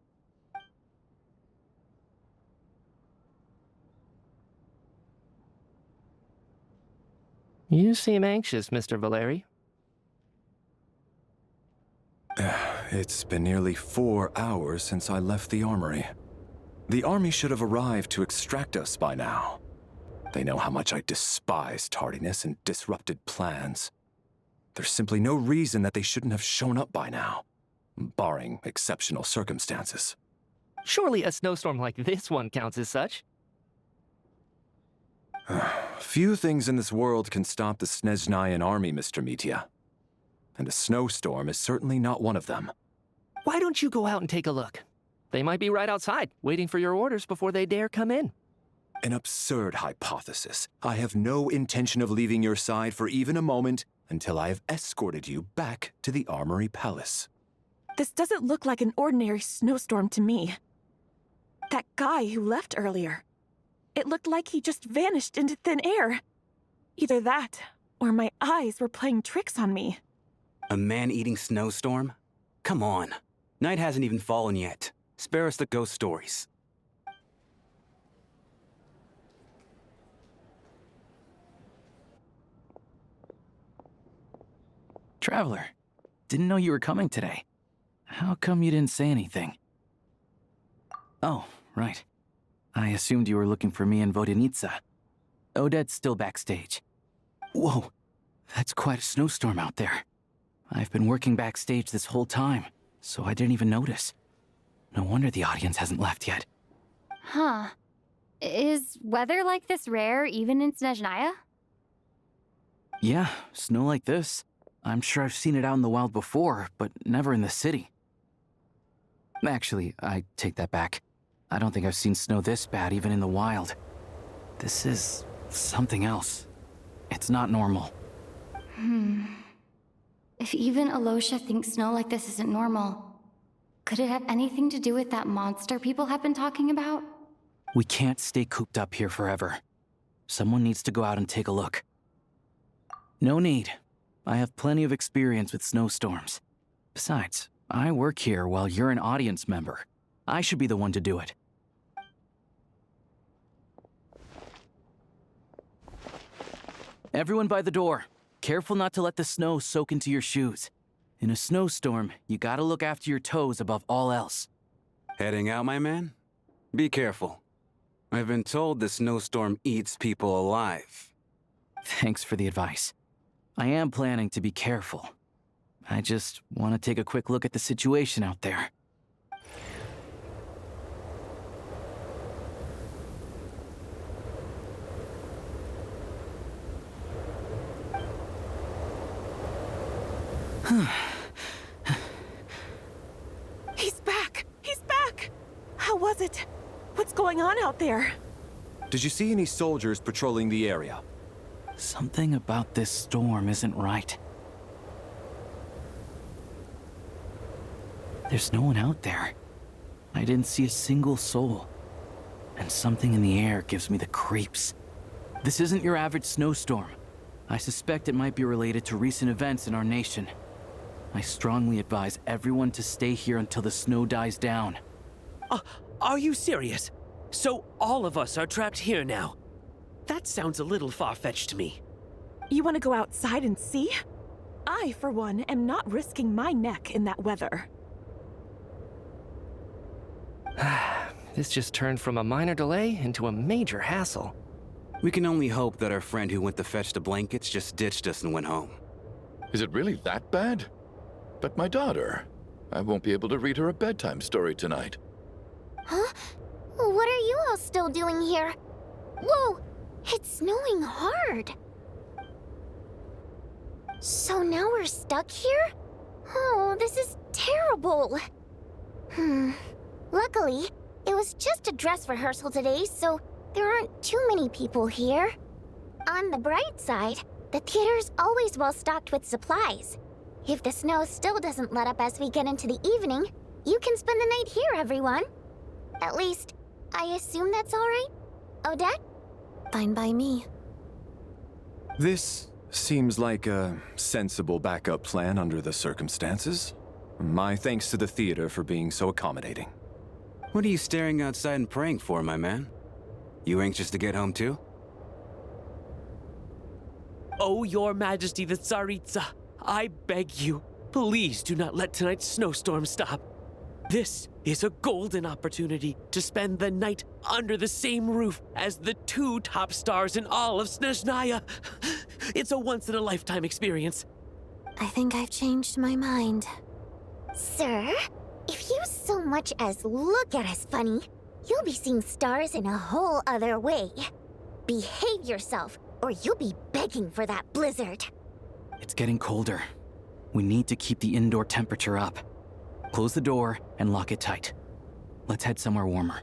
You seem anxious, Mr. Valeri. It's been nearly 4 hours since I left the armory. The army should have arrived to extract us by now. They know how much I despise tardiness and disrupted plans. There's simply no reason that they shouldn't have shown up by now, barring exceptional circumstances. Surely a snowstorm like this one counts as such. Few things in this world can stop the Snezhnayan army, Mr. Mitya. And a snowstorm is certainly not one of them. Why don't you go out and take a look? They might be right outside, waiting for your orders before they dare come in. An absurd hypothesis. I have no intention of leaving your side for even a moment until I have escorted you back to the Armory Palace. This doesn't look like an ordinary snowstorm to me. That guy who left earlier. It looked like he just vanished into thin air. Either that, or my eyes were playing tricks on me. A man-eating snowstorm? Come on. Night hasn't even fallen yet. Spare us the ghost stories. Traveler, didn't know you were coming today. How come you didn't say anything? Oh, right. I assumed you were looking for me and Vodenitsa. Odette's still backstage. Whoa, that's quite a snowstorm out there. I've been working backstage this whole time, so I didn't even notice. No wonder the audience hasn't left yet. Huh. Is weather like this rare even in Snezhnaya? Yeah, snow like this. I'm sure I've seen it out in the wild before, but never in the city. Actually, I take that back. I don't think I've seen snow this bad even in the wild. This is something else. It's not normal. If even ALYOSHA thinks snow like this isn't normal, could it have anything to do with that monster people have been talking about? We can't stay cooped up here forever. Someone needs to go out and take a look. No need. I have plenty of experience with snowstorms. Besides, I work here while you're an audience member. I should be the one to do it. Everyone by the door. Careful not to let the snow soak into your shoes. In a snowstorm, you gotta look after your toes above all else. Heading out, my man? Be careful. I've been told the snowstorm eats people alive. Thanks for the advice. I am planning to be careful. I just want to take a quick look at the situation out there. He's back! He's back! How was it? What's going on out there? Did you see any soldiers patrolling the area? Something about this storm isn't right. There's no one out there. I didn't see a single soul. And something in the air gives me the creeps. This isn't your average snowstorm. I suspect it might be related to recent events in our nation. I strongly advise everyone to stay here until the snow dies down. Are you serious? So all of us are trapped here now? That sounds a little far-fetched to me. You want to go outside and see? I, for one, am not risking my neck in that weather. This just turned from a minor delay into a major hassle. We can only hope that our friend who went to fetch the blankets just ditched us and went home. Is it really that bad? But my daughter, I won't be able to read her a bedtime story tonight. Huh? What are you all still doing here? Whoa! It's snowing hard! So now we're stuck here? Oh, this is terrible! Luckily, it was just a dress rehearsal today, so there aren't too many people here. On the bright side, the theater's always well-stocked with supplies. If the snow still doesn't let up as we get into the evening, you can spend the night here, everyone. At least, I assume that's all right? Odette? Fine by me. This seems like a sensible backup plan under the circumstances. My thanks to the theater for being so accommodating. What are you staring outside and praying for, my man? You anxious to get home too? Oh, Your Majesty the Tsaritsa, I beg you, please do not let tonight's snowstorm stop. This is a golden opportunity to spend the night under the same roof as the 2 top stars in all of Snezhnaya. It's a once-in-a-lifetime experience. I think I've changed my mind. Sir, if you so much as look at us funny, you'll be seeing stars in a whole other way. Behave yourself, or you'll be begging for that blizzard. It's getting colder. We need to keep the indoor temperature up. Close the door and lock it tight. Let's head somewhere warmer.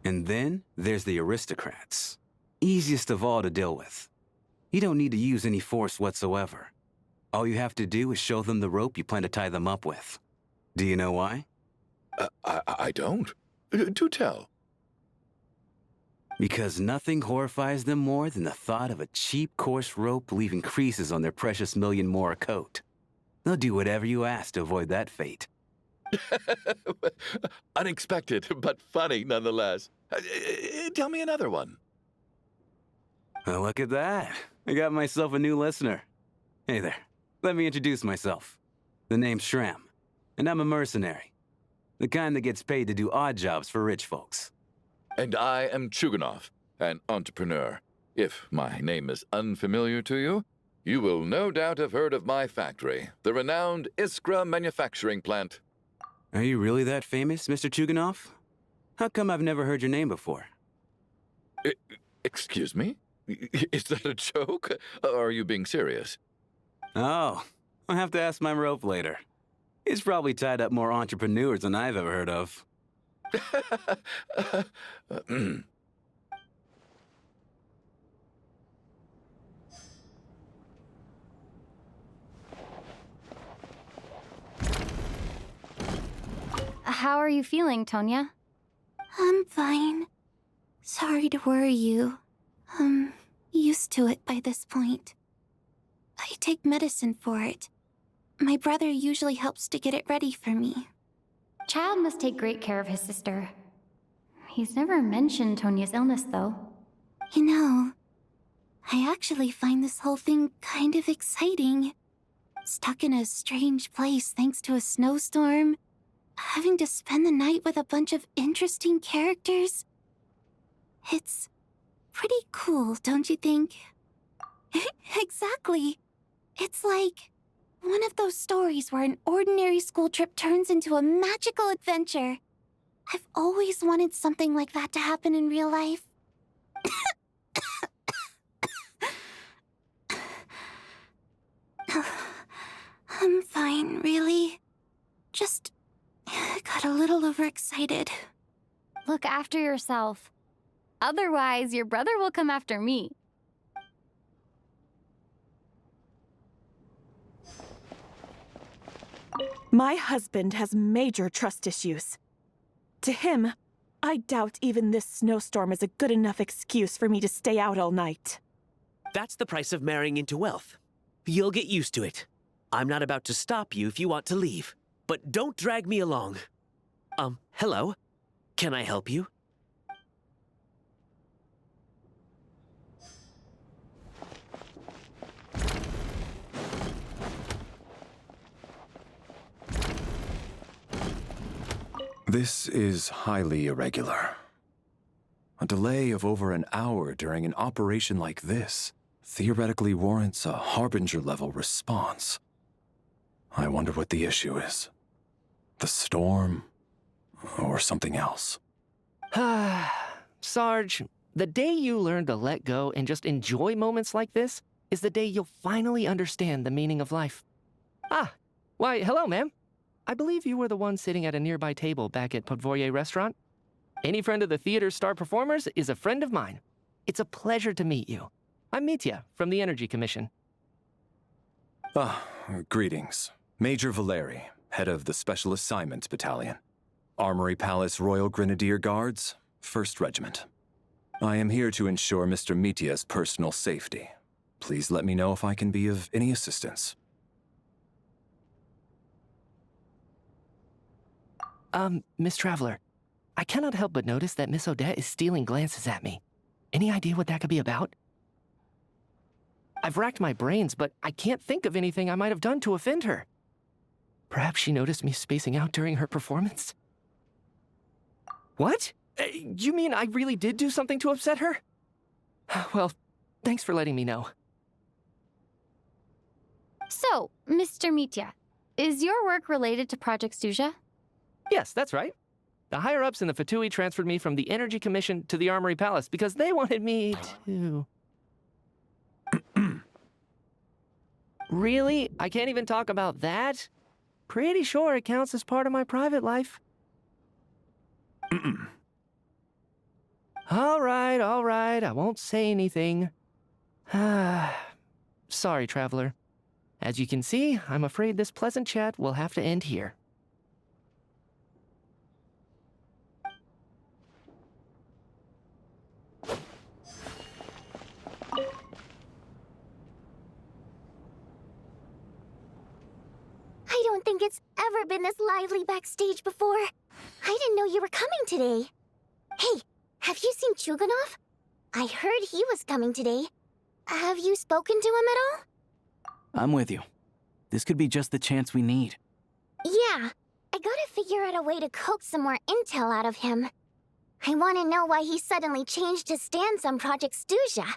And then there's the aristocrats. Easiest of all to deal with. You don't need to use any force whatsoever. All you have to do is show them the rope you plan to tie them up with. Do you know why? I don't. Do tell. Because nothing horrifies them more than the thought of a cheap, coarse rope leaving creases on their precious million Mora coat. They'll do whatever you ask to avoid that fate. Unexpected, but funny nonetheless. Tell me another one. Well, look at that. I got myself a new listener. Hey there. Let me introduce myself. The name's Shram, and I'm a mercenary. The kind that gets paid to do odd jobs for rich folks. And I am Chuganov, an entrepreneur. If my name is unfamiliar to you, you will no doubt have heard of my factory, the renowned Iskra manufacturing plant. Are you really that famous, Mr. Chuganov? How come I've never heard your name before? Excuse me? Is that a joke? Or are you being serious? Oh, I'll have to ask my rope later. It's probably tied up more entrepreneurs than I've ever heard of. How are you feeling, Tonya? I'm fine. Sorry to worry you. I'm used to it by this point. I take medicine for it. My brother usually helps to get it ready for me. Child must take great care of his sister. He's never mentioned Tonya's illness, though. You know, I actually find this whole thing kind of exciting. Stuck in a strange place thanks to a snowstorm. Having to spend the night with a bunch of interesting characters. It's pretty cool, don't you think? Exactly. It's like one of those stories where an ordinary school trip turns into a magical adventure. I've always wanted something like that to happen in real life. I'm fine, really. Just got a little overexcited. Look after yourself. Otherwise, your brother will come after me. My husband has major trust issues. To him, I doubt even this snowstorm is a good enough excuse for me to stay out all night. That's the price of marrying into wealth. You'll get used to it. I'm not about to stop you if you want to leave, but don't drag me along. Hello? Can I help you? This is highly irregular. A delay of over an hour during an operation like this theoretically warrants a Harbinger-level response. I wonder what the issue is. The storm, or something else. Sarge, the day you learn to let go and just enjoy moments like this is the day you'll finally understand the meaning of life. Why, hello, ma'am. I believe you were the one sitting at a nearby table back at Podvorye Restaurant. Any friend of the theater's star performers is a friend of mine. It's a pleasure to meet you. I'm Mitya from the Energy Commission. Greetings. Major Valeri, head of the Special Assignments Battalion. Armory Palace Royal Grenadier Guards, 1st Regiment. I am here to ensure Mr. Mitya's personal safety. Please let me know if I can be of any assistance. Miss Traveler, I cannot help but notice that Miss Odette is stealing glances at me. Any idea what that could be about? I've racked my brains, but I can't think of anything I might have done to offend her. Perhaps she noticed me spacing out during her performance? What? You mean I really did do something to upset her? Well, thanks for letting me know. So, Mr. Mitya, is your work related to Project Stuja? Yes, that's right. The higher-ups in the Fatui transferred me from the Energy Commission to the Armory Palace because they wanted me to... Really? I can't even talk about that? Pretty sure it counts as part of my private life. All right, I won't say anything. Sorry, Traveler. As you can see, I'm afraid this pleasant chat will have to end here. I don't think it's ever been this lively backstage before. I didn't know you were coming today. Hey, have you seen Chuganov? I heard he was coming today. Have you spoken to him at all? I'm with you. This could be just the chance we need. Yeah, I gotta figure out a way to coax some more intel out of him. I want to know why he suddenly changed his stance on Project Stuja.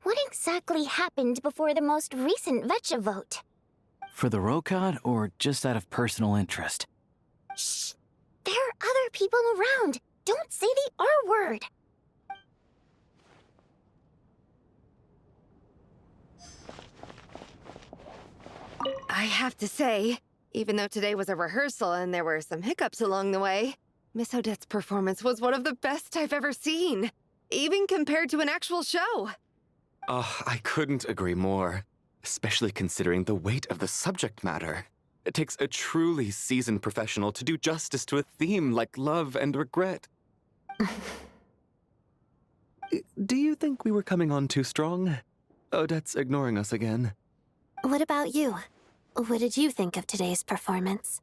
What exactly happened before the most recent VII vote? For the Rokad, or just out of personal interest? Shh! There are other people around. Don't say the R word. I have to say, even though today was a rehearsal and there were some hiccups along the way, Miss Odette's performance was one of the best I've ever seen, even compared to an actual show. I couldn't agree more, especially considering the weight of the subject matter. It takes a truly seasoned professional to do justice to a theme like love and regret. Do you think we were coming on too strong? Odette's ignoring us again. What about you? What did you think of today's performance?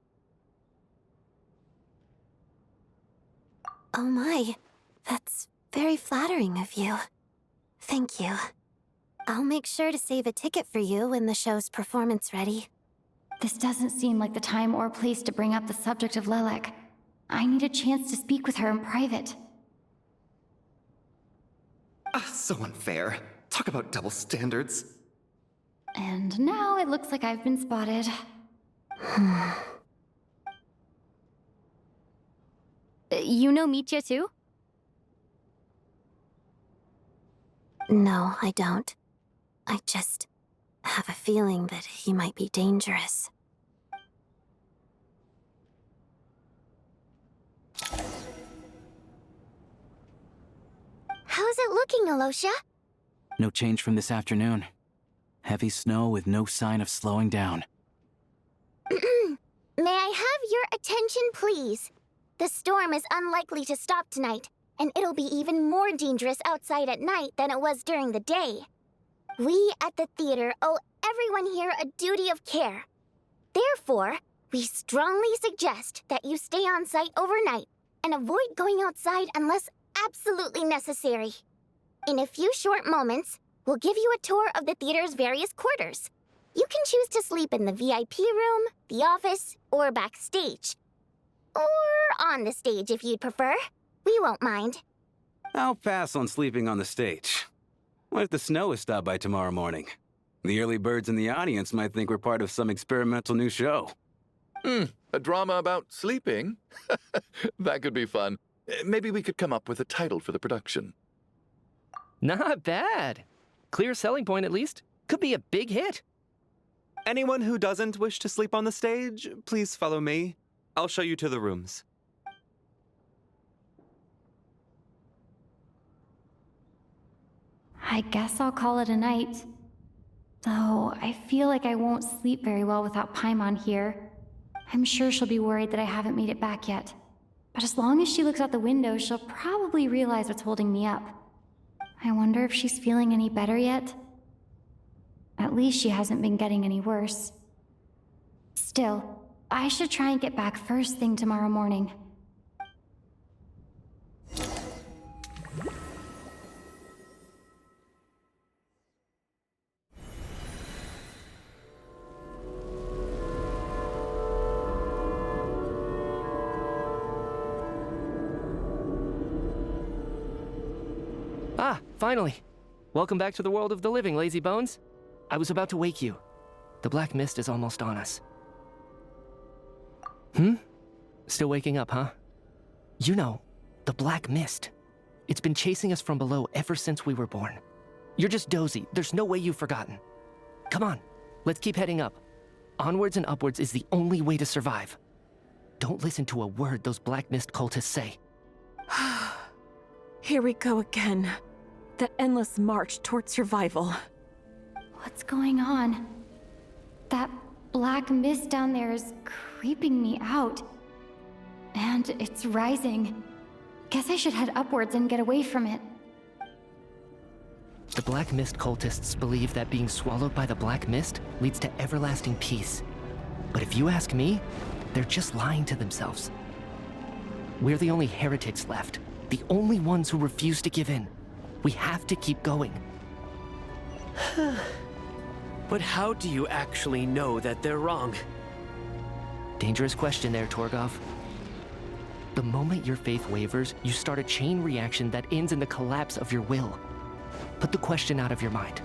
Oh my, that's very flattering of you. Thank you. I'll make sure to save a ticket for you when the show's performance ready. This doesn't seem like the time or place to bring up the subject of Lelek. I need a chance to speak with her in private. So unfair. Talk about double standards. And now it looks like I've been spotted. You know Mitya too? No, I don't. I just have a feeling that he might be dangerous. How's it looking, Alyosha? No change from this afternoon. Heavy snow with no sign of slowing down. May I have your attention, please? The storm is unlikely to stop tonight, and it'll be even more dangerous outside at night than it was during the day. We at the theater owe everyone here a duty of care. Therefore, we strongly suggest that you stay on site overnight and avoid going outside unless absolutely necessary. In a few short moments, we'll give you a tour of the theater's various quarters. You can choose to sleep in the VIP room, the office, or backstage. Or on the stage if you'd prefer. We won't mind. I'll pass on sleeping on the stage. What if the snow is stopped by tomorrow morning? The early birds in the audience might think we're part of some experimental new show. A drama about sleeping? That could be fun. Maybe we could come up with a title for the production. Not bad. Clear selling point, at least. Could be a big hit. Anyone who doesn't wish to sleep on the stage, please follow me. I'll show you to the rooms. I guess I'll call it a night. Though I feel like I won't sleep very well without Paimon here. I'm sure she'll be worried that I haven't made it back yet. But as long as she looks out the window, she'll probably realize what's holding me up. I wonder if she's feeling any better yet? At least she hasn't been getting any worse. Still, I should try and get back first thing tomorrow morning. Ah, finally. Welcome back to the world of the living, lazy bones. I was about to wake you. The black mist is almost on us. Still waking up, huh? You know, the black mist. It's been chasing us from below ever since we were born. You're just dozy. There's no way you've forgotten. Come on, let's keep heading up. Onwards and upwards is the only way to survive. Don't listen to a word those black mist cultists say. Here we go again. The endless march toward survival. What's going on? That black mist down there is creeping me out. And it's rising. Guess I should head upwards and get away from it. The black mist cultists believe that being swallowed by the black mist leads to everlasting peace. But if you ask me, they're just lying to themselves. We're the only heretics left. The only ones who refuse to give in. We have to keep going. But how do you actually know that they're wrong? Dangerous question there, Torgov. The moment your faith wavers, you start a chain reaction that ends in the collapse of your will. Put the question out of your mind.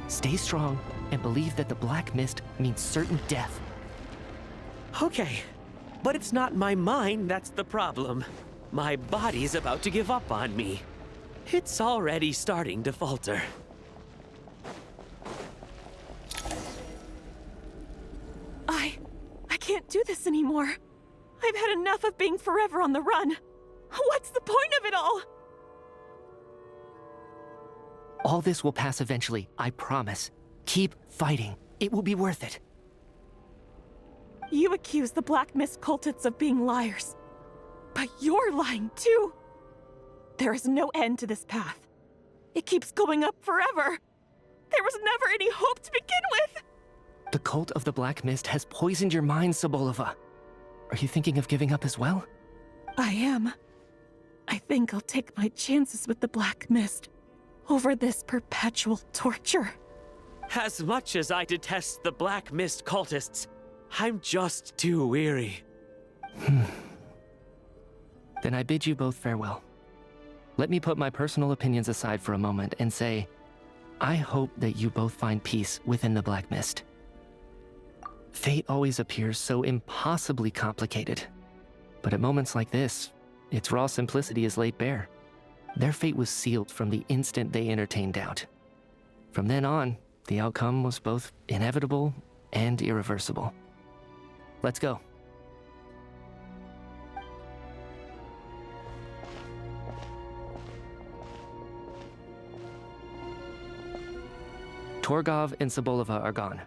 Stay strong and believe that the black mist means certain death. Okay, but it's not my mind that's the problem. My body's about to give up on me. It's already starting to falter. I can't do this anymore. I've had enough of being forever on the run. What's the point of it all? All this will pass eventually, I promise. Keep fighting. It will be worth it. You accuse the Black Mist cultists of being liars. But you're lying too. There is no end to this path. It keeps going up forever. There was never any hope to begin with. The cult of the Black Mist has poisoned your mind, Sobolova. Are you thinking of giving up as well? I am. I think I'll take my chances with the Black Mist over this perpetual torture. As much as I detest the Black Mist cultists, I'm just too weary. Then I bid you both farewell. Let me put my personal opinions aside for a moment and say, I hope that you both find peace within the Black Mist. Fate always appears so impossibly complicated. But at moments like this, its raw simplicity is laid bare. Their fate was sealed from the instant they entertained doubt. From then on, the outcome was both inevitable and irreversible. Let's go. Torgov and Sobolova are gone.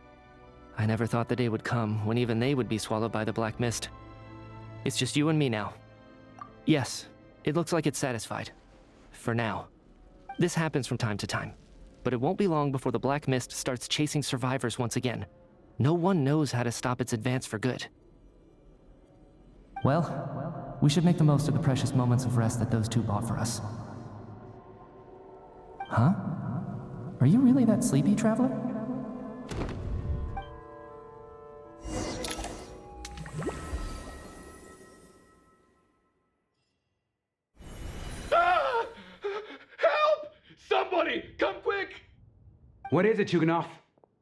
I never thought the day would come when even they would be swallowed by the black mist. It's just you and me now. Yes, it looks like it's satisfied. For now. This happens from time to time, but it won't be long before the black mist starts chasing survivors once again. No one knows how to stop its advance for good. Well, we should make the most of the precious moments of rest that those two bought for us. Huh? Are you really that sleepy, traveler? Ah! Help! Somebody, come quick! What is it, Chuganov?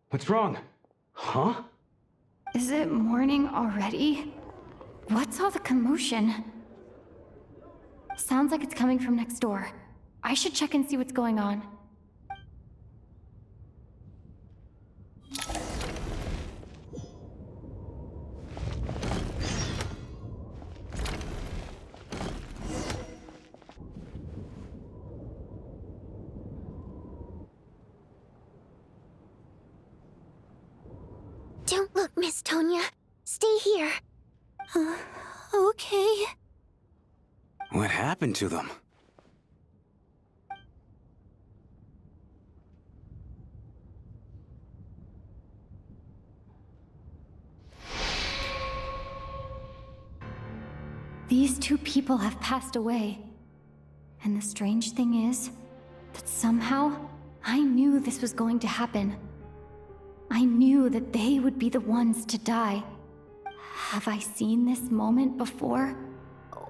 What's wrong? Huh? Is it morning already? What's all the commotion? Sounds like it's coming from next door. I should check and see what's going on. Don't look, Miss Tonya. Stay here. Okay. What happened to them? These two people have passed away. And the strange thing is that somehow I knew this was going to happen. I knew that they would be the ones to die. Have I seen this moment before?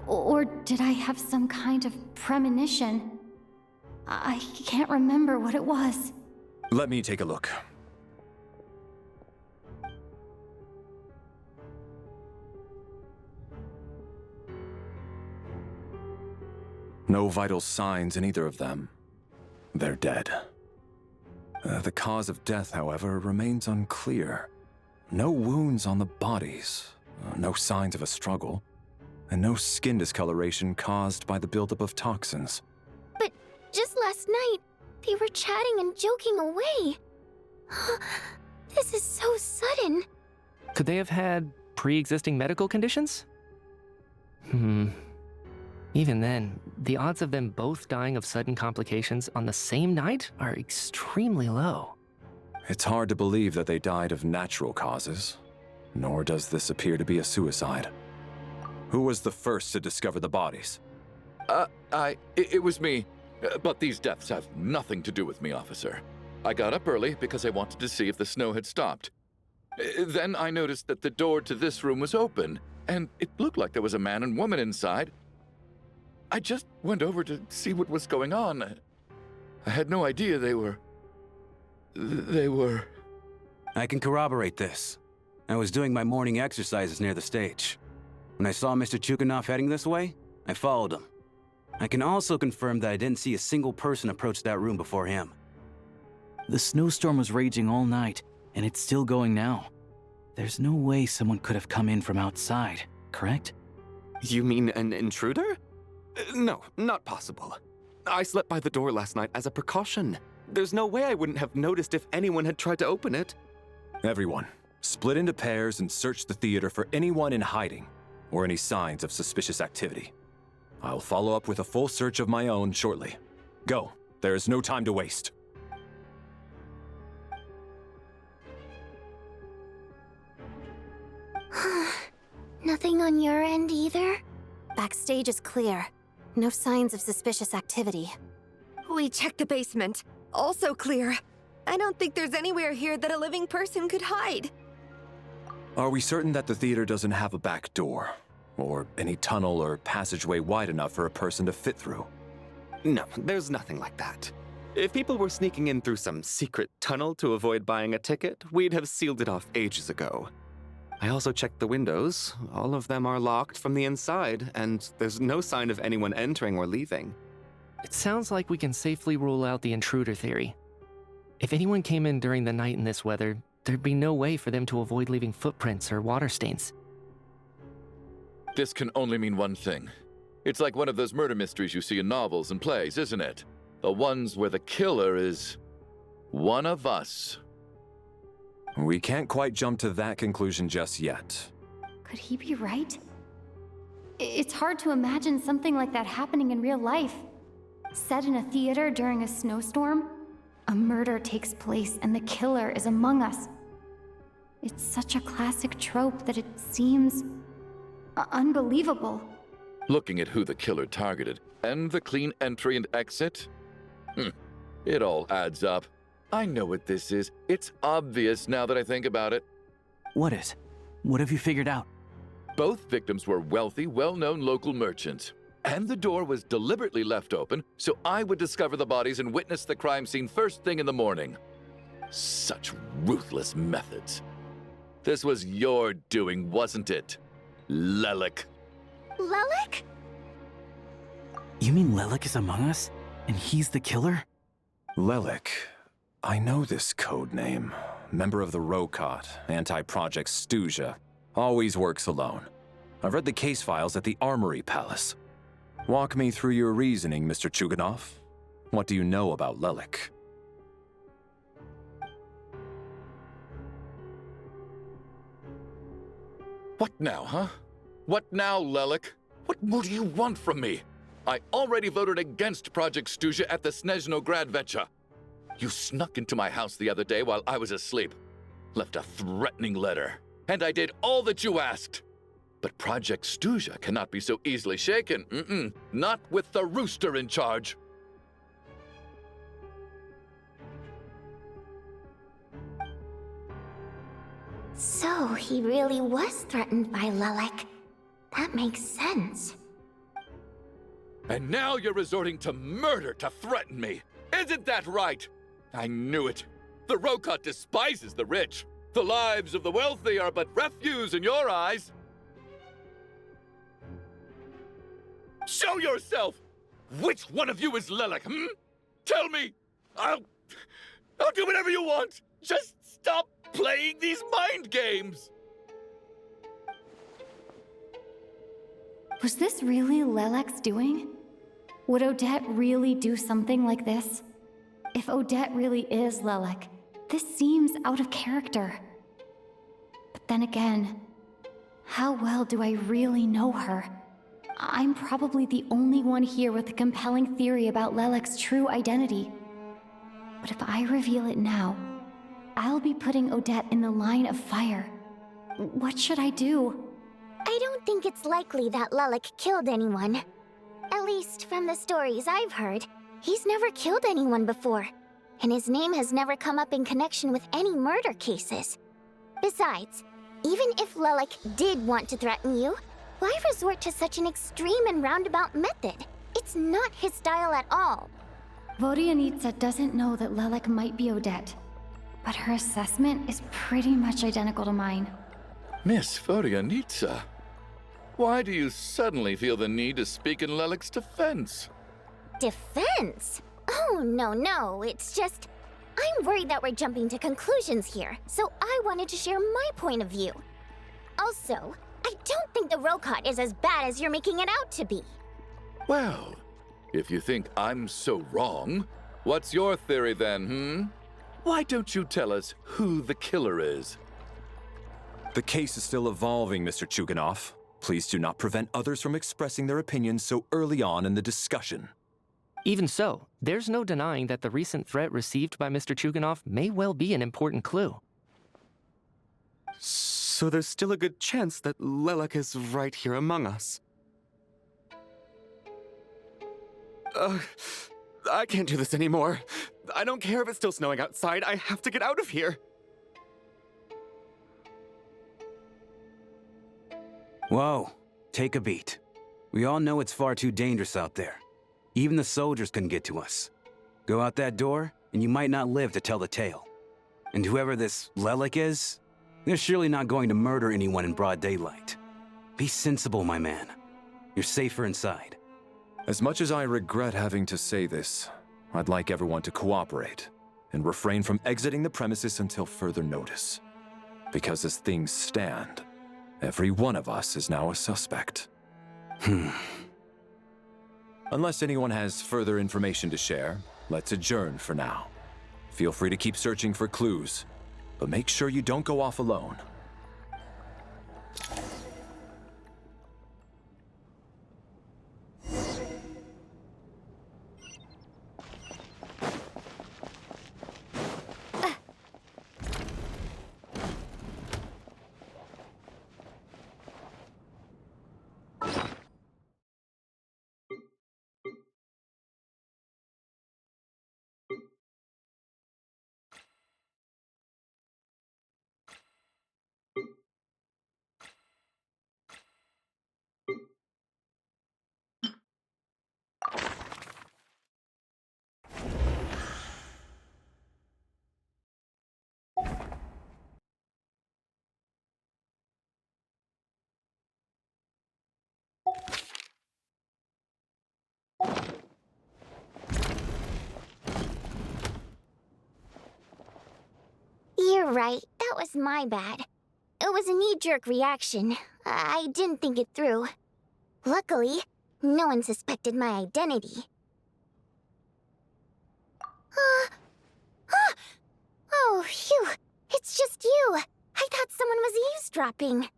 Or did I have some kind of premonition? I can't remember what it was. Let me take a look. No vital signs in either of them. They're dead. The cause of death, however, remains unclear. No wounds on the bodies, no signs of a struggle, and no skin discoloration caused by the buildup of toxins. But just last night, they were chatting and joking away. This is so sudden. Could they have had pre-existing medical conditions? Even then, the odds of them both dying of sudden complications on the same night are extremely low. It's hard to believe that they died of natural causes, nor does this appear to be a suicide. Who was the first to discover the bodies? It was me. But these deaths have nothing to do with me, officer. I got up early because I wanted to see if the snow had stopped. Then I noticed that the door to this room was open, and it looked like there was a man and woman inside. I just went over to see what was going on. I had no idea they were... I can corroborate this. I was doing my morning exercises near the stage. When I saw Mr. Chuganov heading this way, I followed him. I can also confirm that I didn't see a single person approach that room before him. The snowstorm was raging all night, and it's still going now. There's no way someone could have come in from outside, correct? You mean an intruder? No, not possible. I slept by the door last night as a precaution. There's no way I wouldn't have noticed if anyone had tried to open it. Everyone, split into pairs and search the theater for anyone in hiding or any signs of suspicious activity. I'll follow up with a full search of my own shortly. Go. There is no time to waste. Nothing on your end either? Backstage is clear. No signs of suspicious activity. We checked the basement. Also clear. I don't think there's anywhere here that a living person could hide. Are we certain that the theater doesn't have a back door? Or any tunnel or passageway wide enough for a person to fit through? No, there's nothing like that. If people were sneaking in through some secret tunnel to avoid buying a ticket, we'd have sealed it off ages ago. I also checked the windows. All of them are locked from the inside, and there's no sign of anyone entering or leaving. It sounds like we can safely rule out the intruder theory. If anyone came in during the night in this weather, there'd be no way for them to avoid leaving footprints or water stains. This can only mean one thing. It's like one of those murder mysteries you see in novels and plays, isn't it? The ones where the killer is one of us. We can't quite jump to that conclusion just yet. Could he be right? It's hard to imagine something like that happening in real life. Set in a theater during a snowstorm, a murder takes place and the killer is among us. It's such a classic trope that it seems unbelievable. Looking at who the killer targeted and the clean entry and exit, it all adds up. I know what this is. It's obvious now that I think about it. What is? What have you figured out? Both victims were wealthy, well-known local merchants. And the door was deliberately left open so I would discover the bodies and witness the crime scene first thing in the morning. Such ruthless methods. This was your doing, wasn't it, Lelik? Lelik? You mean Lelik is among us? And he's the killer? Lelik. I know this code name. Member of the Rokot, anti-Project Stuja. Always works alone. I've read the case files at the Armory Palace. Walk me through your reasoning, Mr. Chuganov. What do you know about Lelik? What now, huh? What now, Lelik? What more do you want from me? I already voted against Project Stuja at the Snezhno Gradvecha. You snuck into my house the other day while I was asleep. Left a threatening letter. And I did all that you asked. But Project Stuja cannot be so easily shaken. Not with the rooster in charge. So he really was threatened by Lelik. That makes sense. And now you're resorting to murder to threaten me. Isn't that right? I knew it. The Rokot despises the rich. The lives of the wealthy are but refuse in your eyes. Show yourself! Which one of you is Lelik, Tell me! I'll do whatever you want! Just stop playing these mind games! Was this really Lelik's doing? Would Odette really do something like this? If Odette really is Lelik, this seems out of character. But then again, how well do I really know her? I'm probably the only one here with a compelling theory about Lelik's true identity. But if I reveal it now, I'll be putting Odette in the line of fire. What should I do? I don't think it's likely that Lelik killed anyone. At least from the stories I've heard, he's never killed anyone before. And his name has never come up in connection with any murder cases. Besides, even if Lelik did want to threaten you, why resort to such an extreme and roundabout method? It's not his style at all. Vodianitsa doesn't know that Lelik might be Odette, but her assessment is pretty much identical to mine. Miss Vodianitsa, why do you suddenly feel the need to speak in Lelik's defense? Defense? Oh, no, it's just... I'm worried that we're jumping to conclusions here, so I wanted to share my point of view. Also, I don't think the Rokot is as bad as you're making it out to be. Well, if you think I'm so wrong, what's your theory then, Why don't you tell us who the killer is? The case is still evolving, Mr. Chuganov. Please do not prevent others from expressing their opinions so early on in the discussion. Even so, there's no denying that the recent threat received by Mr. Chuganov may well be an important clue. So there's still a good chance that Lelik is right here among us. I can't do this anymore. I don't care if it's still snowing outside. I have to get out of here. Whoa, take a beat. We all know it's far too dangerous out there. Even the soldiers couldn't get to us. Go out that door, and you might not live to tell the tale. And whoever this Lelik is, They're surely not going to murder anyone in broad daylight. Be sensible, my man. You're safer inside. As much as I regret having to say this, I'd like everyone to cooperate and refrain from exiting the premises until further notice. Because as things stand, every one of us is now a suspect. Unless anyone has further information to share, let's adjourn for now. Feel free to keep searching for clues, but make sure you don't go off alone. You're right. That was my bad. It was a knee-jerk reaction. I didn't think it through. Luckily, no one suspected my identity. Oh, phew. It's just you. I thought someone was eavesdropping.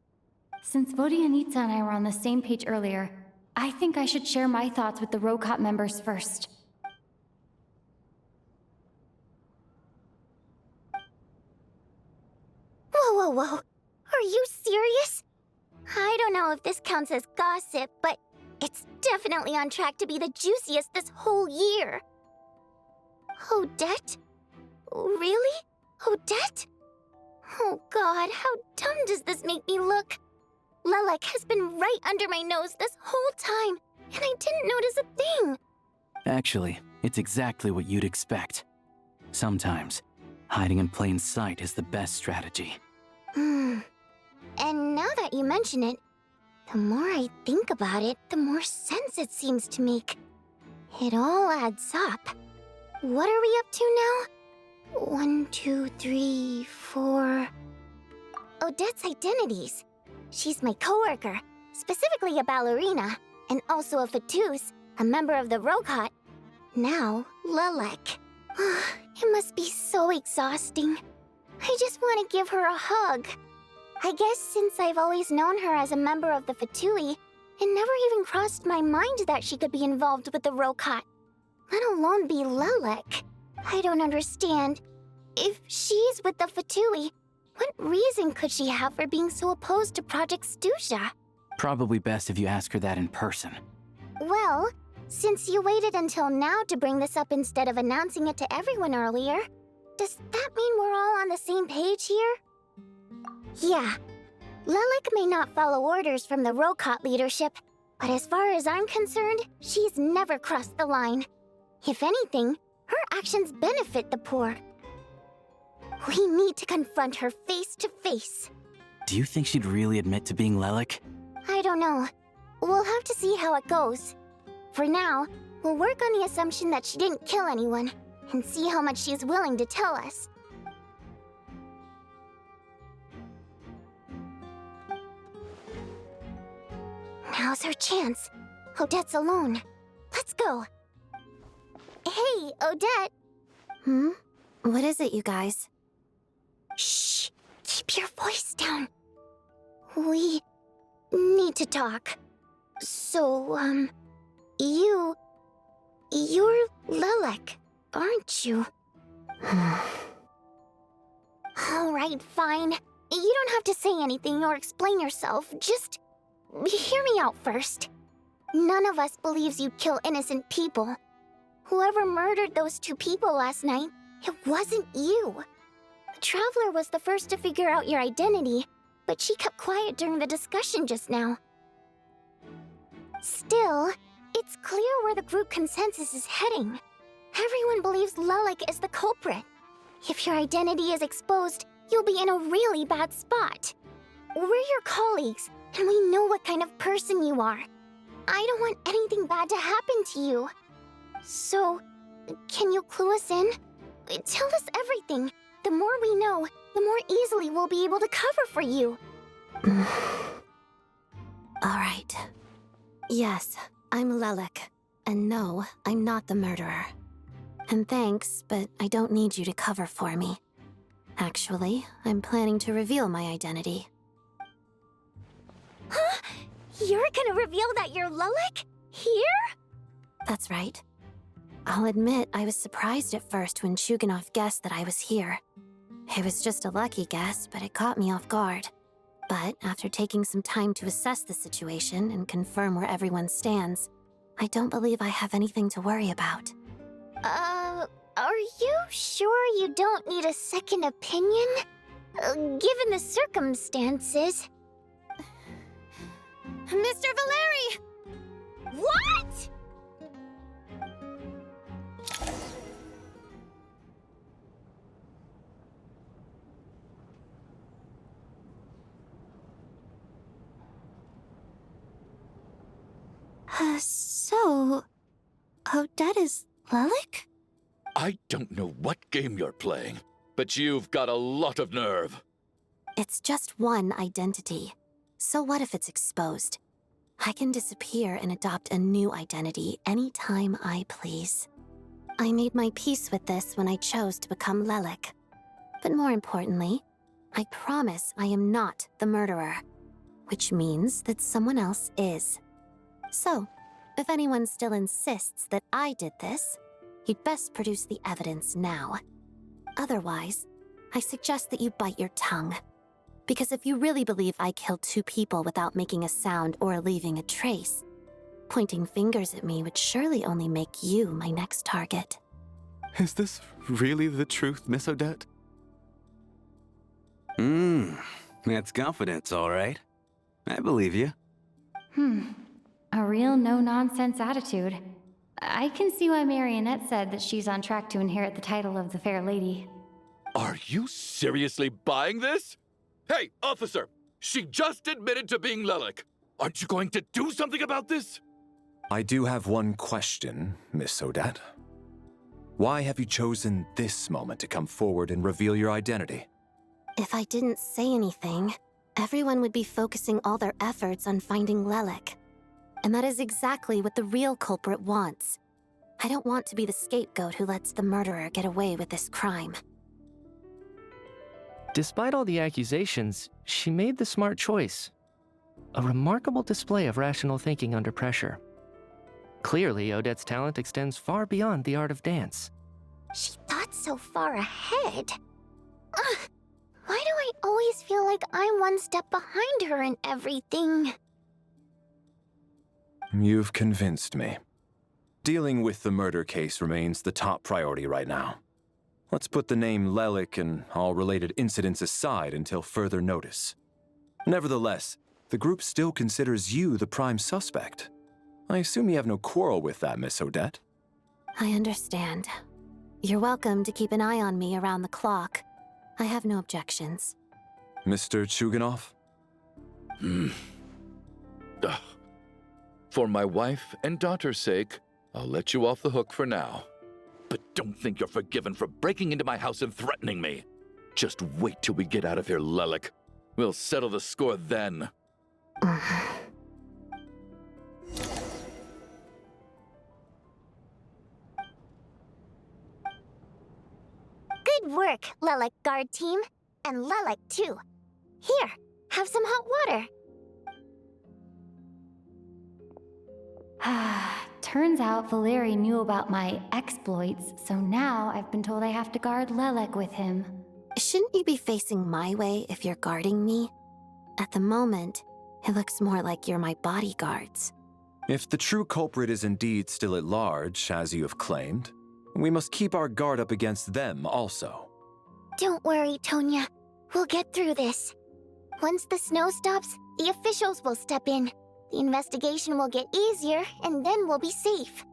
Since Vodianitsa and I were on the same page earlier, I think I should share my thoughts with the Rokot members first. Whoa. Are you serious? I don't know if this counts as gossip, but it's definitely on track to be the juiciest this whole year. Odette? Really? Odette? Oh god, how dumb does this make me look? Lelek has been right under my nose this whole time, and I didn't notice a thing. Actually, it's exactly what you'd expect. Sometimes, hiding in plain sight is the best strategy. And now that you mention it, the more I think about it, the more sense it seems to make. It all adds up. What are we up to now? 1, 2, 3, 4... Odette's identities. She's my coworker, specifically a ballerina, and also a Fatous, a member of the Rokot. Now, Lelek. It must be so exhausting. I just want to give her a hug. I guess since I've always known her as a member of the Fatui, it never even crossed my mind that she could be involved with the Rokot, let alone be Lelek. I don't understand. If she's with the Fatui, what reason could she have for being so opposed to Project Stusha? Probably best if you ask her that in person. Well, since you waited until now to bring this up instead of announcing it to everyone earlier, does that mean we're all on the same page here? Yeah. Lelek may not follow orders from the Rokot leadership, but as far as I'm concerned, she's never crossed the line. If anything, her actions benefit the poor. We need to confront her face to face. Do you think she'd really admit to being Lelek? I don't know. We'll have to see how it goes. For now, we'll work on the assumption that she didn't kill anyone, and see how much she's willing to tell us. Now's her chance. Odette's alone. Let's go. Hey, Odette. What is it, you guys? Shh. Keep your voice down. We need to talk. So, you're Lelek, aren't you? All right, fine. You don't have to say anything or explain yourself. Just hear me out first. None of us believes you'd kill innocent people. Whoever murdered those 2 people last night, it wasn't you. The Traveler was the first to figure out your identity, but she kept quiet during the discussion just now. Still, it's clear where the group consensus is heading. Everyone believes Lelek is the culprit. If your identity is exposed, you'll be in a really bad spot. We're your colleagues, and we know what kind of person you are. I don't want anything bad to happen to you. So, can you clue us in? Tell us everything. The more we know, the more easily we'll be able to cover for you. Alright. Yes, I'm Lelik. And no, I'm not the murderer. And thanks, but I don't need you to cover for me. Actually, I'm planning to reveal my identity. Huh? You're gonna reveal that you're Lelik? Here? That's right. I'll admit I was surprised at first when Chuganov guessed that I was here. It was just a lucky guess, but it caught me off guard. But after taking some time to assess the situation and confirm where everyone stands, I don't believe I have anything to worry about. Are you sure you don't need a second opinion? Given the circumstances. Mr. Valeri! What?! So... Odette is Lelik? I don't know what game you're playing, but you've got a lot of nerve. It's just one identity. So what if it's exposed? I can disappear and adopt a new identity anytime I please. I made my peace with this when I chose to become Lelik. But more importantly, I promise I am not the murderer, which means that someone else is. So, if anyone still insists that I did this, you'd best produce the evidence now. Otherwise, I suggest that you bite your tongue. Because if you really believe I killed 2 people without making a sound or leaving a trace, pointing fingers at me would surely only make you my next target. Is this really the truth, Miss Odette? That's confidence, all right. I believe you. A real no-nonsense attitude. I can see why Marionette said that she's on track to inherit the title of the Fair Lady. Are you seriously buying this? Hey, officer! She just admitted to being Lelik. Aren't you going to do something about this? I do have one question, Miss Odette. Why have you chosen this moment to come forward and reveal your identity? If I didn't say anything, everyone would be focusing all their efforts on finding Lelik. And that is exactly what the real culprit wants. I don't want to be the scapegoat who lets the murderer get away with this crime. Despite all the accusations, she made the smart choice. A remarkable display of rational thinking under pressure. Clearly, Odette's talent extends far beyond the art of dance. She thought so far ahead. Ugh, why do I always feel like I'm one step behind her in everything? You've convinced me. Dealing with the murder case remains the top priority right now. Let's put the name Lelik and all related incidents aside until further notice. Nevertheless, the group still considers you the prime suspect. I assume you have no quarrel with that, Miss Odette? I understand. You're welcome to keep an eye on me around the clock. I have no objections. Mr. Chuganov? For my wife and daughter's sake, I'll let you off the hook for now. But don't think you're forgiven for breaking into my house and threatening me. Just wait till we get out of here, Lelik. We'll settle the score then. Good work, Lelik Guard Team. And Lelik, too. Here, have some hot water. Turns out Valeri knew about my exploits, so now I've been told I have to guard Lelik with him. Shouldn't you be facing my way if you're guarding me? At the moment, it looks more like you're my bodyguards. If the true culprit is indeed still at large, as you have claimed, we must keep our guard up against them also. Don't worry, Tonya. We'll get through this. Once the snow stops, the officials will step in. The investigation will get easier, and then we'll be safe.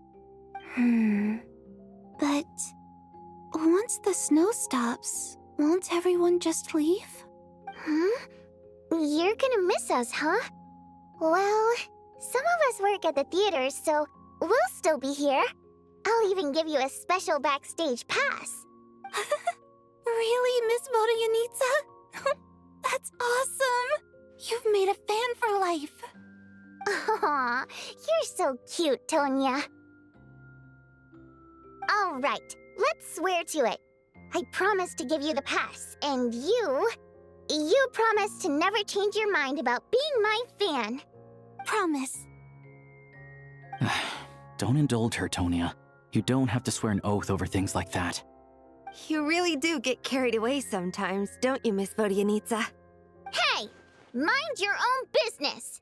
But once the snow stops, Won't everyone just leave? Huh? You're gonna miss us, huh? Well, some of us work at the theater, so we'll still be here. I'll even give you a special backstage pass. Really, Miss Vodyanitsa? That's awesome! You've made a fan for life. Aw, you're so cute, Tonya. All right, let's swear to it. I promise to give you the pass, and you promise to never change your mind about being my fan. Promise. Don't indulge her, Tonya. You don't have to swear an oath over things like that. You really do get carried away sometimes, don't you, Miss Vodyanitsa? Hey! Mind your own business!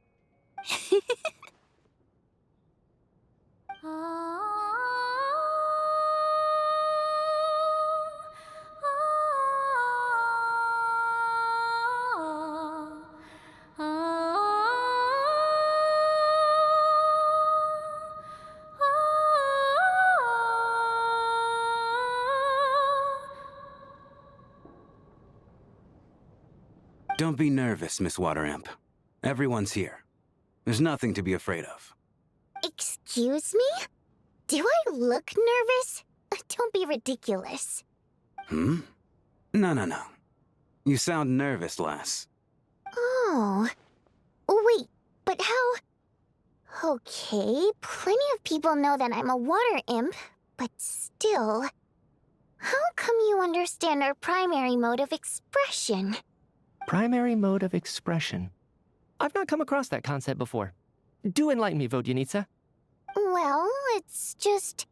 Don't be nervous, Miss Water Imp. Everyone's here. There's nothing to be afraid of. Excuse me? Do I look nervous? Don't be ridiculous. Hmm? No. You sound nervous, lass. Oh. Wait, but how... Okay, plenty of people know that I'm a water imp, but still... How come you understand our primary mode of expression? Primary mode of expression. I've not come across that concept before. Do enlighten me, Vodyanitsa. Well, it's just...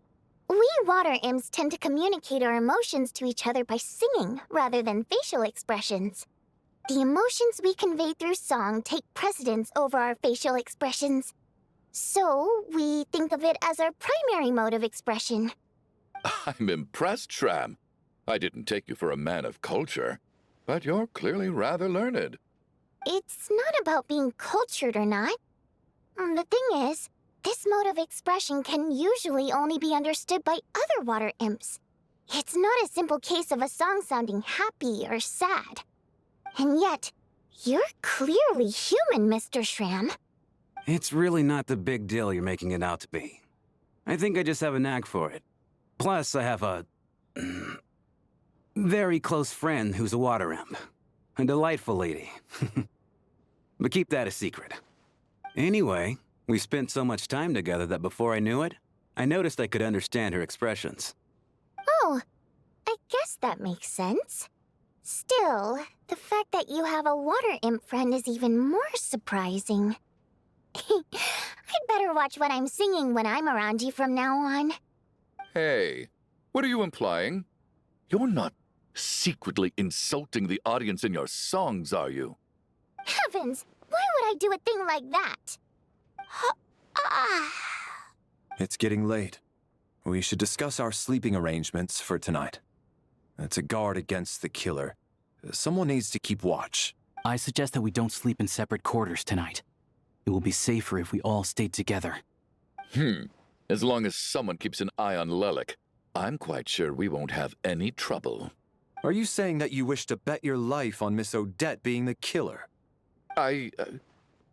We water imps tend to communicate our emotions to each other by singing, rather than facial expressions. The emotions we convey through song take precedence over our facial expressions. So, we think of it as our primary mode of expression. I'm impressed, Shram. I didn't take you for a man of culture, but you're clearly rather learned. It's not about being cultured or not. The thing is, this mode of expression can usually only be understood by other water imps. It's not a simple case of a song sounding happy or sad. And yet, you're clearly human, Mr. Shram. It's really not the big deal you're making it out to be. I think I just have a knack for it. Plus, I have a... very close friend who's a water imp. A delightful lady. But keep that a secret. Anyway, we spent so much time together that before I knew it, I noticed I could understand her expressions. Oh, I guess that makes sense. Still, the fact that you have a water imp friend is even more surprising. I'd better watch what I'm singing when I'm around you from now on. Hey, what are you implying? You're not secretly insulting the audience in your songs, are you? Heavens! Why would I do a thing like that? It's getting late. We should discuss our sleeping arrangements for tonight. To guard against the killer, someone needs to keep watch. I suggest that we don't sleep in separate quarters tonight. It will be safer if we all stayed together. As long as someone keeps an eye on Lelik, I'm quite sure we won't have any trouble. Are you saying that you wish to bet your life on Miss Odette being the killer?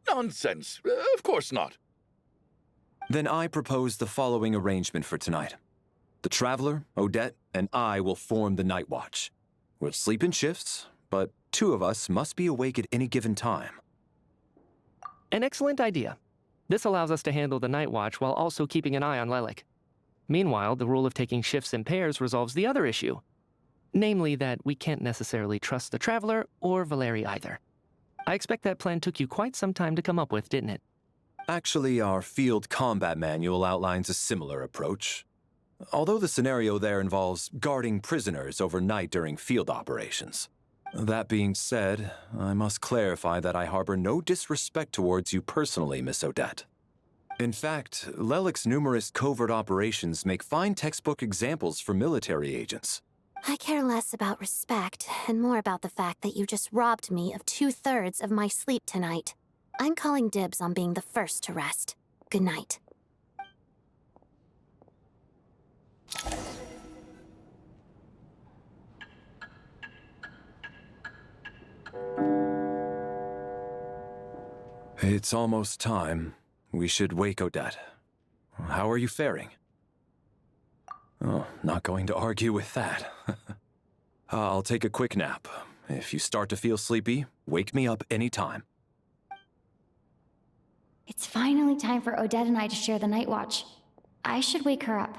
Nonsense. Of course not. Then I propose the following arrangement for tonight. The Traveler, Odette, and I will form the Night Watch. We'll sleep in shifts, but 2 of us must be awake at any given time. An excellent idea. This allows us to handle the Night Watch while also keeping an eye on Lelik. Meanwhile, the rule of taking shifts in pairs resolves the other issue. Namely that we can't necessarily trust the Traveler or Valeri either. I expect that plan took you quite some time to come up with, didn't it? Actually, our field combat manual outlines a similar approach. Although the scenario there involves guarding prisoners overnight during field operations. That being said, I must clarify that I harbor no disrespect towards you personally, Miss Odette. In fact, Lelik's numerous covert operations make fine textbook examples for military agents. I care less about respect and more about the fact that you just robbed me of 2/3 of my sleep tonight. I'm calling dibs on being the first to rest. Good night. It's almost time. We should wake Odette. How are you faring? Oh, not going to argue with that. I'll take a quick nap. If you start to feel sleepy, wake me up anytime. It's finally time for Odette and I to share the night watch. I should wake her up.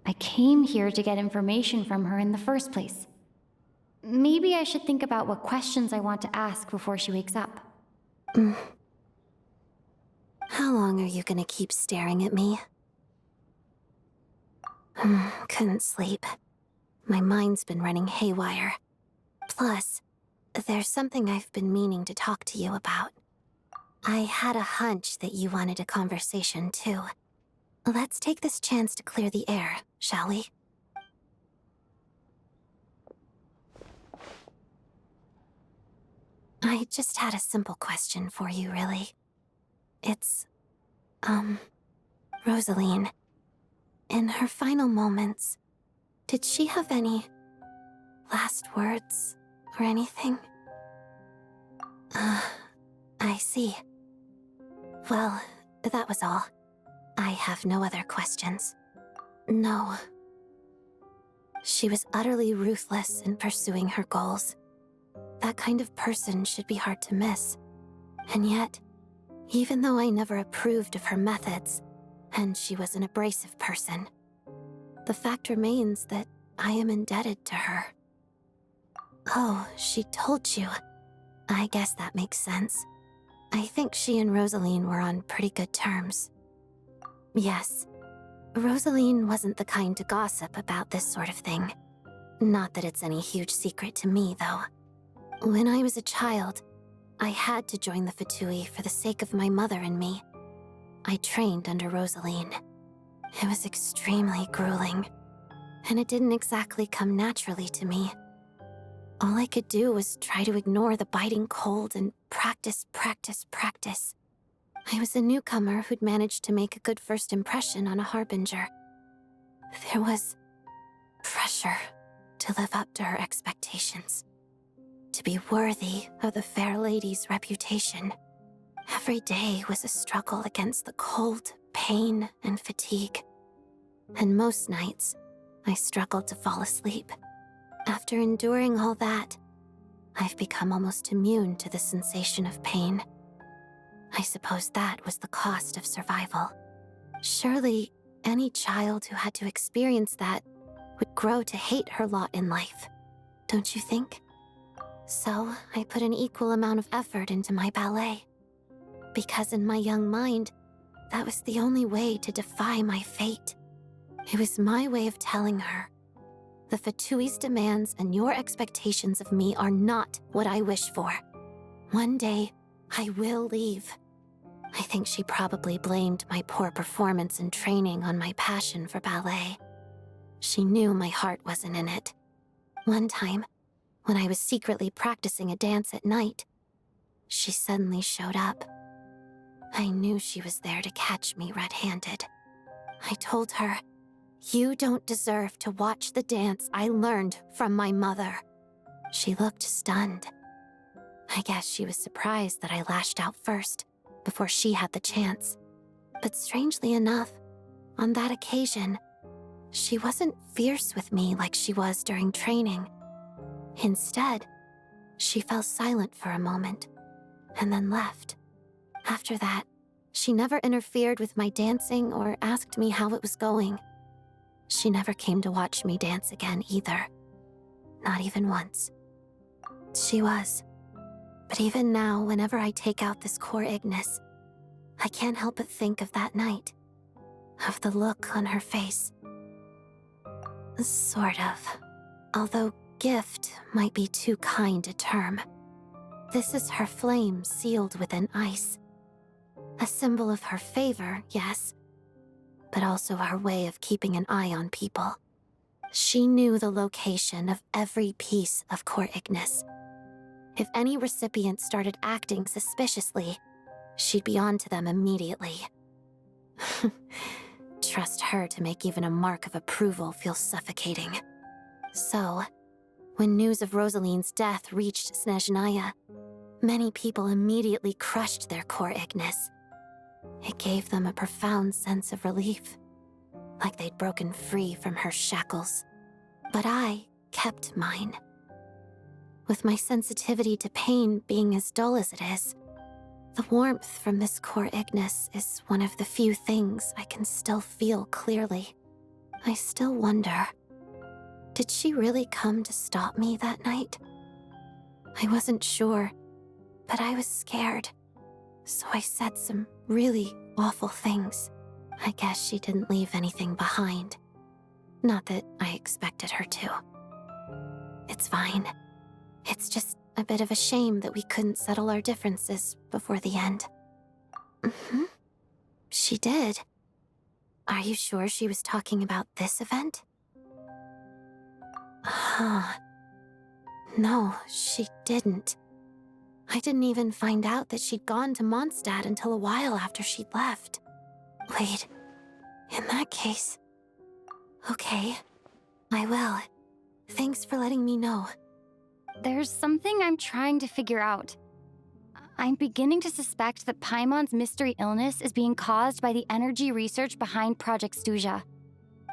I came here to get information from her in the first place. Maybe I should think about what questions I want to ask before she wakes up. How long are you gonna keep staring at me? Couldn't sleep. My mind's been running haywire. Plus, there's something I've been meaning to talk to you about. I had a hunch that you wanted a conversation too. Let's take this chance to clear the air, shall we? I just had a simple question for you, really. It's, Rosaline. In her final moments, did she have any last words or anything? I see. Well, that was all. I have no other questions. No. She was utterly ruthless in pursuing her goals. That kind of person should be hard to miss. And yet, even though I never approved of her methods, and she was an abrasive person, the fact remains that I am indebted to her. Oh, she told you. I guess that makes sense. I think she and Rosaline were on pretty good terms. Yes. Rosaline wasn't the kind to gossip about this sort of thing. Not that it's any huge secret to me, though. When I was a child, I had to join the Fatui for the sake of my mother and me. I trained under Rosaline. It was extremely grueling, and it didn't exactly come naturally to me. All I could do was try to ignore the biting cold and practice, practice, practice. I was a newcomer who'd managed to make a good first impression on a harbinger. There was pressure to live up to her expectations, to be worthy of the fair lady's reputation. Every day was a struggle against the cold, pain, and fatigue. And most nights, I struggled to fall asleep. After enduring all that, I've become almost immune to the sensation of pain. I suppose that was the cost of survival. Surely, any child who had to experience that would grow to hate her lot in life, don't you think? So, I put an equal amount of effort into my ballet. Because in my young mind, that was the only way to defy my fate. It was my way of telling her, the Fatui's demands and your expectations of me are not what I wish for. One day, I will leave. I think she probably blamed my poor performance in training on my passion for ballet. She knew my heart wasn't in it. One time, when I was secretly practicing a dance at night, she suddenly showed up. I knew she was there to catch me red-handed. I told her, "You don't deserve to watch the dance I learned from my mother." She looked stunned. I guess she was surprised that I lashed out first, before she had the chance. But strangely enough, on that occasion, she wasn't fierce with me like she was during training. Instead, she fell silent for a moment, and then left. After that, she never interfered with my dancing or asked me how it was going. She never came to watch me dance again either. Not even once. She was. But even now, whenever I take out this core Ignis, I can't help but think of that night. Of the look on her face. Sort of. Although gift might be too kind a term. This is her flame sealed within ice. A symbol of her favor, yes, but also her way of keeping an eye on people. She knew the location of every piece of core Ignis. If any recipient started acting suspiciously, she'd be on to them immediately. trust her to make even a mark of approval feel suffocating. So, when news of Rosaline's death reached Snezhnaya, many people immediately crushed their core Ignis. It gave them a profound sense of relief, like they'd broken free from her shackles. But I kept mine. With my sensitivity to pain being as dull as it is, the warmth from this core Ignis is one of the few things I can still feel clearly. I still wonder, did she really come to stop me that night? I wasn't sure, but I was scared, so I said some really awful things. I guess she didn't leave anything behind. Not that I expected her to. It's fine. It's just a bit of a shame that we couldn't settle our differences before the end. She did. Are you sure she was talking about this event? No, she didn't. I didn't even find out that she'd gone to Mondstadt until a while after she'd left. Wait, in that case... Okay, I will. Thanks for letting me know. There's something I'm trying to figure out. I'm beginning to suspect that Paimon's mystery illness is being caused by the energy research behind Project Stuja.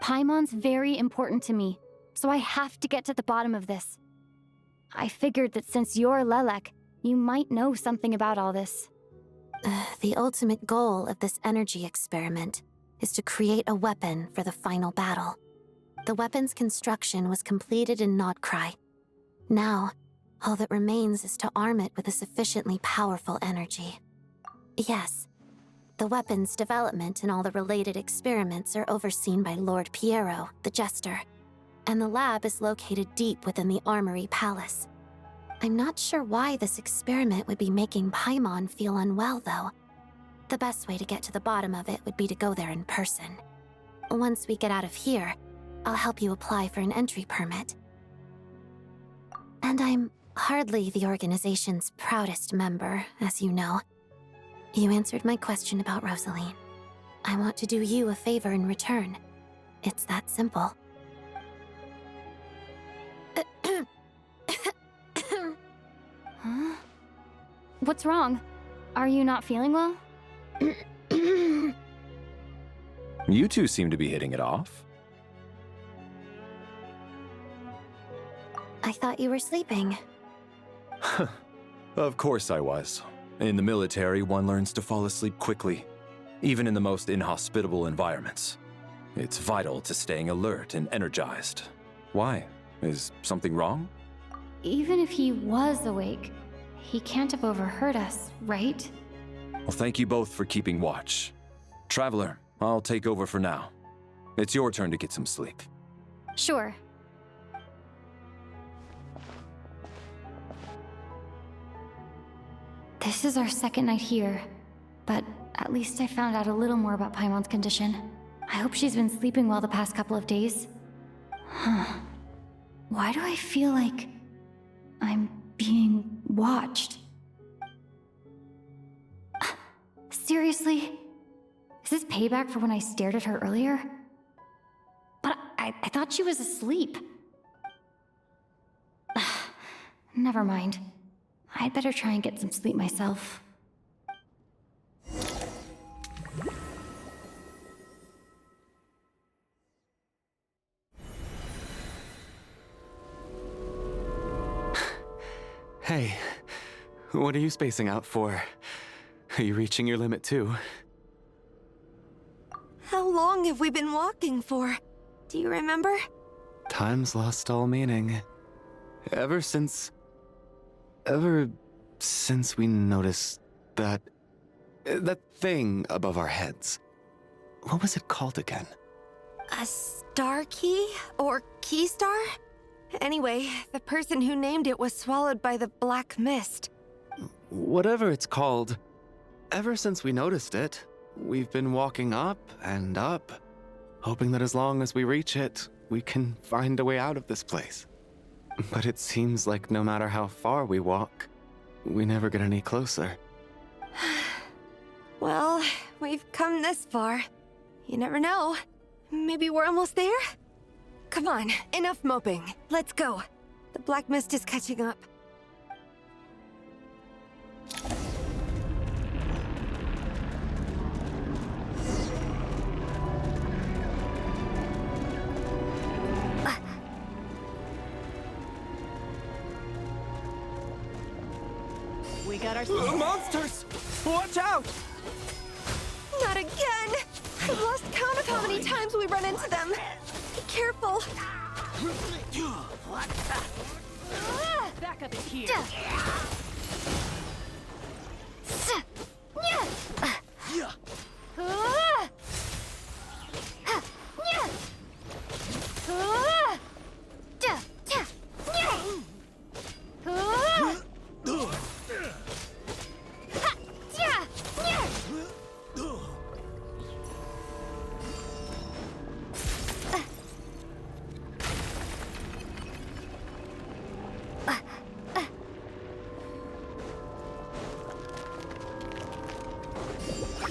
Paimon's very important to me, so I have to get to the bottom of this. I figured that since you're Lelek, you might know something about all this. The ultimate goal of this energy experiment is to create a weapon for the final battle. The weapon's construction was completed in Nodkrai. Now, all that remains is to arm it with a sufficiently powerful energy. Yes, the weapon's development and all the related experiments are overseen by Lord Piero, the Jester, and the lab is located deep within the Armory Palace. I'm not sure why this experiment would be making Paimon feel unwell, though. The best way to get to the bottom of it would be to go there in person. Once we get out of here, I'll help you apply for an entry permit. And I'm hardly the organization's proudest member, as you know. You answered my question about Rosaline. I want to do you a favor in return. It's that simple. Huh? What's wrong? Are you not feeling well? You two seem to be hitting it off. I thought you were sleeping. Of course I was. In the military, one learns to fall asleep quickly, even in the most inhospitable environments. It's vital to staying alert and energized. Why? Is something wrong? Even if he was awake, he can't have overheard us, right? Well, thank you both for keeping watch. Traveler, I'll take over for now. It's your turn to get some sleep. Sure. This is our second night here, but at least I found out a little more about Paimon's condition. I hope she's been sleeping well the past couple of days. Huh. Why do I feel like I'm being watched? Seriously? Is this payback for when I stared at her earlier? But I thought she was asleep. Never mind. I'd better try and get some sleep myself. Hey, what are you spacing out for? Are you reaching your limit too? How long have we been walking for? Do you remember? Time's lost all meaning. Ever since we noticed that thing above our heads. What was it called again? A star key? Or key star? Anyway, the person who named it was swallowed by the black mist. Whatever it's called, ever since we noticed it, we've been walking up and up, hoping that as long as we reach it, we can find a way out of this place. But it seems like no matter how far we walk, we never get any closer. Well, we've come this far. You never know. Maybe we're almost there? Come on, enough moping. Let's go. The black mist is catching up. We got our monsters! Watch out! Not again! I've lost count of how many times we run into them. Be careful. Back up in here.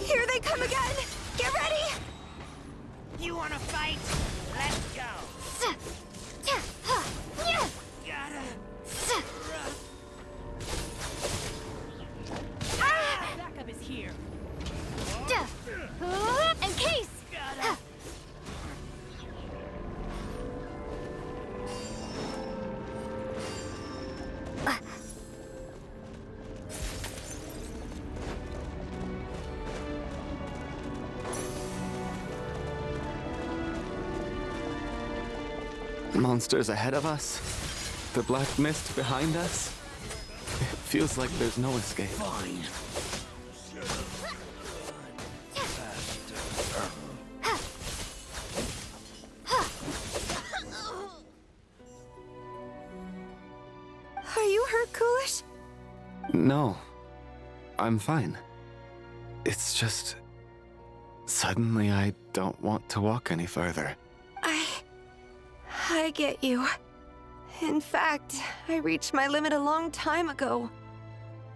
Here they come again! Get ready! You wanna fight? Let's go. Got him. Backup is here. Encase! Monsters ahead of us. The black mist behind us. It feels like there's no escape. Fine. Are you hurt, Coolish? No. I'm fine. It's just... Suddenly I don't want to walk any further. I get you. In fact, I reached my limit a long time ago.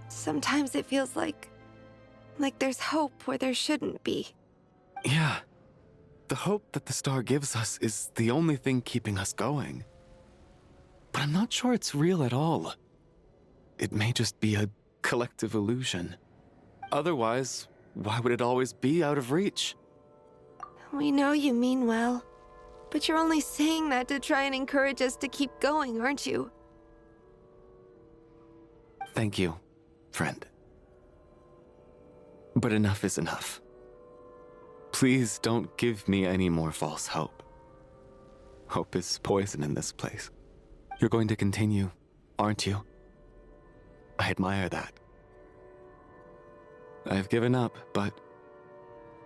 Sometimes it feels like there's hope where there shouldn't be. Yeah. The hope that the star gives us is the only thing keeping us going. But I'm not sure it's real at all. It may just be a collective illusion. Otherwise, why would it always be out of reach? We know you mean well, but you're only saying that to try and encourage us to keep going, aren't you? Thank you, friend. But enough is enough. Please don't give me any more false hope. Hope is poison in this place. You're going to continue, aren't you? I admire that. I've given up, but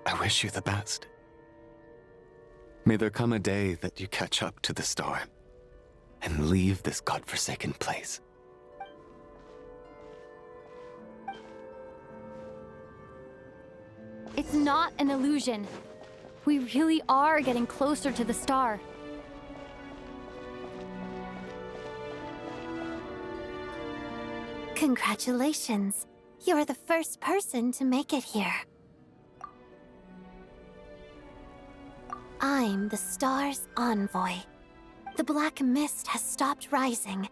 I wish you the best. May there come a day that you catch up to the star and leave this godforsaken place. It's not an illusion. We really are getting closer to the star. Congratulations. You're the first person to make it here. I'm the star's envoy. The black mist has stopped rising.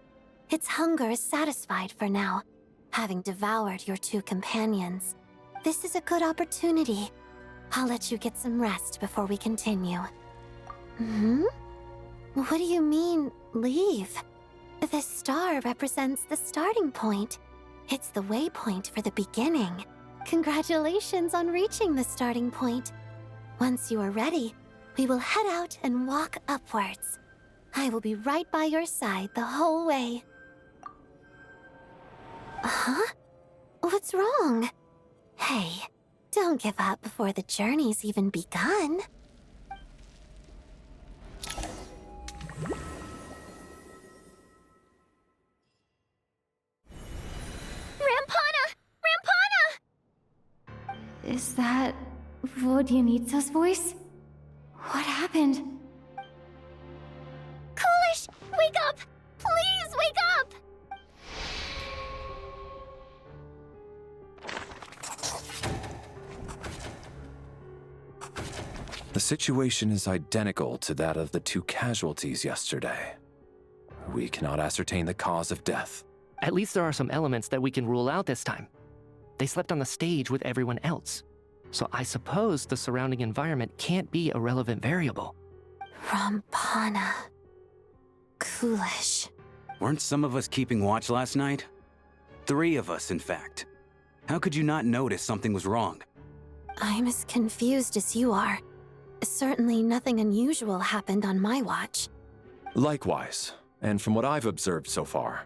Its hunger is satisfied for now, having devoured your two companions. This is a good opportunity. I'll let you get some rest before we continue. What do you mean, leave? The star represents the starting point. It's the waypoint for the beginning. Congratulations on reaching the starting point. Once you are ready, we will head out and walk upwards. I will be right by your side the whole way. Huh? What's wrong? Hey, don't give up before the journey's even begun. Rampana! Rampana! Is that Vodyanitsa's voice? What happened? Coolish, wake up! Please wake up! The situation is identical to that of the 2 casualties yesterday. We cannot ascertain the cause of death. At least there are some elements that we can rule out this time. They slept on the stage with everyone else. So I suppose the surrounding environment can't be a relevant variable. Rampana. Coolish. Weren't some of us keeping watch last night? 3 of us, in fact. How could you not notice something was wrong? I'm as confused as you are. Certainly nothing unusual happened on my watch. Likewise, and from what I've observed so far,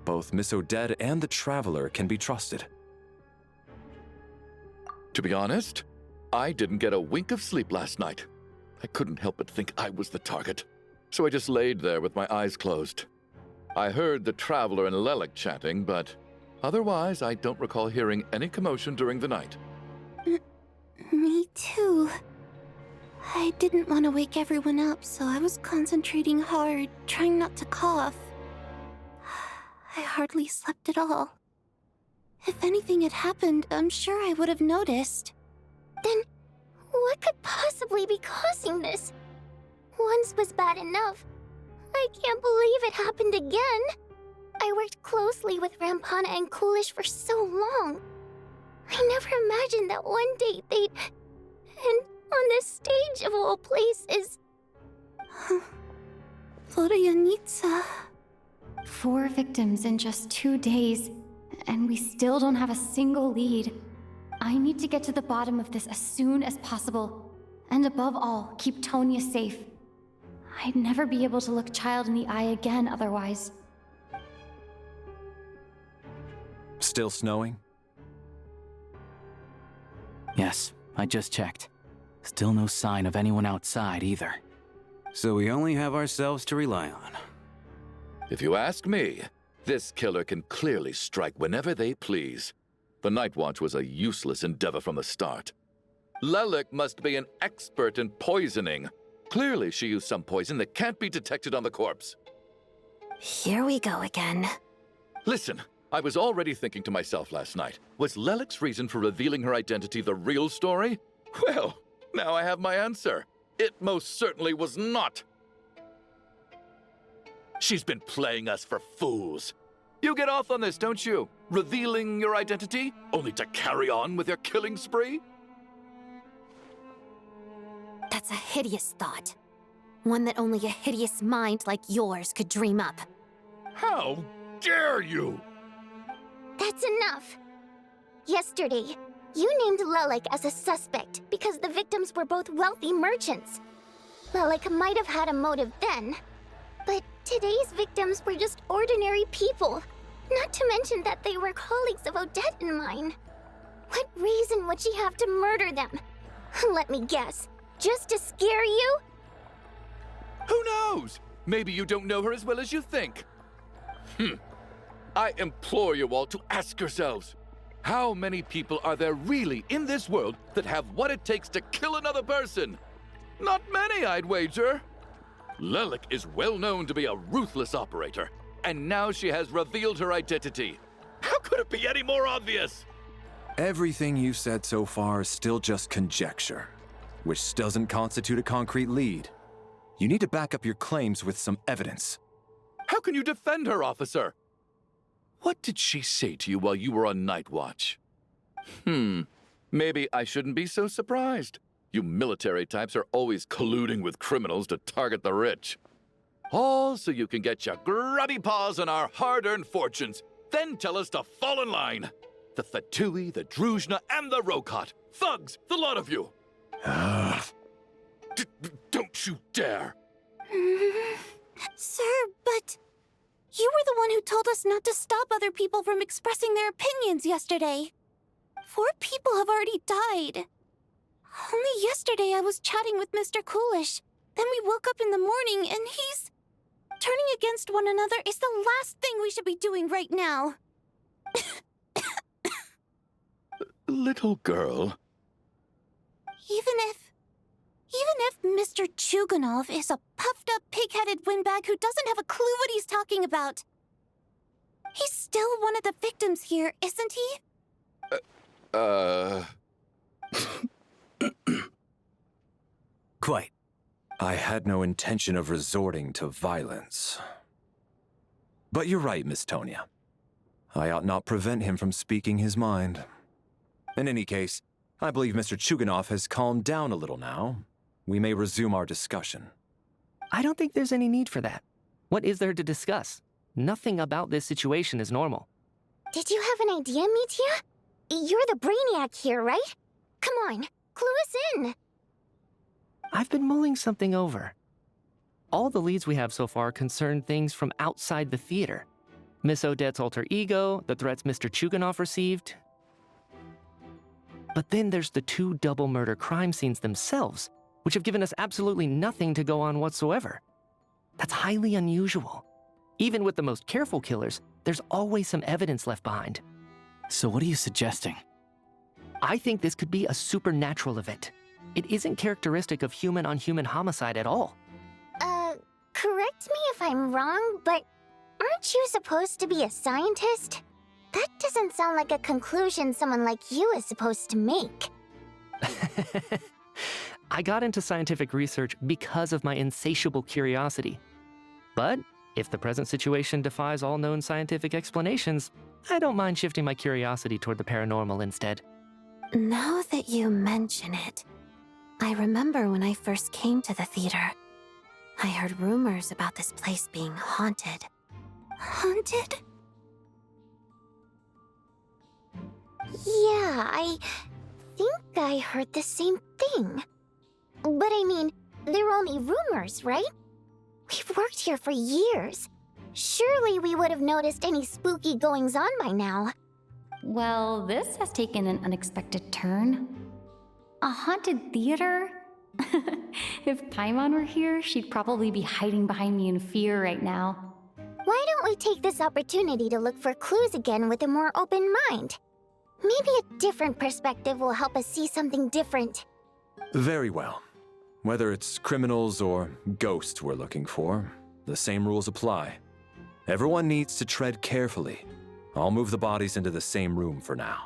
both Miss Odette and the Traveler can be trusted. To be honest, I didn't get a wink of sleep last night. I couldn't help but think I was the target, so I just laid there with my eyes closed. I heard the Traveler and Lelik chatting, but otherwise I don't recall hearing any commotion during the night. Me too. I didn't want to wake everyone up, so I was concentrating hard, trying not to cough. I hardly slept at all. If anything had happened, I'm sure I would have noticed. Then, what could possibly be causing this? Once was bad enough. I can't believe it happened again. I worked closely with Rampana and Coolish for so long. I never imagined that one day they'd... And on the stage of all places... Florianitsa. 4 victims in just 2 days, and we still don't have a single lead. I need to get to the bottom of this as soon as possible. And above all, keep Tonya safe. I'd never be able to look Child in the eye again otherwise. Still snowing? Yes, I just checked. Still no sign of anyone outside either. So we only have ourselves to rely on. If you ask me, this killer can clearly strike whenever they please. The Night Watch was a useless endeavor from the start. Lelik must be an expert in poisoning. Clearly she used some poison that can't be detected on the corpse. Here we go again. Listen, I was already thinking to myself last night, was Lelik's reason for revealing her identity the real story? Well, now I have my answer. It most certainly was not. She's been playing us for fools. You get off on this, don't you? Revealing your identity, only to carry on with your killing spree? That's a hideous thought. One that only a hideous mind like yours could dream up. How dare you! That's enough. Yesterday, you named Lelik as a suspect because the victims were both wealthy merchants. Lelik might have had a motive then, but today's victims were just ordinary people, not to mention that they were colleagues of Odette and mine. What reason would she have to murder them? Let me guess, just to scare you? Who knows? Maybe you don't know her as well as you think. I implore you all to ask yourselves, how many people are there really in this world that have what it takes to kill another person? Not many, I'd wager. Lelik is well known to be a ruthless operator, and now she has revealed her identity. How could it be any more obvious? Everything you've said so far is still just conjecture, which doesn't constitute a concrete lead. You need to back up your claims with some evidence. How can you defend her, officer? What did she say to you while you were on Night Watch? Maybe I shouldn't be so surprised. You military types are always colluding with criminals to target the rich. All so you can get your grubby paws on our hard-earned fortunes, then tell us to fall in line. The Fatui, the Druzhna, and the Rokot. Thugs, the lot of you. Don't you dare. Sir, but... You were the one who told us not to stop other people from expressing their opinions yesterday. 4 people have already died. Only yesterday I was chatting with Mr. Coolish. Then we woke up in the morning and he's... Turning against one another is the last thing we should be doing right now. Little girl. Even if Mr. Chuganov is a puffed-up, pig-headed windbag who doesn't have a clue what he's talking about, he's still one of the victims here, isn't he? Quite. I had no intention of resorting to violence. But you're right, Miss Tonia. I ought not prevent him from speaking his mind. In any case, I believe Mr. Chuganov has calmed down a little now. We may resume our discussion. I don't think there's any need for that. What is there to discuss? Nothing about this situation is normal. Did you have an idea, Mitya? You're the brainiac here, right? Come on, clue us in. I've been mulling something over. All the leads we have so far concern things from outside the theater. Miss Odette's alter ego, the threats Mr. Chuganov received. But then there's the 2 double murder crime scenes themselves, which have given us absolutely nothing to go on whatsoever. That's highly unusual. Even with the most careful killers, there's always some evidence left behind. So what are you suggesting? I think this could be a supernatural event. It isn't characteristic of human-on-human homicide at all. Correct me if I'm wrong, but aren't you supposed to be a scientist? That doesn't sound like a conclusion someone like you is supposed to make. I got into scientific research because of my insatiable curiosity. But if the present situation defies all known scientific explanations, I don't mind shifting my curiosity toward the paranormal instead. Now that you mention it, I remember when I first came to the theater. I heard rumors about this place being haunted. Haunted? Yeah, I think I heard the same thing. But I mean, they're only rumors, right? We've worked here for years. Surely we would have noticed any spooky goings-on by now. Well, this has taken an unexpected turn. A haunted theater? If Paimon were here, she'd probably be hiding behind me in fear right now. Why don't we take this opportunity to look for clues again with a more open mind? Maybe a different perspective will help us see something different. Very well. Whether it's criminals or ghosts we're looking for, the same rules apply. Everyone needs to tread carefully. I'll move the bodies into the same room for now.